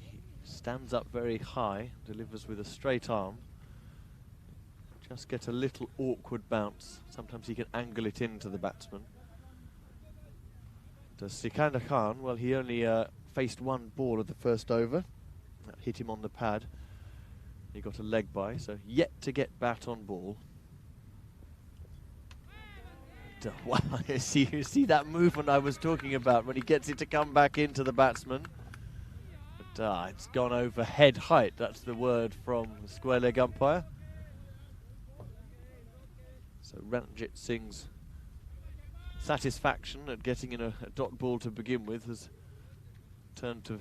he stands up very high, delivers with a straight arm. Just get a little awkward bounce. Sometimes he can angle it into the batsman. Sikandar Khan, well, he only faced 1 ball of the first over. That hit him on the pad. He got a leg by, so yet to get bat on ball. And, wow, you see that movement I was talking about when he gets it to come back into the batsman. But it's gone over head height. That's the word from the square leg umpire. So Ranjit Singh's satisfaction at getting in a dot ball to begin with has turned to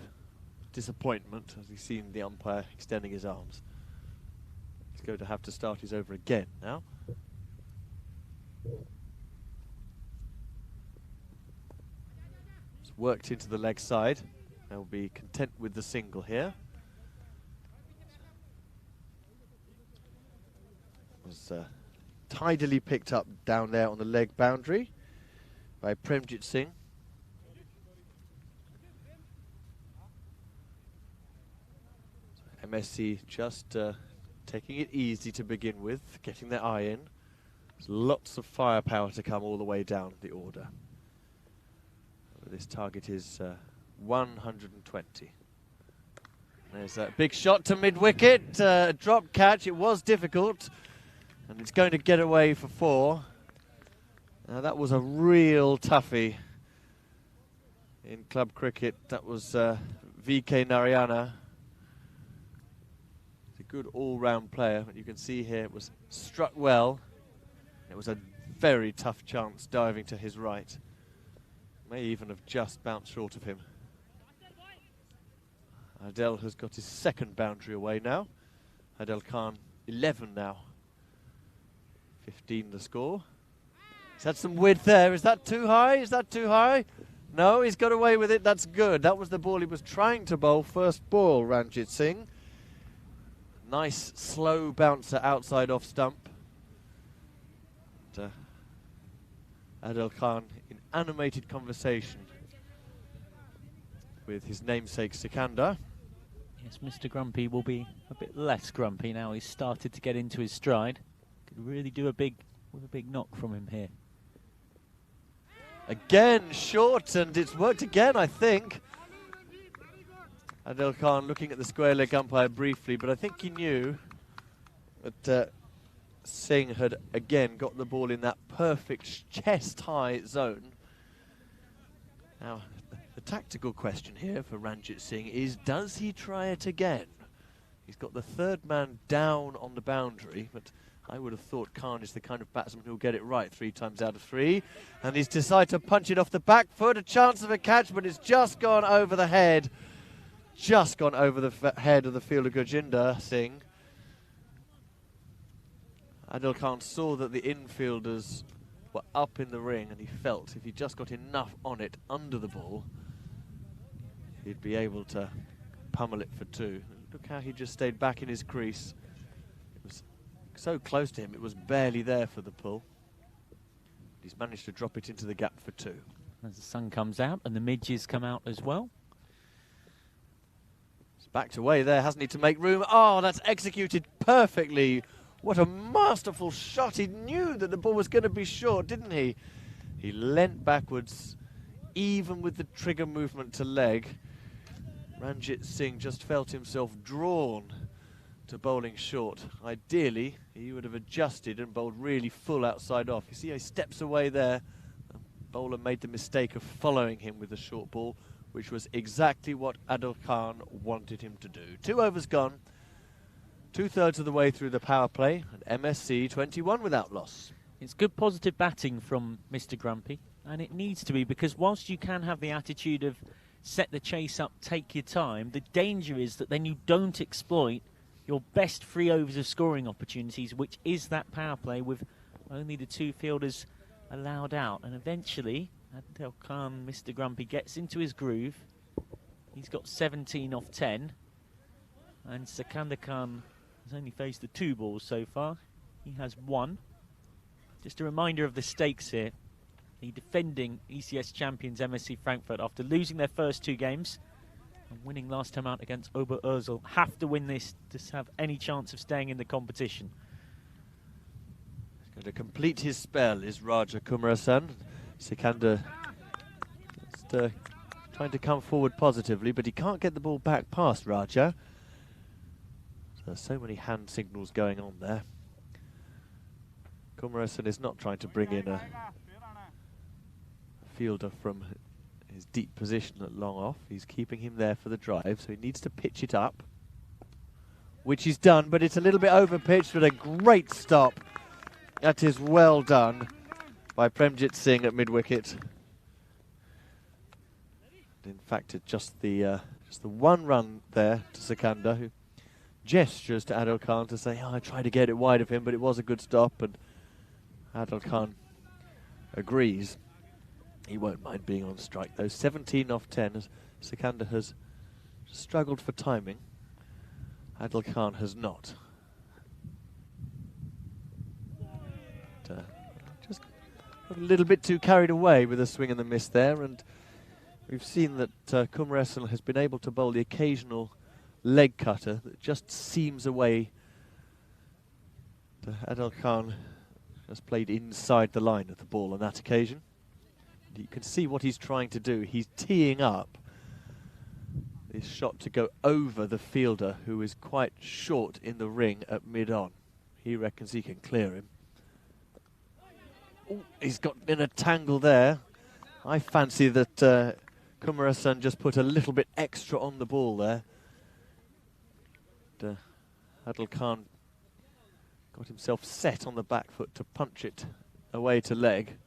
disappointment as he's seen the umpire extending his arms. He's going to have to start his over again now. It's worked into the leg side. They'll be content with the single here. Was tidily picked up down there on the leg boundary by Premjit Singh. So MSC just taking it easy to begin with, getting their eye in. There's lots of firepower to come all the way down the order. This target is 120. There's a big shot to mid-wicket, drop catch. It was difficult, and it's going to get away for 4. Now that was a real toughie in club cricket. That was VK Narayana. He's a good all-round player, but you can see here it was struck well. It was a very tough chance diving to his right. May even have just bounced short of him. Adel has got his second boundary away now. Adel Khan 11 now. 15 the score. He's had some width there. Is that too high? Is that too high? No, he's got away with it. That's good. That was the ball he was trying to bowl. First ball, Ranjit Singh. Nice slow bouncer outside off stump. And, Adel Khan in animated conversation with his namesake Sikandar. Yes, Mr. Grumpy will be a bit less grumpy now. He's started to get into his stride. Could really do a big knock from him here. Again, short, and it's worked again, I think. Adel Khan looking at the square leg umpire briefly, but I think he knew that Singh had again got the ball in that perfect chest-high zone. Now, the tactical question here for Ranjit Singh is, does he try it again? He's got the third man down on the boundary, but I would have thought Khan is the kind of batsman who'll get it right 3 times out of 3. And he's decided to punch it off the back foot, a chance of a catch, but it's just gone over the head. Just gone over the head of the fielder Gurjinder Singh. Adil Khan saw that the infielders were up in the ring, and he felt if he just got enough on it under the ball, he'd be able to pummel it for 2. Look how he just stayed back in his crease. It was so close to him, it was barely there for the pull. He's managed to drop it into the gap for 2. As the sun comes out and the midges come out as well. He's backed away there, hasn't he, to make room? Oh, that's executed perfectly. What a masterful shot. He knew that the ball was going to be short, didn't he? He leant backwards, even with the trigger movement to leg. Ranjit Singh just felt himself drawn to bowling short. Ideally, he would have adjusted and bowled really full outside off. You see how he steps away there? The bowler made the mistake of following him with the short ball, which was exactly what Adil Khan wanted him to do. 2 overs gone. 2/3 of the way through the power play, and MSC 21 without loss. It's good positive batting from Mr. Grumpy, and it needs to be, because whilst you can have the attitude of set the chase up, take your time, the danger is that then you don't exploit your best 3 overs of scoring opportunities, which is that power play with only the 2 fielders allowed out. And eventually, Adil Khan, Mr. Grumpy, gets into his groove. He's got 17 off 10, and Sikandar Khan has only faced the 2 balls so far. He has 1. Just a reminder of the stakes here. The defending ECS champions MSC Frankfurt, after losing their first 2 games and winning last time out against Oberursel, have to win this to have any chance of staying in the competition. He's going to complete his spell is Raja Kumarasan. Sikandar just trying to come forward positively, but he can't get the ball back past Raja. There's so many hand signals going on there. Kumarasan is not trying to bring in a fielder from his deep position at long off. He's keeping him there for the drive, so he needs to pitch it up, which he's done, but it's a little bit over pitched, but a great stop. That is well done by Premjit Singh at mid-wicket. In fact, it's just the 1 run there to Sikandar, who gestures to Adil Khan to say, oh, I tried to get it wide of him, but it was a good stop, and Adil Khan agrees. He won't mind being on strike, though. 17 off 10, as Sikandar has struggled for timing. Adil Khan has not. But, just got a little bit too carried away with a swing and the miss there, and we've seen that Kumarasan has been able to bowl the occasional leg cutter that just seems away. Adil Khan has played inside the line of the ball on that occasion. You can see what he's trying to do. He's teeing up this shot to go over the fielder, who is quite short in the ring at mid-on. He reckons he can clear him. Ooh, he's got in a tangle there. I fancy that Kumarasan just put a little bit extra on the ball there. Adil Khan got himself set on the back foot to punch it away to leg.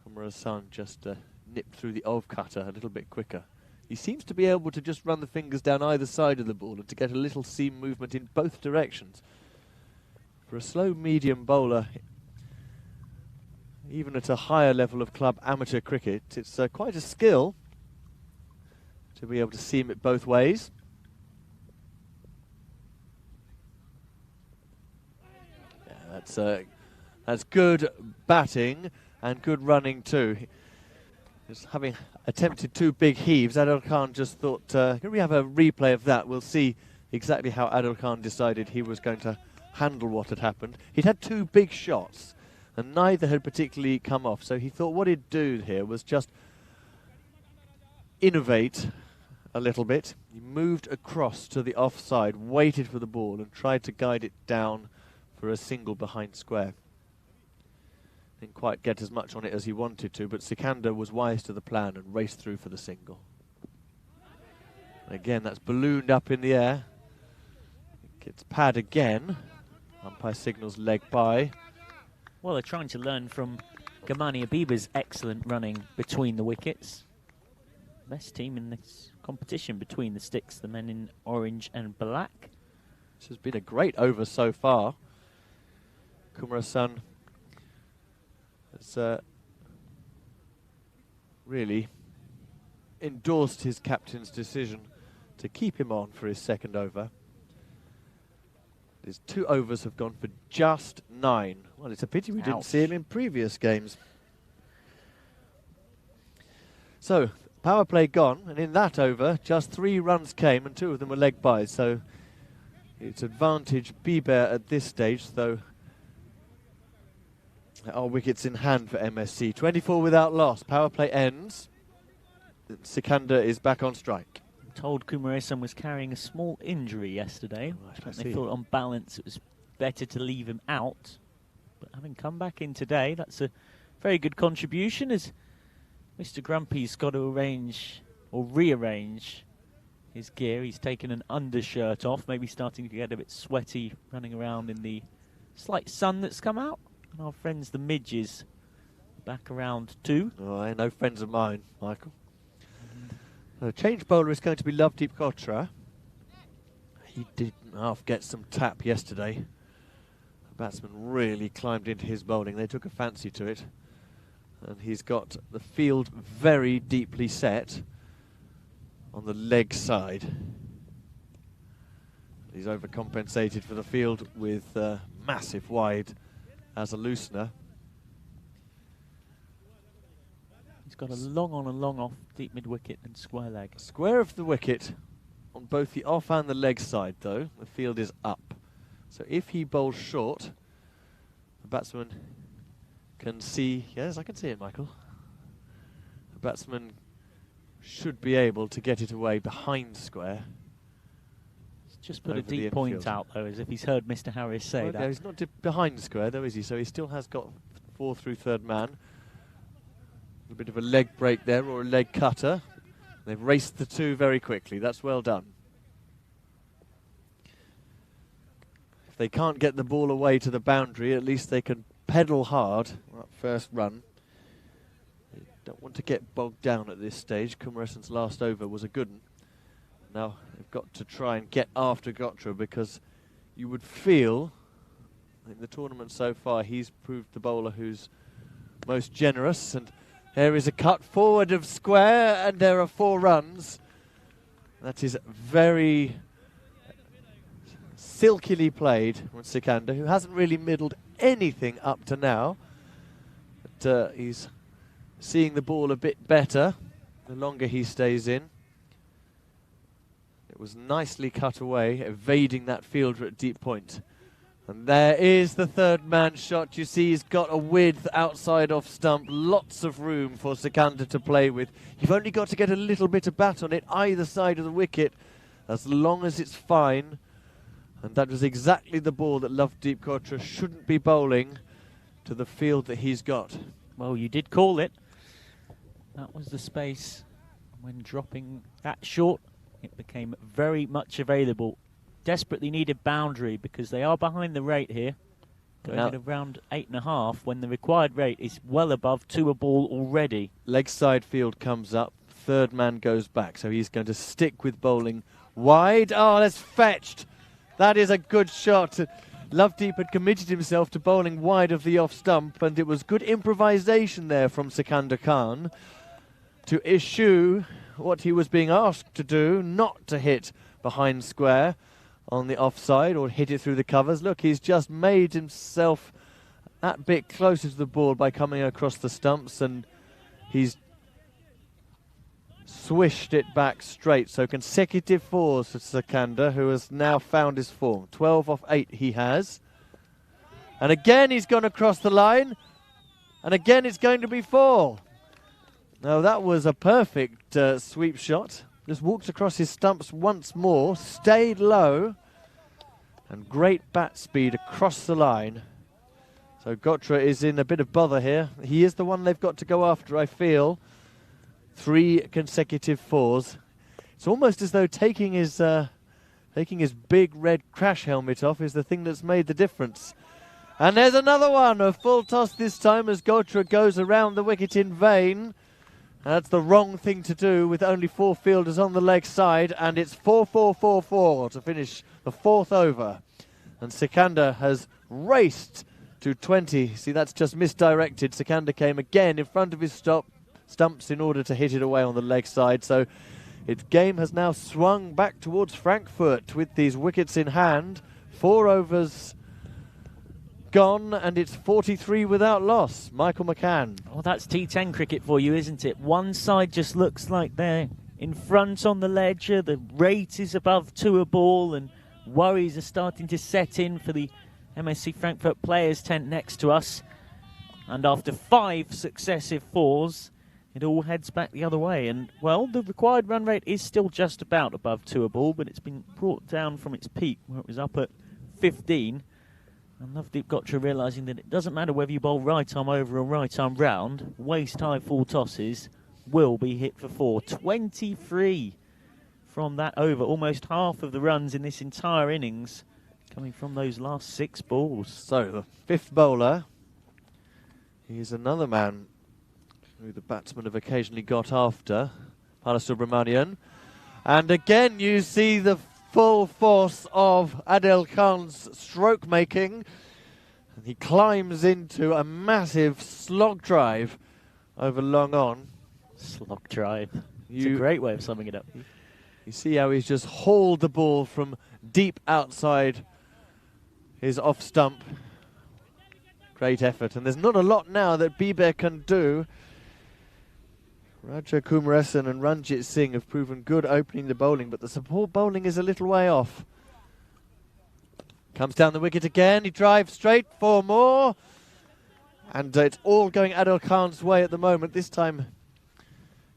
Kumarasan just nipped through the off cutter a little bit quicker. He seems to be able to just run the fingers down either side of the ball and to get a little seam movement in both directions. For a slow medium bowler, even at a higher level of club amateur cricket, it's quite a skill to be able to seam it both ways. Yeah, that's good batting and good running too. Just having attempted 2 big heaves, Adil Khan just thought, can we have a replay of that? We'll see exactly how Adil Khan decided he was going to handle what had happened. He'd had 2 big shots, and neither had particularly come off, so he thought what he'd do here was just innovate a little bit. He moved across to the offside, waited for the ball, and tried to guide it down for a single behind square. Didn't quite get as much on it as he wanted to, but Sikander was wise to the plan and raced through for the single. Again, that's ballooned up in the air. Gets pad again. Umpire signals leg by. Well, they're trying to learn from Gamani Abiba's excellent running between the wickets. Best team in this competition between the sticks, the men in orange and black. This has been a great over so far. Kumarasan has really endorsed his captain's decision to keep him on for his second over. His 2 overs have gone for just 9. Well, it's a pity we didn't see him in previous games. So, power play gone, and in that over, just 3 runs came, and 2 of them were leg byes. So, it's advantage B-Bear at this stage, though there are wickets in hand for MSC. 24 without loss. Power play ends. Sikander is back on strike. I'm told Kumarasan was carrying a small injury yesterday. I They see. thought on balance it was better to leave him out. But having come back in today, that's a very good contribution, as Mr. Grumpy's got to arrange or rearrange his gear. He's taken an undershirt off, maybe starting to get a bit sweaty running around in the slight sun that's come out. And our friends the midges back around too. Oh, they're no friends of mine, Michael. The change bowler is going to be Lovedeep Kotra. He didn't half get some tap yesterday. The batsman really climbed into his bowling. They took a fancy to it. And he's got the field very deeply set on the leg side. He's overcompensated for the field with massive wide as a loosener. He's got a long on and long off, deep mid-wicket and square leg. Square of the wicket on both the off and the leg side, though. The field is up. So if he bowls short, the batsman can see... Yes, I can see it, Michael. The batsman should be able to get it away behind square. He's just put a Over the deep point infield. out, though, as if he's heard Mr. Harris say Well, that. no, he's not behind square, though, is he? So he still has got 4 through third man. A bit of a leg break there, or a leg cutter. They've raced the 2 very quickly. That's well done. If they can't get the ball away to the boundary, at least they can pedal hard that first run. They don't want to get bogged down at this stage. Kumarasan's last over was a good one. Now they've got to try and get after Gotra, because you would feel, in the tournament so far, he's proved the bowler who's most generous. And there is a cut forward of square, and there are 4 runs. That is very silkily played from Sikander, who hasn't really middled anything up to now. But he's seeing the ball a bit better the longer he stays in. It was nicely cut away, evading that fielder at deep point. And there is the third man shot. You see he's got a width outside off stump. Lots of room for Sikander to play with. You've only got to get a little bit of bat on it either side of the wicket, as long as it's fine. And that was exactly the ball that Lovedeep Kotra shouldn't be bowling to the field that he's got. Well, you did call it. That was the space. When dropping that short, it became very much available. Desperately needed boundary, because they are behind the rate here. Going at around 8.5 when the required rate is well above 2 a ball already. Leg side field comes up. Third man goes back. So he's going to stick with bowling wide. Oh, that's fetched. That is a good shot. Lovedeep had committed himself to bowling wide of the off stump, and it was good improvisation there from Sikander Khan to eschew what he was being asked to do, not to hit behind square on the offside or hit it through the covers. Look, he's just made himself that bit closer to the ball by coming across the stumps, and he's swished it back straight. So consecutive 4s for Sikander, who has now found his form. 12 off 8 he has. And again he's gone across the line, and again it's going to be 4. Now that was a perfect sweep shot. Just walked across his stumps once more, stayed low, And great bat speed across the line. So Gotra is in a bit of bother here. He is the one they've got to go after, I feel. 3 consecutive 4s. It's almost as though taking his big red crash helmet off is the thing that's made the difference. And there's another one, a full toss this time as Gotra goes around the wicket in vain. That's the wrong thing to do with only 4 fielders on the leg side, and it's 4-4-4-4 to finish the 4th over. And Sikandar has raced to 20. See, that's just misdirected. Sikandar came again in front of his stumps in order to hit it away on the leg side. So its game has now swung back towards Frankfurt with these wickets in hand. 4 overs gone, and it's 43 without loss. Michael McCann. Oh, that's T10 cricket for you, isn't it? One side just looks like they're in front on the ledger. The rate is above 2 a ball, and worries are starting to set in for the MSC Frankfurt players' tent next to us. And after 5 successive 4s, it all heads back the other way. And, well, the required run rate is still just about above 2 a ball, but it's been brought down from its peak, where it was up at 15. And Lovedeep Gotra realising that it doesn't matter whether you bowl right arm over or right arm round, waist-high full tosses will be hit for 4. 23 from that over. Almost half of the runs in this entire innings coming from those last 6 balls. So the 5th bowler, he's another man who the batsmen have occasionally got after, Balasubramanian. And again you see the full force of Adil Khan's stroke making. And he climbs into a massive slog drive over long on. Slog drive. It's a great way of summing it up. You see how he's just hauled the ball from deep outside his off stump. Great effort. And there's not a lot now that Bieber can do. Raja Kumaresan and Ranjit Singh have proven good opening the bowling, but the support bowling is a little way off. Comes down the wicket again, he drives straight for more. And it's all going Adil Khan's way at the moment. This time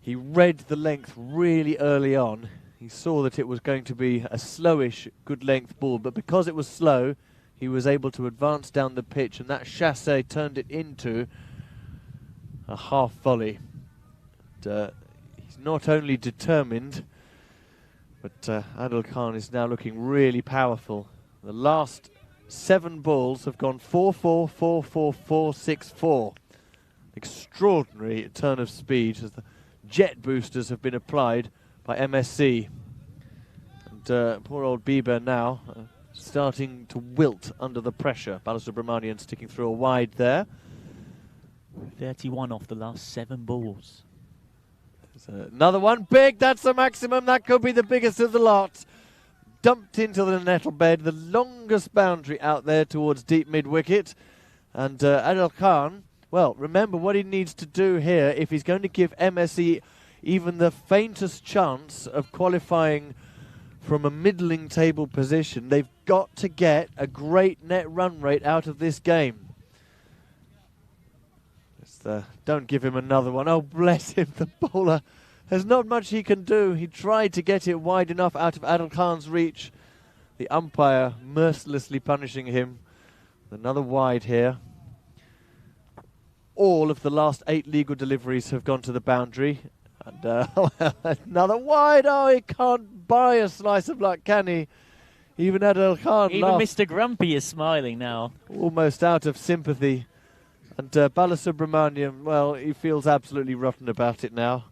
he read the length really early on. He saw that it was going to be a slowish, good length ball, but because it was slow, he was able to advance down the pitch, and that chassé turned it into a half volley. He's not only determined, but Adil Khan is now looking really powerful. The last 7 balls have gone 4-4, 4-4, 4-6-4. Extraordinary turn of speed as the jet boosters have been applied by MSC. And poor old Bieber now starting to wilt under the pressure. Balasubramanian sticking through a wide there. 31 off the last 7 balls. Another one, big, that's the maximum, that could be the biggest of the lot. Dumped into the nettle bed, the longest boundary out there towards deep mid-wicket. And Adil Khan, well, remember what he needs to do here if he's going to give MSC even the faintest chance of qualifying from a middling table position. They've got to get a great net run rate out of this game. Don't give him another one. Oh, bless him, the bowler. There's not much he can do. He tried to get it wide enough out of Adil Khan's reach. The umpire mercilessly punishing him. Another wide here. All of the last 8 legal deliveries have gone to the boundary. And another wide. Oh, he can't buy a slice of luck, can he? Even Adil Khan Even Mr. Grumpy is smiling now. Almost out of sympathy. And Balasubramanian, well, he feels absolutely rotten about it now.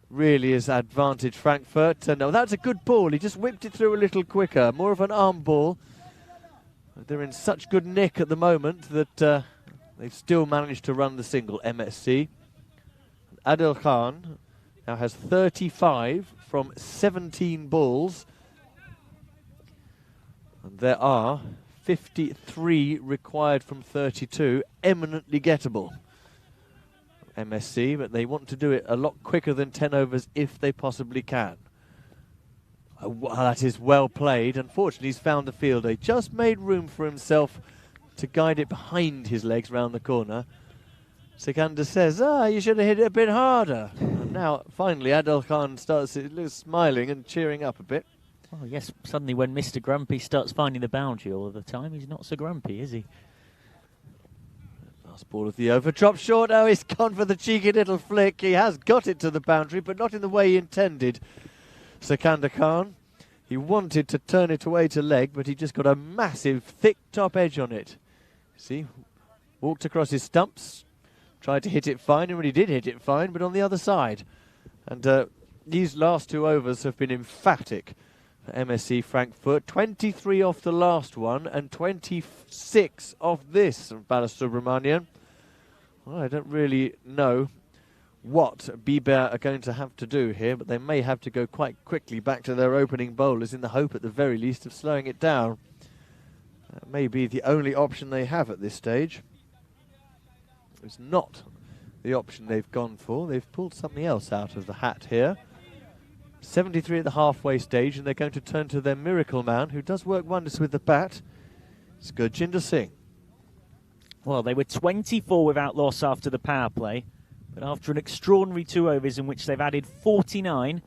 Really is advantage Frankfurt. And that's a good ball. He just whipped it through a little quicker. More of an arm ball. They're in such good nick at the moment that they've still managed to run the single, MSC. Adil Khan now has 35 from 17 balls. And there are 53 required from 32, eminently gettable. MSC, but they want to do it a lot quicker than 10 overs if they possibly can. Well, that is well played. Unfortunately, he's found the fielder. He just made room for himself to guide it behind his legs round the corner. Sikandar says, you should have hit it a bit harder. And now, finally, Adil Khan starts smiling and cheering up a bit. Well, yes, suddenly when Mr. Grumpy starts finding the boundary all of the time, he's not so grumpy, is he? Last ball of the over. Dropped short. Oh, he's gone for the cheeky little flick. He has got it to the boundary, but not in the way he intended. Sikandar Khan. He wanted to turn it away to leg, but he just got a massive, thick top edge on it. See? Walked across his stumps. Tried to hit it fine, and really did hit it fine, but on the other side. And these last 2 overs have been emphatic for MSC Frankfurt. 23 off the last one and 26 off this of Balasubramanian. Well, I don't really know what Bieber are going to have to do here, but they may have to go quite quickly back to their opening bowlers in the hope at the very least of slowing it down. That may be the only option they have at this stage. It's not the option they've gone for. They've pulled something else out of the hat here. 73 at the halfway stage, and they're going to turn to their miracle man, who does work wonders with the bat. It's Gurjinder Singh. Well, they were 24 without loss after the power play, but after an extraordinary 2 overs in which they've added 49,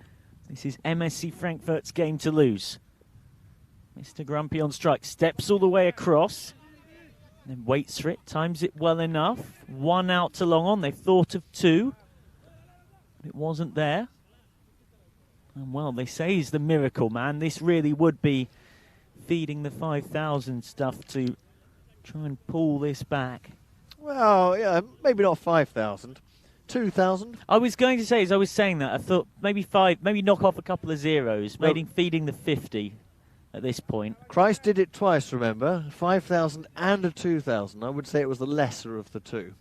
this is MSC Frankfurt's game to lose. Mr. Grumpy on strike, steps all the way across, then waits for it, times it well enough. 1 out to long on, they've thought of 2, but it wasn't there. And well, they say he's the miracle man. This really would be feeding the 5,000 stuff to try and pull this back. Well, yeah, maybe not 5,000. 2,000? I was going to say, as I was saying that, I thought maybe 5, maybe knock off a couple of zeros, Well, maybe feeding the 50 at this point. Christ did it twice, remember? 5,000 and a 2,000. I would say it was the lesser of the two.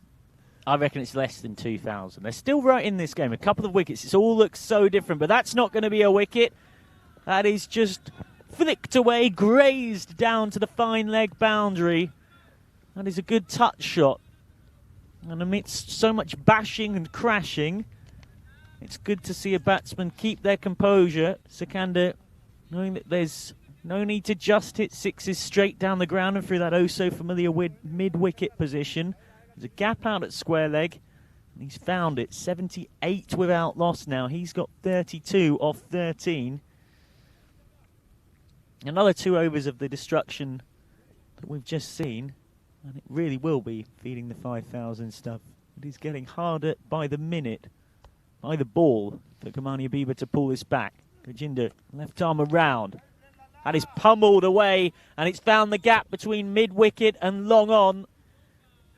I reckon it's less than 2,000. They're still right in this game. A couple of wickets. It all looks so different, but that's not going to be a wicket. That is just flicked away, grazed down to the fine leg boundary. That is a good touch shot. And amidst so much bashing and crashing, it's good to see a batsman keep their composure. Sikandar, knowing that there's no need to just hit sixes straight down the ground and through that oh-so-familiar mid-wicket position. There's a gap out at square leg, and he's found it. 78 without loss now. He's got 32 off 13. Another 2 overs of the destruction that we've just seen, and it really will be feeding the 5,000 stuff. It is getting harder by the minute, by the ball, for Kamani Abiba to pull this back. Gurjinder, left arm around. That is pummeled away, and it's found the gap between mid-wicket and long on.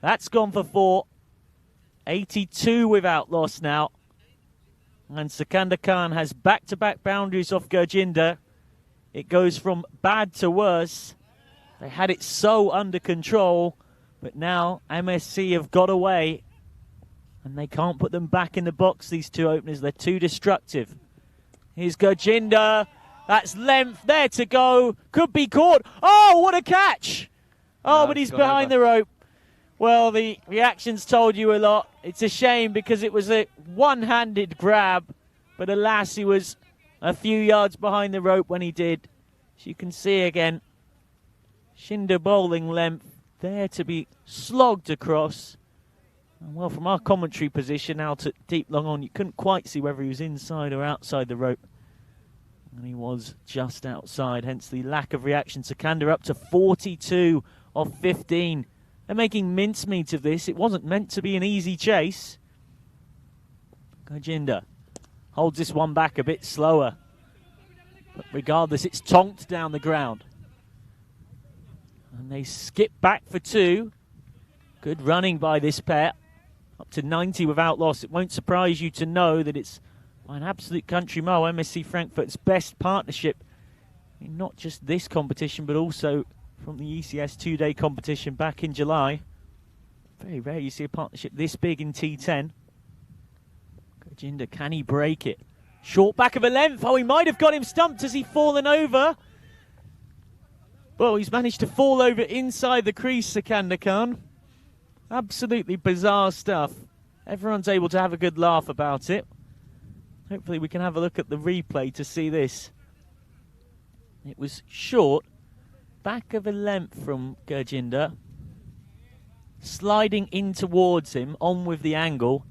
That's gone for 4. 82 without loss now. And Sikandar Khan has back-to-back boundaries off Gurjinder. It goes from bad to worse. They had it so under control, but now MSC have got away. And they can't put them back in the box, these 2 openers. They're too destructive. Here's Gurjinder. That's length there to go. Could be caught. Oh, what a catch! Oh, No, but he's gone behind over. the rope. Well, the reactions told you a lot. It's a shame because it was a one-handed grab, but alas, he was a few yards behind the rope when he did. As you can see again, Shinder bowling length there to be slogged across. And well, from our commentary position out at deep long on, you couldn't quite see whether he was inside or outside the rope. And he was just outside, hence the lack of reaction. Sikandar up to 42 off 15. They're making mincemeat of this. It wasn't meant to be an easy chase. Gurjinder holds this one back a bit slower. But regardless, it's tonked down the ground. And they skip back for 2. Good running by this pair. Up to 90 without loss. It won't surprise you to know that it's an absolute country mile. MSC Frankfurt's best partnership in not just this competition, but also from the ECS 2-day competition back in July. Very rare you see a partnership this big in T10. Gurjinder, can he break it? Short back of a length. Oh, he might have got him stumped. Has he fallen over? Well, he's managed to fall over inside the crease, Sikandar Khan. Absolutely bizarre stuff. Everyone's able to have a good laugh about it. Hopefully we can have a look at the replay to see this. It was short. Back of a length from Gurjinder. Sliding in towards him, on with the angle.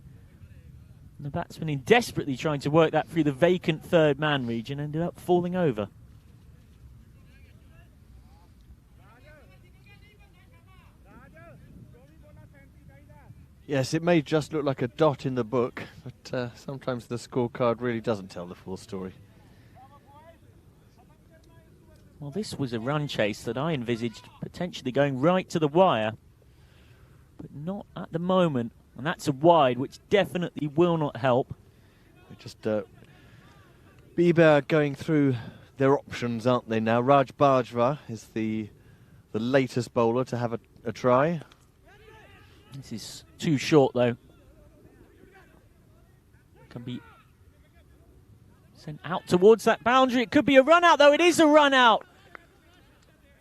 And the batsman, in desperately trying to work that through the vacant third man region, ended up falling over. Yes, it may just look like a dot in the book, but sometimes the scorecard really doesn't tell the full story. Well, this was a run chase that I envisaged potentially going right to the wire, but not at the moment. And that's a wide, which definitely will not help. Just Bieber going through their options, aren't they now? Raj Bajwa is the latest bowler to have a try. This is too short, though. Can be sent out towards that boundary. It could be a run out, though. It is a run out.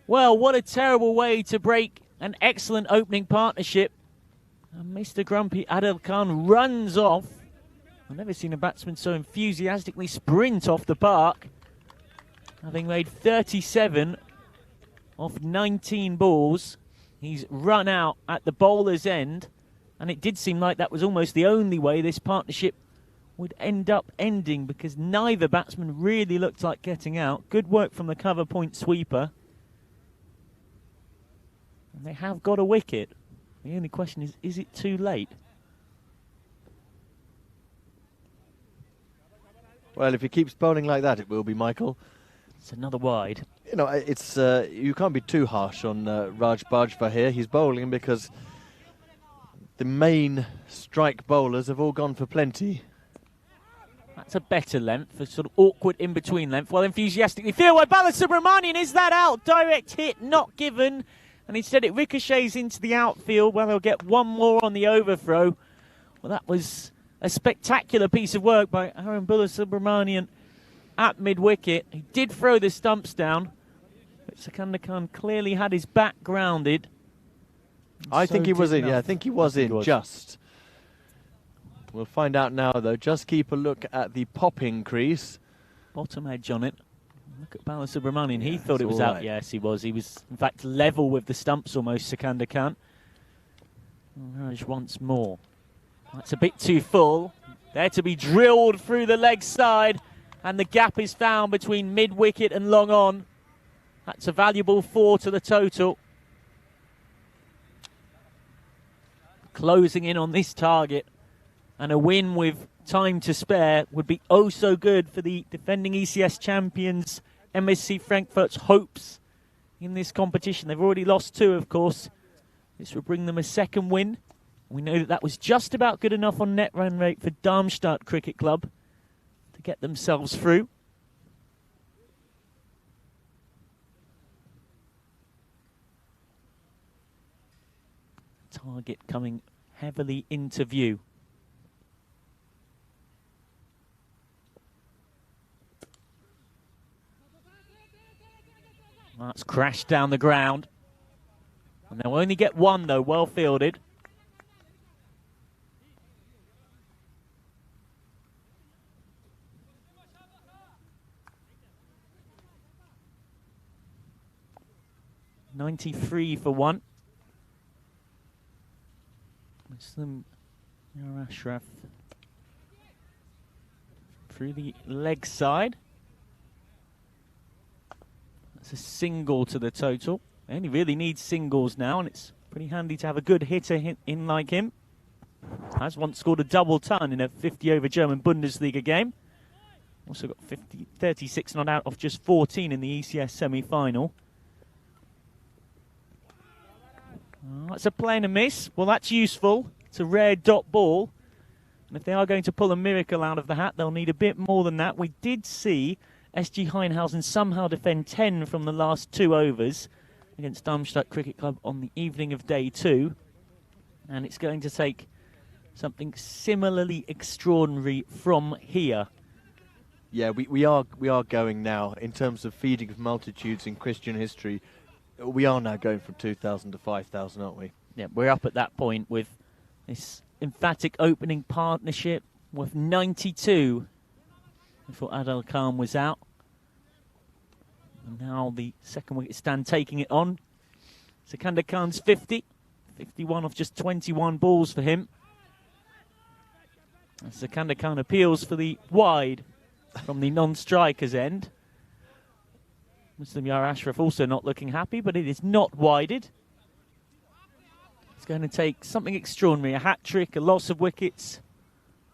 Well, what a terrible way to break an excellent opening partnership. And Mr. Grumpy Adil Khan runs off. I've never seen a batsman so enthusiastically sprint off the park. Having made 37 off 19 balls, he's run out at the bowler's end. And it did seem like that was almost the only way this partnership would end up ending, because neither batsman really looked like getting out. Good work from the cover point sweeper. And they have got a wicket. The only question is it too late? Well, if he keeps bowling like that, it will be, Michael. It's another wide. You know, it's you can't be too harsh on Raj Bajwa here. He's bowling because the main strike bowlers have all gone for plenty. That's a better length, a sort of awkward in-between length. Well, enthusiastically fielded by Balasubramanian. Is that out? Direct hit, not given. And instead it ricochets into the outfield. Well, they'll get one more on the overthrow. Well, that was a spectacular piece of work by Aaron Balasubramanian at mid-wicket. He did throw the stumps down, but Sikandar Khan clearly had his back grounded. I think he was in. Yeah, I think he was in. Just. We'll find out now, though. Just keep a look at the popping crease. Bottom edge on it. Look at Balasubramanian. He thought it was out. Right. Yes, he was. He was, in fact, level with the stumps almost, Sikandar Khan. Raj once more. That's a bit too full. There to be drilled through the leg side. And the gap is found between mid-wicket and long on. That's a valuable 4 to the total. Closing in on this target. And a win with time to spare would be oh so good for the defending ECS champions, MSC Frankfurt's hopes in this competition. They've already lost 2, of course. This will bring them a second win. We know that that was just about good enough on net run rate for Darmstadt Cricket Club to get themselves through. Target coming heavily into view. That's crashed down the ground. And they'll only get one, though, well fielded. .93 for one. Muslim Ashraf through the leg side. That's a single to the total. They only really need singles now, and it's pretty handy to have a good hitter in like him. Has once scored a double ton in a 50-over German Bundesliga game. Also got 36 not out off just 14 in the ECS semi-final. That's a play and a miss. Well, that's useful. It's a rare dot ball. And if they are going to pull a miracle out of the hat, they'll need a bit more than that. We did see SG Heinhausen somehow defend 10 from the last 2 overs against Darmstadt Cricket Club on the evening of day 2. And it's going to take something similarly extraordinary from here. Yeah, we are going now in terms of feeding of multitudes in Christian history. We are now going from 2,000 to 5,000, aren't we? Yeah, we're up at that point with this emphatic opening partnership with 92 before Adil Khan was out. And now the second wicket stand taking it on. Sikandar Khan's 50. 51 off just 21 balls for him. And Sikandar Khan appeals for the wide from the non-striker's end. Muslim Ashraf also not looking happy, but it is not wided. It's going to take something extraordinary, a hat-trick, a loss of wickets,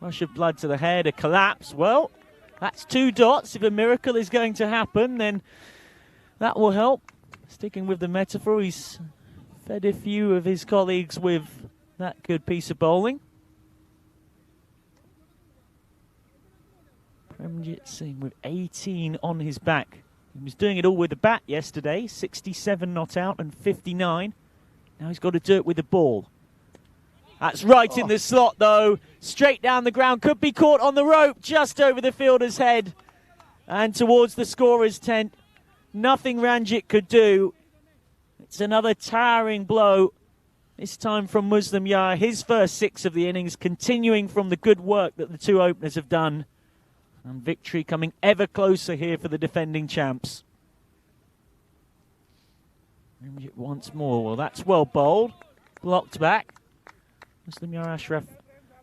rush of blood to the head, a collapse. Well, that's 2 dots. If a miracle is going to happen, then that will help. Sticking with the metaphor, he's fed a few of his colleagues with that good piece of bowling. Premjit Singh with 18 on his back. He was doing it all with the bat yesterday, 67 not out and 59. Now he's got to do it with the ball. That's right in the slot, though. Straight down the ground. Could be caught on the rope just over the fielder's head. And towards the scorer's tent. Nothing Ranjit could do. It's another towering blow. This time from Muslim Yar. His first 6 of the innings, continuing from the good work that the 2 openers have done. And victory coming ever closer here for the defending champs. Ranjit once more. Well, that's well bowled. Blocked back. Muslim Yar Ashraf.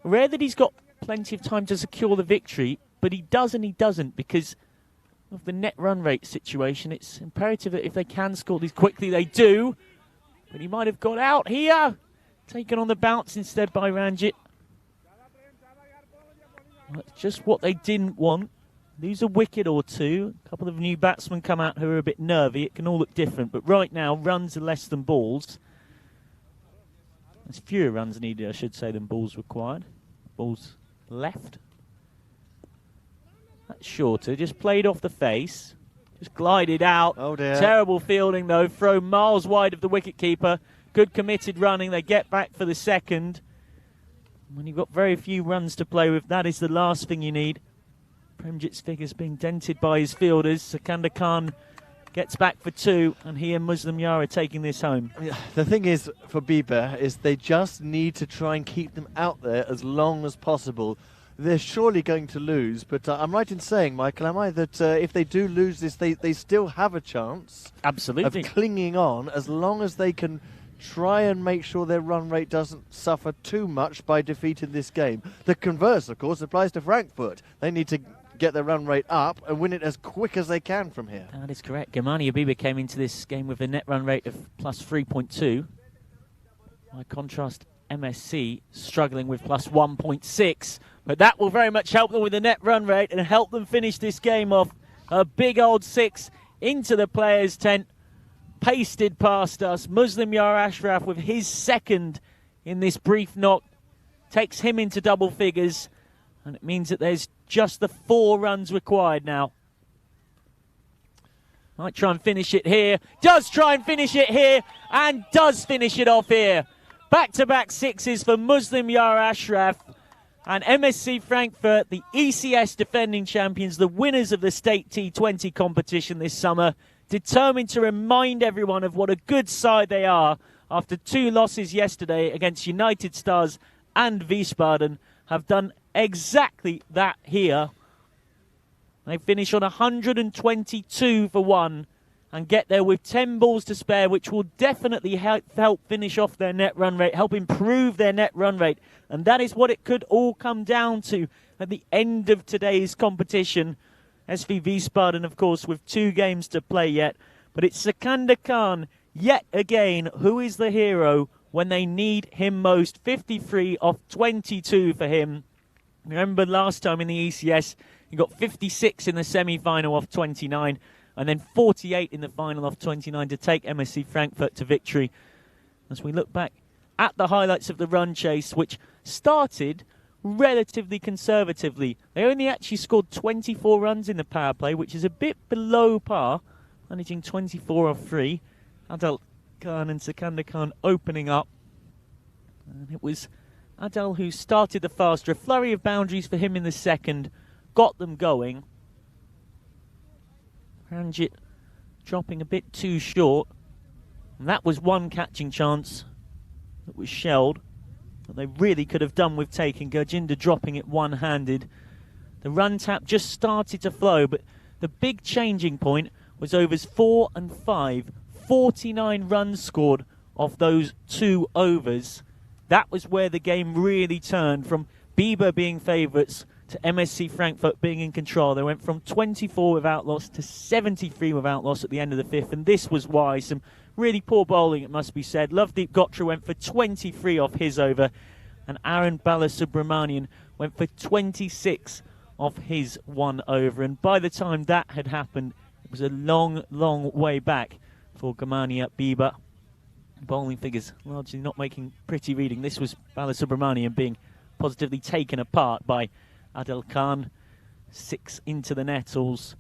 Rare that he's got plenty of time to secure the victory, but he does and he doesn't because of the net run rate situation. It's imperative that if they can score these quickly, they do. But he might have got out here. Taken on the bounce instead by Ranjit. That's just what they didn't want. Lose a wicket or 2. A couple of new batsmen come out who are a bit nervy. It can all look different. But right now, runs are less than balls. There's fewer runs needed, I should say, than balls required. Balls left. That's shorter. Just played off the face. Just glided out. Oh dear. Terrible fielding, though. Throw miles wide of the wicketkeeper. Good committed running. They get back for the second. When you've got very few runs to play with, that is the last thing you need. Premjit's figures being dented by his fielders. Sikandar Khan gets back for 2, and he and Muslim Yar are taking this home. The thing is, for Bieber, is they just need to try and keep them out there as long as possible. They're surely going to lose, but I'm right in saying, Michael, am I, that if they do lose this, they still have a chance Absolutely. of clinging on as long as they can try and make sure their run rate doesn't suffer too much by defeating this game. The converse, of course, applies to Frankfurt. They need to get their run rate up and win it as quick as they can from here. That is correct. Gamani Abiba came into this game with a net run rate of plus 3.2. By contrast, MSC struggling with plus 1.6. But that will very much help them with the net run rate and help them finish this game off. A big old 6 into the players' tent. Pasted past us. Muslim Yar Ashraf with his second in this brief knock. Takes him into double figures. And it means that there's just the 4 runs required now. Might try and finish it here. Does try and finish it here. And does finish it off here. Back-to-back 6s for Muslim Yar Ashraf. And MSC Frankfurt, the ECS defending champions, the winners of the state T20 competition this summer, determined to remind everyone of what a good side they are after 2 losses yesterday against United Stars and Wiesbaden, have done exactly that here. They finish on 122 for 1 and get there with 10 balls to spare, which will definitely help finish off their net run rate, help improve their net run rate. And that is what it could all come down to at the end of today's competition. SV Wiesbaden, of course, with 2 games to play yet. But it's Sikandar Khan, yet again, who is the hero when they need him most. 53 off 22 for him. Remember last time in the ECS, he got 56 in the semi-final off 29, and then 48 in the final off 29 to take MSC Frankfurt to victory. As we look back at the highlights of the run chase, which started relatively conservatively. They only actually scored 24 runs in the power play, which is a bit below par, managing 24 off 3. Adel Khan and Sikandar Khan opening up. And it was Adel who started the faster. A flurry of boundaries for him in the second. Got them going. Ranjit dropping a bit too short. And that was one catching chance that was shelled. That they really could have done with taking. Gurjinder dropping it one-handed. The run tap just started to flow, but the big changing point was overs 4 and 5. 49 runs scored off those 2 overs. That was where the game really turned, from Bieber being favourites to MSC Frankfurt being in control. They went from 24 without loss to 73 without loss at the end of the 5th, and this was why some Really poor bowling, it must be said. Lovedeep Gotra went for 23 off his over, and Aaron Balasubramanian went for 26 off his 1 over. And by the time that had happened, it was a long, long way back for Gamania Biba. Bowling figures largely not making pretty reading. This was Balasubramanian being positively taken apart by Adil Khan. 6 into the nettles.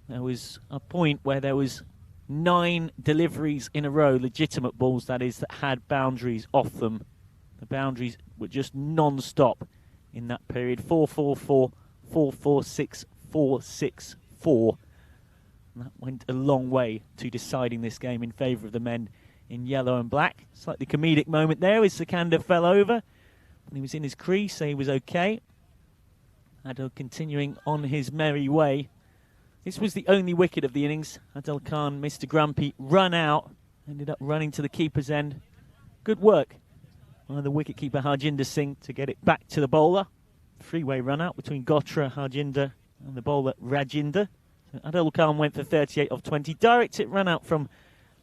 There was a point where there was 9 deliveries in a row, legitimate balls that is, that had boundaries off them. The boundaries were just non-stop in that period. 4-4-4, 4-4-6, 4-6-4. And that went a long way to deciding this game in favour of the men in yellow and black. Slightly comedic moment there as Sikandar fell over. When he was in his crease, so he was okay. Adil continuing on his merry way. This was the only wicket of the innings. Adil Khan, Mr. Grumpy, run out. Ended up running to the keeper's end. Good work by the wicketkeeper Harjinder Singh to get it back to the bowler. Three-way run out between Gotra, Harjinder and the bowler Rajinder. So Adil Khan went for 38 off 20. Direct hit run out from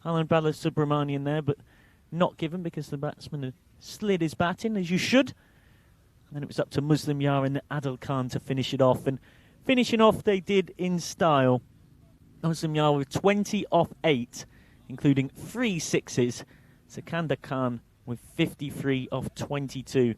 Alan Balasubramanian there, but not given because the batsman had slid his bat in, as you should. And then it was up to Muslim Yar and Adil Khan to finish it off. And finishing off they did in style. Muslim Yar with 20 off 8, including 3 sixes. Sikandar Khan with 53 off 22,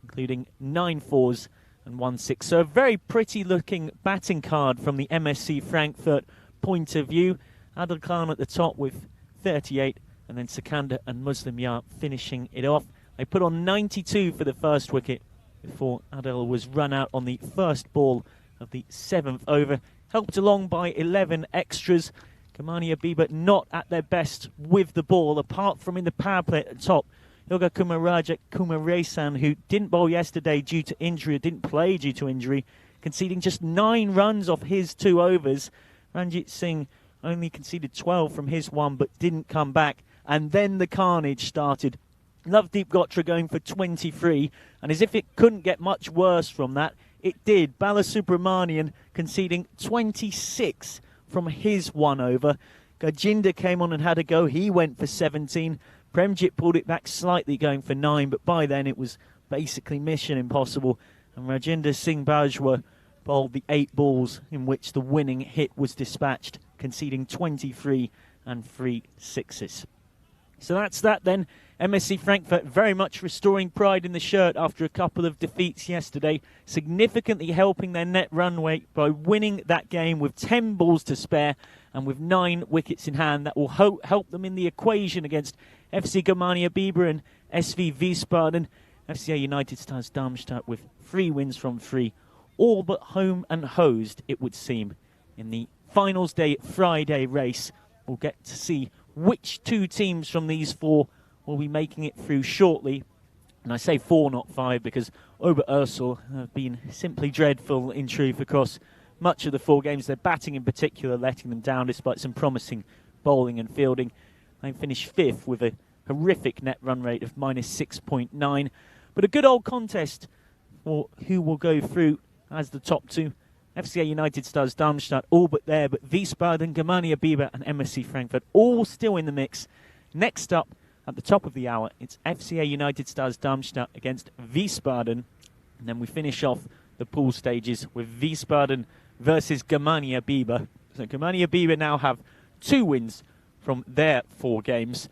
including 9 fours and 1 6. So a very pretty looking batting card from the MSC Frankfurt point of view. Adil Khan at the top with 38, and then Sikandar and Muslim Yar finishing it off. They put on 92 for the first wicket before Adil was run out on the first ball of the 7th over. Helped along by 11 extras. Gamania Biba not at their best with the ball, apart from in the power play at the top. Yoga Kumaraja Kumaresan, who didn't bowl yesterday due to injury, or didn't play due to injury, conceding just 9 runs off his 2 overs. Ranjit Singh only conceded 12 from his 1, but didn't come back. And then the carnage started. Lovedeep Gotra going for 23, and as if it couldn't get much worse from that, it did. Balasubramanian conceding 26 from his 1 over. Gajinder came on and had a go. He went for 17. Premjit pulled it back slightly, going for 9, but by then it was basically mission impossible. And Rajinder Singh Bajwa bowled the 8 balls in which the winning hit was dispatched, conceding 23 and 3 sixes. So that's that then. MSC Frankfurt very much restoring pride in the shirt after a couple of defeats yesterday, significantly helping their net run rate by winning that game with 10 balls to spare and with 9 wickets in hand. That will help them in the equation against FC Germania Biber and SV Wiesbaden. FCA United Stars Darmstadt with 3 wins from 3, all but home and hosed, it would seem, in the finals day Friday race. We'll get to see which 2 teams from these 4 will be making it through shortly. And I say 4, not 5, because Oberursel have been simply dreadful in truth across much of the 4 games. Their batting in particular letting them down despite some promising bowling and fielding. They finished 5th with a horrific net run rate of -6.9. But a good old contest for who will go through as the top 2. FCA United Stars Darmstadt all but there, but Wiesbaden, Germania Biber and MSC Frankfurt all still in the mix. Next up, at the top of the hour, it's FCA United Stars Darmstadt against Wiesbaden. And then we finish off the pool stages with Wiesbaden versus Germania Biber. So Germania Biber now have 2 wins from their 4 games.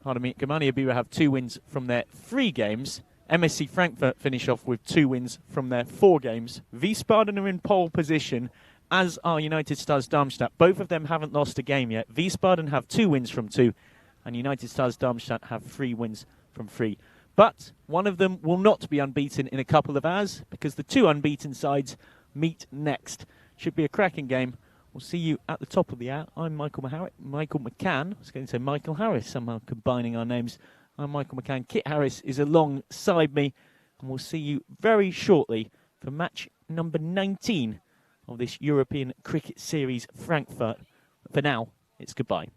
Pardon me, Germania Biber have 2 wins from their 3 games. MSC Frankfurt finish off with 2 wins from their 4 games. Wiesbaden are in pole position, as are United Stars Darmstadt. Both of them haven't lost a game yet. Wiesbaden have 2 wins from 2, and United Stars Darmstadt have 3 wins from 3. But one of them will not be unbeaten in a couple of hours, because the 2 unbeaten sides meet next. Should be a cracking game. We'll see you at the top of the hour. I'm Michael McCann. I was going to say Michael Harris, somehow combining our names. I'm Michael McCann. Kit Harris is alongside me, and we'll see you very shortly for match number 19 of this European Cricket Series Frankfurt. For now, it's goodbye.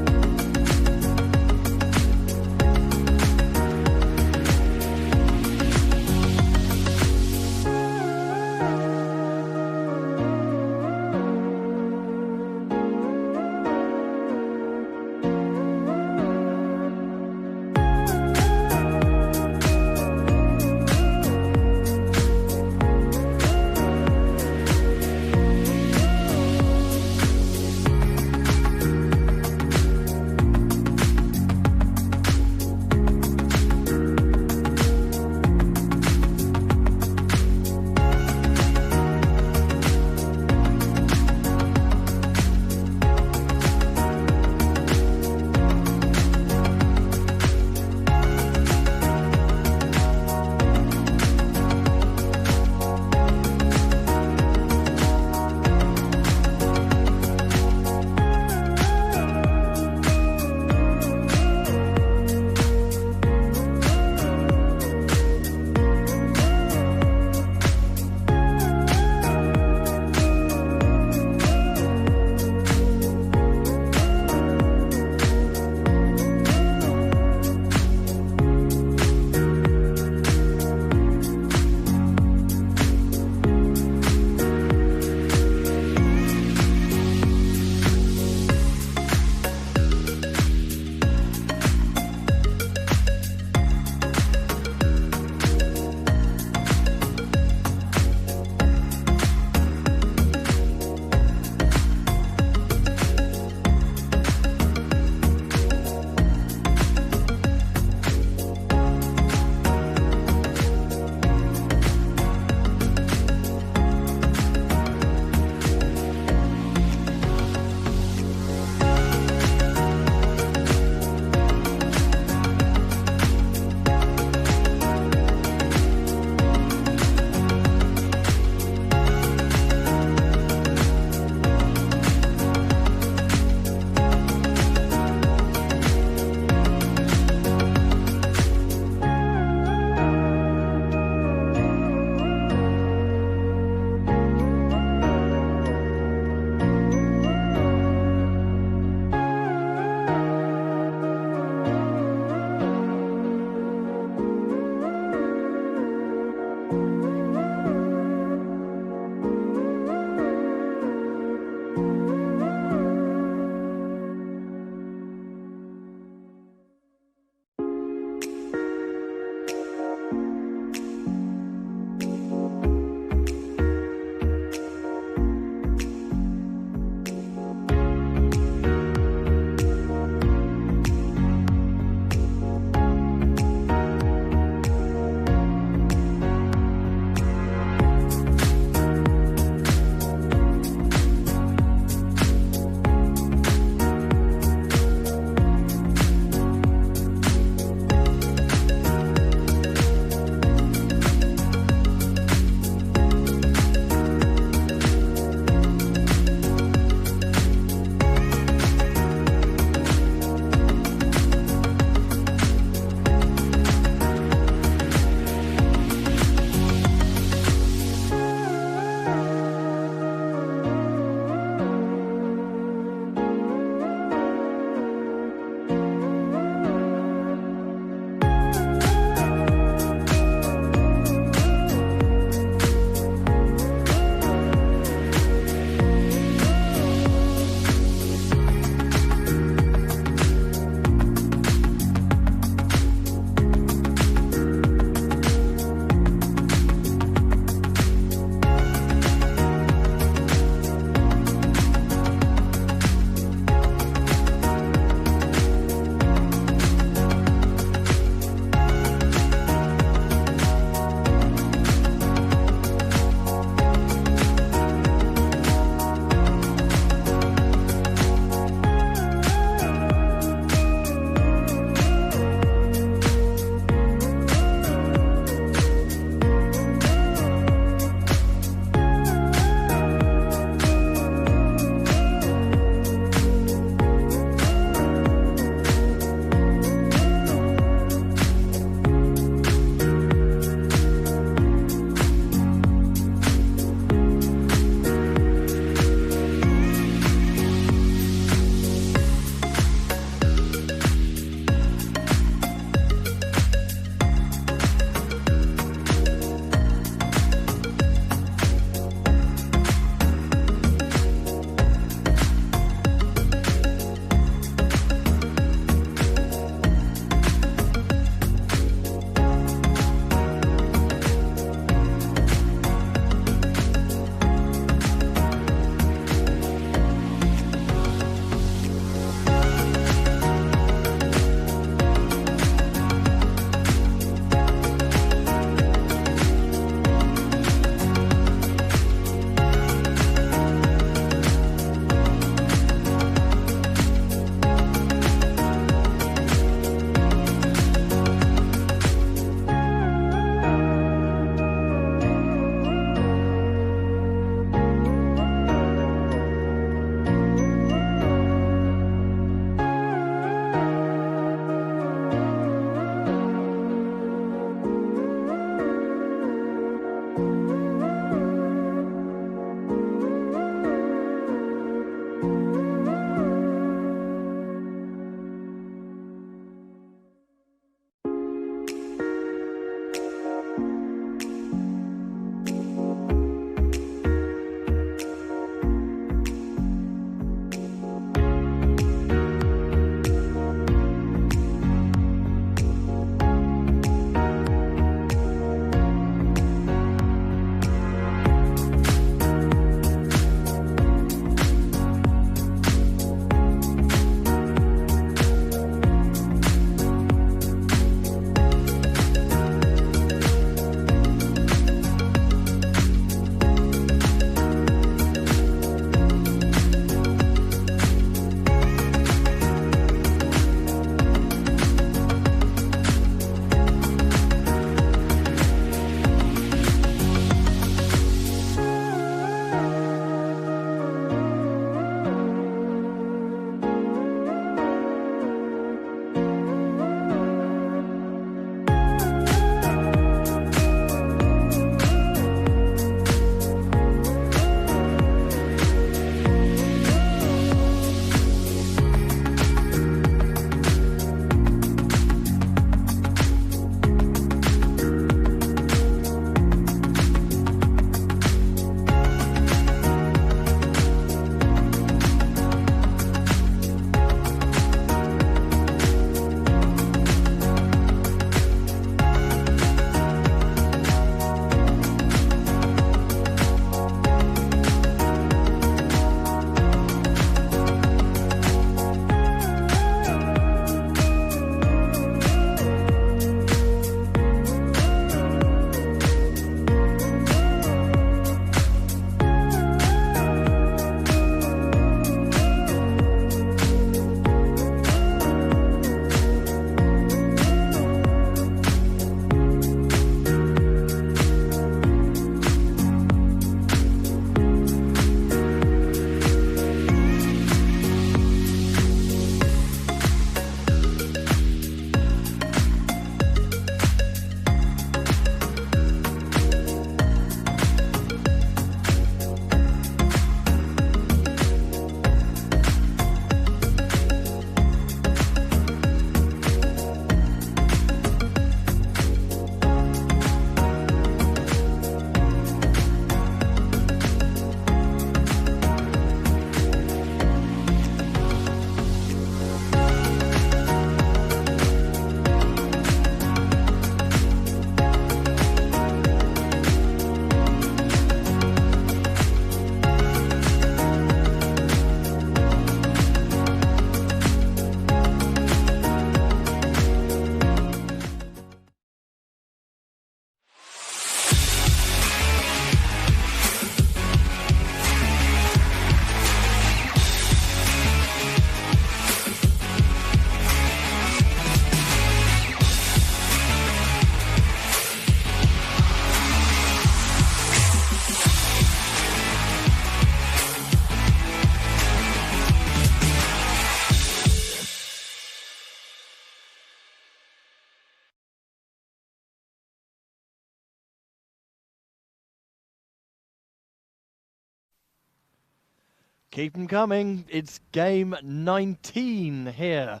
Keep them coming. It's game 19 here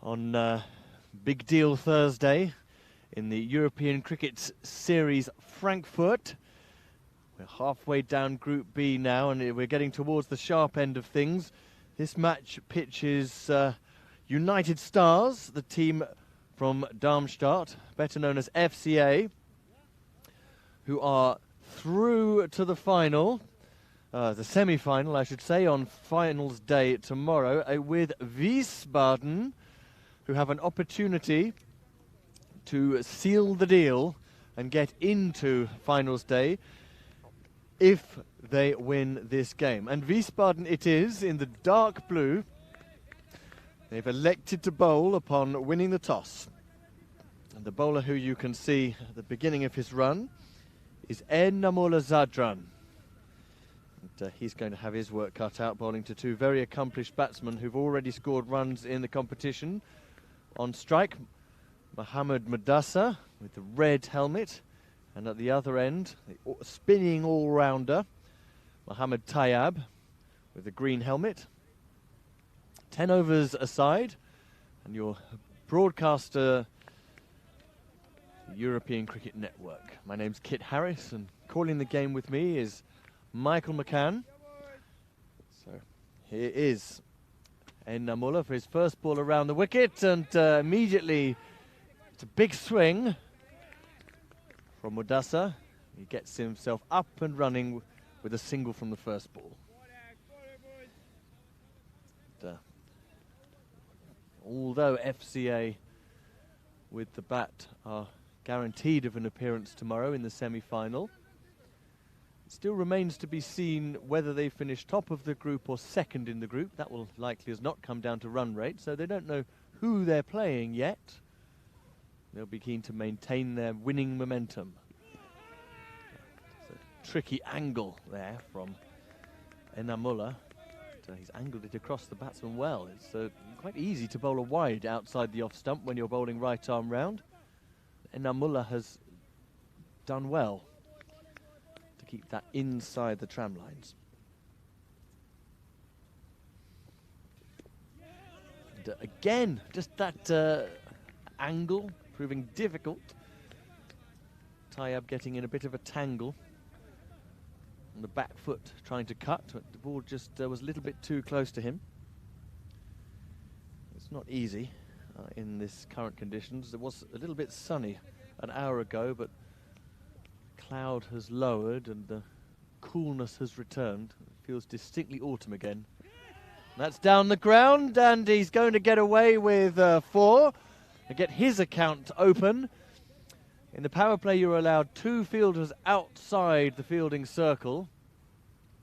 on Big Deal Thursday in the European Cricket Series Frankfurt. We're halfway down Group B now, and we're getting towards the sharp end of things. This match pitches United Stars, the team from Darmstadt, better known as FCA, who are through to the final, the semi-final, I should say, on finals day tomorrow, with Wiesbaden, who have an opportunity to seal the deal and get into finals day if they win this game. And Wiesbaden it is, in the dark blue. They've elected to bowl upon winning the toss. And the bowler who you can see at the beginning of his run is Enamula Zadran. And, he's going to have his work cut out, bowling to two very accomplished batsmen who've already scored runs in the competition. On strike, Mohamed Mudassar with the red helmet, and at the other end, the spinning all-rounder, Mohamed Tayyab with the green helmet. 10 overs aside, and your broadcaster, European Cricket Network. My name's Kit Harris, and calling the game with me is Michael McCann. So here is Enamula for his first ball around the wicket, and immediately it's a big swing from Mudassar. He gets himself up and running with a single from the first ball. And, although FCA with the bat are guaranteed of an appearance tomorrow in the semi-final, it still remains to be seen whether they finish top of the group or second in the group. That will likely as not come down to run rate, so they don't know who they're playing yet. They'll be keen to maintain their winning momentum. It's a tricky angle there from Enamula. He's angled it across the batsman well. It's quite easy to bowl a wide outside the off stump when you're bowling right arm round. Enamula has done well to keep that inside the tram lines. And, again, just that angle proving difficult. Tayyab getting in a bit of a tangle on the back foot, trying to cut, but the ball just was a little bit too close to him. It's not easy in this current conditions. It was a little bit sunny an hour ago, but cloud has lowered and the coolness has returned. It feels distinctly autumn again. That's down the ground, and he's going to get away with 4 and get his account open. In the power play, you're allowed 2 fielders outside the fielding circle.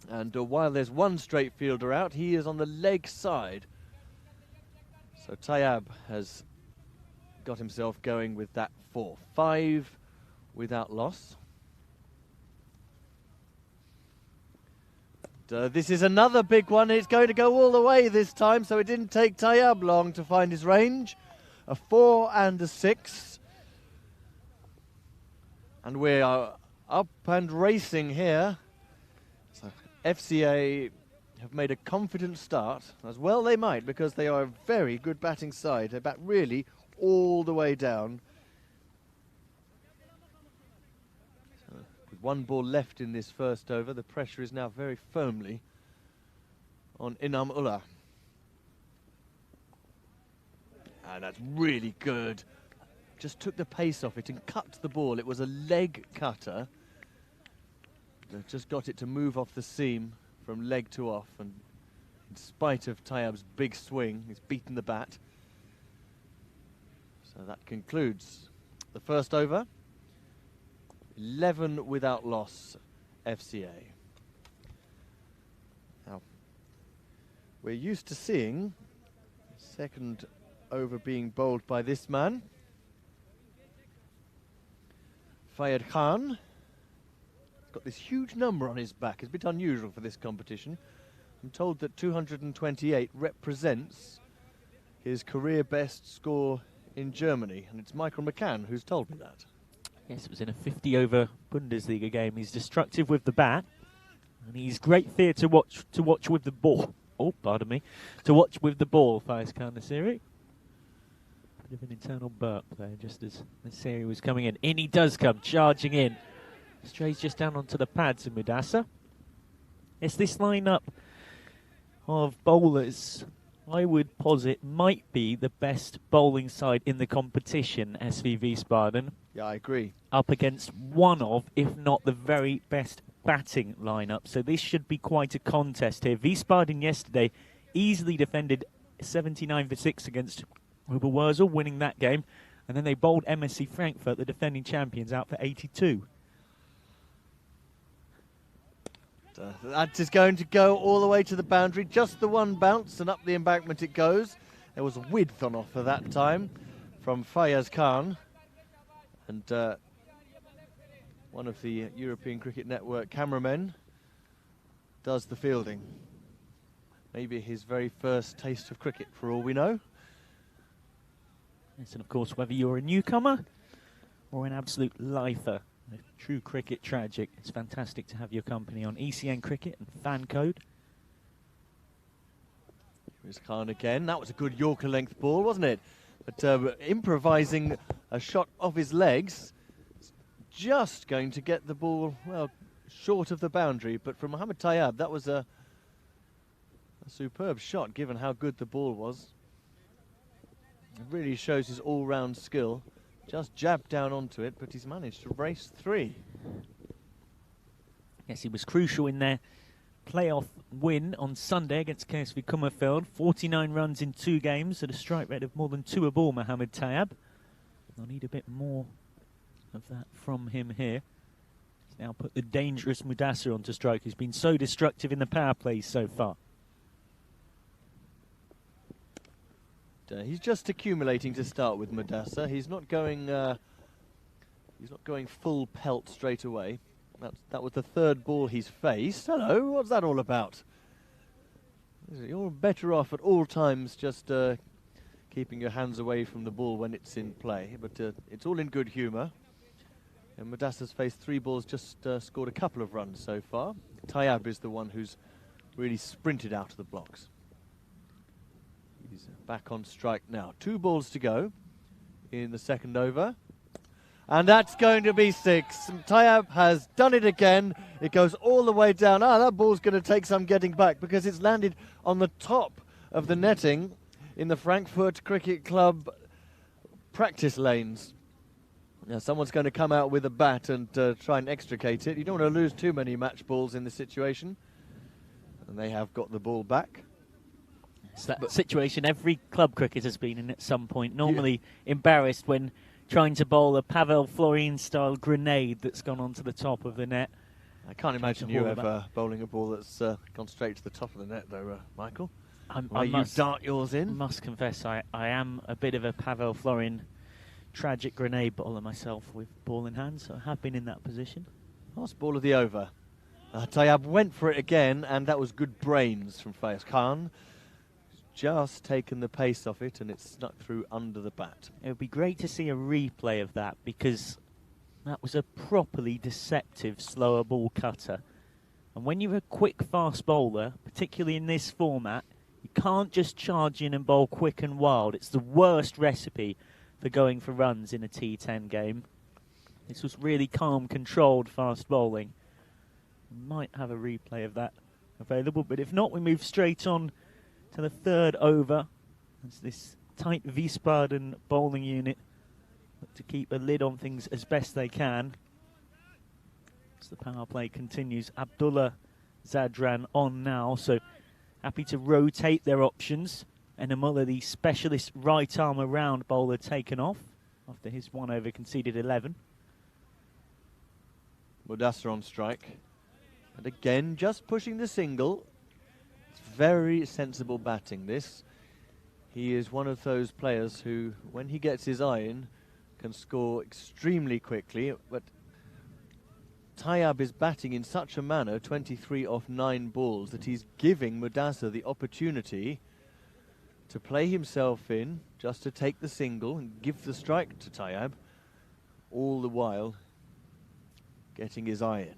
And while there's one straight fielder out, he is on the leg side. So Tayyab has got himself going with that 4. 5 without loss. And, this is another big one. It's going to go all the way this time, so it didn't take Tayyab long to find his range. A 4 and a 6. And we are up and racing here. So FCA have made a confident start, as well they might, because they are a very good batting side. They bat really all the way down. So with 1 ball left in this first over, the pressure is now very firmly on Enamula. And that's really good. Just took the pace off it and cut the ball. It was a leg cutter. Just got it to move off the seam from leg to off, and in spite of Tayyab's big swing, he's beaten the bat. So that concludes the first over. 11 without loss, FCA. Now, we're used to seeing the second over being bowled by this man, Fayed Khan. He's got this huge number on his back. It's a bit unusual for this competition. I'm told that 228 represents his career best score in Germany, and it's Michael McCann who's told me that. Yes, it was in a 50-over Bundesliga game. He's destructive with the bat, And he's great fear to watch with the ball. Oh, pardon me. To watch with the ball, Faiz Khan Nasiri. Bit of an internal burp there, just as Nasiri was coming in. In he does come, charging in. Strays just down onto the pads in Mudassar. It's this lineup of bowlers, I would posit, might be the best bowling side in the competition, SV Wiesbaden. Yeah, I agree. Up against one of, if not the very best batting lineup. So this should be quite a contest here. Wiesbaden yesterday easily defended 79 for 6 against Oberwurzel, winning that game. And then they bowled MSC Frankfurt, the defending champions, out for 82. That is going to go all the way to the boundary. Just the one bounce, and up the embankment it goes. There was width on offer that time from Faiz Khan. And one of the European Cricket Network cameramen does the fielding. Maybe his very first taste of cricket, for all we know. Yes, and of course, whether you're a newcomer or an absolute lifer, a true cricket tragic, it's fantastic to have your company on ECN Cricket and Fan Code. Here's Khan again. That was a good Yorker length ball, wasn't it? But improvising a shot off his legs, just going to get the ball, well, short of the boundary. But from Mohammad Tayyab, that was a superb shot, given how good the ball was. It really shows his all-round skill. Just jabbed down onto it, but he's managed to race 3. Yes, he was crucial in their playoff win on Sunday against KSV Kummerfeld. 49 runs in 2 games at a strike rate of more than 2 a ball, Mohammad Tayyab. They'll need a bit more of that from him here. He's now put the dangerous Mudassar onto strike, who's been so destructive in the power plays so far. He's just accumulating to start with Mudassar. He's not going full pelt straight away. That was the 3rd ball he's faced. Hello, what's that all about? You're better off at all times just keeping your hands away from the ball when it's in play. But it's all in good humour. And Mudassar's faced 3 balls, just scored a couple of runs so far. Tayyab is the one who's really sprinted out of the blocks. He's back on strike now. 2 balls to go in the 2nd over. And that's going to be 6. Tayyab has done it again. It goes all the way down. That ball's going to take some getting back because it's landed on the top of the netting in the Frankfurt Cricket Club practice lanes. Now someone's going to come out with a bat and try and extricate it. You don't want to lose too many match balls in this situation. And they have got the ball back. It's that situation every club cricket has been in at some point. Normally embarrassed when trying to bowl a Pavel Florin-style grenade that's gone onto the top of the net. I can't imagine you ever bowling a ball that's gone straight to the top of the net, though, Michael. You dart yours in. I must confess, I am a bit of a Pavel Florin tragic grenade bowler myself with ball in hand, so I have been in that position. Last ball of the over. Tayyab went for it again, and that was good brains from Faiz Khan. Just taken the pace off it, and it's snuck through under the bat. It would be great to see a replay of that, because that was a properly deceptive slower ball cutter. And when you're a quick fast bowler, particularly in this format, you can't just charge in and bowl quick and wild. It's the worst recipe for going for runs in a T10 game. This was really calm, controlled fast bowling. We might have a replay of that available, but if not, we move straight on to the 3rd over. As this tight Wiesbaden bowling unit look to keep a lid on things as best they can. As the power play continues, Abdullah Zadran on now, so happy to rotate their options. And Amullah, the specialist right arm around bowler, taken off after his 1 over conceded 11. Mudassar on strike. And again, just pushing the single. Very sensible batting, this. He is one of those players who, when he gets his eye in, can score extremely quickly. But Tayyab is batting in such a manner, 23 off 9 balls, that he's giving Mudassar the opportunity to play himself in, just to take the single and give the strike to Tayyab, all the while getting his eye in.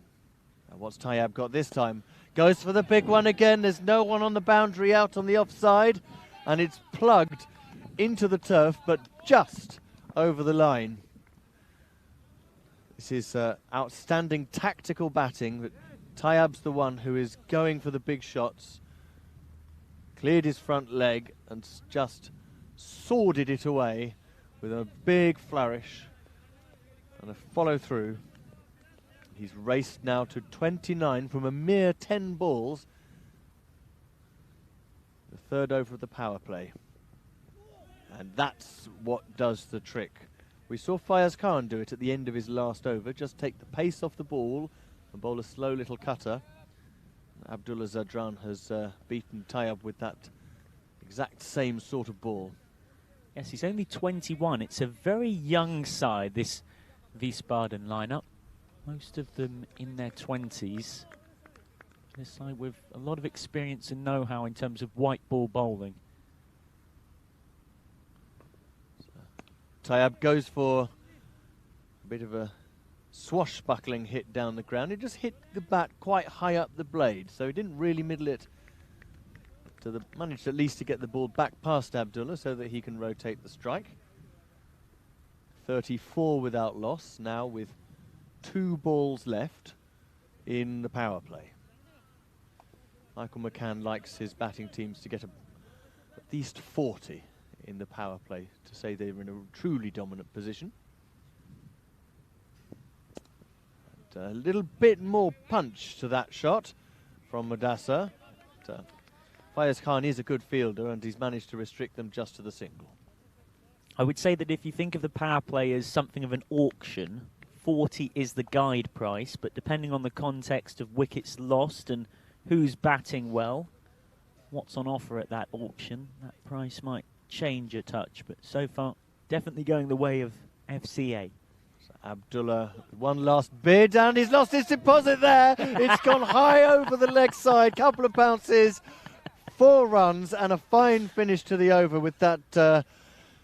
What's Tayyab got this time? Goes for the big one again. There's no one on the boundary out on the offside. And it's plugged into the turf, but just over the line. This is outstanding tactical batting. But Tayyab's the one who is going for the big shots. Cleared his front leg and just sworded it away with a big flourish and a follow through. He's raced now to 29 from a mere 10 balls. The third over of the power play. And that's what does the trick. We saw Fayez Khan do it at the end of his last over. Just take the pace off the ball and bowl a slow little cutter. Abdullah Zadran has beaten Tayyab with that exact same sort of ball. Yes, he's only 21. It's a very young side, this Wiesbaden lineup. Most of them in their 20s. This side with a lot of experience and know-how in terms of white ball bowling. Tayyab goes for a bit of a swashbuckling hit down the ground. It just hit the bat quite high up the blade, so he didn't really middle it. Managed at least to get the ball back past Abdullah so that he can rotate the strike. 34 without loss, now with 2 balls left in the power play. Michael McCann likes his batting teams to get at least 40 in the power play to say they're in a truly dominant position. And a little bit more punch to that shot from Mudassar. Fayez Khan is a good fielder and he's managed to restrict them just to the single. I would say that if you think of the power play as something of an auction, 40 is the guide price, but depending on the context of wickets lost and who's batting well, what's on offer at that auction, that price might change a touch, but so far definitely going the way of FCA. So Abdullah, one last bid, and he's lost his deposit there. It's gone high over the leg side, couple of bounces, 4 runs, and a fine finish to the over with that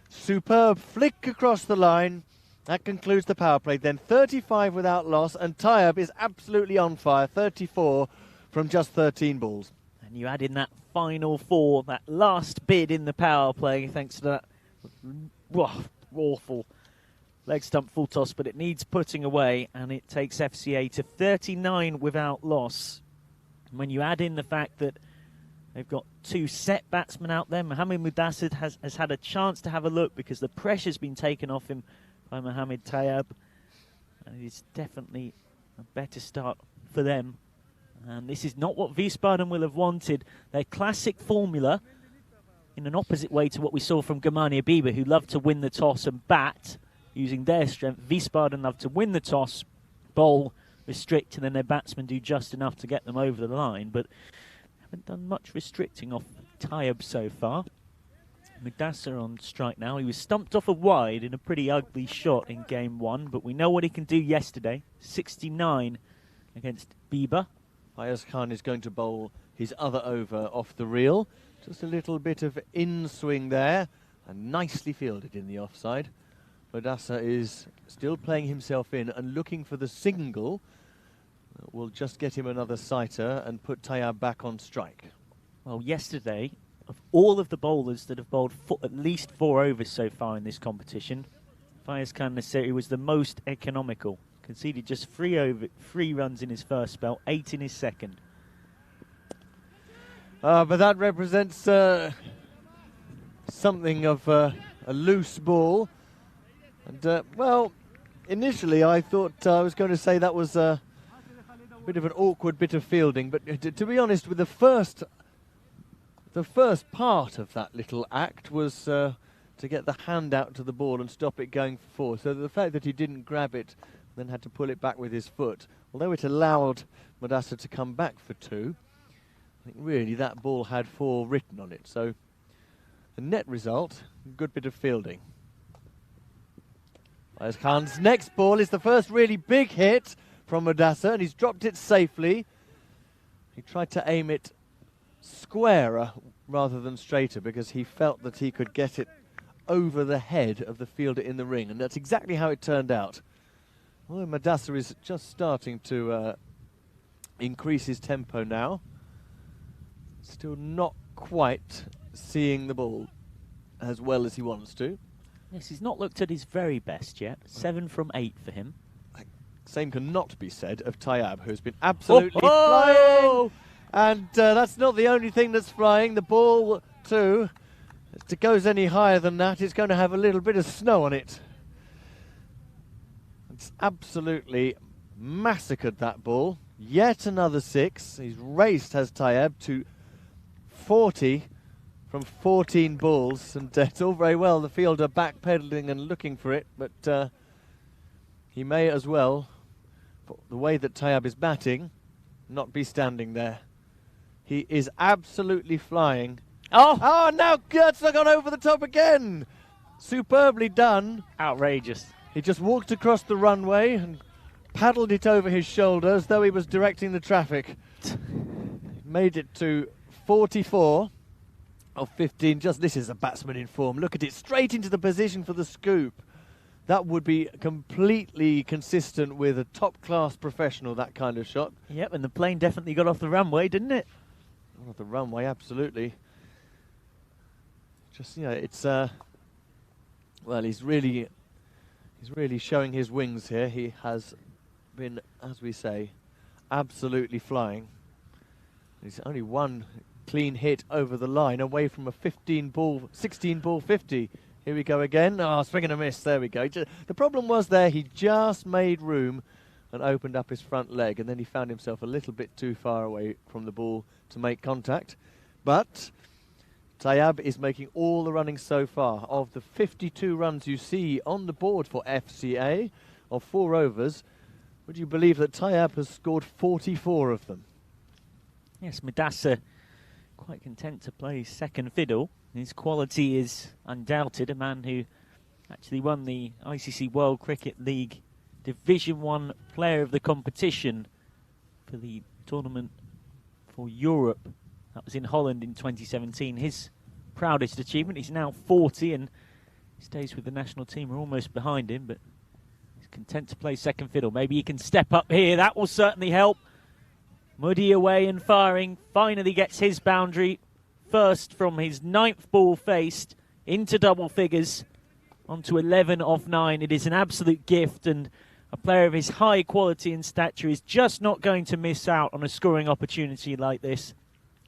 superb flick across the line. That concludes the power play then. 35 without loss, and Tayyab is absolutely on fire. 34 from just 13 balls. And you add in that final 4, that last bid in the power play, thanks to that awful leg stump full toss, but it needs putting away, and it takes FCA to 39 without loss. And when you add in the fact that they've got 2 set batsmen out there, Mohamed Mudassar has had a chance to have a look because the pressure's been taken off him by Mohamed Tayyab. And it's definitely a better start for them. And this is not what Wiesbaden will have wanted. Their classic formula, in an opposite way to what we saw from Gamani Abiba, who loved to win the toss and bat using their strength. Wiesbaden love to win the toss, bowl, restrict, and then their batsmen do just enough to get them over the line. But haven't done much restricting off Tayyab so far. Mudassar on strike now. He was stumped off a wide in a pretty ugly shot in game 1, but we know what he can do yesterday. 69 against Bieber. Fayez Khan is going to bowl his other over off the reel. Just a little bit of in-swing there, and nicely fielded in the offside. Mudassar is still playing himself in and looking for the single. Will just get him another sighter and put Tayyab back on strike. Well, yesterday, of all of the bowlers that have bowled at least 4 overs so far in this competition, Fayez Khan Nasiri was the most economical. Conceded just 3 runs in his first spell, 8 in his second. But that represents something of a loose ball. And, well, initially I thought I was going to say that was a bit of an awkward bit of fielding. But to be honest, with the first part of that little act was to get the hand out to the ball and stop it going for 4. So the fact that he didn't grab it, then had to pull it back with his foot, although it allowed Mudassar to come back for 2, I think really that ball had 4 written on it. So the net result, good bit of fielding. Fayez Khan's next ball is the first really big hit from Mudassar, and he's dropped it safely. He tried to aim it squarer rather than straighter because he felt that he could get it over the head of the fielder in the ring, and that's exactly how it turned out. Well, Mudassar is just starting to increase his tempo now. Still not quite seeing the ball as well as he wants to. Yes, he's not looked at his very best yet. 7 from 8 for him. Same cannot be said of Tayyab, who's been absolutely flying. And that's not the only thing that's flying. The ball, too, if it goes any higher than that, it's going to have a little bit of snow on it. It's absolutely massacred, that ball. Yet another 6. He's raced, has Tayyab, to 40 from 14 balls. And it's all very well the fielder backpedaling and looking for it, but he may as well, for the way that Tayyab is batting, not be standing there. He is absolutely flying. Oh, now Gert's gone over the top again. Superbly done. Outrageous. He just walked across the runway and paddled it over his shoulder as though he was directing the traffic. Made it to 44 of 15. Just this is a batsman in form. Look at it, straight into the position for the scoop. That would be completely consistent with a top-class professional, that kind of shot. Yep, and the plane definitely got off the runway, didn't it? Off the runway, absolutely. Just, it's well, he's really showing his wings here. He has been, as we say, absolutely flying. He's only one clean hit over the line, away from a 16-ball 50. Here we go again. Oh, swing and a miss. There we go. The problem was there, he just made room and opened up his front leg, and then he found himself a little bit too far away from the ball to make contact. But Tayyab is making all the running so far. Of the 52 runs you see on the board for FCA, of 4 overs, would you believe that Tayyab has scored 44 of them? Yes, Madassa quite content to play second fiddle. His quality is undoubted. A man who actually won the ICC World Cricket League Division 1 Player of the Competition for the tournament for Europe. That was in Holland in 2017. His proudest achievement. He's now 40 and stays with the national team. We're almost behind him, but he's content to play second fiddle. Maybe he can step up here. That will certainly help. Muddy away and firing. Finally gets his boundary. First from his 9th ball faced into double figures onto 11 off 9. It is an absolute gift, and a player of his high quality and stature is just not going to miss out on a scoring opportunity like this.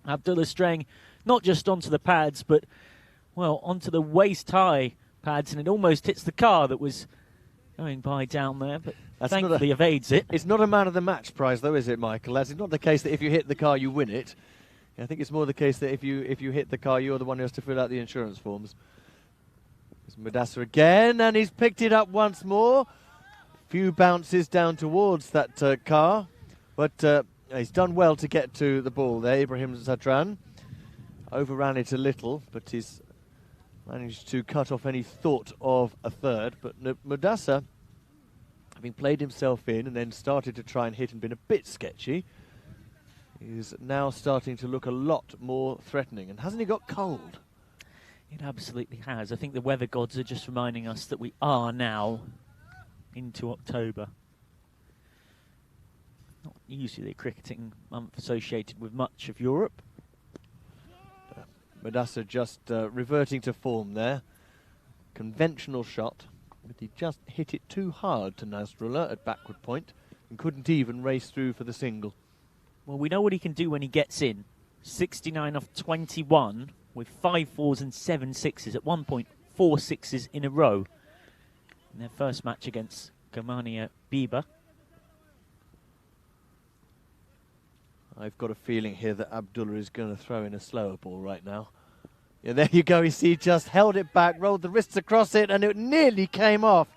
Abdullah straying not just onto the pads, but, well, onto the waist-high pads, and it almost hits the car that was going by down there, but thankfully evades it. It's not a man of the match prize, though, is it, Michael? It's not the case that if you hit the car, you win it. I think it's more the case that if you hit the car, you're the one who has to fill out the insurance forms. There's Madassa again, and he's picked it up once more. Few bounces down towards that car, but he's done well to get to the ball there. Ibrahim Zadran overran it a little, but he's managed to cut off any thought of a third. But Madassa, having played himself in and then started to try and hit and been a bit sketchy, is now starting to look a lot more threatening. And hasn't he got cold? It absolutely has. I think the weather gods are just reminding us that we are now into October. Not usually a cricketing month associated with much of Europe. Madassa just reverting to form there. Conventional shot, but he just hit it too hard to Nasrullah at backward point and couldn't even race through for the single. Well, we know what he can do when he gets in. 69 off 21 with 5 fours and 7 sixes. At one point, 4 sixes in a row in their first match against Germania Biber. I've got a feeling here that Abdullah is going to throw in a slower ball right now. Yeah, there you go. You see, just held it back, rolled the wrists across it, and it nearly came off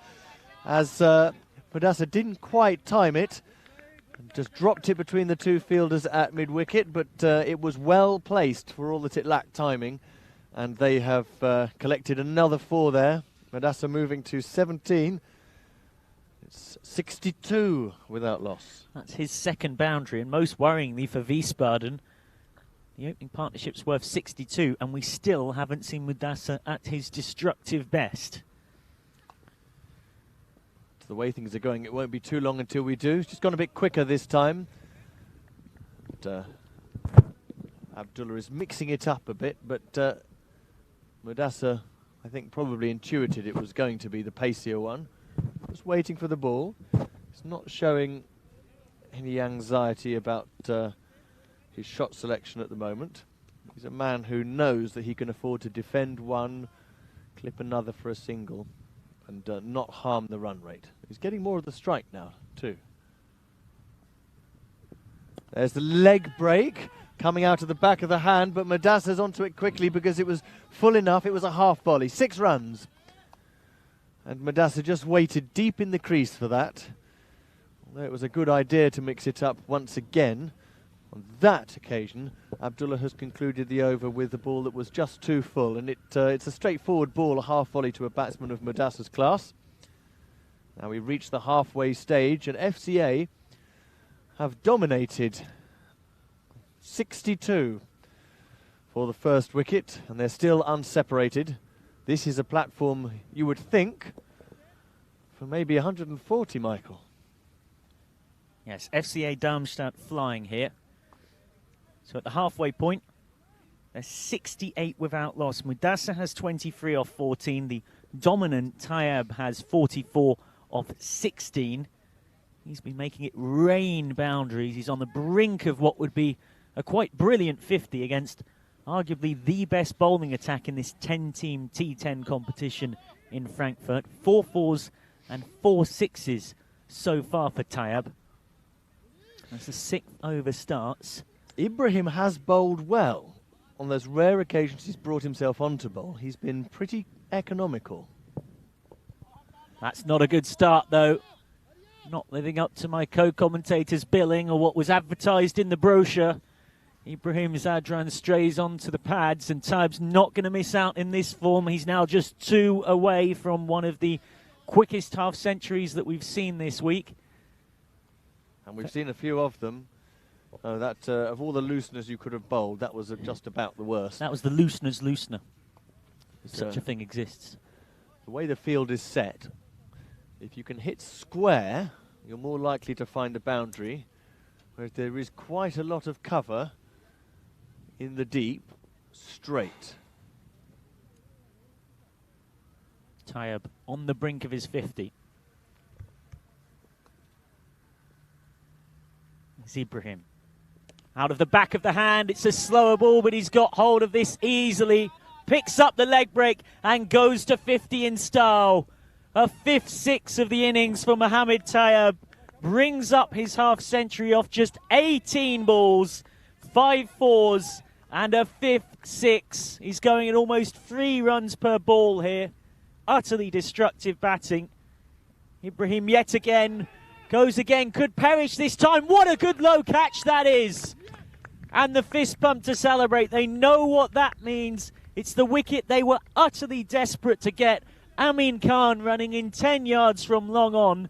as Madassa didn't quite time it. Just dropped it between the two fielders at mid-wicket, but it was well placed for all that it lacked timing. And they have collected another 4 there. Madassa moving to 17. It's 62 without loss. That's his second boundary, and most worryingly for Wiesbaden, the opening partnership's worth 62, and we still haven't seen Madassa at his destructive best. The way things are going, it won't be too long until we do. It's just gone a bit quicker this time. Abdullah is mixing it up a bit, but Mudassar, I think, probably intuited it was going to be the pacier one. Just waiting for the ball. He's not showing any anxiety about his shot selection at the moment. He's a man who knows that he can afford to defend one, clip another for a single, and not harm the run rate. He's getting more of the strike now, too. There's the leg break coming out of the back of the hand, but Mudassar's onto it quickly because it was full enough. It was a half volley, 6 runs. And Mudassar just waited deep in the crease for that. Although it was a good idea to mix it up once again, on that occasion, Abdullah has concluded the over with a ball that was just too full, and it's a straightforward ball, a half volley to a batsman of Mudassar's class. Now we reach the halfway stage, and FCA have dominated 62 for the first wicket, and they're still unseparated. This is a platform, you would think, for maybe 140, Michael. Yes, FCA Darmstadt flying here. So at the halfway point, they're 68 without loss. Mudassar has 23 off 14. The dominant Tayyab has 44 off 16. He's been making it rain boundaries. He's on the brink of what would be a quite brilliant 50 against arguably the best bowling attack in this 10-team T10 competition in Frankfurt. 4 fours and 4 sixes so far for Tayyab. As the 6th over starts. Ibrahim has bowled well. On those rare occasions he's brought himself on to bowl, he's been pretty economical. That's not a good start, though. Not living up to my co-commentator's billing or what was advertised in the brochure. Ibrahim Zadran strays onto the pads, and Tayyab's not going to miss out in this form. He's now just 2 away from one of the quickest half-centuries that we've seen this week. And we've seen a few of them. Of all the looseners you could have bowled, that was just about the worst. That was the loosener's loosener. Such a thing exists. The way the field is set, if you can hit square, you're more likely to find a boundary. Whereas there is quite a lot of cover in the deep, straight. Tayyab on the brink of his 50. It's Ibrahim. Out of the back of the hand, it's a slower ball, but he's got hold of this easily. Picks up the leg break and goes to 50 in style. A 5th 6 of the innings for Mohammad Tayyab. Brings up his half-century off just 18 balls, 5 fours and a 5th 6. He's going at almost 3 runs per ball here. Utterly destructive batting. Ibrahim yet again. Goes again, could perish this time. What a good low catch that is. And the fist pump to celebrate. They know what that means. It's the wicket they were utterly desperate to get. Amin Khan running in 10 yards from long on.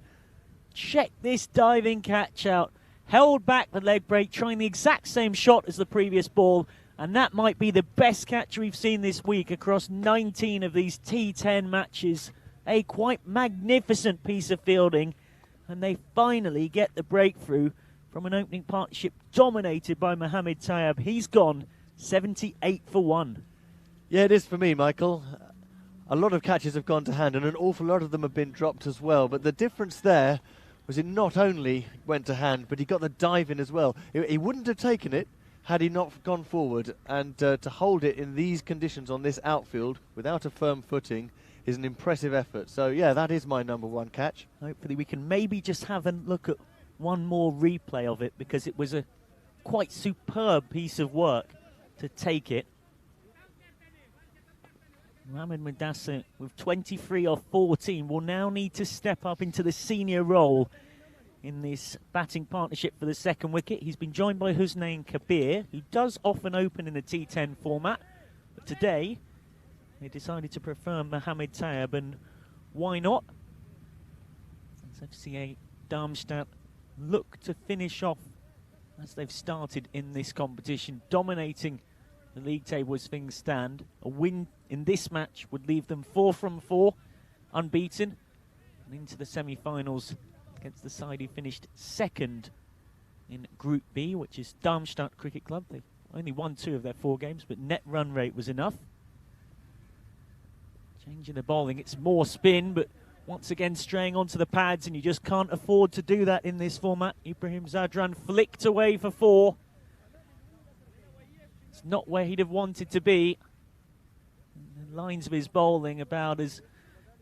Check this diving catch out. Held back the leg break, trying the exact same shot as the previous ball. And that might be the best catch we've seen this week across 19 of these T10 matches. A quite magnificent piece of fielding. And they finally get the breakthrough from an opening partnership dominated by Mohammad Tayyab. He's gone 78 for 1. Yeah, it is for me, Michael. A lot of catches have gone to hand, and an awful lot of them have been dropped as well. But the difference there was it not only went to hand, but he got the dive in as well. He wouldn't have taken it had he not gone forward. And to hold it in these conditions on this outfield without a firm footing is an impressive effort. So, yeah, that is my #1 catch. Hopefully we can maybe just have a look at one more replay of it, because it was a quite superb piece of work to take it. Mohammad Mudassar, with 23 off 14, will now need to step up into the senior role in this batting partnership for the second wicket. He's been joined by Husnain Kabir, who does often open in the T10 format, but today they decided to prefer Mohammad Tayyab, and why not? As FCA Darmstadt look to finish off as they've started in this competition, dominating the league table as things stand. A win in this match would leave them 4 from 4, unbeaten, and into the semi-finals against the side who finished second in Group B, which is Darmstadt Cricket Club. They only won 2 of their 4 games, but net run rate was enough. Changing the bowling, it's more spin, but once again straying onto the pads, and you just can't afford to do that in this format. Ibrahim Zadran flicked away for 4. It's not where he'd have wanted to be. And the lines of his bowling about as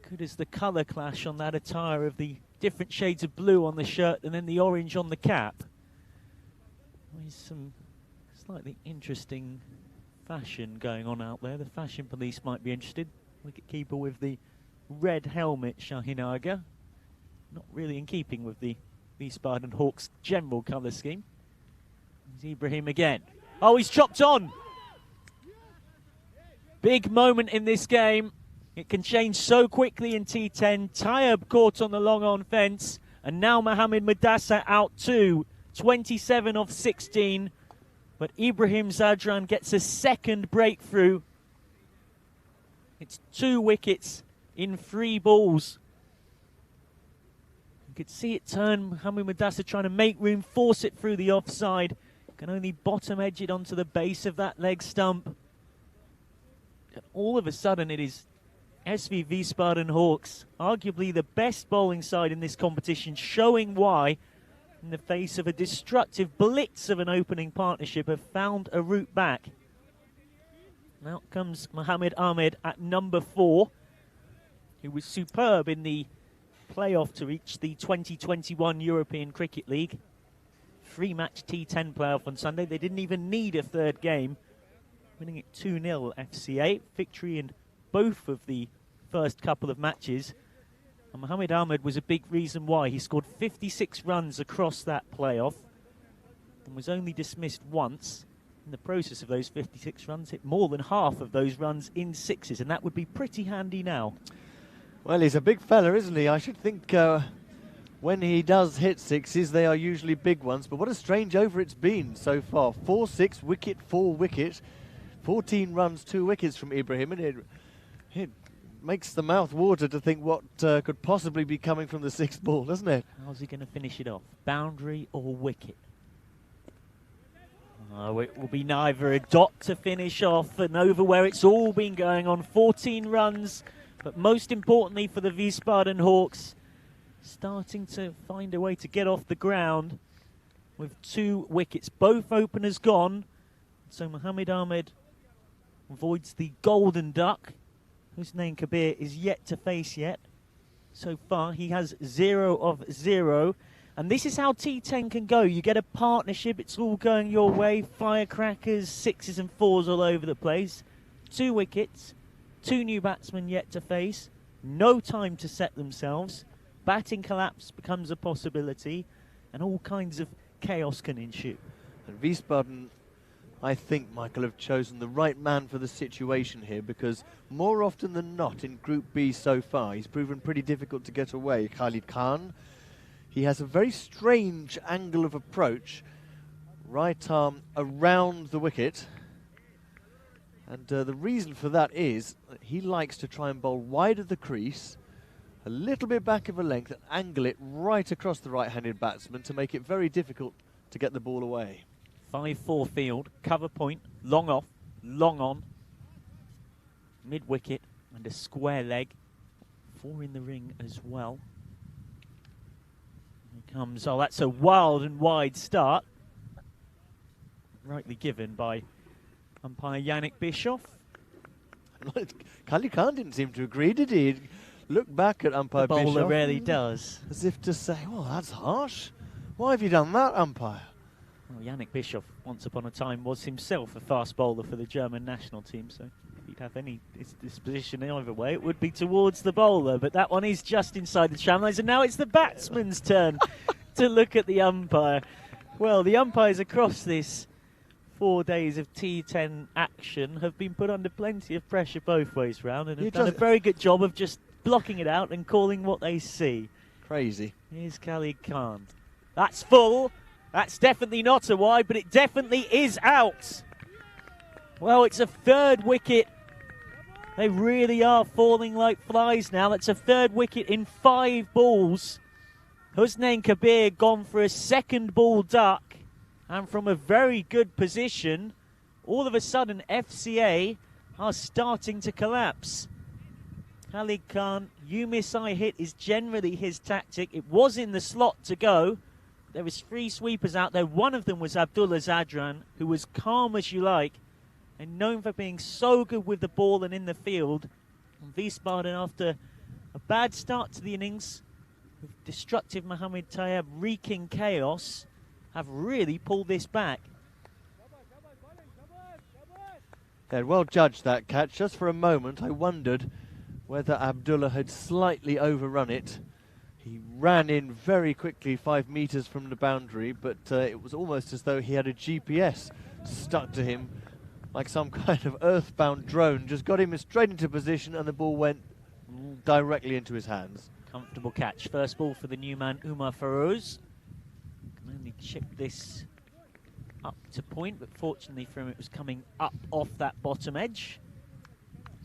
good as the colour clash on that attire of the different shades of blue on the shirt and then the orange on the cap. There's some slightly interesting fashion going on out there. The fashion police might be interested. Wicketkeeper with the red helmet, Shaheen Aga. Not really in keeping with the Wiesbaden Hawks general colour scheme. There's Ibrahim again. Oh, he's chopped on! Big moment in this game. It can change so quickly in T10. Tayyab caught on the long on fence. And now Mohamed Mudassar out too. 27 of 16. But Ibrahim Zadran gets a second breakthrough. It's 2 wickets in 3 balls. You could see it turn. Mohamed Mudassar trying to make room, force it through the offside. Can only bottom edge it onto the base of that leg stump. And all of a sudden it is SV Wiesbaden Hawks, arguably the best bowling side in this competition, showing why, in the face of a destructive blitz of an opening partnership, have found a route back. Now comes Mohamed Ahmed at number 4, who was superb in the playoff to reach the 2021 European Cricket League. 3-match T10 playoff on Sunday. They didn't even need a third game, winning it 2-0 FCA. Victory in both of the first couple of matches. And Mohamed Ahmed was a big reason why. He scored 56 runs across that playoff and was only dismissed once. In the process of those 56 runs, hit more than half of those runs in 6s, and that would be pretty handy now. Well, he's a big fella, isn't he? I should think when he does hit 6s, they are usually big ones. But what a strange over it's been so far. 4-6, wicket, 4 wicket. 14 runs, 2 wickets from Ibrahim. And it makes the mouth water to think what could possibly be coming from the 6th ball, doesn't it? How's he going to finish it off? Boundary or wicket? Oh, it will be neither. A dot to finish off. An over where it's all been going on. 14 runs. But most importantly for the Wiesbaden Hawks, starting to find a way to get off the ground with 2 wickets. Both openers gone. So Mohamed Ahmed avoids the golden duck. Husnain Kabir is yet to face yet. So far, he has 0 of 0. And this is how T10 can go. You get a partnership, it's all going your way. Firecrackers, 6s and 4s all over the place. 2 wickets, 2 new batsmen yet to face. No time to set themselves. Batting collapse becomes a possibility. And all kinds of chaos can ensue. And Wiesbaden, I think, Michael, have chosen the right man for the situation here, because more often than not in Group B so far, he's proven pretty difficult to get away. Khalid Khan, he has a very strange angle of approach. Right arm around the wicket. And the reason for that is that he likes to try and bowl wide of the crease, a little bit back of a length, and angle it right across the right-handed batsman to make it very difficult to get the ball away. 5-4 field, cover point, long off, long on, mid-wicket and a square leg. 4 in the ring as well. Here comes, oh, that's a wild and wide start. Rightly given by umpire Yannick Bischoff. Khalid Khan didn't seem to agree, did he? Look back at umpire The bowler Bischoff rarely does. as if to say, well, that's harsh. Why have you done that, umpire? Well, Yannick Bischoff, once upon a time, was himself a fast bowler for the German national team, so if he'd have any disposition either way, it would be towards the bowler, but that one is just inside the tramlines, and now it's the batsman's turn to look at the umpire. Well, the umpires across this 4 days of T10 action have been put under plenty of pressure both ways round, and have done a very good job of just blocking it out and calling what they see. Crazy. Here's Khalid Khan. That's full. That's definitely not a wide, but it definitely is out. Well, it's a 3rd wicket. They really are falling like flies now. That's a 3rd wicket in 5 balls. Husnain Kabir gone for a 2nd ball duck. And from a very good position, all of a sudden FCA are starting to collapse. Khalid Khan, you miss, I hit is generally his tactic. It was in the slot to go. There was 3 sweepers out there. One of them was Abdullah Zadran, who was calm as you like and known for being so good with the ball and in the field. And Wiesbaden, after a bad start to the innings, with destructive Mohamed Tayyab wreaking chaos, have really pulled this back. Yeah, well judged that catch. Just for a moment I wondered whether Abdullah had slightly overrun it. He ran in very quickly 5 meters from the boundary, but it was almost as though he had a GPS stuck to him, like some kind of earthbound drone. Just got him straight into position and the ball went directly into his hands. Comfortable catch. First ball for the new man, Umar Farouz. Can only chip this up to point, but fortunately for him it was coming up off that bottom edge.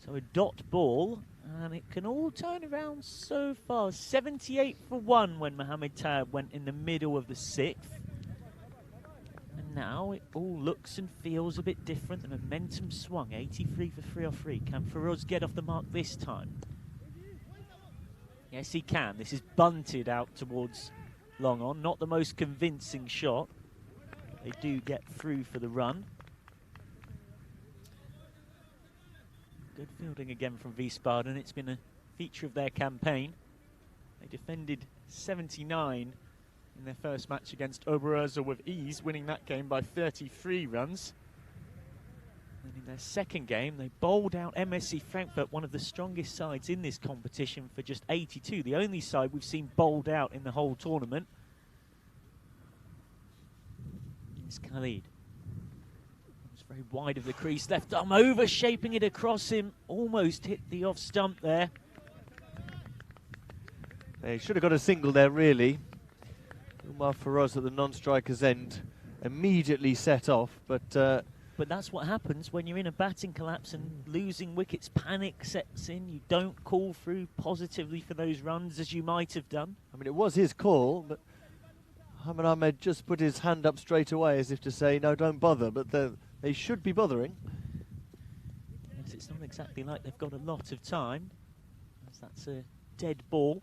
So a dot ball, and it can all turn around so far. 78 for 1 when Mohamed Tayyab went in the middle of the 6th. And now it all looks and feels a bit different. The momentum swung. 83 for 3 off 3. Can Farouz get off the mark this time? Yes, he can. This is bunted out towards long on. Not the most convincing shot. They do get through for the run. Good fielding again from Wiesbaden. It's been a feature of their campaign. They defended 79 in their first match against Oberursa with ease, winning that game by 33 runs. And in their second game, they bowled out MSC Frankfurt, one of the strongest sides in this competition, for just 82. The only side we've seen bowled out in the whole tournament. It's Khalid. It's very wide of the crease, left arm over, shaping it across him. Almost hit the off stump there. They should have got a single there, really. Umar Farouz at the non-striker's end immediately set off, but that's what happens when you're in a batting collapse and losing wickets. Panic sets in. You don't call through positively for those runs as you might have done. I mean, it was his call, but Mohamed Ahmed just put his hand up straight away as if to say, no, don't bother, but they should be bothering. Yes, it's not exactly like they've got a lot of time, as that's a dead ball.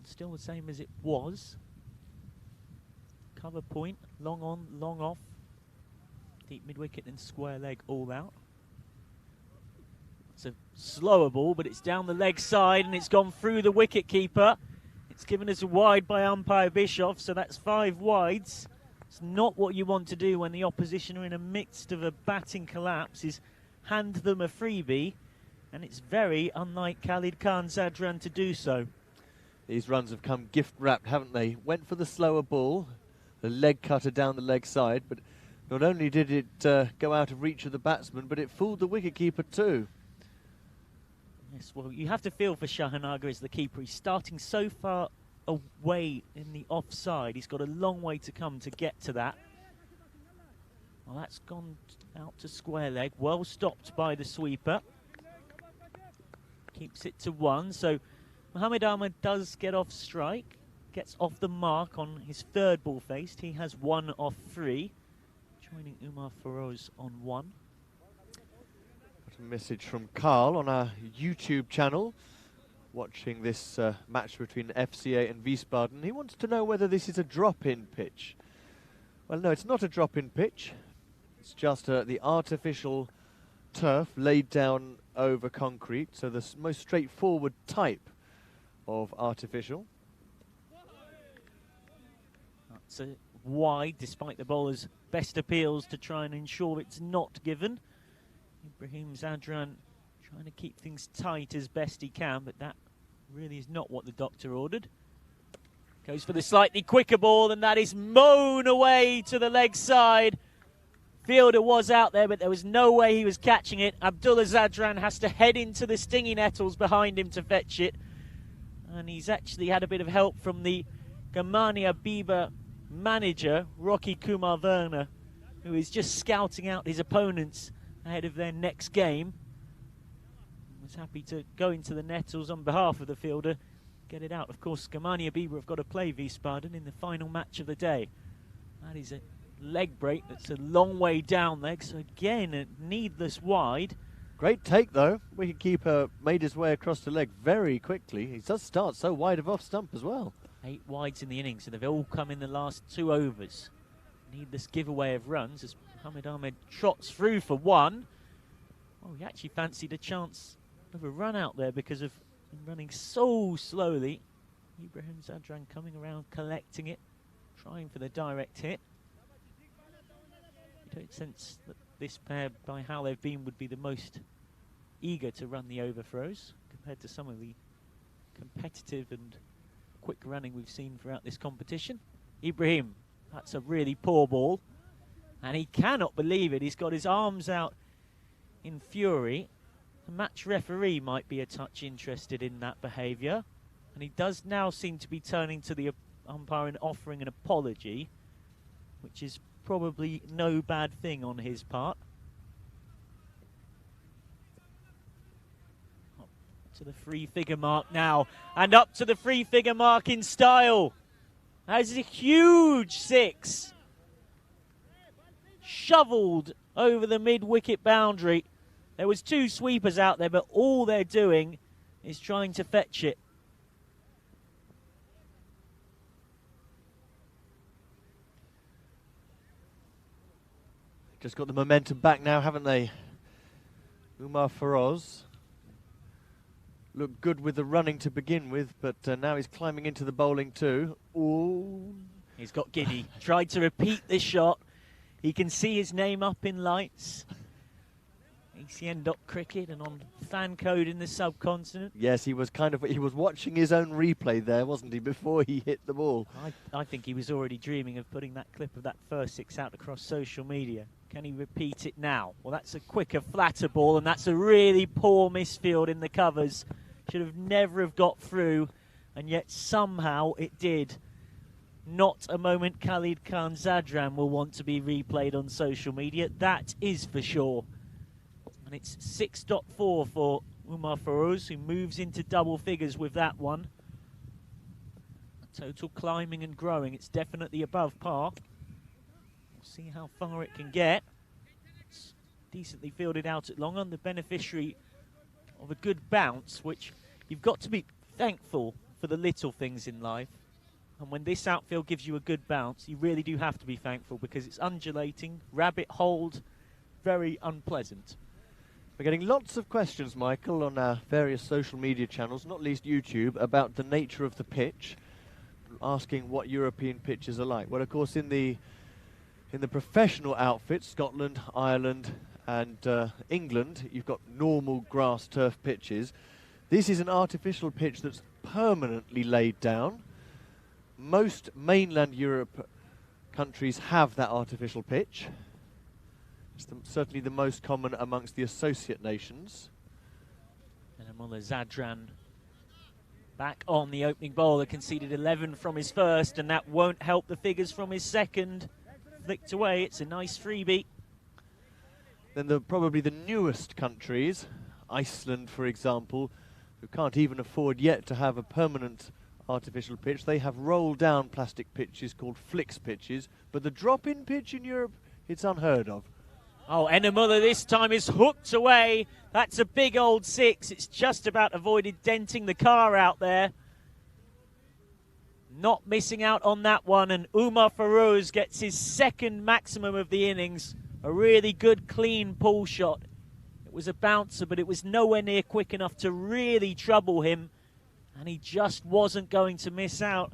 Still the same as it was. Cover point, long on, long off. Deep mid-wicket and square leg all out. It's a slower ball, but it's down the leg side and it's gone through the wicket keeper. It's given us a wide by umpire Bischoff, so that's 5 wides. It's not what you want to do when the opposition are in the midst of a batting collapse, is hand them a freebie, and it's very unlike Khalid Khan Zadran to do so. These runs have come gift-wrapped, haven't they? Went for the slower ball, the leg cutter down the leg side, but not only did it go out of reach of the batsman, but it fooled the wicketkeeper too. Yes, well, you have to feel for Shahanaga as the keeper. He's starting so far away in the offside. He's got a long way to come to get to that. Well, that's gone out to square leg. Well stopped by the sweeper. Keeps it to 1. So Mohamed Ahmed does get off strike. Gets off the mark on his 3rd ball faced. He has 1 off 3. Joining Umar Farouz on 1. A message from Carl on our YouTube channel, watching this match between FCA and Wiesbaden. He wants to know whether this is a drop-in pitch. Well, no, it's not a drop-in pitch. It's just the artificial turf laid down over concrete, so the most straightforward type of artificial. That's a wide, despite the bowler's best appeals to try and ensure it's not given. Ibrahim Zadran trying to keep things tight as best he can, but that really is not what the doctor ordered. Goes for the slightly quicker ball, and that is mown away to the leg side. Fielder was out there, but there was no way he was catching it. Abdullah Zadran has to head into the stinging nettles behind him to fetch it. And he's actually had a bit of help from the Germania Biber manager, Rocky Kumar Werner, who is just scouting out his opponents ahead of their next game. Was happy to go into the nettles on behalf of the fielder, get it out. Of course, Germania Biber have got to play Wiesbaden in the final match of the day. That is a leg break that's a long way down leg. So again, a needless wide. Great take, though. Wicketkeeper made his way across the leg very quickly. He does start so wide of off stump as well. 8 wides in the innings, and they've all come in the last 2 overs. Needless giveaway of runs as Mohamed Ahmed trots through for 1. Oh, he actually fancied a chance of a run out there because of him running so slowly. Ibrahim Zadran coming around, collecting it, trying for the direct hit. You don't sense that this pair, by how they've been, would be the most eager to run the overthrows compared to some of the competitive and quick running we've seen throughout this competition. Ibrahim, that's a really poor ball, and he cannot believe it. He's got his arms out in fury. The match referee might be a touch interested in that behaviour, and he does now seem to be turning to the umpire and offering an apology, which is probably no bad thing on his part. Up to the 3-figure mark now, and up to the 3-figure mark in style. That is a huge 6. Shoveled over the mid-wicket boundary. There was 2 sweepers out there, but all they're doing is trying to fetch it. Just got the momentum back now, haven't they? Umar Feroz looked good with the running to begin with, but now he's climbing into the bowling too. Ooh. He's got giddy. Tried to repeat this shot. He can see his name up in lights. ECN.cricket and on fan code in the subcontinent. Yes, he was watching his own replay there, wasn't he, before he hit the ball. I think he was already dreaming of putting that clip of that first 6 out across social media. Can he repeat it now? Well, that's a quicker, flatter ball, and that's a really poor misfield in the covers. Should have never have got through, and yet somehow it did. Not a moment Khalid Khan Zadran will want to be replayed on social media, that is for sure. And it's 6.4 for Umar Feroz, who moves into double figures with that one. Total climbing and growing, it's definitely above par. We'll see how far it can get. It's decently fielded out at long on, the beneficiary of a good bounce, which you've got to be thankful for the little things in life. And when this outfield gives you a good bounce, you really do have to be thankful because it's undulating, rabbit hold, very unpleasant. We're getting lots of questions, Michael, on our various social media channels, not least YouTube, about the nature of the pitch, asking what European pitches are like. Well, of course, in the professional outfits, Scotland, Ireland and England, you've got normal grass turf pitches. This is an artificial pitch that's permanently laid down. Most mainland Europe countries have that artificial pitch. It's certainly the most common amongst the associate nations. And Amullah Zadran back on the opening bowler, conceded 11 from his first, and that won't help the figures from his second. Flicked away, it's a nice freebie. Then probably the newest countries, Iceland for example, who can't even afford yet to have a permanent artificial pitch. They have rolled down plastic pitches called flicks pitches, but the drop-in pitch in Europe, it's unheard of. Oh, Enamula this time is hooked away. That's a big old 6. It's just about avoided denting the car out there. Not missing out on that one, and Umar Feroz gets his second maximum of the innings. A really good, clean pull shot. It was a bouncer, but it was nowhere near quick enough to really trouble him, and he just wasn't going to miss out.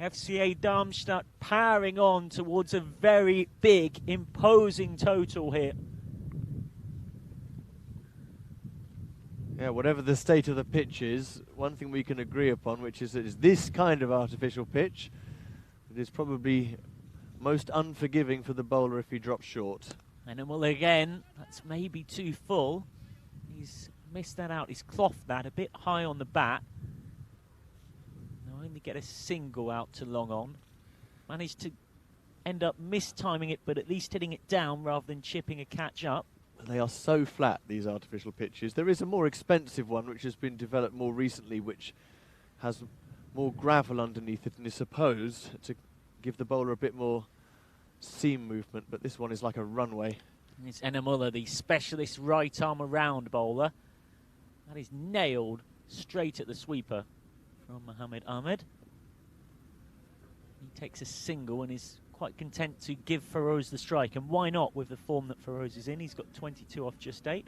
FCA Darmstadt powering on towards a very big, imposing total here. Yeah, whatever the state of the pitch is, one thing we can agree upon, which is that it's this kind of artificial pitch that is probably most unforgiving for the bowler if he drops short. Animal again, that's maybe too full. He's missed that out, he's clothed that a bit high on the bat. Only get a single out to long on. Managed to end up mistiming it, but at least hitting it down rather than chipping a catch up. They are so flat, these artificial pitches. There is a more expensive one which has been developed more recently, which has more gravel underneath it and is supposed to give the bowler a bit more seam movement, but this one is like a runway. And it's Enamula, the specialist right arm around bowler. That is nailed straight at the sweeper from Mohamed Ahmed. He takes a single and is quite content to give Feroz the strike. And why not with the form that Feroz is in? He's got 22 off just 8.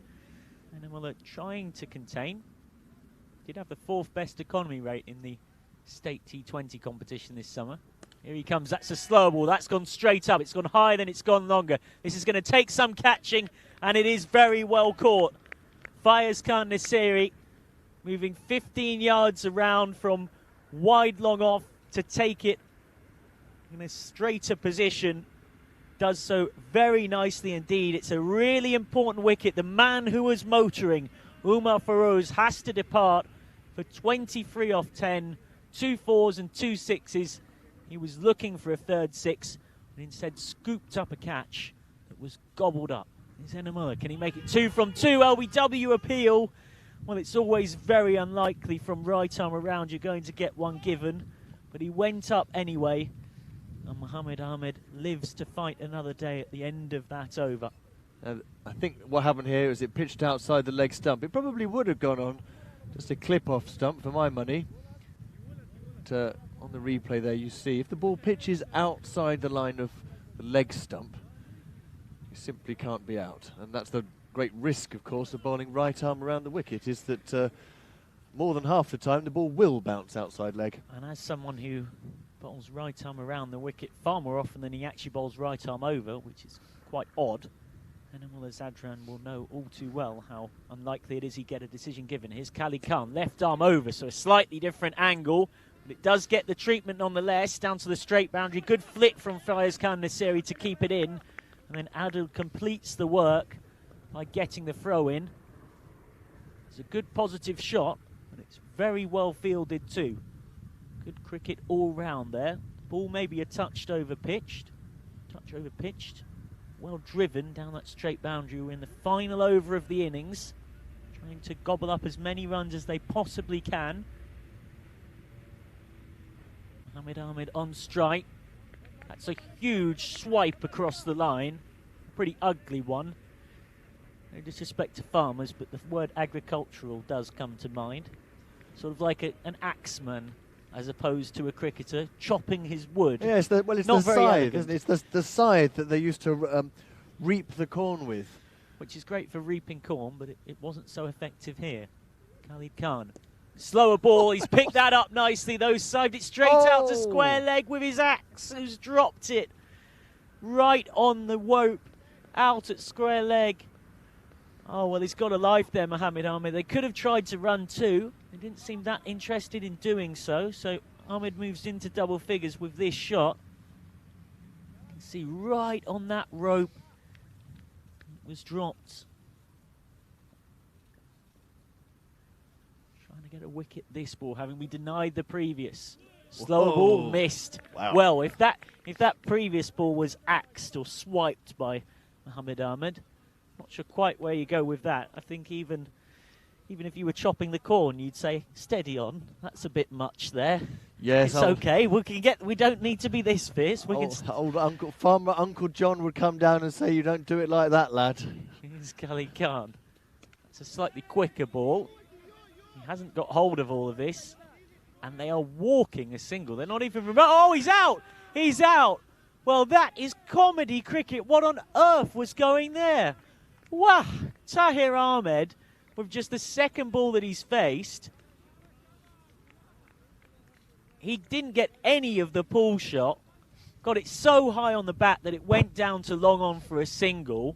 Enamula trying to contain. Did have the 4th best economy rate in the state T20 competition this summer. Here he comes. That's a slow ball. That's gone straight up. It's gone higher, then it's gone longer. This is going to take some catching, and it is very well caught. Fayez Khan Nasiri moving 15 yards around from wide long off to take it in a straighter position. Does so very nicely indeed. It's a really important wicket. The man who was motoring, Umar Feroz, has to depart for 23 off 10, 2 4s and 2 6s. He was looking for a 3rd 6, and instead scooped up a catch that was gobbled up. Is Enamula, can he make it 2 from 2? LBW appeal. Well, it's always very unlikely from right arm around you're going to get one given, but he went up anyway, and Mohamed Ahmed lives to fight another day at the end of that over. I think what happened here is it pitched outside the leg stump. It probably would have gone on just a clip-off stump for my money. But, on the replay there you see, if the ball pitches outside the line of the leg stump, you simply can't be out. And that's the great risk, of course, of bowling right arm around the wicket, is that more than half the time the ball will bounce outside leg. And as someone who bowls right arm around the wicket far more often than he actually bowls right arm over, which is quite odd, Enamula Zadran will know all too well how unlikely it is he get a decision given. Here's Khalid Khan, left arm over, so a slightly different angle. But it does get the treatment nonetheless, down to the straight boundary. Good flick from Fayez Khan Nasiri to keep it in. And then Adil completes the work by getting the throw in. It's a good positive shot, and it's very well fielded too. Good cricket all round there. Ball maybe a touch over pitched. Well driven down that straight boundary. We're in the final over of the innings, trying to gobble up as many runs as they possibly can. Mohamed Ahmed on strike. That's a huge swipe across the line. Pretty ugly one. No disrespect to farmers, but the word agricultural does come to mind. Sort of like an axeman as opposed to a cricketer chopping his wood. Yeah, it's the scythe, isn't it? It's the scythe that they used to reap the corn with. Which is great for reaping corn, but it wasn't so effective here. Khalid Khan. Slower ball, he's picked that up nicely though, sived it straight out to square leg with his axe, who's dropped it right on the rope, out at square leg. Oh, well, he's got a life there, Mohamed Ahmed. They could have tried to run 2. They didn't seem that interested in doing so, so Ahmed moves into double figures with this shot. You can see right on that rope, it was dropped. Get a wicket this ball, having we denied the previous. Slow ball missed. Wow. Well, if that previous ball was axed or swiped by Mohamed Ahmed, not sure quite where you go with that. I think even if you were chopping the corn, you'd say steady on. That's a bit much there. Yes, it's okay. We don't need to be this fierce. Old Farmer Uncle John would come down and say, "You don't do it like that, lad." Here's Khalid Khan. That's a slightly quicker ball. He hasn't got hold of all of this, and they are walking a single. They're not even remote. Oh, he's out! He's out! Well, that is comedy cricket. What on earth was going there? Wow! Tahir Ahmed, with just the second ball that he's faced, he didn't get any of the pull shot. Got it so high on the bat that it went down to long on for a single.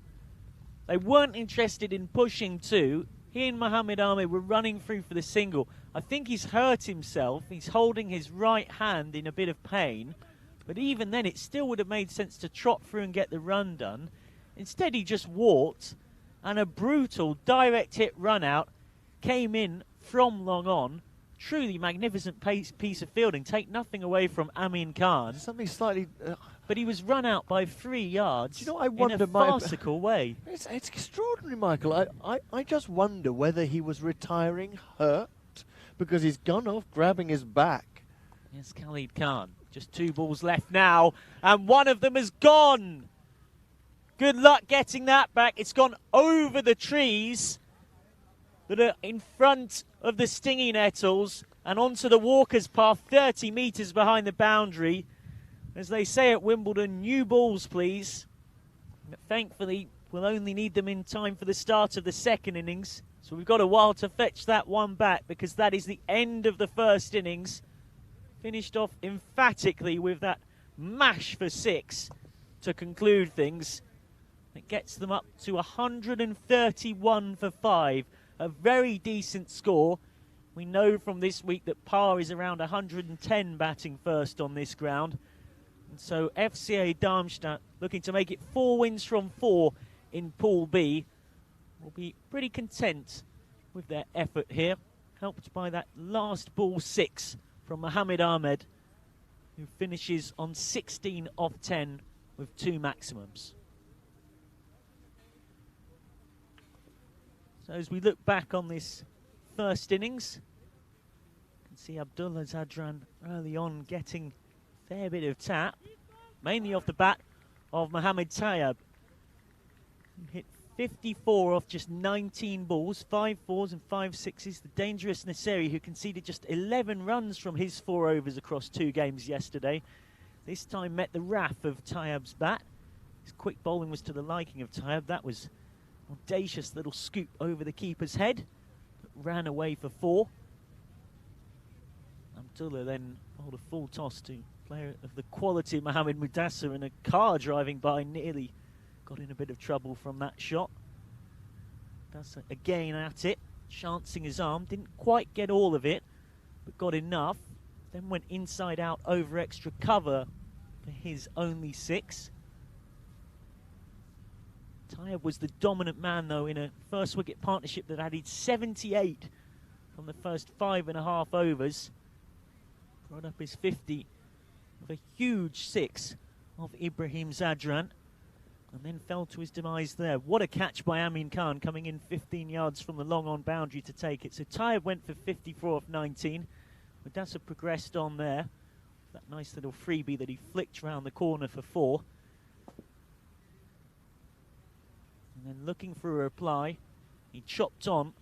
They weren't interested in pushing 2. He and Mohamed Ahmed were running through for the single. I think he's hurt himself. He's holding his right hand in a bit of pain. But even then, it still would have made sense to trot through and get the run done. Instead, he just walked, and a brutal direct hit run out came in from long on. Truly magnificent piece of fielding. Take nothing away from Amin Khan. Something slightly... but he was run out by 3 yards. Do you know what I wonder, in a farcical way. It's extraordinary, Michael. I just wonder whether he was retiring hurt because he's gone off grabbing his back. Yes, Khalid Khan. Just 2 balls left now, and one of them has gone. Good luck getting that back. It's gone over the trees that are in front of the stinging nettles and onto the walker's path 30 metres behind the boundary. As they say at Wimbledon, new balls please. But thankfully, we'll only need them in time for the start of the second innings. So we've got a while to fetch that one back, because that is the end of the first innings. Finished off emphatically with that mash for 6 to conclude things. It gets them up to 131 for 5. A very decent score. We know from this week that par is around 110 batting first on this ground. And so FCA Darmstadt, looking to make it 4 wins from 4 in Pool B, will be pretty content with their effort here, helped by that last ball 6 from Mohamed Ahmed, who finishes on 16 off 10 with 2 maximums. So as we look back on this first innings, you can see Abdullah Zadran early on getting a fair bit of tap, mainly off the bat of Mohamed Tayyab, who hit 54 off just 19 balls, 5 fours and 5 sixes. The dangerous Nasseri, who conceded just 11 runs from his 4 overs across 2 games yesterday, this time met the wrath of Tayyab's bat. His quick bowling was to the liking of Tayyab. That was an audacious little scoop over the keeper's head, but ran away for 4. Abdullah then bowled a full toss to a player of the quality of Mohamed Mudassar, and a car driving by nearly got in a bit of trouble from that shot. That's again at it, chancing his arm. Didn't quite get all of it, but got enough. Then went inside out over extra cover for his only 6. Tayyab was the dominant man, though, in a first wicket partnership that added 78 from the first 5.5 overs. Brought up his 50 with a huge 6 of Ibrahim Zadran, and then fell to his demise there. What a catch by Amin Khan, coming in 15 yards from the long-on boundary to take it. So Tayyab went for 54 off 19. Mudassar progressed on there. That nice little freebie that he flicked round the corner for 4. And then looking for a reply, he chopped on.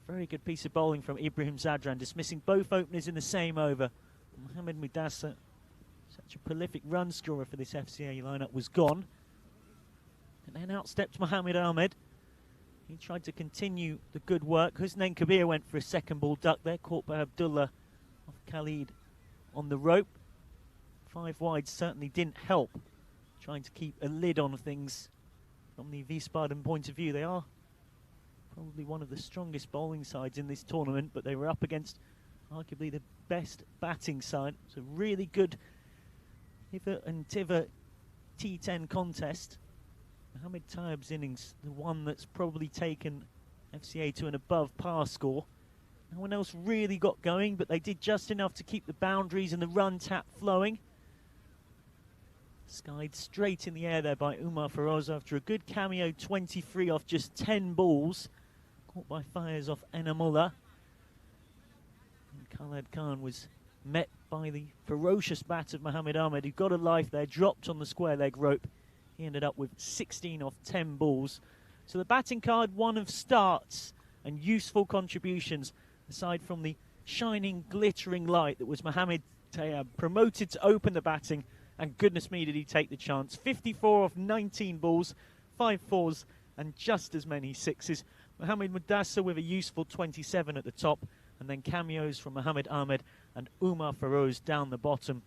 Very good piece of bowling from Ibrahim Zadran, dismissing both openers in the same over. Mohamed Mudassar, such a prolific run scorer for this FCA lineup, was gone. And then out stepped Mohamed Ahmed. He tried to continue the good work. Husnain Kabir went for a second ball duck there, caught by Abdullah of Khalid on the rope. 5 wide certainly didn't help, trying to keep a lid on things from the Wiesbaden point of view. They are probably one of the strongest bowling sides in this tournament, but they were up against arguably the best batting side. It's a really good Hiver and Tiver T10 contest. Mohamed Tayyab's innings, the one that's probably taken FCA to an above par score. No one else really got going, but they did just enough to keep the boundaries and the run tap flowing. Skied straight in the air there by Umar Feroz after a good cameo 23 off just 10 balls. Caught by Fires off Enamullah. And Khaled Khan was met by the ferocious bat of Mohamed Ahmed, who got a life there, dropped on the square leg rope. He ended up with 16 off 10 balls. So the batting card, one of starts and useful contributions, aside from the shining, glittering light that was Mohamed Tayyab, promoted to open the batting, and goodness me did he take the chance. 54 off 19 balls, 5 fours and just as many sixes. Mohamed Mudassar with a useful 27 at the top, and then cameos from Mohamed Ahmed and Umar Feroz down the bottom.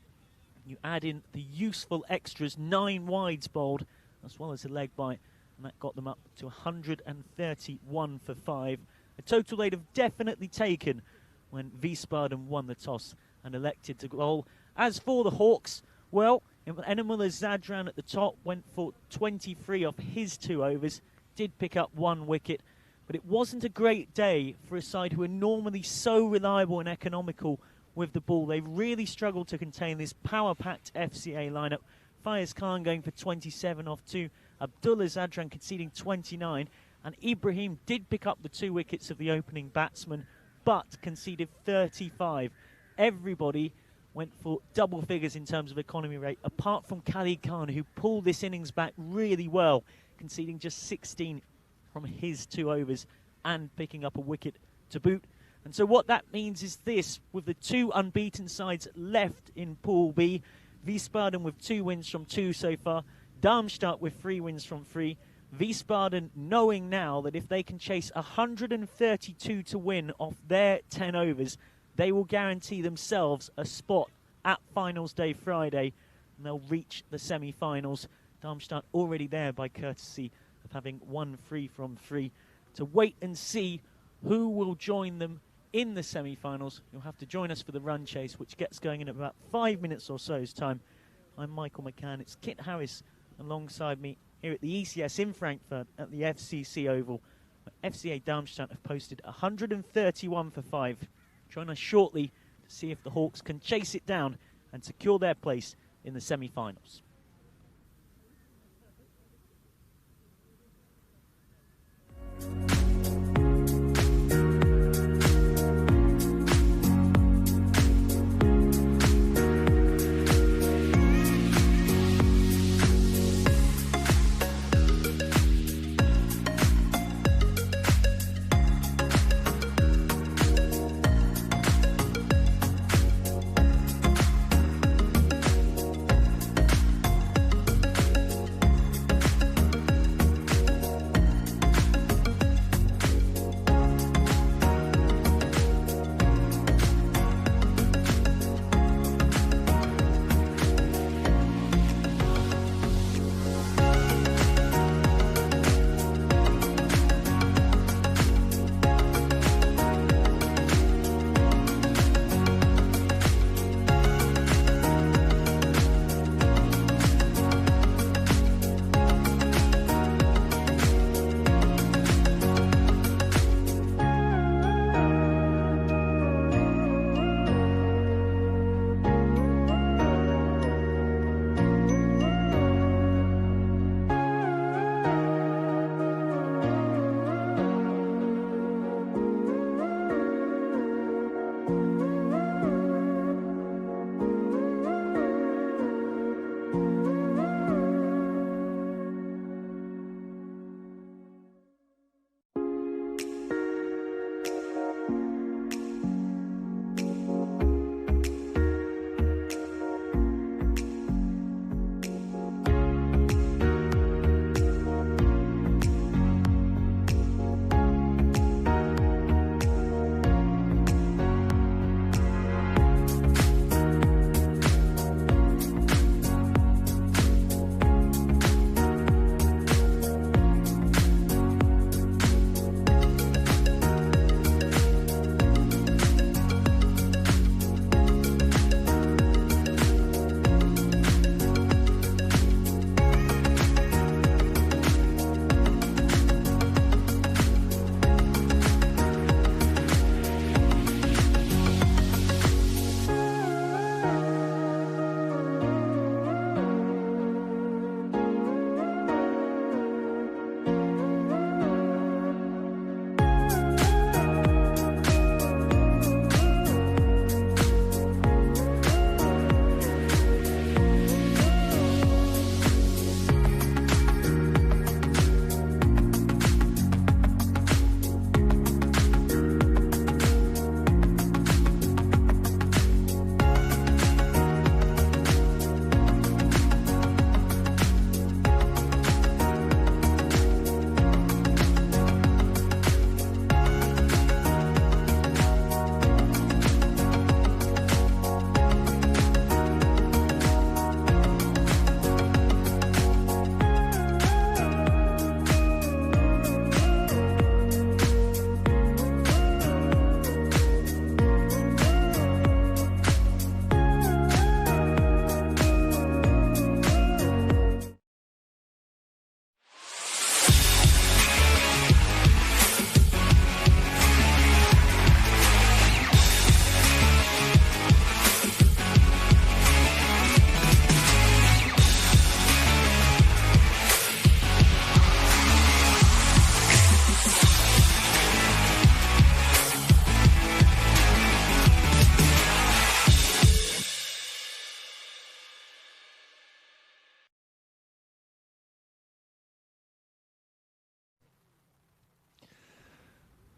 You add in the useful extras, 9 wides bowled, as well as a leg bite, and that got them up to 131 for 5. A total they'd have definitely taken when Wiesbaden won the toss and elected to bowl. As for the Hawks, well, Enamullah Zadran at the top went for 23 off his 2 overs, did pick up 1 wicket, but it wasn't a great day for a side who are normally so reliable and economical with the ball. They really struggled to contain this power-packed FCA lineup. Faiz Khan going for 27 off 2, Abdullah Zadran conceding 29, and Ibrahim did pick up the 2 wickets of the opening batsman, but conceded 35. Everybody went for double figures in terms of economy rate, apart from Khalid Khan, who pulled this innings back really well, conceding just 16 from his 2 overs and picking up a wicket to boot. And so what that means is this: with the 2 unbeaten sides left in Pool B, Wiesbaden with 2 wins from 2 so far, Darmstadt with 3 wins from 3, Wiesbaden knowing now that if they can chase 132 to win off their 10 overs, they will guarantee themselves a spot at Finals Day Friday, and they'll reach the semi-finals. Darmstadt already there by courtesy of having won 3 from 3. To wait and see who will join them in the semi-finals. You'll have to join us for the run chase, which gets going in about 5 minutes or so's time. I'm Michael McCann. It's Kit Harris alongside me here at the ECS in Frankfurt at the FCC Oval. FCA Darmstadt have posted 131 for 5. Join us shortly to see if the Hawks can chase it down and secure their place in the semi-finals.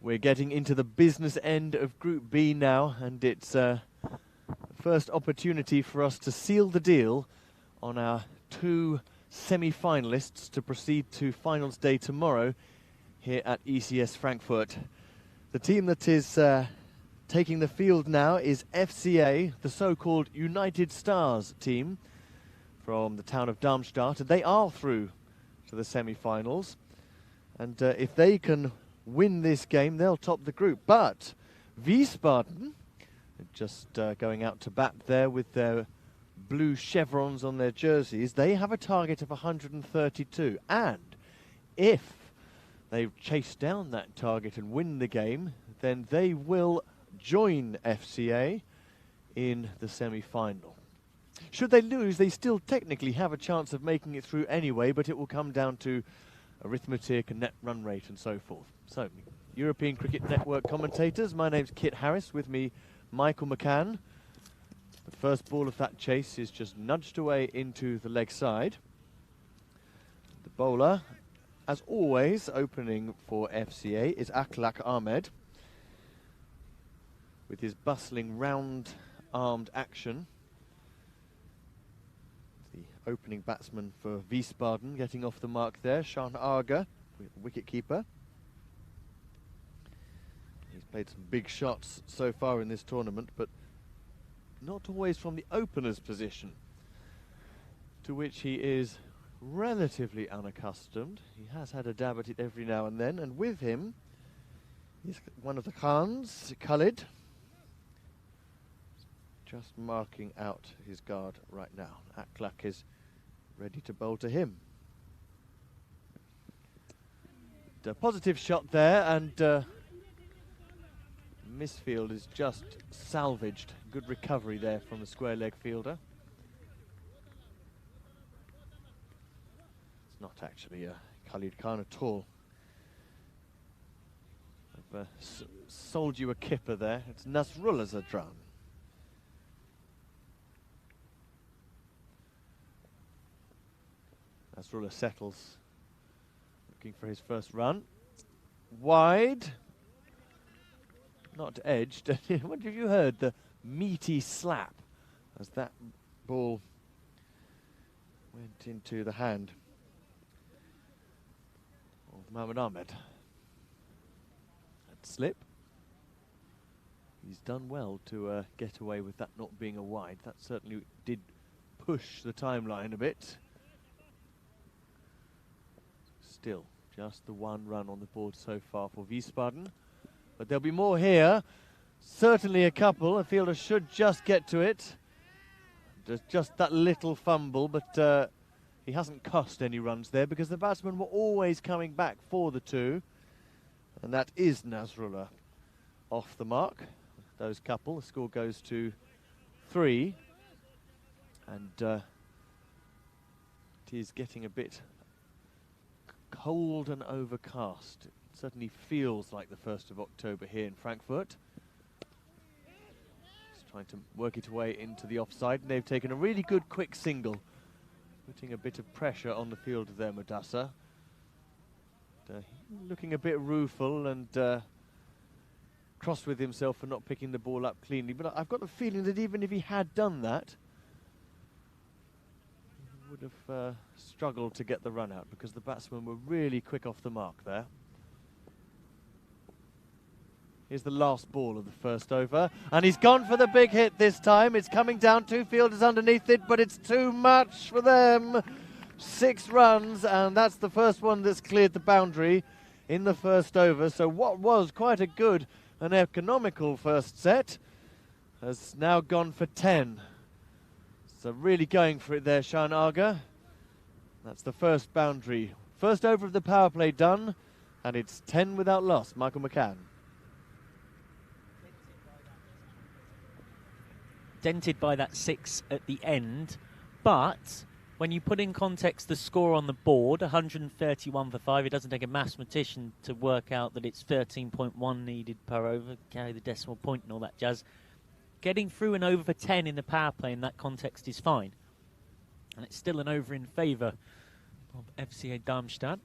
We're getting into the business end of Group B now, and it's the first opportunity for us to seal the deal on our 2 semi-finalists to proceed to finals day tomorrow here at ECS Frankfurt. The team that is taking the field now is FCA, the so-called United Stars team from the town of Darmstadt, and they are through to the semi-finals. And if they can win this game, they'll top the group. But Wiesbaden, just going out to bat there with their blue chevrons on their jerseys, they have a target of 132. And if they chase down that target and win the game, then they will join FCA in the semi-final. Should they lose, they still technically have a chance of making it through anyway, but it will come down to arithmetic and net run rate and so forth. So, European Cricket Network commentators, my name's Kit Harris, with me Michael McCann. The first ball of that chase is just nudged away into the leg side. The bowler, as always, opening for FCA is Akhlaq Ahmed, with his bustling round-armed action. The opening batsman for Wiesbaden getting off the mark there, Sean Arger, wicket-keeper. He's played some big shots so far in this tournament, but not always from the opener's position, to which he is relatively unaccustomed. He has had a dab at it every now and then, and with him is one of the Khans, Khalid, just marking out his guard right now. Akhlaq is ready to bowl to him. A positive shot there, and Misfield is just salvaged. Good recovery there from the square leg fielder. It's not actually Khalid Khan at all. I've sold you a kipper there. It's Nasrullah Zadran. Nasrullah settles, looking for his first run. Wide. Not edged. What have you heard? The meaty slap as that ball went into the hand of Mohammad Ahmed. That slip. He's done well to get away with that not being a wide. That certainly did push the timeline a bit. Still, just the 1 run on the board so far for Wiesbaden. But there'll be more here. Certainly a couple. A fielder should just get to it. Just that little fumble, but he hasn't cost any runs there because the batsmen were always coming back for the 2. And that is Nasrullah off the mark. Those couple. The score goes to 3. And it is getting a bit cold and overcast. It certainly feels like the 1st of October here in Frankfurt. Just trying to work it away into the offside, and they've taken a really good quick single, putting a bit of pressure on the fielder there, Mudassar. Looking a bit rueful and cross with himself for not picking the ball up cleanly, but I've got the feeling that even if he had done that, would have struggled to get the run out because the batsmen were really quick off the mark there. Here's the last ball of the first over, and he's gone for the big hit this time. It's coming down, 2 fielders underneath it, but it's too much for them. 6 runs, and that's the first one that's cleared the boundary in the first over. So what was quite a good and economical first set has now gone for 10. So really going for it there, Sean Arger. That's the first boundary. First over of the power play done, and it's 10 without loss. Michael McCann. Dented by that 6 at the end, but when you put in context the score on the board, 131 for 5, it doesn't take a mathematician to work out that it's 13.1 needed per over, carry the decimal point and all that jazz. Getting through an over for 10 in the power play in that context is fine. And it's still an over in favour of FCA Darmstadt.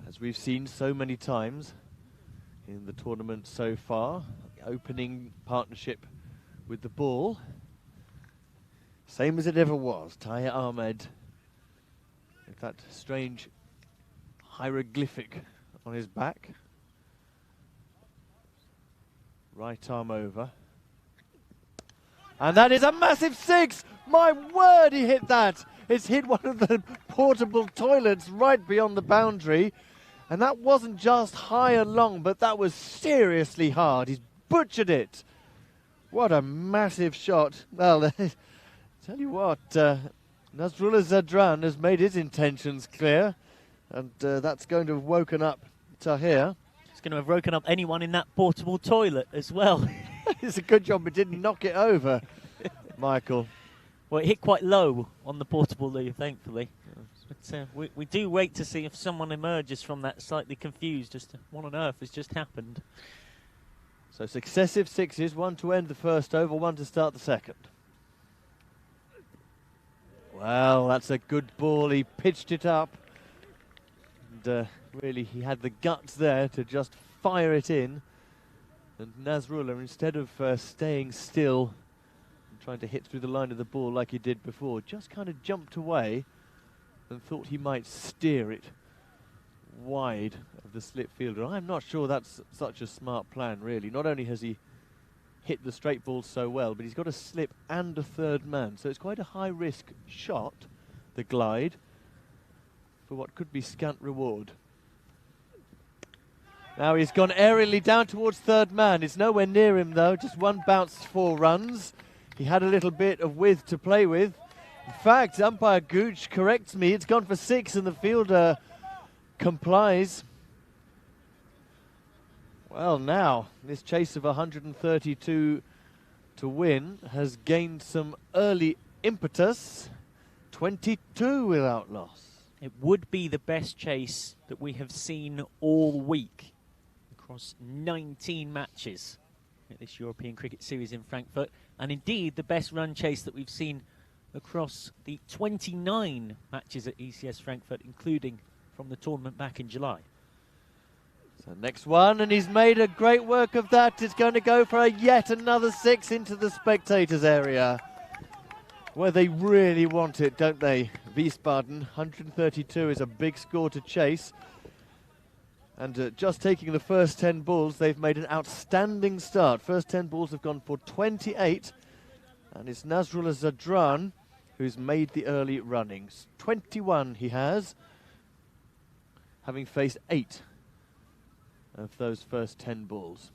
as we've seen so many times in the tournament so far, the opening partnership with the ball, same as it ever was. Tahir Ahmed with that strange hieroglyphic on his back. Right arm over. And that is a massive six! My word, he hit that! It's hit one of the portable toilets right beyond the boundary. And that wasn't just high and long, but that was seriously hard. He's butchered it. What a massive shot. Well, tell you what, Nasrullah Zadran has made his intentions clear. And that's going to have woken up Tahir. It's going to have woken up anyone in that portable toilet as well. It's a good job it didn't knock it over, Michael. Well, it hit quite low on the portable loo, thankfully. But we do wait to see if someone emerges from that slightly confused as to what on earth has just happened. So successive sixes, one to end the first over, one to start the second. Well, that's a good ball. He pitched it up. And really, he had the guts there to just fire it in. And Nasrullah, instead of staying still and trying to hit through the line of the ball like he did before, just kind of jumped away and thought he might steer it wide of the slip fielder. I'm not sure that's such a smart plan, really. Not only has he hit the straight ball so well, but he's got a slip and a third man. So it's quite a high-risk shot, the glide, for what could be scant reward. Now he's gone aerially down towards third man. It's nowhere near him, though. Just one bounce, 4 runs. He had a little bit of width to play with. In fact, umpire Gooch corrects me. It's gone for 6 and the fielder complies. Well, now, this chase of 132 to win has gained some early impetus. 22 without loss. It would be the best chase that we have seen all week across 19 matches at this European Cricket Series in Frankfurt, and indeed the best run chase that we've seen across the 29 matches at ECS Frankfurt, including from the tournament back in July. So next one, and he's made a great work of that. It's going to go for yet another 6 into the spectators area, where they really want it, don't they? Wiesbaden, 132 is a big score to chase. And just taking the first 10 balls, they've made an outstanding start. First 10 balls have gone for 28. And it's Nasrullah Zadran who's made the early runnings. 21 he has, having faced 8 of those first 10 balls.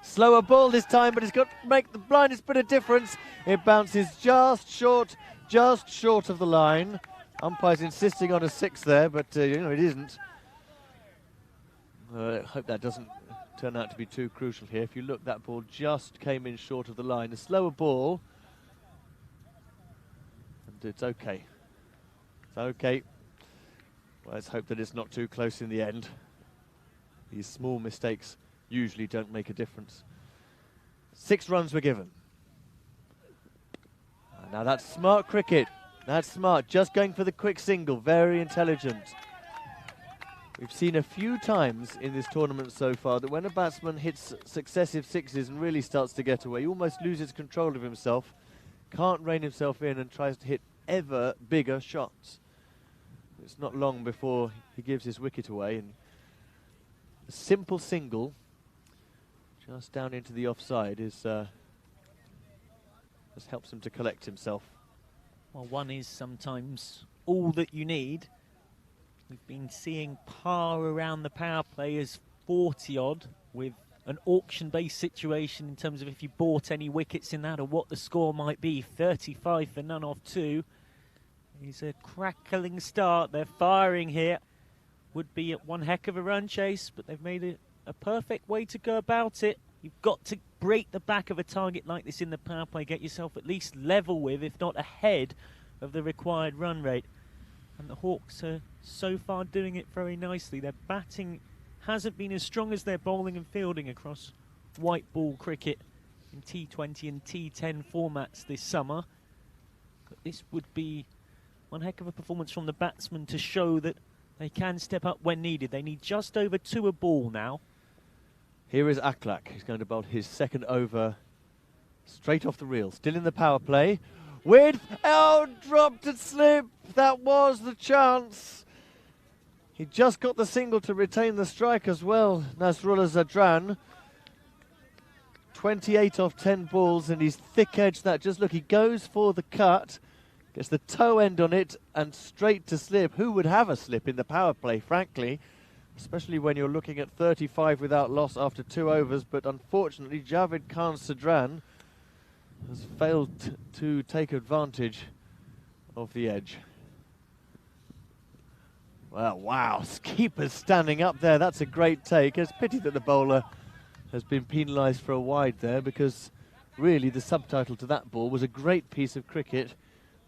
Slower ball this time, but it's got to make the blindest bit of difference. It bounces just short of the line. Umpire's insisting on a 6 there, but you know, it isn't. I hope that doesn't turn out to be too crucial here. If you look, that ball just came in short of the line. A slower ball, and it's okay. It's okay. Well, let's hope that it's not too close in the end. These small mistakes usually don't make a difference. 6 runs were given. Now that's smart cricket. That's smart. Just going for the quick single. Very intelligent. We've seen a few times in this tournament so far that when a batsman hits successive 6s and really starts to get away, he almost loses control of himself, can't rein himself in and tries to hit ever bigger shots. It's not long before he gives his wicket away, and a simple single just down into the offside is just helps him to collect himself. Well, one is sometimes all that you need. We've been seeing par around the power play as 40-odd with an auction-based situation in terms of if you bought any wickets in that or what the score might be. 35 for none of 2. It's a crackling start. They're firing here. Would be one heck of a run chase, but they've made it a perfect way to go about it. You've got to break the back of a target like this in the power play, get yourself at least level with, if not ahead of the required run rate. And the Hawks are so far doing it very nicely. Their batting hasn't been as strong as their bowling and fielding across white ball cricket in T20 and T10 formats this summer. But this would be one heck of a performance from the batsmen to show that they can step up when needed. They need just over 2 a ball now. Here is Aklak. He's going to bowl his second over straight off the reel. Still in the power play. With, oh, dropped and slip. That was the chance. He just got the single to retain the strike as well. Nasrullah Zadran. 28 off 10 balls, and he's thick-edged that. Just look, he goes for the cut, gets the toe end on it, and straight to slip. Who would have a slip in the power play, frankly? Especially when you're looking at 35 without loss after 2 overs. But unfortunately, Javed Khan Sadran has failed to take advantage of the edge. Well, wow, keeper's standing up there. That's a great take. It's a pity that the bowler has been penalised for a wide there, because really the subtitle to that ball was a great piece of cricket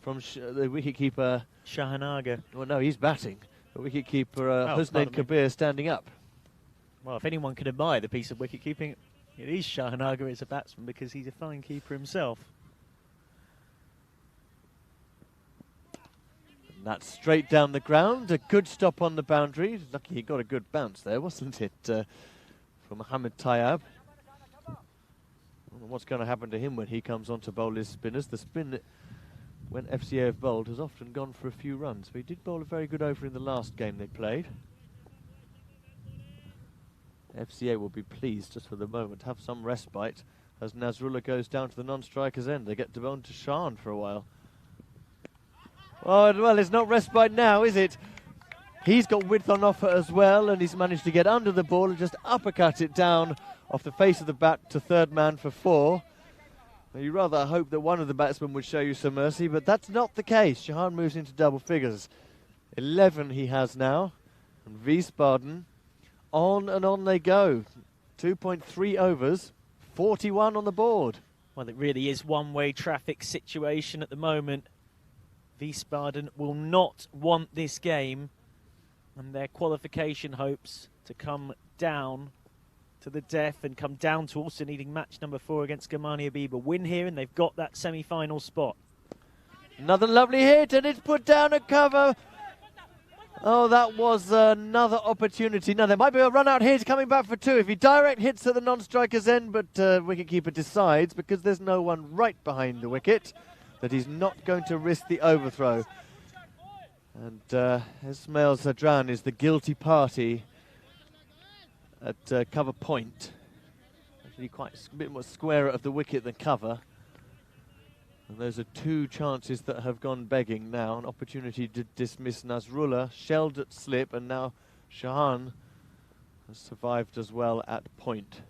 from the wicketkeeper. Shahanaga. Well, no, he's batting. The wicketkeeper Husnain Kabir standing up. Well, if anyone can admire the piece of wicket-keeping, it is Shahanaga as a batsman, because he's a fine keeper himself. And that's straight down the ground. A good stop on the boundary. Lucky he got a good bounce there, wasn't it, from Mohammed Tayyab. I don't know what's going to happen to him when he comes on to bowl his spinners. The spin when FCA have bowled has often gone for a few runs, but he did bowl a very good over in the last game they played. FCA will be pleased just for the moment to have some respite as Nasrullah goes down to the non-striker's end. They get to bowl to Shan for a while. Oh, well, it's not respite now, is it? He's got width on offer as well, and he's managed to get under the ball and just uppercut it down off the face of the bat to third man for 4. Well, you rather hope that one of the batsmen would show you some mercy, but that's not the case. Shahan moves into double figures. 11 he has now, and Wiesbaden, on and on they go. 2.3 overs, 41 on the board. Well, it really is one-way traffic situation at the moment. Wiesbaden will not want this game, and their qualification hopes to come down to the death and come down to also needing match number 4 against Gamani Habib. A win here, and they've got that semi-final spot. Another lovely hit, and it's put down a cover. Oh, that was another opportunity. Now, there might be a run out here. He's coming back for 2. If he direct hits at the non-striker's end, but wicketkeeper decides, because there's no one right behind the wicket, that he's not going to risk the overthrow. And Ismail Zadran is the guilty party at cover point. Actually quite a bit more squarer of the wicket than cover. And those are 2 chances that have gone begging now. An opportunity to dismiss Nasrullah, shelled at slip, and now Shahan has survived as well at point.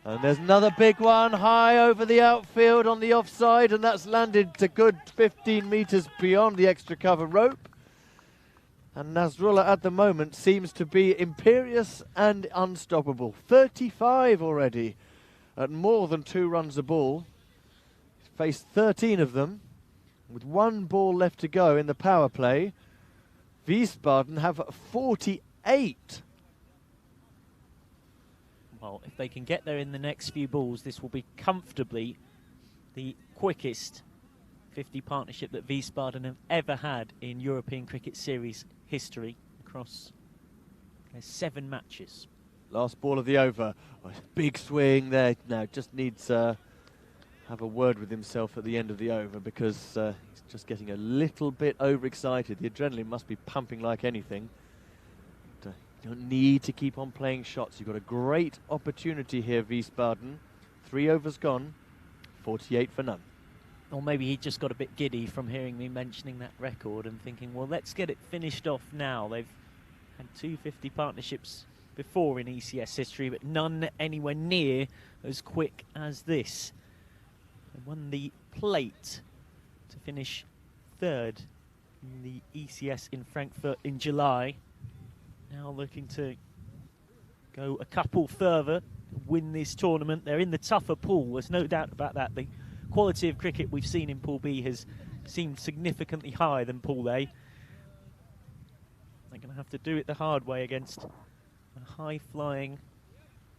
And there's another big one high over the outfield on the offside, and that's landed a good 15 metres beyond the extra cover rope. And Nasrullah at the moment seems to be imperious and unstoppable. 35 already at more than 2 runs a ball. He's faced 13 of them with 1 ball left to go in the power play. Wiesbaden have 48. Well, if they can get there in the next few balls, this will be comfortably the quickest 50 partnership that Wiesbaden have ever had in European Cricket Series history across 7 matches. Last ball of the over. Oh, big swing there. Now just needs to have a word with himself at the end of the over, because he's just getting a little bit overexcited. The adrenaline must be pumping like anything. But, you don't need to keep on playing shots. You've got a great opportunity here, Wiesbaden. 3 overs gone, 48 for none. Or maybe he just got a bit giddy from hearing me mentioning that record and thinking, well, let's get it finished off now. They've had 250 partnerships before in ECS history, but none anywhere near as quick as this. They won the plate to finish 3rd in the ECS in Frankfurt in July. Now looking to go a couple further, win this tournament. They're in the tougher pool, there's no doubt about that. The quality of cricket we've seen in Pool B has seemed significantly higher than Pool A. They're going to have to do it the hard way against a high-flying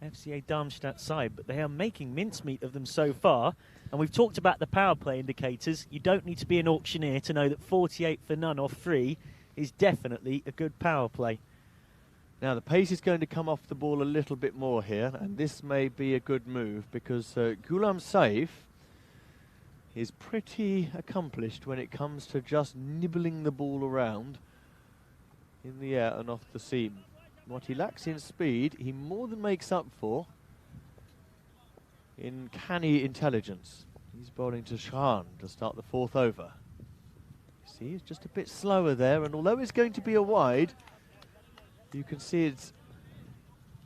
FCA Darmstadt side, but they are making mincemeat of them so far. And we've talked about the power play indicators. You don't need to be an auctioneer to know that 48 for none off 3 is definitely a good power play. Now the pace is going to come off the ball a little bit more here, and this may be a good move because Ghulam Saif is pretty accomplished when it comes to just nibbling the ball around in the air and off the seam. What he lacks in speed, he more than makes up for in canny intelligence. He's bowling to Shahan to start the 4th over. See, he's just a bit slower there, and although it's going to be a wide, you can see it's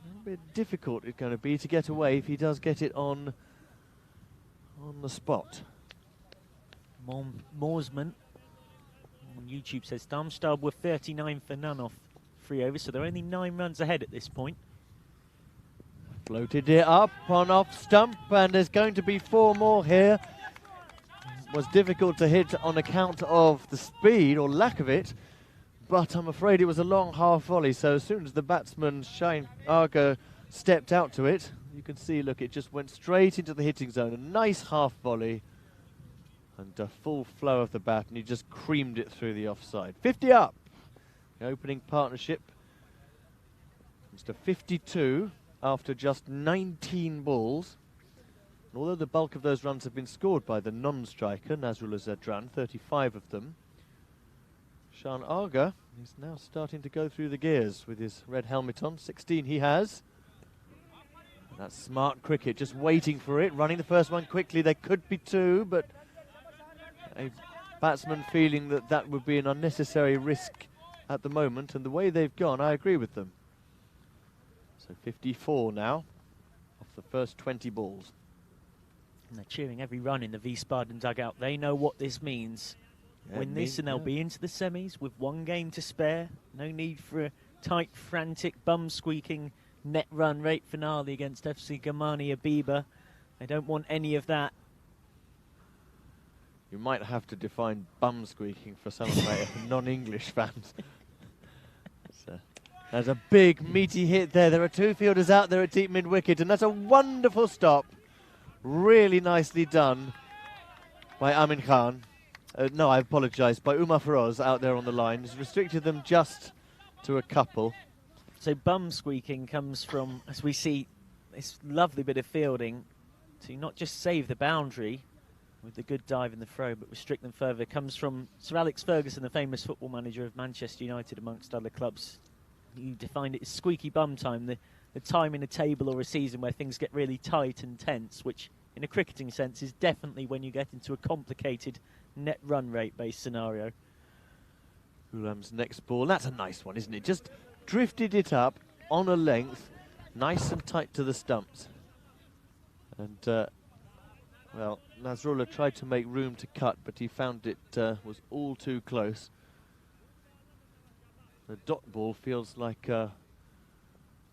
a little bit difficult it's going to be to get away if he does get it on the spot. Morsman on YouTube says Darmstadt were 39 for none off 3 overs, so they're only 9 runs ahead at this point. Floated it up on off stump, and there's going to be 4 more here. Was difficult to hit on account of the speed or lack of it, but I'm afraid it was a long half volley, so as soon as the batsman Shane Argo stepped out to it, you can see, look, it just went straight into the hitting zone. A nice half volley and a full flow of the bat, and he just creamed it through the offside. 50 up. The opening partnership comes to 52 after just 19 balls. And although the bulk of those runs have been scored by the non-striker, Nazrullah Zadran, 35 of them, Shan Aga is now starting to go through the gears with his red helmet on. 16 he has. And that's smart cricket, just waiting for it, running the first one quickly. There could be 2, but a batsman feeling that that would be an unnecessary risk at the moment, and the way they've gone, I agree with them. So 54 now off the first 20 balls. And they're cheering every run in the Wiesbaden dugout. They know what this means. Yeah, Win this and they'll be into the semis with 1 game to spare. No need for a tight, frantic, bum-squeaking net run rate finale against FC Gamani Abiba. They don't want any of that. You might have to define bum squeaking for some of my non-English fans. There's a big meaty hit there. There are 2 fielders out there at deep mid-wicket, and that's a wonderful stop. Really nicely done by Amin Khan. No, I apologise, by Umar Feroz out there on the line. He's restricted them just to a couple. So bum squeaking comes from, as we see, this lovely bit of fielding to not just save the boundary with the good dive in the throw, but restrict them further. It comes from Sir Alex Ferguson, the famous football manager of Manchester United, amongst other clubs. He defined it as squeaky bum time, the time in a table or a season where things get really tight and tense, which in a cricketing sense is definitely when you get into a complicated net run rate based scenario. Ghulam's next ball, that's a nice one, isn't it? Just drifted it up on a length, nice and tight to the stumps. And, well, Nasrullah tried to make room to cut, but he found it was all too close. The dot ball feels like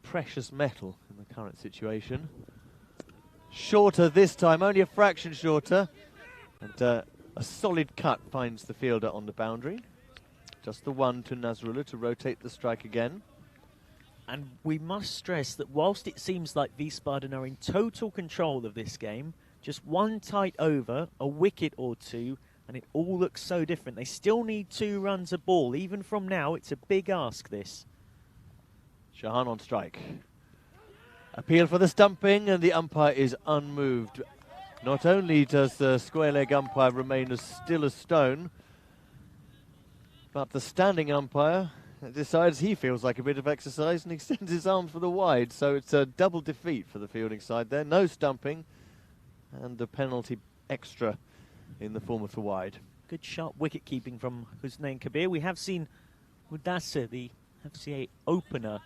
precious metal in the current situation. Shorter this time, only a fraction shorter. And a solid cut finds the fielder on the boundary. Just the one to Nasrullah to rotate the strike again. And we must stress that whilst it seems like Wiesbaden are in total control of this game, just 1 tight over, a wicket or 2, and it all looks so different. They still need 2 runs a ball. Even from now, it's a big ask, this. Shahan on strike. Appeal for the stumping, and the umpire is unmoved. Not only does the square leg umpire remain as still as stone, but the standing umpire decides he feels like a bit of exercise and extends his arm for the wide. So it's a double defeat for the fielding side there. No stumping, and the penalty extra in the form of the wide. Good sharp wicket keeping from Husnain Kabir. We have seen Mudassir, the FCA opener,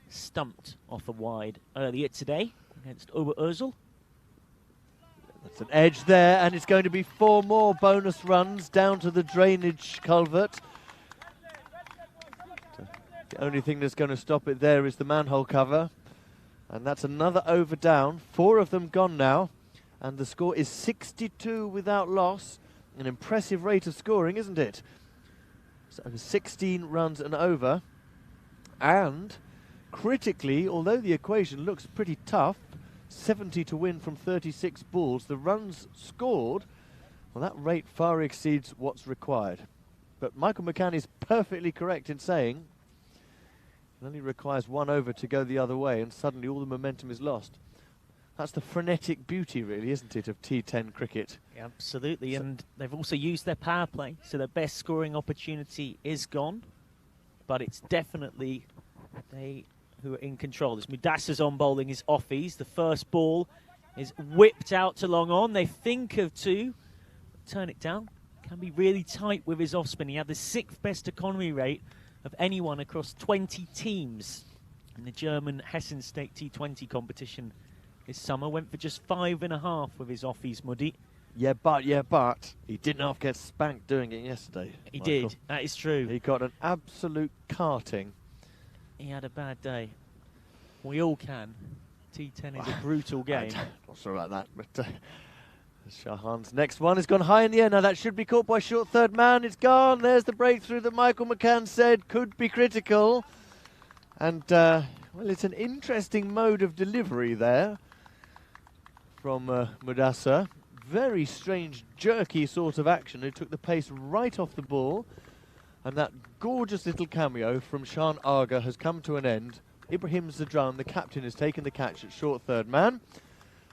stumped off a wide earlier today against Oberursel. That's an edge there, and it's going to be 4 more bonus runs down to the drainage culvert. The only thing that's going to stop it there is the manhole cover. And that's another over down. 4 of them gone now. And the score is 62 without loss. An impressive rate of scoring, isn't it? So 16 runs and over. And critically, although the equation looks pretty tough, 70 to win from 36 balls. The runs scored, well, that rate far exceeds what's required. But Michael McCann is perfectly correct in saying it only requires 1 over to go the other way, and suddenly all the momentum is lost. That's the frenetic beauty, really, isn't it, of T10 cricket? Yeah, absolutely, and they've also used their power play, so their best scoring opportunity is gone. But it's definitely they who are in control. As Mudassa's on bowling his offies, the first ball is whipped out to long on. They think of 2, turn it down. Can be really tight with his off spin. He had the 6th best economy rate of anyone across 20 teams in the German Hessen State T20 competition this summer. Went for just 5.5 with his offies, Muddy. Yeah, but he didn't half get spanked doing it yesterday. He Michael. did, that is true. He got an absolute carting. He had a bad day. We all can. T10 is a brutal game. Not sure about that, but Shahan's next one has gone high in the air. Now that should be caught by short third man. It's gone. There's the breakthrough that Michael McCann said could be critical. And, well, it's an interesting mode of delivery there from Mudassa. Very strange, jerky sort of action. It took the pace right off the ball. And that gorgeous little cameo from Shan Aga has come to an end. Ibrahim Zadran, the captain, has taken the catch at short third man.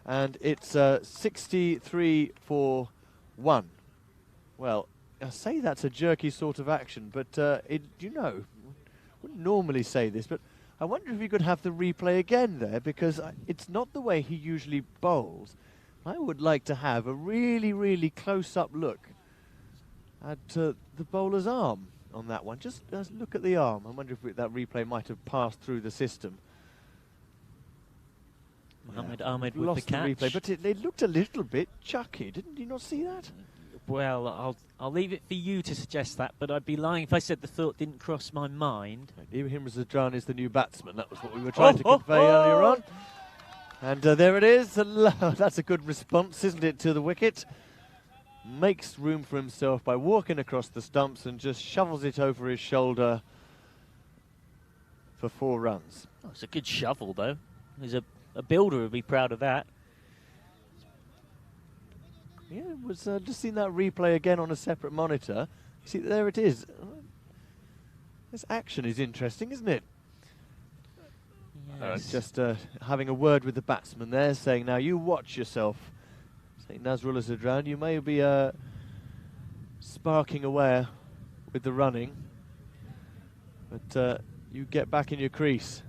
And it's 63 for 1. Well, I say that's a jerky sort of action, but I wouldn't normally say this, but I wonder if you could have the replay again there, because it's not the way he usually bowls. I would like to have a really, really close-up look at the bowler's arm on that one. Just look at the arm. I wonder if that replay might have passed through the system. Mohamed Ahmed with the catch. Replay, but it looked a little bit chucky. Didn't you not see that? Well, I'll leave it for you to suggest that, but I'd be lying if I said the thought didn't cross my mind. Ibrahim Zadran is the new batsman. That was what we were trying to convey earlier on. And there it is. That's a good response, isn't it, to the wicket? Makes room for himself by walking across the stumps and just shovels it over his shoulder for 4 runs. Oh, it's a good shovel, though. There's a builder would be proud of that. Yeah, it was just seen that replay again on a separate monitor. You see, there it is. This action is interesting, isn't it? Yes. Just having a word with the batsman there, saying, now you watch yourself. Saying, Nazrullah Zadran, you may be sparking away with the running, but you get back in your crease.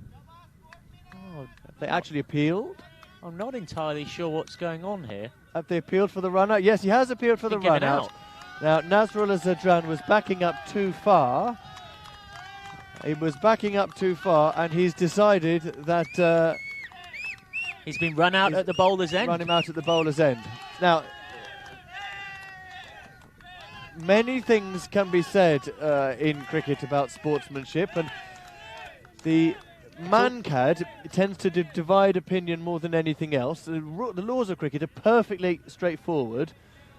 Oh, they actually appealed. I'm not entirely sure what's going on here. Have they appealed for the run out? Yes, he has appealed for the run out. Now, Nazrullah Zadran was backing up too far. He was backing up too far, and he's decided that... he's been run out at the bowler's end. Run him out at the bowler's end. Now, many things can be said in cricket about sportsmanship, and the Mancad tends to divide opinion more than anything else. The laws of cricket are perfectly straightforward.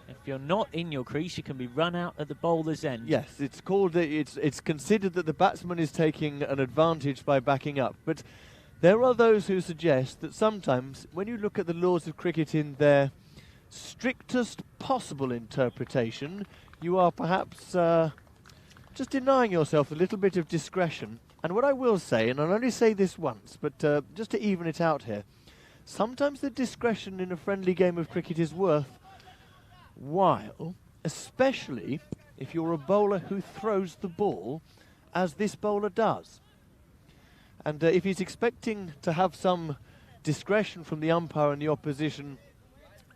If you're not in your crease, you can be run out at the bowler's end. Yes, it's called. It's considered that the batsman is taking an advantage by backing up. But there are those who suggest that sometimes, when you look at the laws of cricket in their strictest possible interpretation, you are perhaps just denying yourself a little bit of discretion. And what I will say, and I'll only say this once, but just to even it out here, sometimes the discretion in a friendly game of cricket is worthwhile, especially if you're a bowler who throws the ball as this bowler does. And if he's expecting to have some discretion from the umpire and the opposition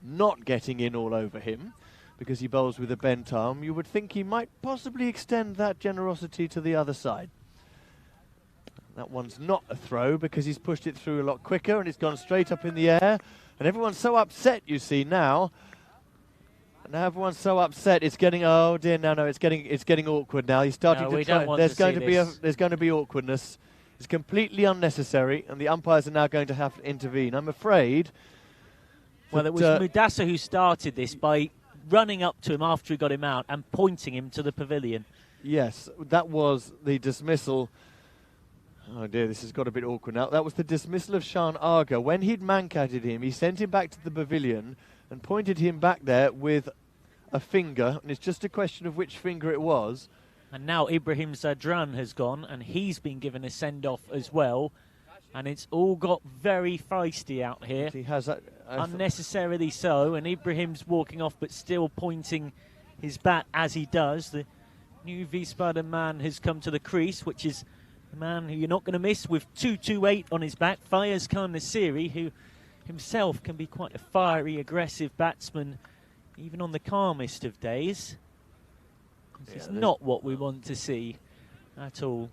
not getting in all over him because he bowls with a bent arm, you would think he might possibly extend that generosity to the other side. That one's not a throw because he's pushed it through a lot quicker and it's gone straight up in the air. And everyone's so upset, you see, now. Now everyone's so upset. It's getting, oh dear, no, it's getting awkward now. He's starting to try. There's going to be awkwardness. It's completely unnecessary, and the umpires are now going to have to intervene. I'm afraid. Well, it was Mudassa who started this by running up to him after he got him out and pointing him to the pavilion. Yes, that was the dismissal Oh dear, this has got a bit awkward now. That was the dismissal of Sean Arger. When he'd man-catted him, he sent him back to the pavilion and pointed him back there with a finger, and it's just a question of which finger it was. And now Ibrahim Zadran has gone, and he's been given a send-off as well. And it's all got very feisty out here. He has that, unnecessarily so, and Ibrahim's walking off but still pointing his bat as he does. The new Wiesbaden man has come to the crease, which is a man who you're not going to miss with 228 on his back, Fayez Khan Nasiri, who himself can be quite a fiery, aggressive batsman, even on the calmest of days. This is not what we want to see at all.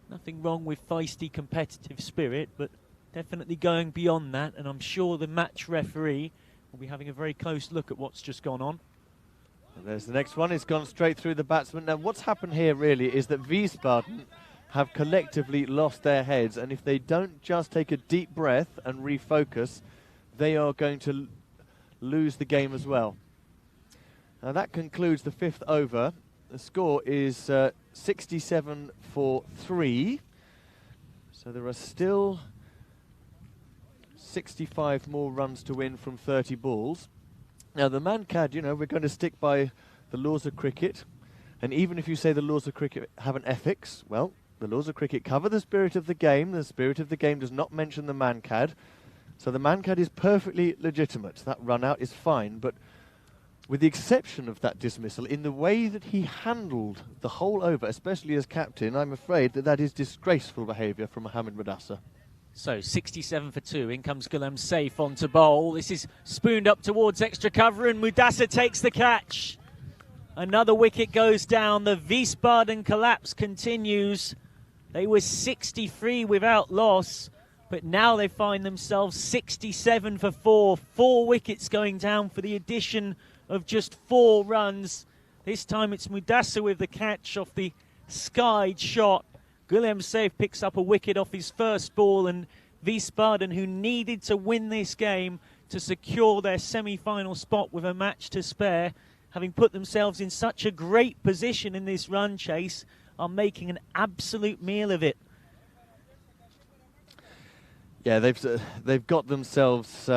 Nothing wrong with feisty competitive spirit, but definitely going beyond that, and I'm sure the match referee will be having a very close look at what's just gone on. And there's the next one. It's gone straight through the batsman. Now, what's happened here really is that Wiesbaden have collectively lost their heads, and if they don't just take a deep breath and refocus, they are going to lose the game as well. Now, that concludes the 5th over. The score is 67 for 3. So there are still 65 more runs to win from 30 balls. Now, the man-cad, you know, we're going to stick by the laws of cricket. And even if you say the laws of cricket have an ethics, well, the laws of cricket cover the spirit of the game. The spirit of the game does not mention the man-cad. So the man-cad is perfectly legitimate. That run-out is fine, but with the exception of that dismissal, in the way that he handled the whole over, especially as captain, I'm afraid that that is disgraceful behaviour from Mohamed Mudassar. So 67 for 2. In comes Ghulam Saif on to bowl. This is spooned up towards extra cover, and Mudassar takes the catch. Another wicket goes down. The Wiesbaden collapse continues. They were 63 without loss, but now they find themselves 67 for 4. 4 wickets going down for the addition of just 4 runs. This time it's Mudassar with the catch off the skied shot. Ghulam Saif picks up a wicket off his first ball, and Wiesbaden, who needed to win this game to secure their semi-final spot with a match to spare, having put themselves in such a great position in this run chase, are making an absolute meal of it. Yeah, they've got themselves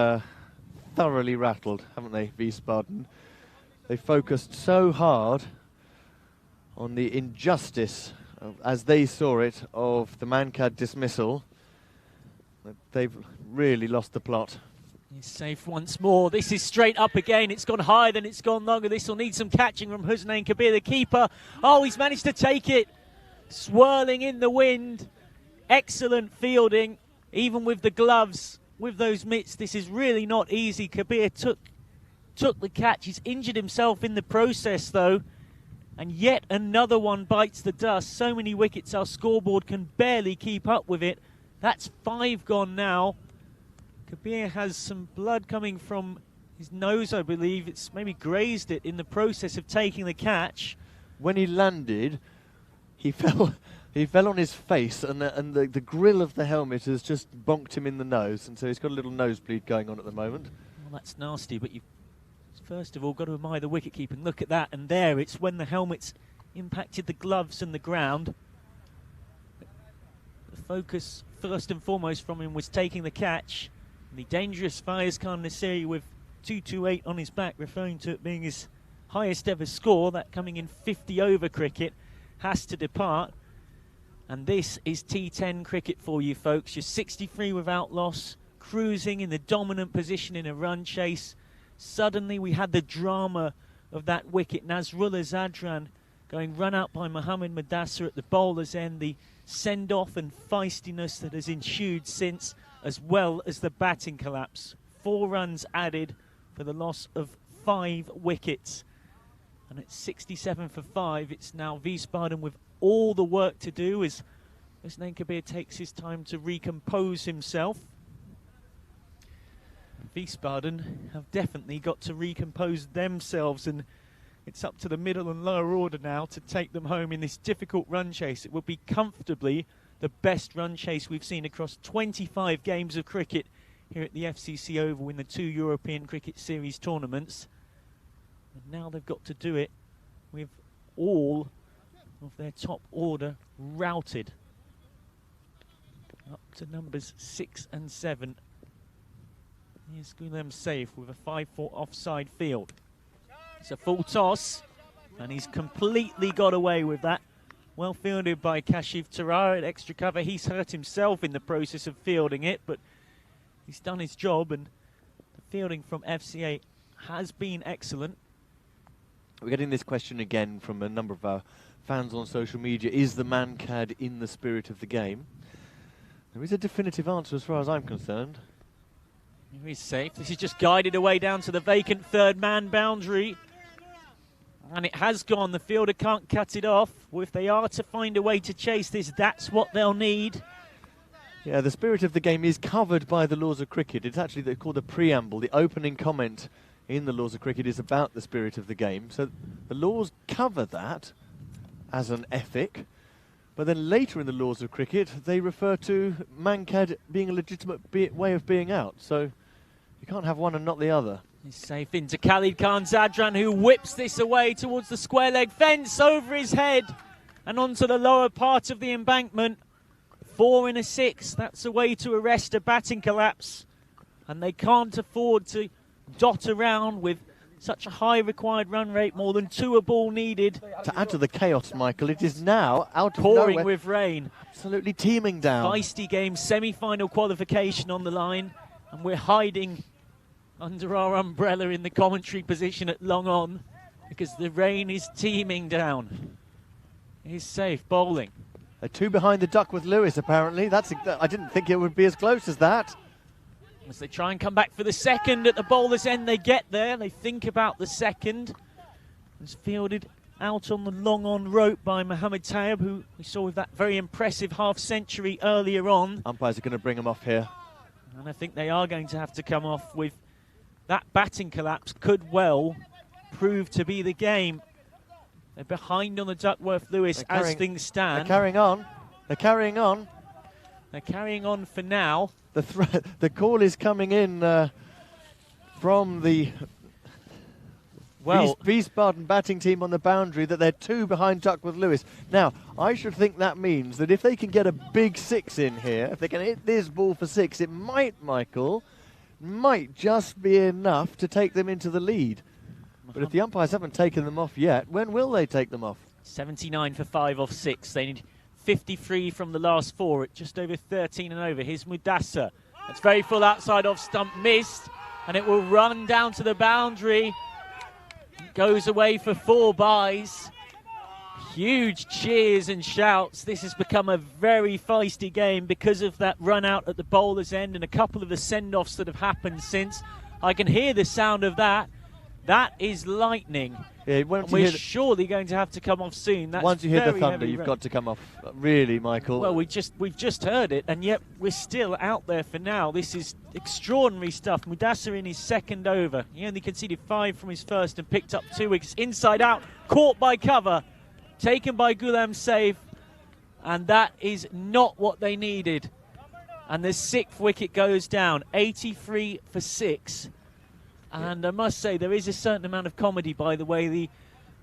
thoroughly rattled, haven't they, Wiesbaden? They focused so hard on the injustice, as they saw it, of the man-cad dismissal, that they've really lost the plot. He's safe once more. This is straight up again. It's gone higher than it's gone longer. This will need some catching from Husnain Kabir, the keeper. Oh, he's managed to take it. Swirling in the wind. Excellent fielding, even with the gloves, with those mitts. This is really not easy. Kabir took the catch. He's injured himself in the process, though. And yet another one bites the dust. So many wickets, our scoreboard can barely keep up with it. That's 5 gone now. Kabir has some blood coming from his nose, I believe. It's maybe grazed it in the process of taking the catch. When he landed, he fell on his face, and the grill of the helmet has just bonked him in the nose, and so he's got a little nosebleed going on at the moment. Well, that's nasty, but you've first of all got to admire the wicket-keeping. Look at that, and there it's when the helmet's impacted the gloves and the ground. The focus, first and foremost, from him was taking the catch. And the dangerous Fayez Khan Nasiri with 228 on his back, referring to it being his highest ever score, that coming in 50 over cricket, has to depart. And this is T10 cricket for you folks. You're 63 without loss, cruising in the dominant position in a run chase. Suddenly we had the drama of that wicket. Nazrullah Zadran going run out by Mohamed Mudassar at the bowler's end. The send-off and feistiness that has ensued since, as well as the batting collapse. 4 runs added for the loss of 5 wickets. And at 67 for 5, it's now Wiesbaden with all the work to do as Husnain Kabir takes his time to recompose himself. Wiesbaden have definitely got to recompose themselves, and it's up to the middle and lower order now to take them home in this difficult run chase. It will be comfortably the best run chase we've seen across 25 games of cricket here at the FCC Oval in the 2 European Cricket Series tournaments. And now they've got to do it with all of their top order routed. Up to numbers 6 and 7. Here's Gulem safe with a 5-4 offside field. It's a full toss, and he's completely got away with that. Well fielded by Kashif Tarar at extra cover. He's hurt himself in the process of fielding it, but he's done his job, and the fielding from FCA has been excellent. We're getting this question again from a number of our fans on social media. Is the man-cad in the spirit of the game? There is a definitive answer as far as I'm concerned. Here he's safe. This is just guided away down to the vacant third man boundary. And it has gone. The fielder can't cut it off. Well, if they are to find a way to chase this, that's what they'll need. Yeah, the spirit of the game is covered by the laws of cricket. It's actually called the preamble. The opening comment in the laws of cricket is about the spirit of the game. So the laws cover that as an ethic. But then later in the laws of cricket, they refer to man-cad being a legitimate way of being out. So you can't have one and not the other. He's safe into Khalid Khan Zadran, who whips this away towards the square leg fence, over his head and onto the lower part of the embankment. 4 in a 6. That's a way to arrest a batting collapse. And they can't afford to dot around with such a high required run rate, more than 2 a ball needed. To add to the chaos, Michael, it is now out of pouring nowhere, with rain. absolutely teeming down. Feisty game, semi-final qualification on the line, and we're hiding under our umbrella in the commentary position at long on because the rain is teeming down. He's safe, bowling. A 2 behind the Duckworth Lewis, apparently. I didn't think it would be as close as that. As they try and come back for the second at the bowler's end, they get there. They think about the second. It's fielded out on the long on rope by Mohammed Tayyab, who we saw with that very impressive half-century earlier on. Umpires are going to bring him off here. And I think they are going to have to come off with that batting collapse. Could well prove to be the game. They're behind on the Duckworth Lewis as things stand. They're carrying on. They're carrying on. They're carrying on for now. The call is coming in from the Wiesbaden batting team on the boundary that they're 2 behind Duckworth Lewis. Now, I should think that means that if they can get a big 6 in here, if they can hit this ball for 6, it might, Michael, might just be enough to take them into the lead. But if the umpires haven't taken them off yet, when will they take them off? 79 for 5 off 6. They need 53 from the last 4 at just over 13 and over. Here's Mudassar. It's very full outside off stump, missed, and it will run down to the boundary. It goes away for 4 byes. Huge cheers and shouts. This has become a very feisty game because of that run out at the bowler's end and a couple of the send-offs that have happened since. I can hear the sound of that. That is lightning. Yeah, we're surely going to have to come off soon. That's once you hear the thunder, you've got to come off. Really, Michael. Well, we've just heard it, and yet we're still out there for now. This is extraordinary stuff. Mudassar in his second over. He only conceded 5 from his first and picked up 2 wickets. Inside out, caught by cover, taken by Ghulam Saif, and that is not what they needed. And the 6th wicket goes down, 83 for 6. And I must say, there is a certain amount of comedy by the way the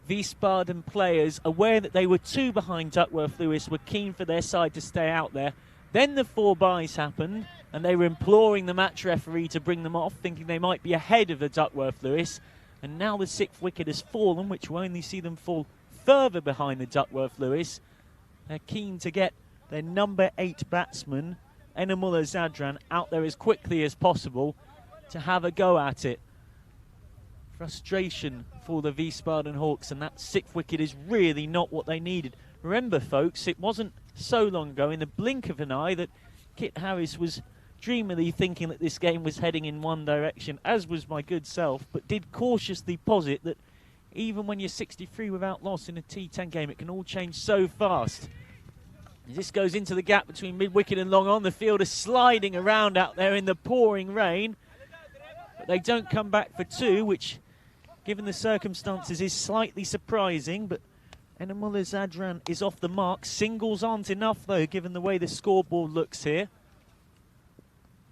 Wiesbaden players, aware that they were 2 behind Duckworth Lewis, were keen for their side to stay out there. Then the 4 byes happened, and they were imploring the match referee to bring them off, thinking they might be ahead of the Duckworth Lewis. And now the 6th wicket has fallen, which will only see them fall further behind the Duckworth Lewis. They're keen to get their number 8 batsman, Enamullah Zadran, out there as quickly as possible to have a go at it. Frustration for the Wiesbaden Hawks, and that 6th wicket is really not what they needed. Remember, folks, it wasn't so long ago, in the blink of an eye, that Kit Harris was dreamily thinking that this game was heading in one direction, as was my good self, but did cautiously posit that even when you're 63 without loss in a T10 game, it can all change so fast. As this goes into the gap between mid-wicket and long on, the fielder sliding around out there in the pouring rain. But they don't come back for 2, which, given the circumstances, is slightly surprising. But Enamullah Zadran is off the mark. Singles aren't enough, though, given the way the scoreboard looks here.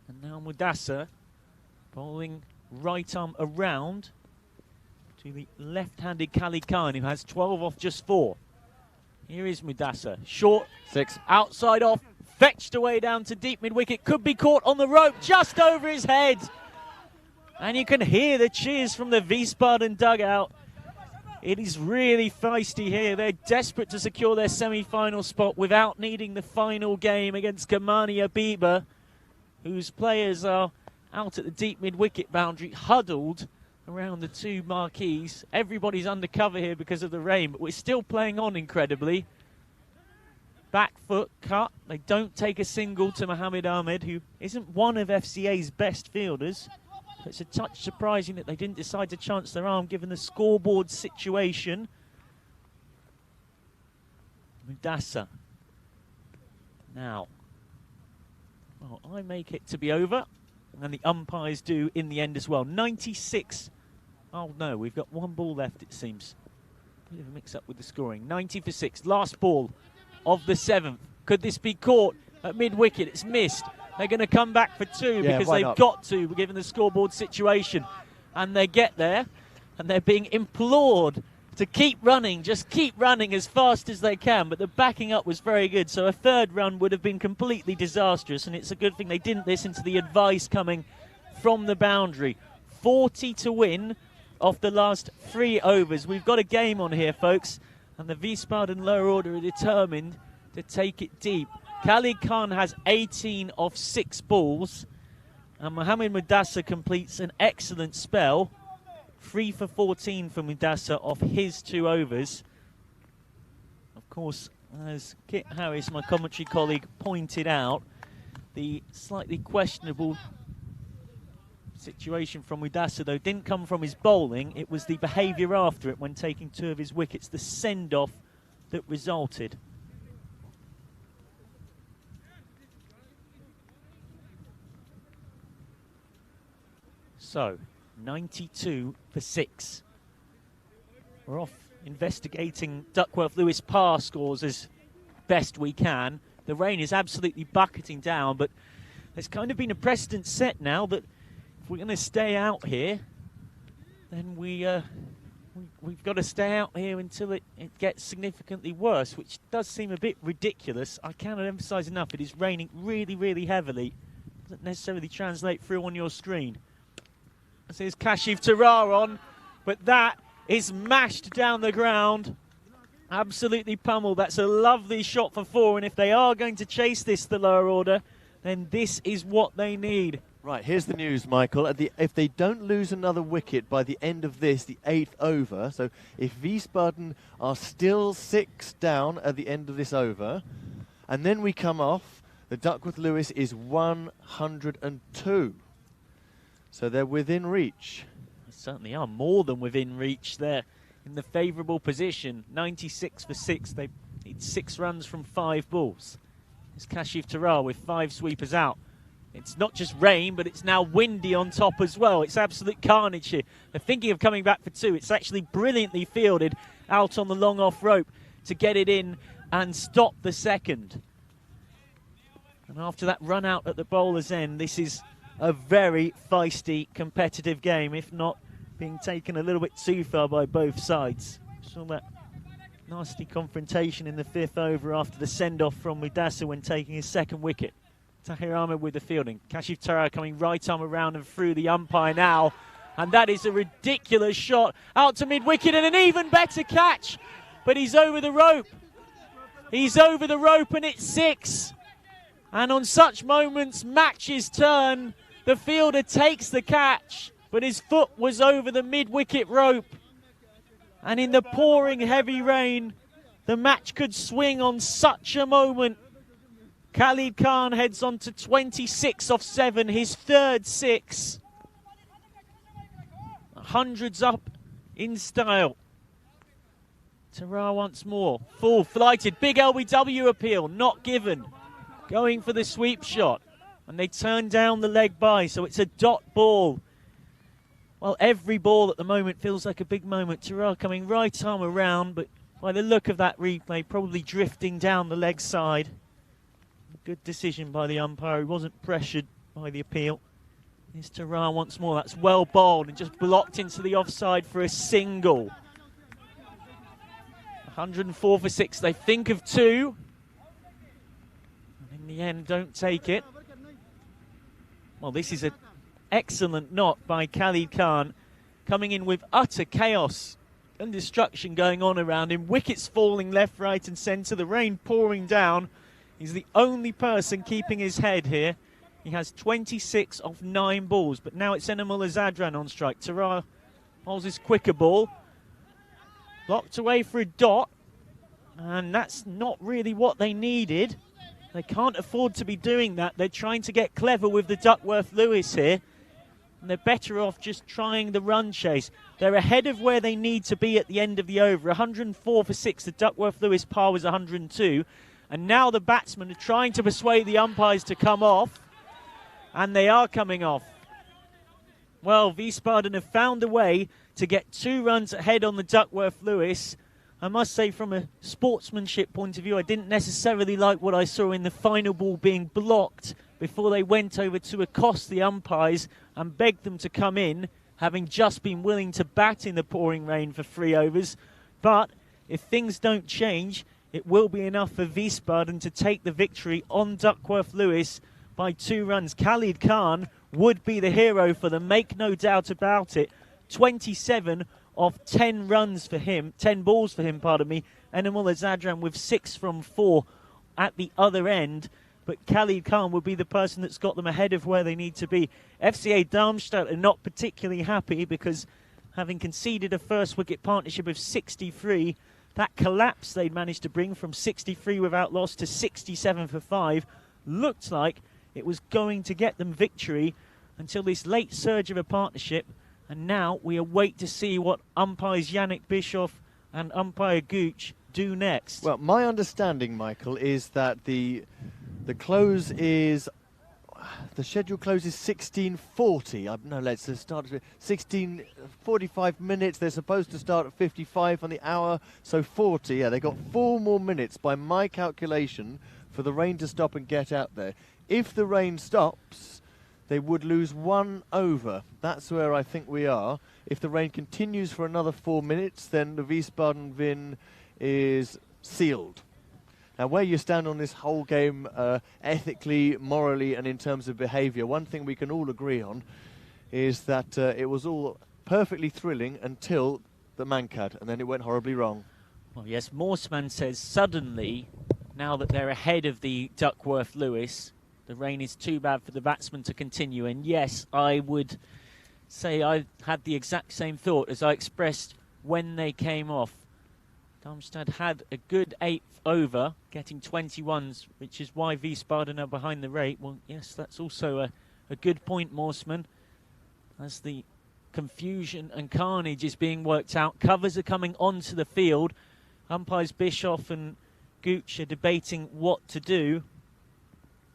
And now Mudassar bowling right arm around to the left-handed Khalid Khan, who has 12 off just 4. Here is Mudassar. Short, 6. Outside off, fetched away down to deep mid-wicket. Could be caught on the rope, just over his head. And you can hear the cheers from the Wiesbaden dugout. It is really feisty here. They're desperate to secure their semi-final spot without needing the final game against Germania Biber, whose players are out at the deep mid-wicket boundary, huddled around the two marquees. Everybody's undercover here because of the rain, but we're still playing on incredibly. Back foot cut. They don't take a single to Mohammed Ahmed, who isn't one of FCA's best fielders. It's a touch surprising that they didn't decide to chance their arm given the scoreboard situation. Mudasa. Now. Well, I make it to be over. And the umpires do in the end as well. 96. Oh no, we've got one ball left it seems. Bit of a mix up with the scoring. 90 for 6. Last ball of the 7th. Could this be caught at mid-wicket? It's missed. They're going to come back for 2 because they've got to, given the scoreboard situation. And they get there, and they're being implored to keep running, just keep running as fast as they can. But the backing up was very good, so a 3rd run would have been completely disastrous, and it's a good thing they didn't listen to the advice coming from the boundary. 40 to win off the last 3 overs. We've got a game on here, folks, and the Wiesbaden lower order are determined to take it deep. Khalid Khan has 18 off 6 balls, and Mohammed Mudasa completes an excellent spell. 3 for 14 for Mudasa off his 2 overs. Of course, as Kit Harris, my commentary colleague, pointed out, the slightly questionable situation from Mudasa, though, didn't come from his bowling. It was the behaviour after it when taking 2 of his wickets, the send-off that resulted. So, 92 for 6. We're off investigating Duckworth Lewis par scores as best we can. The rain is absolutely bucketing down, but there's kind of been a precedent set now that if we're going to stay out here, then we've got to stay out here until it gets significantly worse, which does seem a bit ridiculous. I cannot emphasise enough, it is raining really, really heavily. Doesn't necessarily translate through on your screen. There's Kashif Tarar on, but that is mashed down the ground. Absolutely pummeled. That's a lovely shot for 4, and if they are going to chase this, the lower order, then this is what they need. Right, here's the news, Michael. If they don't lose another wicket by the end of this, the 8th over, so if Wiesbaden are still 6 down at the end of this over, and then we come off, the Duckworth Lewis is 102. So they're within reach. They certainly are more than within reach. They're in the favourable position. 96 for 6. They need 6 runs from 5 balls. It's Kashif Tarar with 5 sweepers out. It's not just rain, but it's now windy on top as well. It's absolute carnage here. They're thinking of coming back for 2. It's actually brilliantly fielded out on the long off rope to get it in and stop the 2nd. And after that run out at the bowler's end, this is a very feisty, competitive game, if not being taken a little bit too far by both sides. Saw that nasty confrontation in the 5th over after the send-off from Mudasa when taking his 2nd wicket. Tahir Ahmed with the fielding. Kashif Tarar coming right arm around and through the umpire now. And that is a ridiculous shot out to mid-wicket and an even better catch. But he's over the rope. He's over the rope and it's 6. And on such moments, matches turn. The fielder takes the catch, but his foot was over the mid-wicket rope. And in the pouring heavy rain, the match could swing on such a moment. Khalid Khan heads on to 26 off 7, his 3rd 6. Hundreds up in style. Tarar once more, full flighted, big LBW appeal, not given. Going for the sweep shot. And they turn down the leg by, so it's a dot ball. Well, every ball at the moment feels like a big moment. Tarar coming right arm around, but by the look of that replay, probably drifting down the leg side. Good decision by the umpire. He wasn't pressured by the appeal. Here's Tarar once more. That's well bowled and just blocked into the offside for a single. 104 for 6. They think of 2. And in the the end don't take it. Well, this is an excellent knock by Khalid Khan, coming in with utter chaos and destruction going on around him. Wickets falling left, right and centre. The rain pouring down. He's the only person keeping his head here. He has 26 off 9 balls. But now it's Enamul Azadran on strike. Tara holds his quicker ball. Blocked away for a dot. And that's not really what they needed. They can't afford to be doing that. They're trying to get clever with the Duckworth-Lewis here. And they're better off just trying the run chase. They're ahead of where they need to be at the end of the over. 104 for 6. The Duckworth-Lewis par was 102. And now the batsmen are trying to persuade the umpires to come off. And they are coming off. Well, Wiesbaden have found a way to get 2 runs ahead on the Duckworth-Lewis. I must say, from a sportsmanship point of view, I didn't necessarily like what I saw in the final ball being blocked before they went over to accost the umpires and begged them to come in, having just been willing to bat in the pouring rain for 3 overs. But if things don't change, it will be enough for Wiesbaden to take the victory on Duckworth-Lewis by 2 runs. Khalid Khan would be the hero for them, make no doubt about it. 27 of 10 runs for him, 10 balls for him, pardon me. Enamul Azadran with 6 from 4 at the other end. But Khalid Khan will be the person that's got them ahead of where they need to be. FCA Darmstadt are not particularly happy because having conceded a first wicket partnership of 63, that collapse they'd managed to bring from 63 without loss to 67 for 5 looked like it was going to get them victory until this late surge of a partnership. And now we await to see what umpires Yannick Bischoff and umpire Gooch do next. Well, my understanding, Michael, is that the close is... The schedule closes 16:40. No, let's start at 16:45 minutes. They're supposed to start at 55 on the hour, so 40. Yeah, they got 4 more minutes by my calculation for the rain to stop and get out there. If the rain stops, they would lose 1 over. That's where I think we are. If the rain continues for another 4 minutes, then the Wiesbaden win is sealed. Now, where you stand on this whole game, ethically, morally, and in terms of behaviour, one thing we can all agree on is that it was all perfectly thrilling until the Mankad, and then it went horribly wrong. Well, yes, Morseman says suddenly, now that they're ahead of the Duckworth-Lewis, the rain is too bad for the batsmen to continue. And yes, I would say I had the exact same thought as I expressed when they came off. Darmstadt had a good 8th over, getting 21s, which is why Wiesbaden are behind the rate. Well, yes, that's also a good point, Morseman. As the confusion and carnage is being worked out, covers are coming onto the field. Umpires Bischoff and Gooch are debating what to do.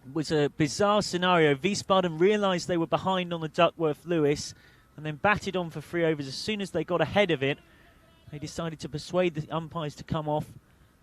It was a bizarre scenario. Wiesbaden realised they were behind on the Duckworth-Lewis and then batted on for 3 overs. As soon as they got ahead of it, they decided to persuade the umpires to come off,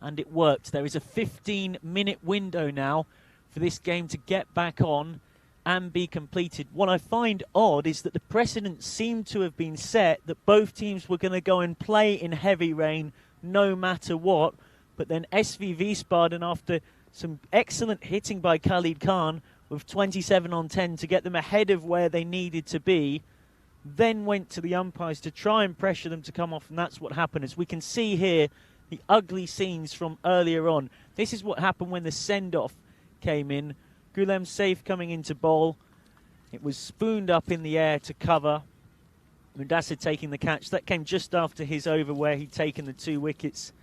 and it worked. There is a 15-minute window now for this game to get back on and be completed. What I find odd is that the precedent seemed to have been set that both teams were going to go and play in heavy rain no matter what, but then SV Wiesbaden, after some excellent hitting by Khalid Khan with 27 on 10 to get them ahead of where they needed to be, then went to the umpires to try and pressure them to come off, and that's what happened. As we can see here, the ugly scenes from earlier on. This is what happened when the send-off came in. Gulem Saif coming into bowl. It was spooned up in the air to cover. Mudasser taking the catch. That came just after his over where he'd taken the 2 wickets.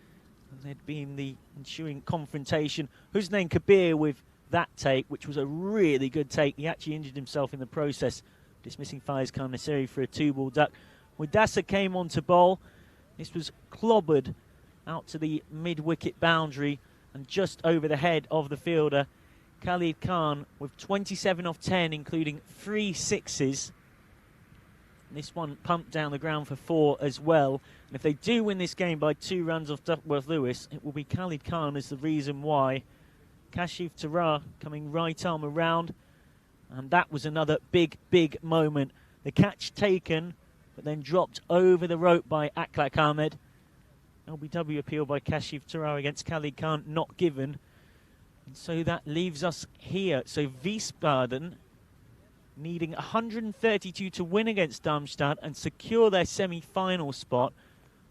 And there'd been the ensuing confrontation. Husnain Kabir with that take, which was a really good take. He actually injured himself in the process, dismissing Faiz Khan Nasiri for a 2-ball duck. Mudasser came on to bowl. This was clobbered out to the mid-wicket boundary and just over the head of the fielder. Khalid Khan with 27 off 10, including 3 sixes. This one pumped down the ground for 4 as well. And if they do win this game by 2 runs off Duckworth-Lewis, it will be Khalid Khan as the reason why. Kashif Tarar coming right arm around. And that was another big, big moment. The catch taken, but then dropped over the rope by Akhlaq Ahmed. LBW appeal by Kashif Tarar against Khalid Khan not given. And so that leaves us here. So Wiesbaden needing 132 to win against Darmstadt and secure their semi-final spot.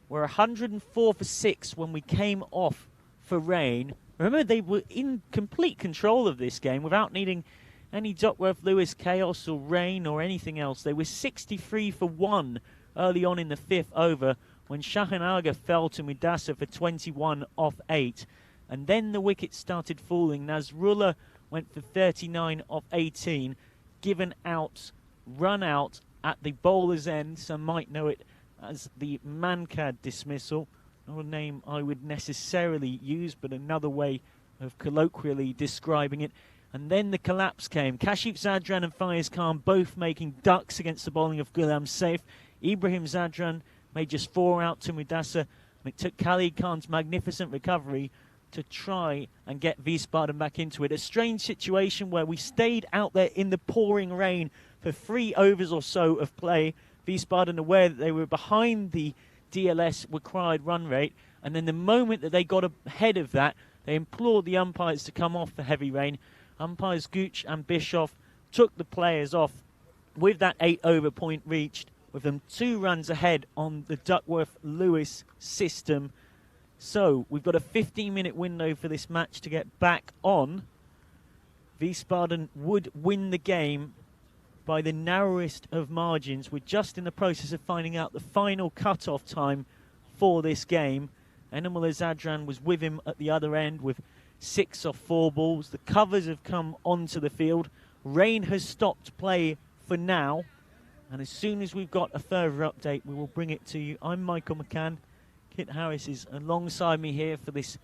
We're 104 for 6 when we came off for rain. Remember, they were in complete control of this game without needing any Duckworth-Lewis chaos or rain or anything else. They were 63 for 1 early on in the 5th over when Schachenauer fell to Mudasa for 21 off 8. And then the wickets started falling. Nasrullah went for 39 off 18. Given out, run out at the bowler's end. Some might know it as the Mankad dismissal. Not a name I would necessarily use, but another way of colloquially describing it. And then the collapse came. Kashif Zadran and Faiz Khan both making ducks against the bowling of Ghulam Saif. Ibrahim Zadran made just 4 out to Mudasa, and it took Khalid Khan's magnificent recovery to try and get Wiesbaden back into it. A strange situation where we stayed out there in the pouring rain for 3 overs or so of play. Wiesbaden aware that they were behind the DLS required run rate, and then the moment that they got ahead of that, they implored the umpires to come off the heavy rain. Umpires Gooch and Bischoff took the players off with that 8-over point reached, with them 2 runs ahead on the Duckworth-Lewis system. So we've got a 15-minute window for this match to get back on. Wiesbaden would win the game by the narrowest of margins. We're just in the process of finding out the final cut-off time for this game. Enamul Zadran was with him at the other end with 6 off 4 balls. The covers have come onto the field. Rain has stopped play for now. And as soon as we've got a further update, we will bring it to you. I'm Michael McCann. Kit Harris is alongside me here for this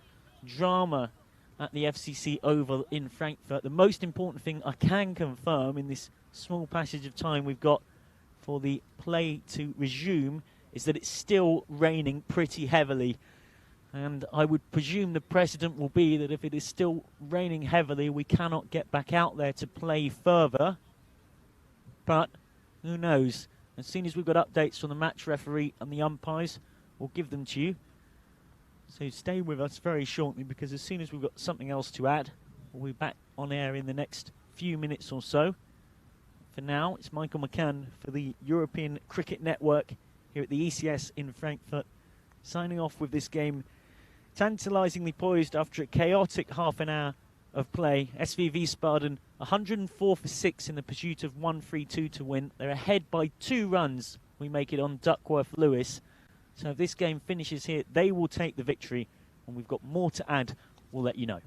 drama at the FCC Oval in Frankfurt. The most important thing I can confirm in this small passage of time we've got for the play to resume is that it's still raining pretty heavily. And I would presume the precedent will be that if it is still raining heavily, we cannot get back out there to play further. But who knows? As soon as we've got updates from the match referee and the umpires, we'll give them to you. So stay with us very shortly, because as soon as we've got something else to add, we'll be back on air in the next few minutes or so. For now, it's Michael McCann for the European Cricket Network here at the ECS in Frankfurt, signing off with this game tantalisingly poised after a chaotic half an hour of play. SV Wiesbaden 104 for 6 in the pursuit of 132 to win. They're ahead by 2 runs. We make it on Duckworth-Lewis. So if this game finishes here, they will take the victory. And we've got more to add. We'll let you know.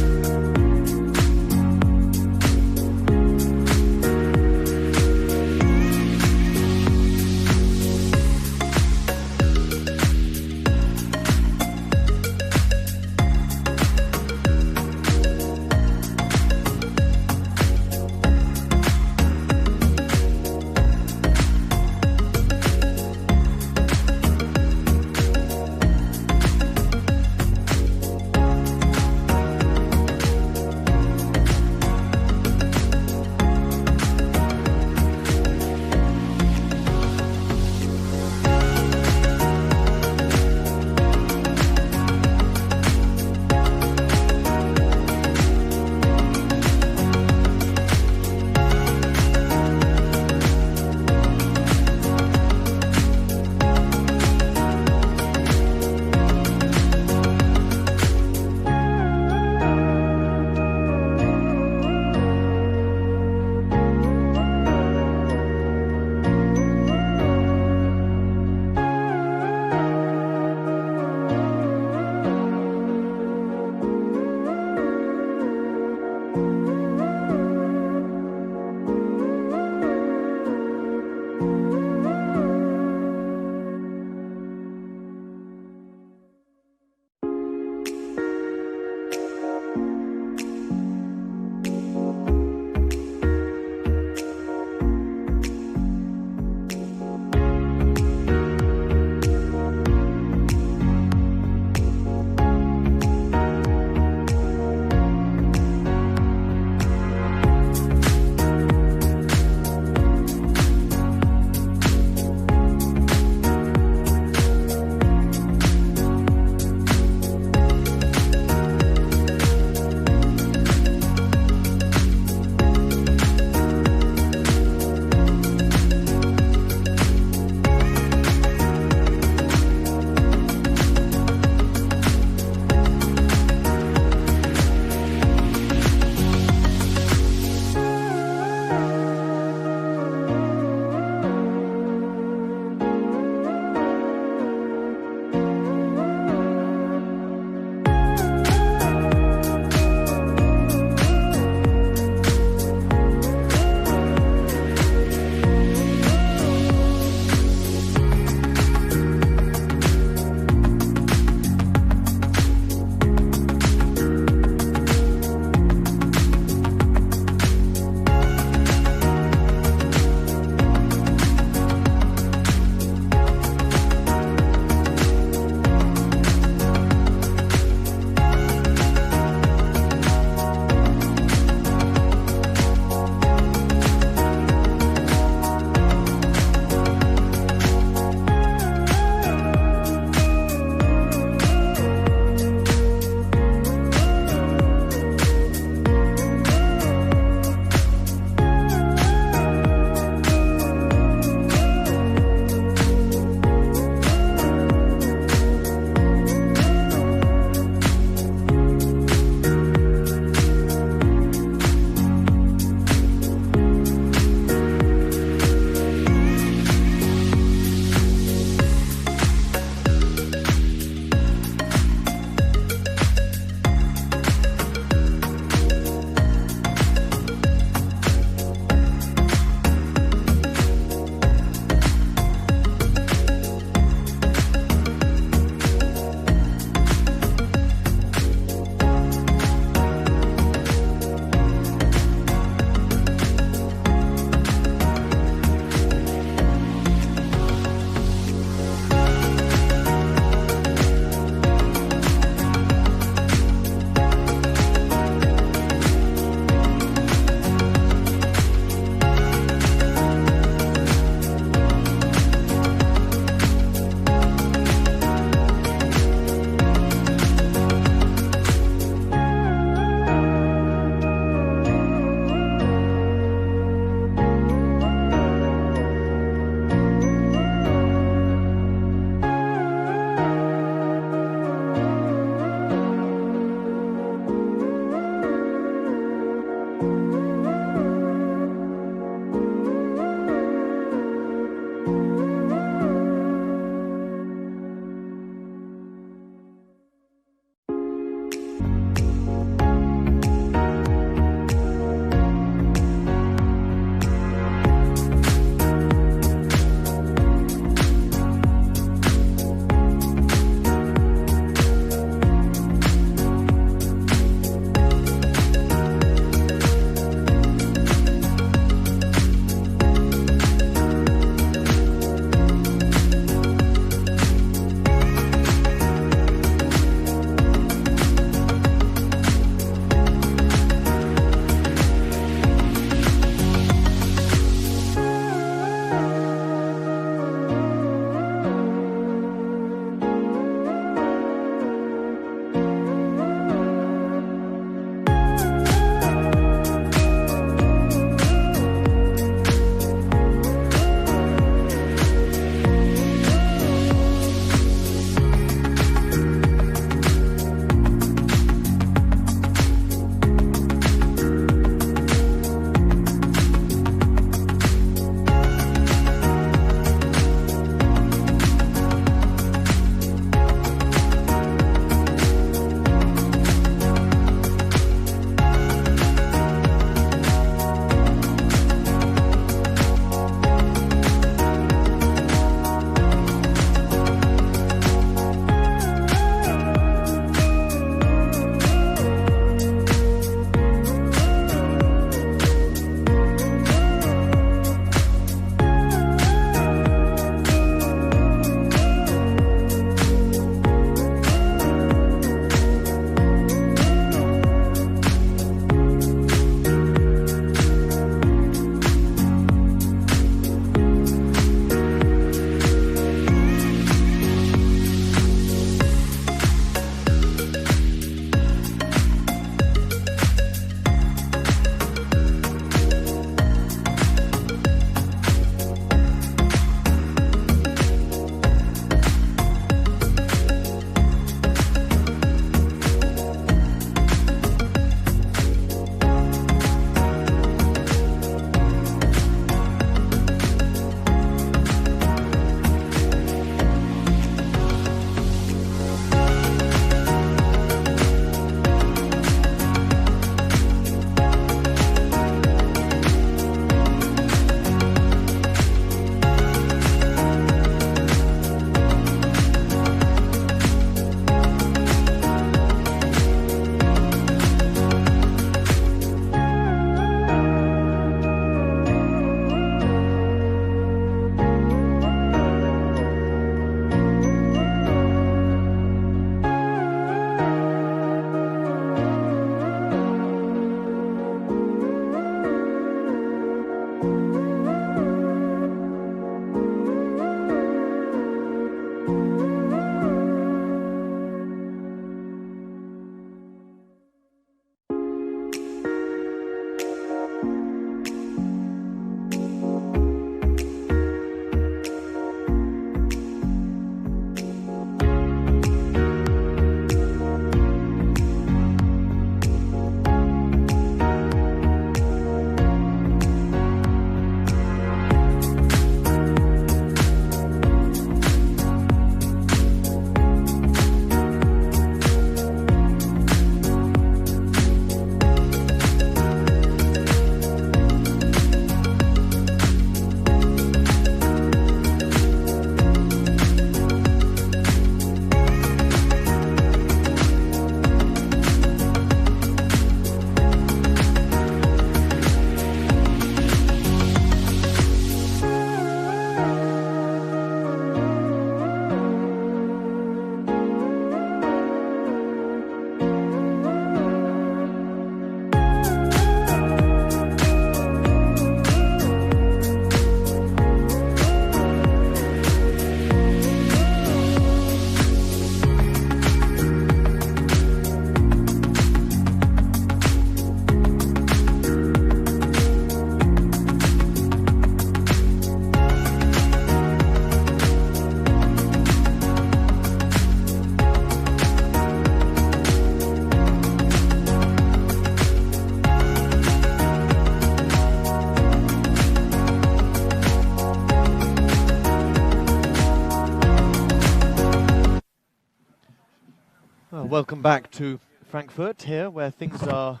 Well, welcome back to Frankfurt here, where things are,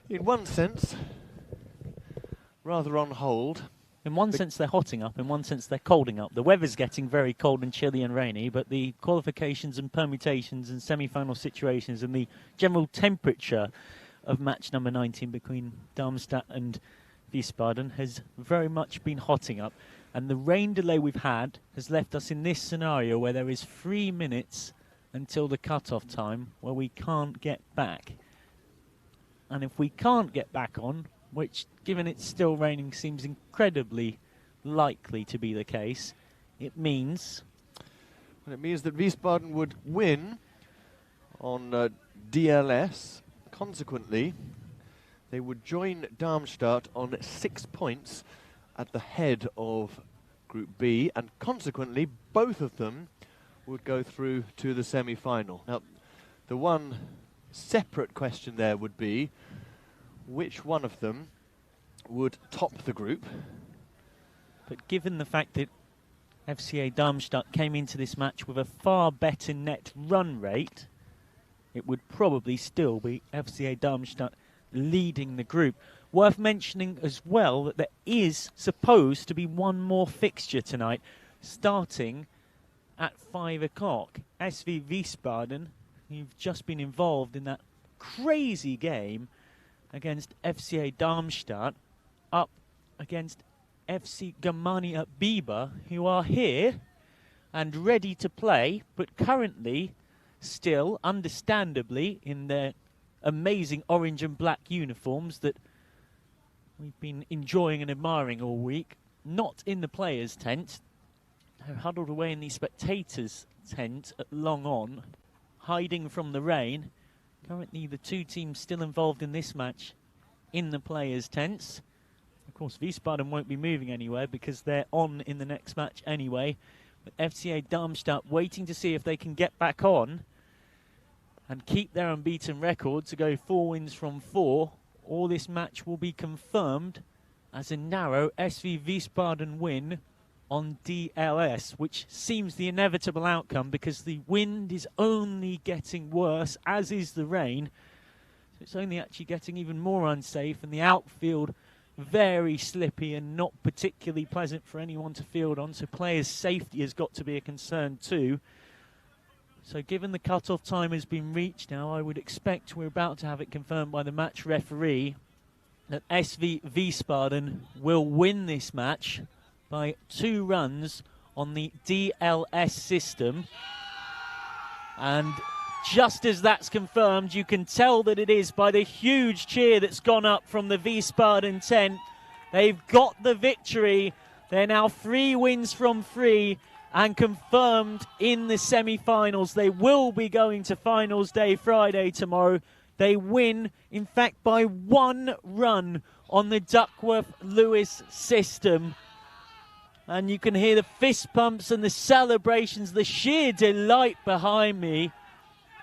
in one sense, rather on hold. In one sense, they're hotting up. In one sense, they're colding up. The weather's getting very cold and chilly and rainy, but the qualifications and permutations and semi-final situations and the general temperature of match number 19 between Darmstadt and Wiesbaden has very much been hotting up. And the rain delay we've had has left us in this scenario where there is 3 minutes until the cut-off time where we can't get back. And if we can't get back on, which, given it's still raining, seems incredibly likely to be the case, it means... Well, it means that Wiesbaden would win on DLS. Consequently, they would join Darmstadt on 6 points at the head of Group B, and consequently, both of them would go through to the semi-final. Now, the one separate question there would be, which one of them would top the group? But given the fact that FCA Darmstadt came into this match with a far better net run rate, it would probably still be FCA Darmstadt leading the group. Worth mentioning as well that there is supposed to be one more fixture tonight, starting at 5 o'clock. SV Wiesbaden, who've just been involved in that crazy game against FCA Darmstadt, up against FC Germania Biber, who are here and ready to play, but currently still, understandably, in their amazing orange and black uniforms that we've been enjoying and admiring all week, not in the players' tent. They're huddled away in the spectators' tent at Long On, hiding from the rain. Currently, the two teams still involved in this match in the players' tents. Of course, Wiesbaden won't be moving anywhere because they're on in the next match anyway. But FCA Darmstadt waiting to see if they can get back on and keep their unbeaten record to go 4 wins from 4. Or this match will be confirmed as a narrow SV Wiesbaden win on DLS, which seems the inevitable outcome because the wind is only getting worse, as is the rain. So it's only actually getting even more unsafe, and the outfield very slippy and not particularly pleasant for anyone to field on, so players' safety has got to be a concern too. So given the cut-off time has been reached now, I would expect we're about to have it confirmed by the match referee that SV Wiesbaden will win this match by 2 runs on the DLS system. And just as that's confirmed, you can tell that it is by the huge cheer that's gone up from the Wiesbaden tent. They've got the victory. They're now 3 wins from 3 and confirmed in the semi-finals. They will be going to finals day Friday tomorrow. They win, in fact, by 1 run on the Duckworth-Lewis system. And you can hear the fist pumps and the celebrations, the sheer delight behind me.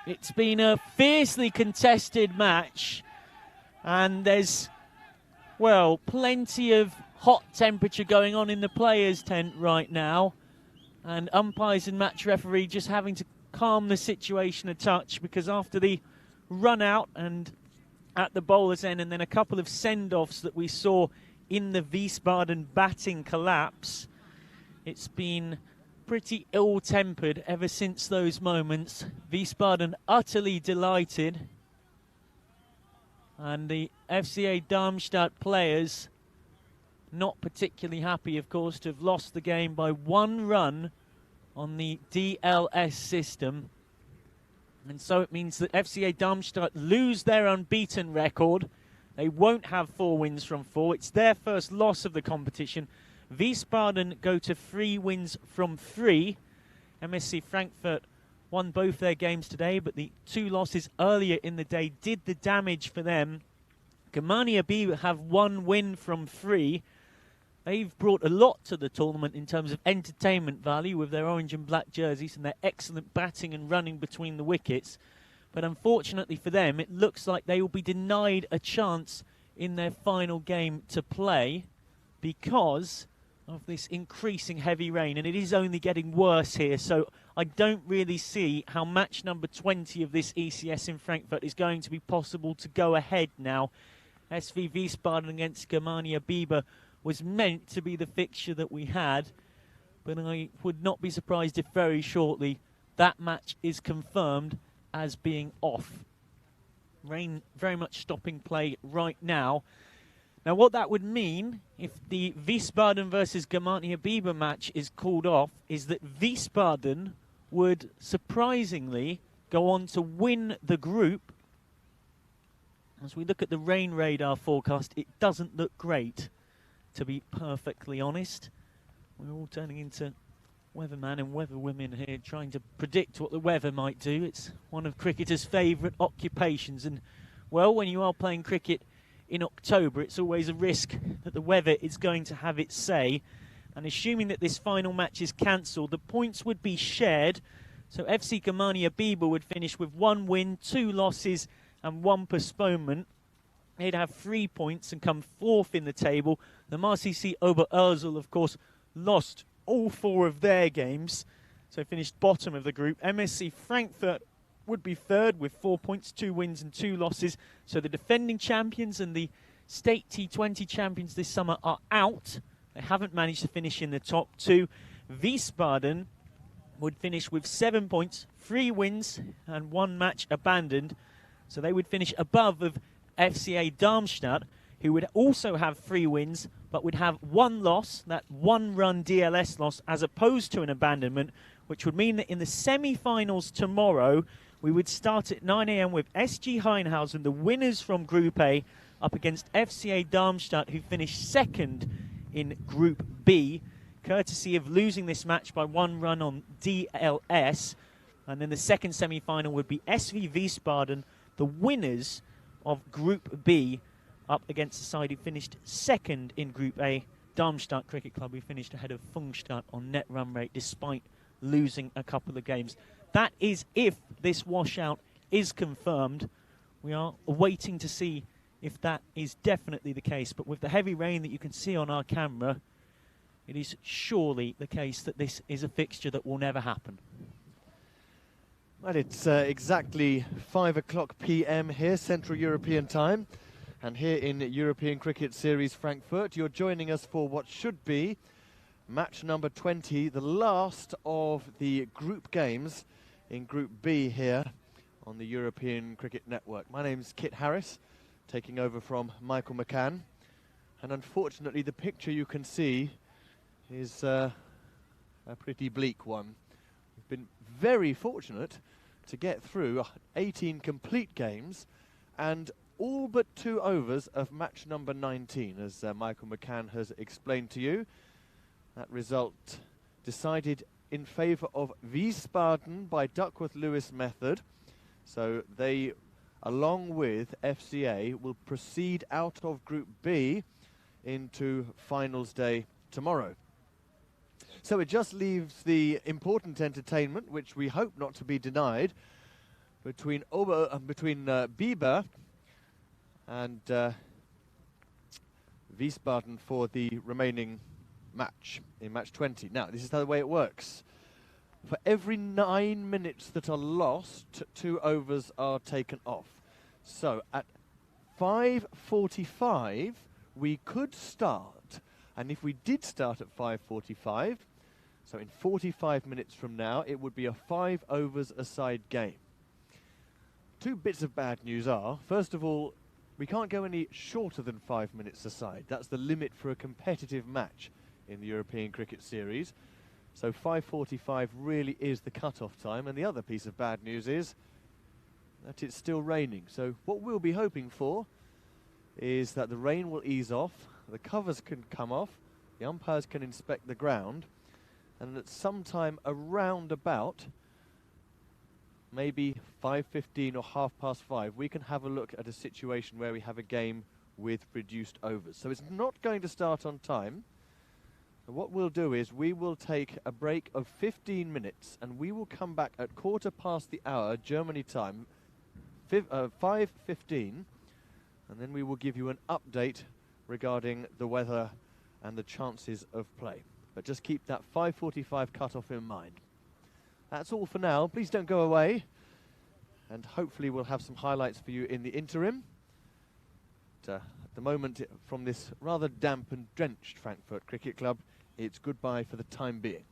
It's been a fiercely contested match. And there's, well, plenty of hot temperature going on in the players' tent right now. And umpires and match referee just having to calm the situation a touch, because after the run out and at the bowler's end and then a couple of send-offs that we saw in the Wiesbaden batting collapse, it's been pretty ill-tempered ever since those moments. Wiesbaden utterly delighted. And the FCA Darmstadt players not particularly happy, of course, to have lost the game by 1 run on the DLS system. And so it means that FCA Darmstadt lose their unbeaten record. They won't have 4 wins from 4. It's their first loss of the competition. Wiesbaden go to 3 wins from 3. MSC Frankfurt won both their games today, but the 2 losses earlier in the day did the damage for them. Germania B have 1 win from 3. They've brought a lot to the tournament in terms of entertainment value with their orange and black jerseys and their excellent batting and running between the wickets. But unfortunately for them, it looks like they will be denied a chance in their final game to play, because of this increasing heavy rain, and it is only getting worse here, so I don't really see how match number 20 of this ECS in Frankfurt is going to be possible to go ahead now. SV Wiesbaden against Germania Bieber was meant to be the fixture that we had, but I would not be surprised if very shortly that match is confirmed as being off. Rain very much stopping play right now. Now, what that would mean, if the Wiesbaden versus Germania Bieber match is called off, is that Wiesbaden would surprisingly go on to win the group. As we look at the rain radar forecast, it doesn't look great, to be perfectly honest. We're all turning into weatherman and weatherwomen here, trying to predict what the weather might do. It's one of cricketers' favourite occupations, and, well, when you are playing cricket in October, it's always a risk that the weather is going to have its say. And assuming that this final match is cancelled, the points would be shared. So FC Germania Bieber would finish with 1 win, 2 losses and 1 postponement. They'd have 3 points and come 4th in the table. The MRCC Oberursel, of course, lost all 4 of their games, so finished bottom of the group. MSC Frankfurt would be 3rd with 4 points, 2 wins and 2 losses. So the defending champions and the state T20 champions this summer are out. They haven't managed to finish in the top 2. Wiesbaden would finish with 7 points, 3 wins and 1 match abandoned. So they would finish above of FCA Darmstadt, who would also have 3 wins, but would have 1 loss, that 1-run DLS loss, as opposed to an abandonment, which would mean that in the semi-finals tomorrow, we would start at 9 AM with SG Heinhausen, the winners from Group A, up against FCA Darmstadt, who finished 2nd in Group B, courtesy of losing this match by 1 run on DLS. And then the second semi-final would be SV Wiesbaden, the winners of Group B, up against the side who finished 2nd in Group A, Darmstadt Cricket Club, who finished ahead of Pfungstadt on net run rate despite losing a couple of games. That is if this washout is confirmed. We are waiting to see if that is definitely the case. But with the heavy rain that you can see on our camera, it is surely the case that this is a fixture that will never happen. Well, it's exactly 5 o'clock PM here, Central European time. And here in European Cricket Series Frankfurt, you're joining us for what should be match number 20, the last of the group games in Group B here on the European Cricket Network. My name's Kit Harris, taking over from Michael McCann. And unfortunately, the picture you can see is a pretty bleak one. We've been very fortunate to get through 18 complete games and all but 2 overs of match number 19, as Michael McCann has explained to you. That result decided in favour of Wiesbaden by Duckworth-Lewis method. So they, along with FCA, will proceed out of Group B into finals day tomorrow. So it just leaves the important entertainment, which we hope not to be denied, between Bieber and Wiesbaden for the remaining match in match 20. Now, this is the way it works. For every 9 minutes that are lost, 2 overs are taken off. So at 5:45, we could start. And if we did start at 5:45, so in 45 minutes from now, it would be a 5 overs a side game. 2 bits of bad news are, first of all, we can't go any shorter than 5 minutes a side. That's the limit for a competitive match in the European Cricket Series. So 5:45 really is the cut-off time. And the other piece of bad news is that it's still raining. So what we'll be hoping for is that the rain will ease off, the covers can come off, the umpires can inspect the ground, and that sometime around about maybe 5:15 or 5:30, we can have a look at a situation where we have a game with reduced overs. So it's not going to start on time. And what we'll do is we will take a break of 15 minutes and we will come back at 1/4 the hour, Germany time, 5:15, and then we will give you an update regarding the weather and the chances of play. But just keep that 5:45 cut-off in mind. That's all for now. Please don't go away. And hopefully we'll have some highlights for you in the interim. But, at the moment, from this rather damp and drenched Frankfurt Cricket Club, it's goodbye for the time being.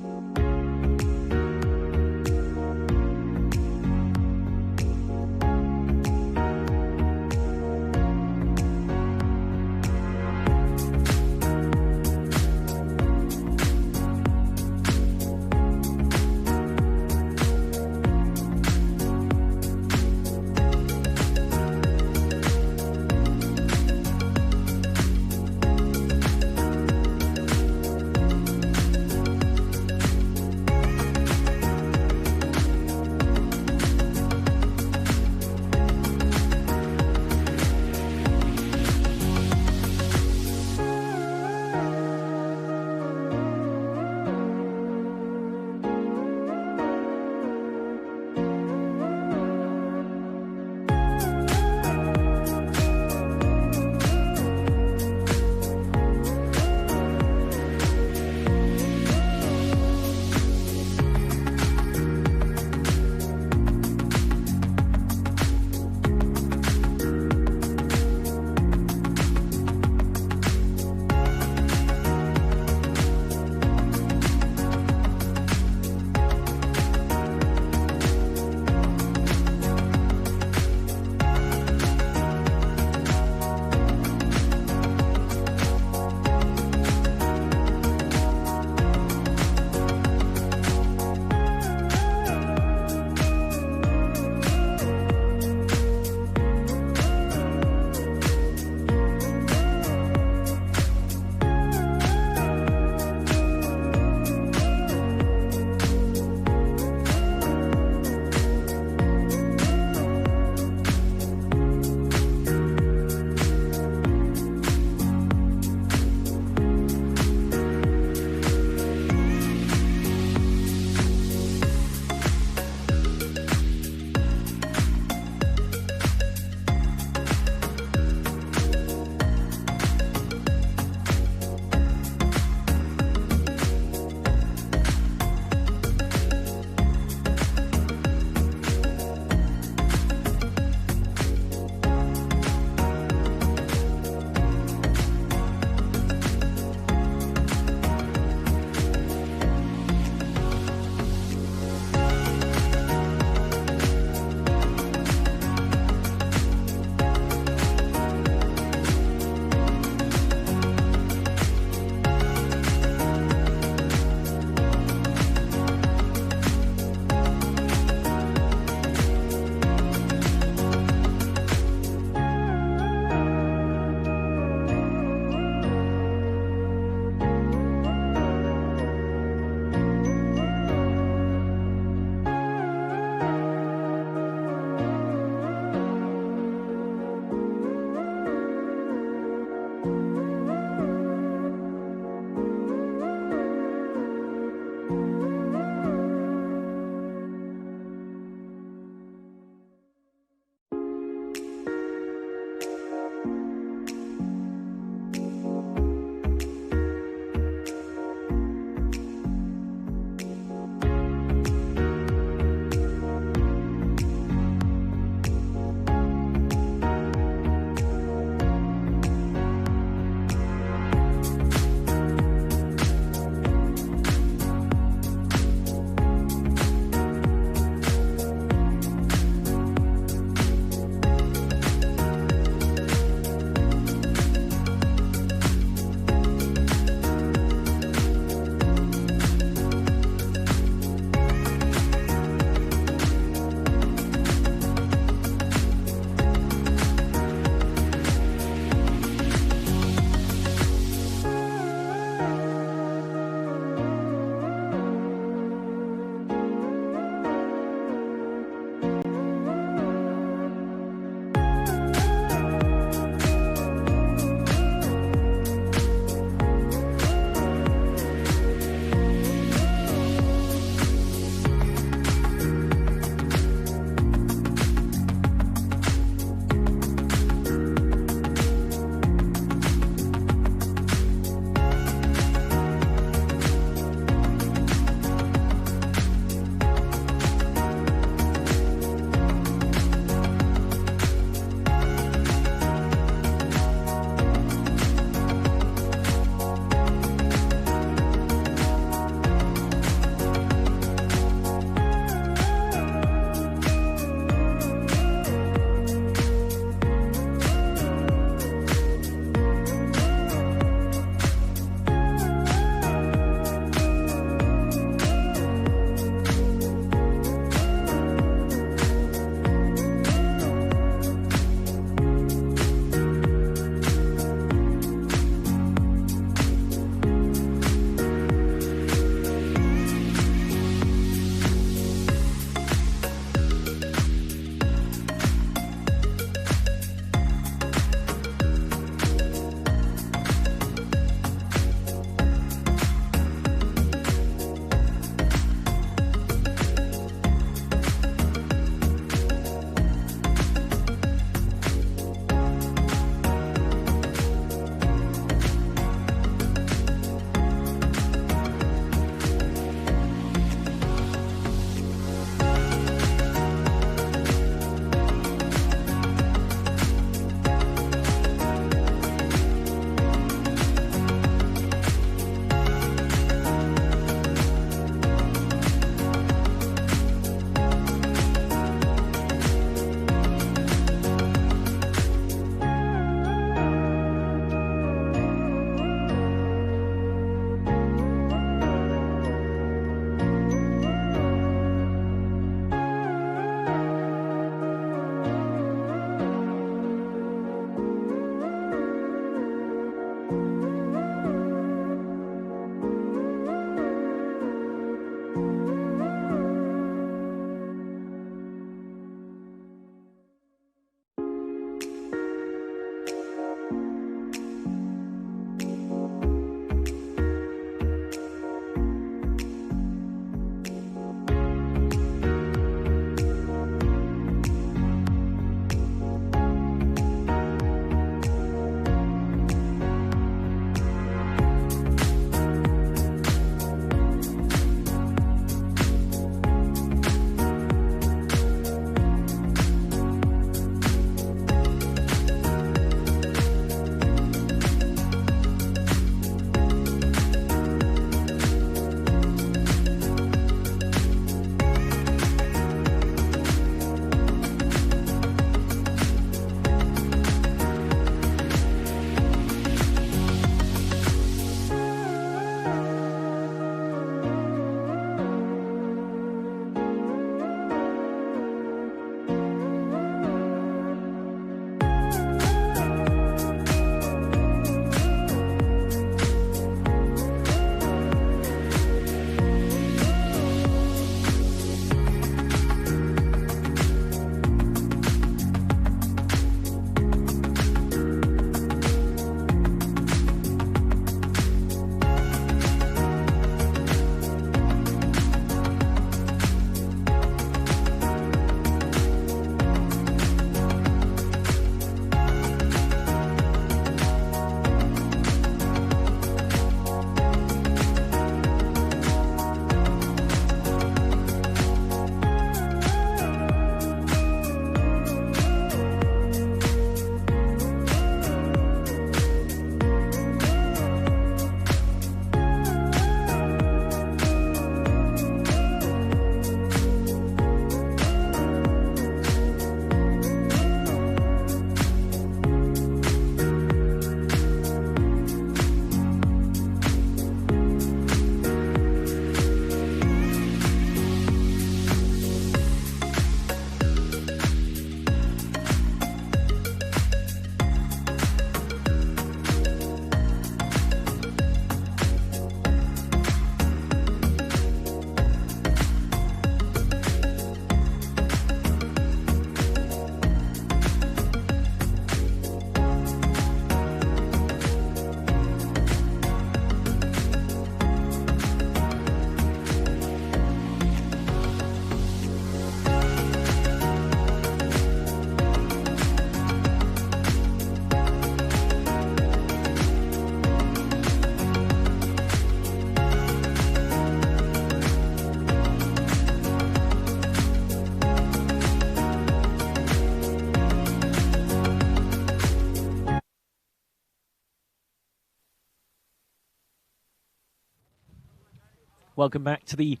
Welcome back to the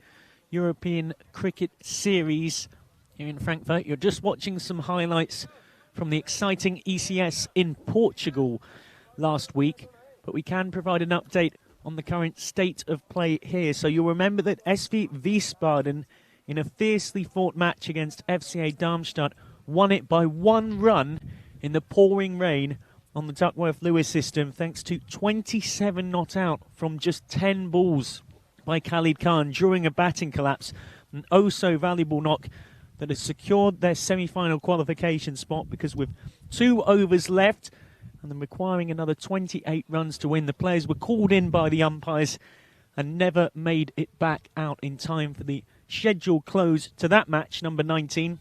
European Cricket Series here in Frankfurt. You're just watching some highlights from the exciting ECS in Portugal last week, but we can provide an update on the current state of play here. So you'll remember that SV Wiesbaden, in a fiercely fought match against FCA Darmstadt, won it by 1 run in the pouring rain on the Duckworth-Lewis system, thanks to 27 not out from just 10 balls by Khalid Khan during a batting collapse. An oh-so-valuable knock that has secured their semi-final qualification spot, because with 2 overs left and then requiring another 28 runs to win, the players were called in by the umpires and never made it back out in time for the scheduled close to that match, number 19.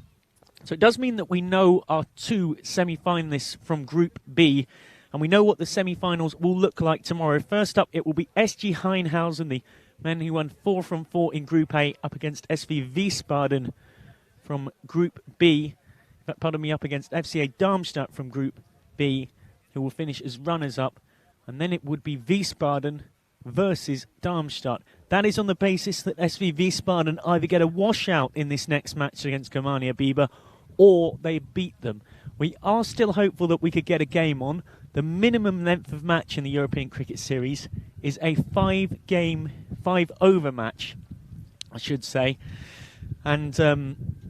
So it does mean that we know our 2 semi-finalists from Group B, and we know what the semi-finals will look like tomorrow. First up, it will be SG Heinhausen, the men who won 4 from 4 in Group A, up against SV Wiesbaden from Group B. Up against FCA Darmstadt from Group B, who will finish as runners-up. And then it would be Wiesbaden versus Darmstadt. That is on the basis that SV Wiesbaden either get a washout in this next match against Germania Biber, or they beat them. We are still hopeful that we could get a game on. The minimum length of match in the European Cricket Series is a 5-over match, I should say. And,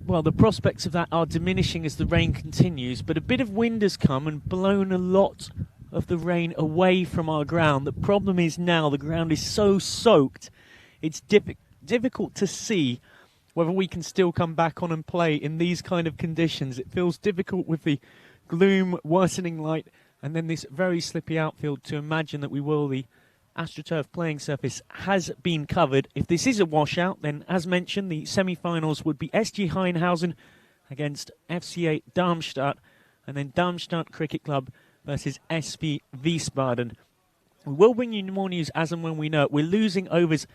well, the prospects of that are diminishing as the rain continues, but a bit of wind has come and blown a lot of the rain away from our ground. The problem is now the ground is so soaked, it's difficult to see whether we can still come back on and play in these kind of conditions. It feels difficult with the gloom, worsening light, and then this very slippy outfield to imagine that we will. The AstroTurf playing surface has been covered. If this is a washout, then as mentioned, the semi-finals would be SG Heinhausen against FCA Darmstadt, and then Darmstadt Cricket Club versus SV Wiesbaden. We will bring you more news as and when we know it. We're losing overs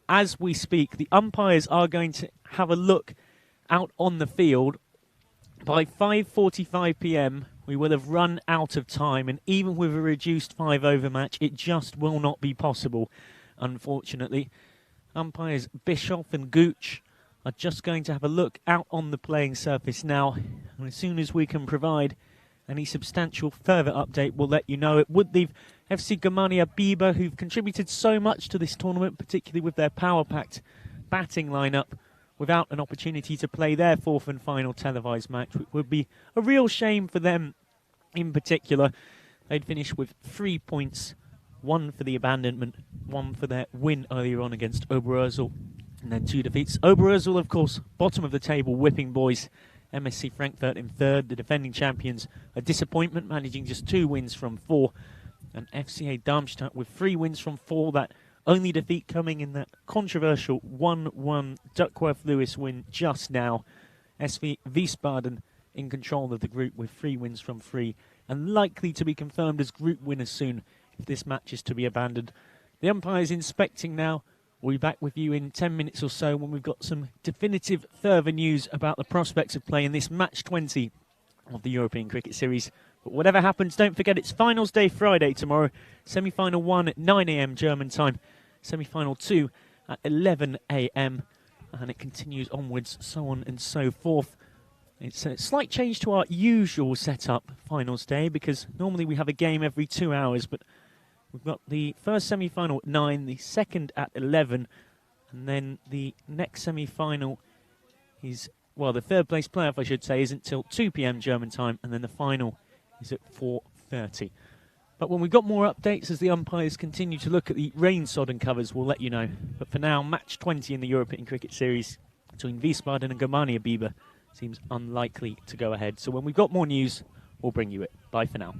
as we speak. The umpires are going to have a look out on the field. By 5:45 p.m, we will have run out of time, and even with a reduced 5-over match, it just will not be possible, unfortunately. Umpires Bischoff and Gooch are just going to have a look out on the playing surface now, and as soon as we can provide any substantial further update, we'll let you know. It would leave FC Germania Biber, who've contributed so much to this tournament, particularly with their power-packed batting lineup, without an opportunity to play their 4th and final televised match, which would be a real shame for them in particular. They'd finish with 3 points, 1 for the abandonment, 1 for their win earlier on against Oberursel, and then 2 defeats. Oberursel, of course, bottom of the table, whipping boys. MSC Frankfurt in 3rd, the defending champions, a disappointment, managing just 2 wins from 4. And FCA Darmstadt with 3 wins from 4, that only defeat coming in that controversial 1-1 Duckworth-Lewis win just now. SV Wiesbaden in control of the group with 3 wins from 3, and likely to be confirmed as group winners soon if this match is to be abandoned. The umpire's inspecting now. We'll be back with you in 10 minutes or so when we've got some definitive further news about the prospects of play in this match 20 of the European Cricket Series. But whatever happens, don't forget it's finals day Friday tomorrow. Semi-final 1 at 9 a.m. German time. Semi-final 2 at 11 a.m. And it continues onwards, so on and so forth. It's a slight change to our usual setup finals day, because normally we have a game every 2 hours, but we've got the first semi-final at 9, the second at 11, and then the next semi-final is, well, the third place playoff, I should say, isn't until 2 p.m. German time, and then the final is at 4:30. But when we've got more updates as the umpires continue to look at the rain-sodden covers, we'll let you know. But for now, match 20 in the European Cricket Series between Wiesbaden and Germania Biber seems unlikely to go ahead. So when we've got more news, we'll bring you it. Bye for now.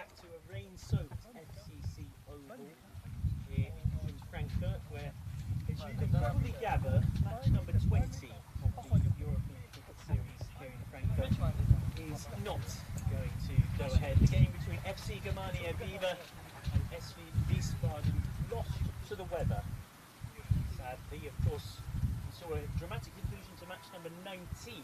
back to a rain-soaked FCC Oval here in Frankfurt, where, as you can probably gather, match number 20 of the European Cricket Series here in Frankfurt is not going to go ahead. The game between FC Germania Viva and SV Wiesbaden lost to the weather. Sadly, of course, we saw a dramatic conclusion to match number 19,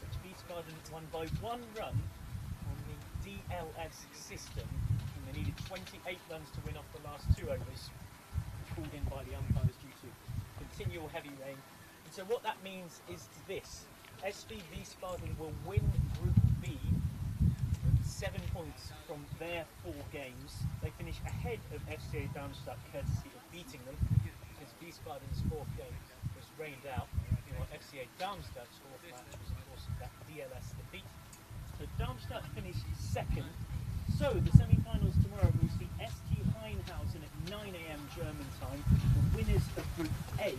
which Wiesbaden won by 1 run on the DLS system, and they needed 28 runs to win off the last 2 overs, called in by the umpires due to continual heavy rain. And so what that means is this: SV Wiesbaden will win Group B with 7 points from their 4 games. They finish ahead of FCA Darmstadt, courtesy of beating them, because Wiesbaden's 4th game was rained out. While FCA Darmstadt's 4th match was, of course, that DLS defeat. So Darmstadt finished 2nd. So the semi-finals tomorrow will see SG Heinhausen at 9 AM German time. The winners of Group A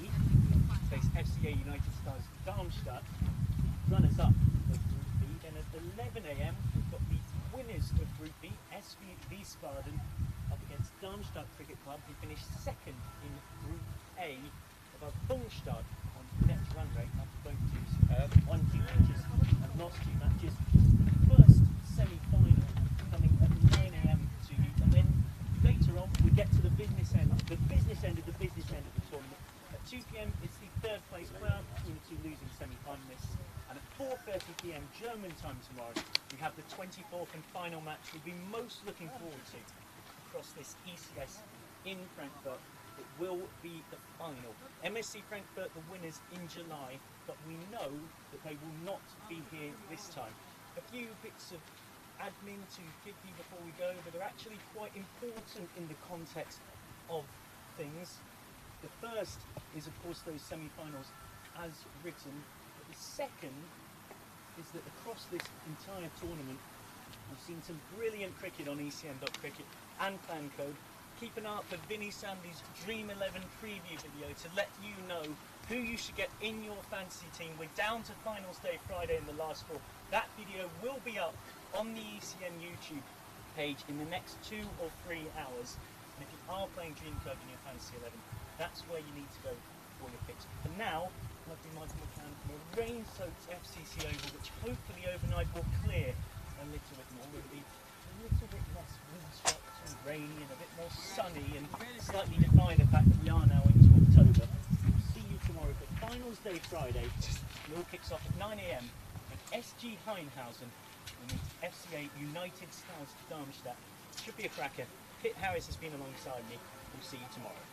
face FCA United Stars Darmstadt. Runners-up of Group B. Then at 11 AM we've got the winners of Group B, SV Wiesbaden, up against Darmstadt Cricket Club, who finished 2nd in Group A above Bungstadt on net run rate after both teams won 2 matches and lost 2 matches. First semi-final coming at 9 AM to you, and then later on we get to the business end of the business end of the tournament. At 2 PM it's the 3rd place crowd between the 2 losing semi-finalists, and at 4:30 PM German time tomorrow we have the 24th and final match we'll be most looking forward to across this ECS in Frankfurt. It will be the final. MSC Frankfurt, the winners in July, but we know that they will not be here this time. A few bits of admin to give you before we go that are actually quite important in the context of things. The first is, of course, those semi-finals as written. But the second is that across this entire tournament, we've seen some brilliant cricket on ECN.cricket and Plan Code. Keep an eye out for Vinny Sandy's Dream 11 preview video to let you know who you should get in your fantasy team. We're down to finals day Friday in the last 4. That video will be up on the ECN YouTube page in the next 2 or 3 hours. And if you are playing Dream Code in your fantasy 11, that's where you need to go for your picks. For now, lovely Michael McCann from a rain-soaked FCC Oval, which hopefully overnight will clear a little bit more. It'll be a little bit less windswept and rainy and a bit more sunny, and slightly defy the fact that we are now into October. We'll see you tomorrow for Finals Day Friday. It all kicks off at 9 AM at SG Heinhausen and FCA United Stars Darmstadt. Should be a cracker. Pitt Harris has been alongside me. We'll see you tomorrow.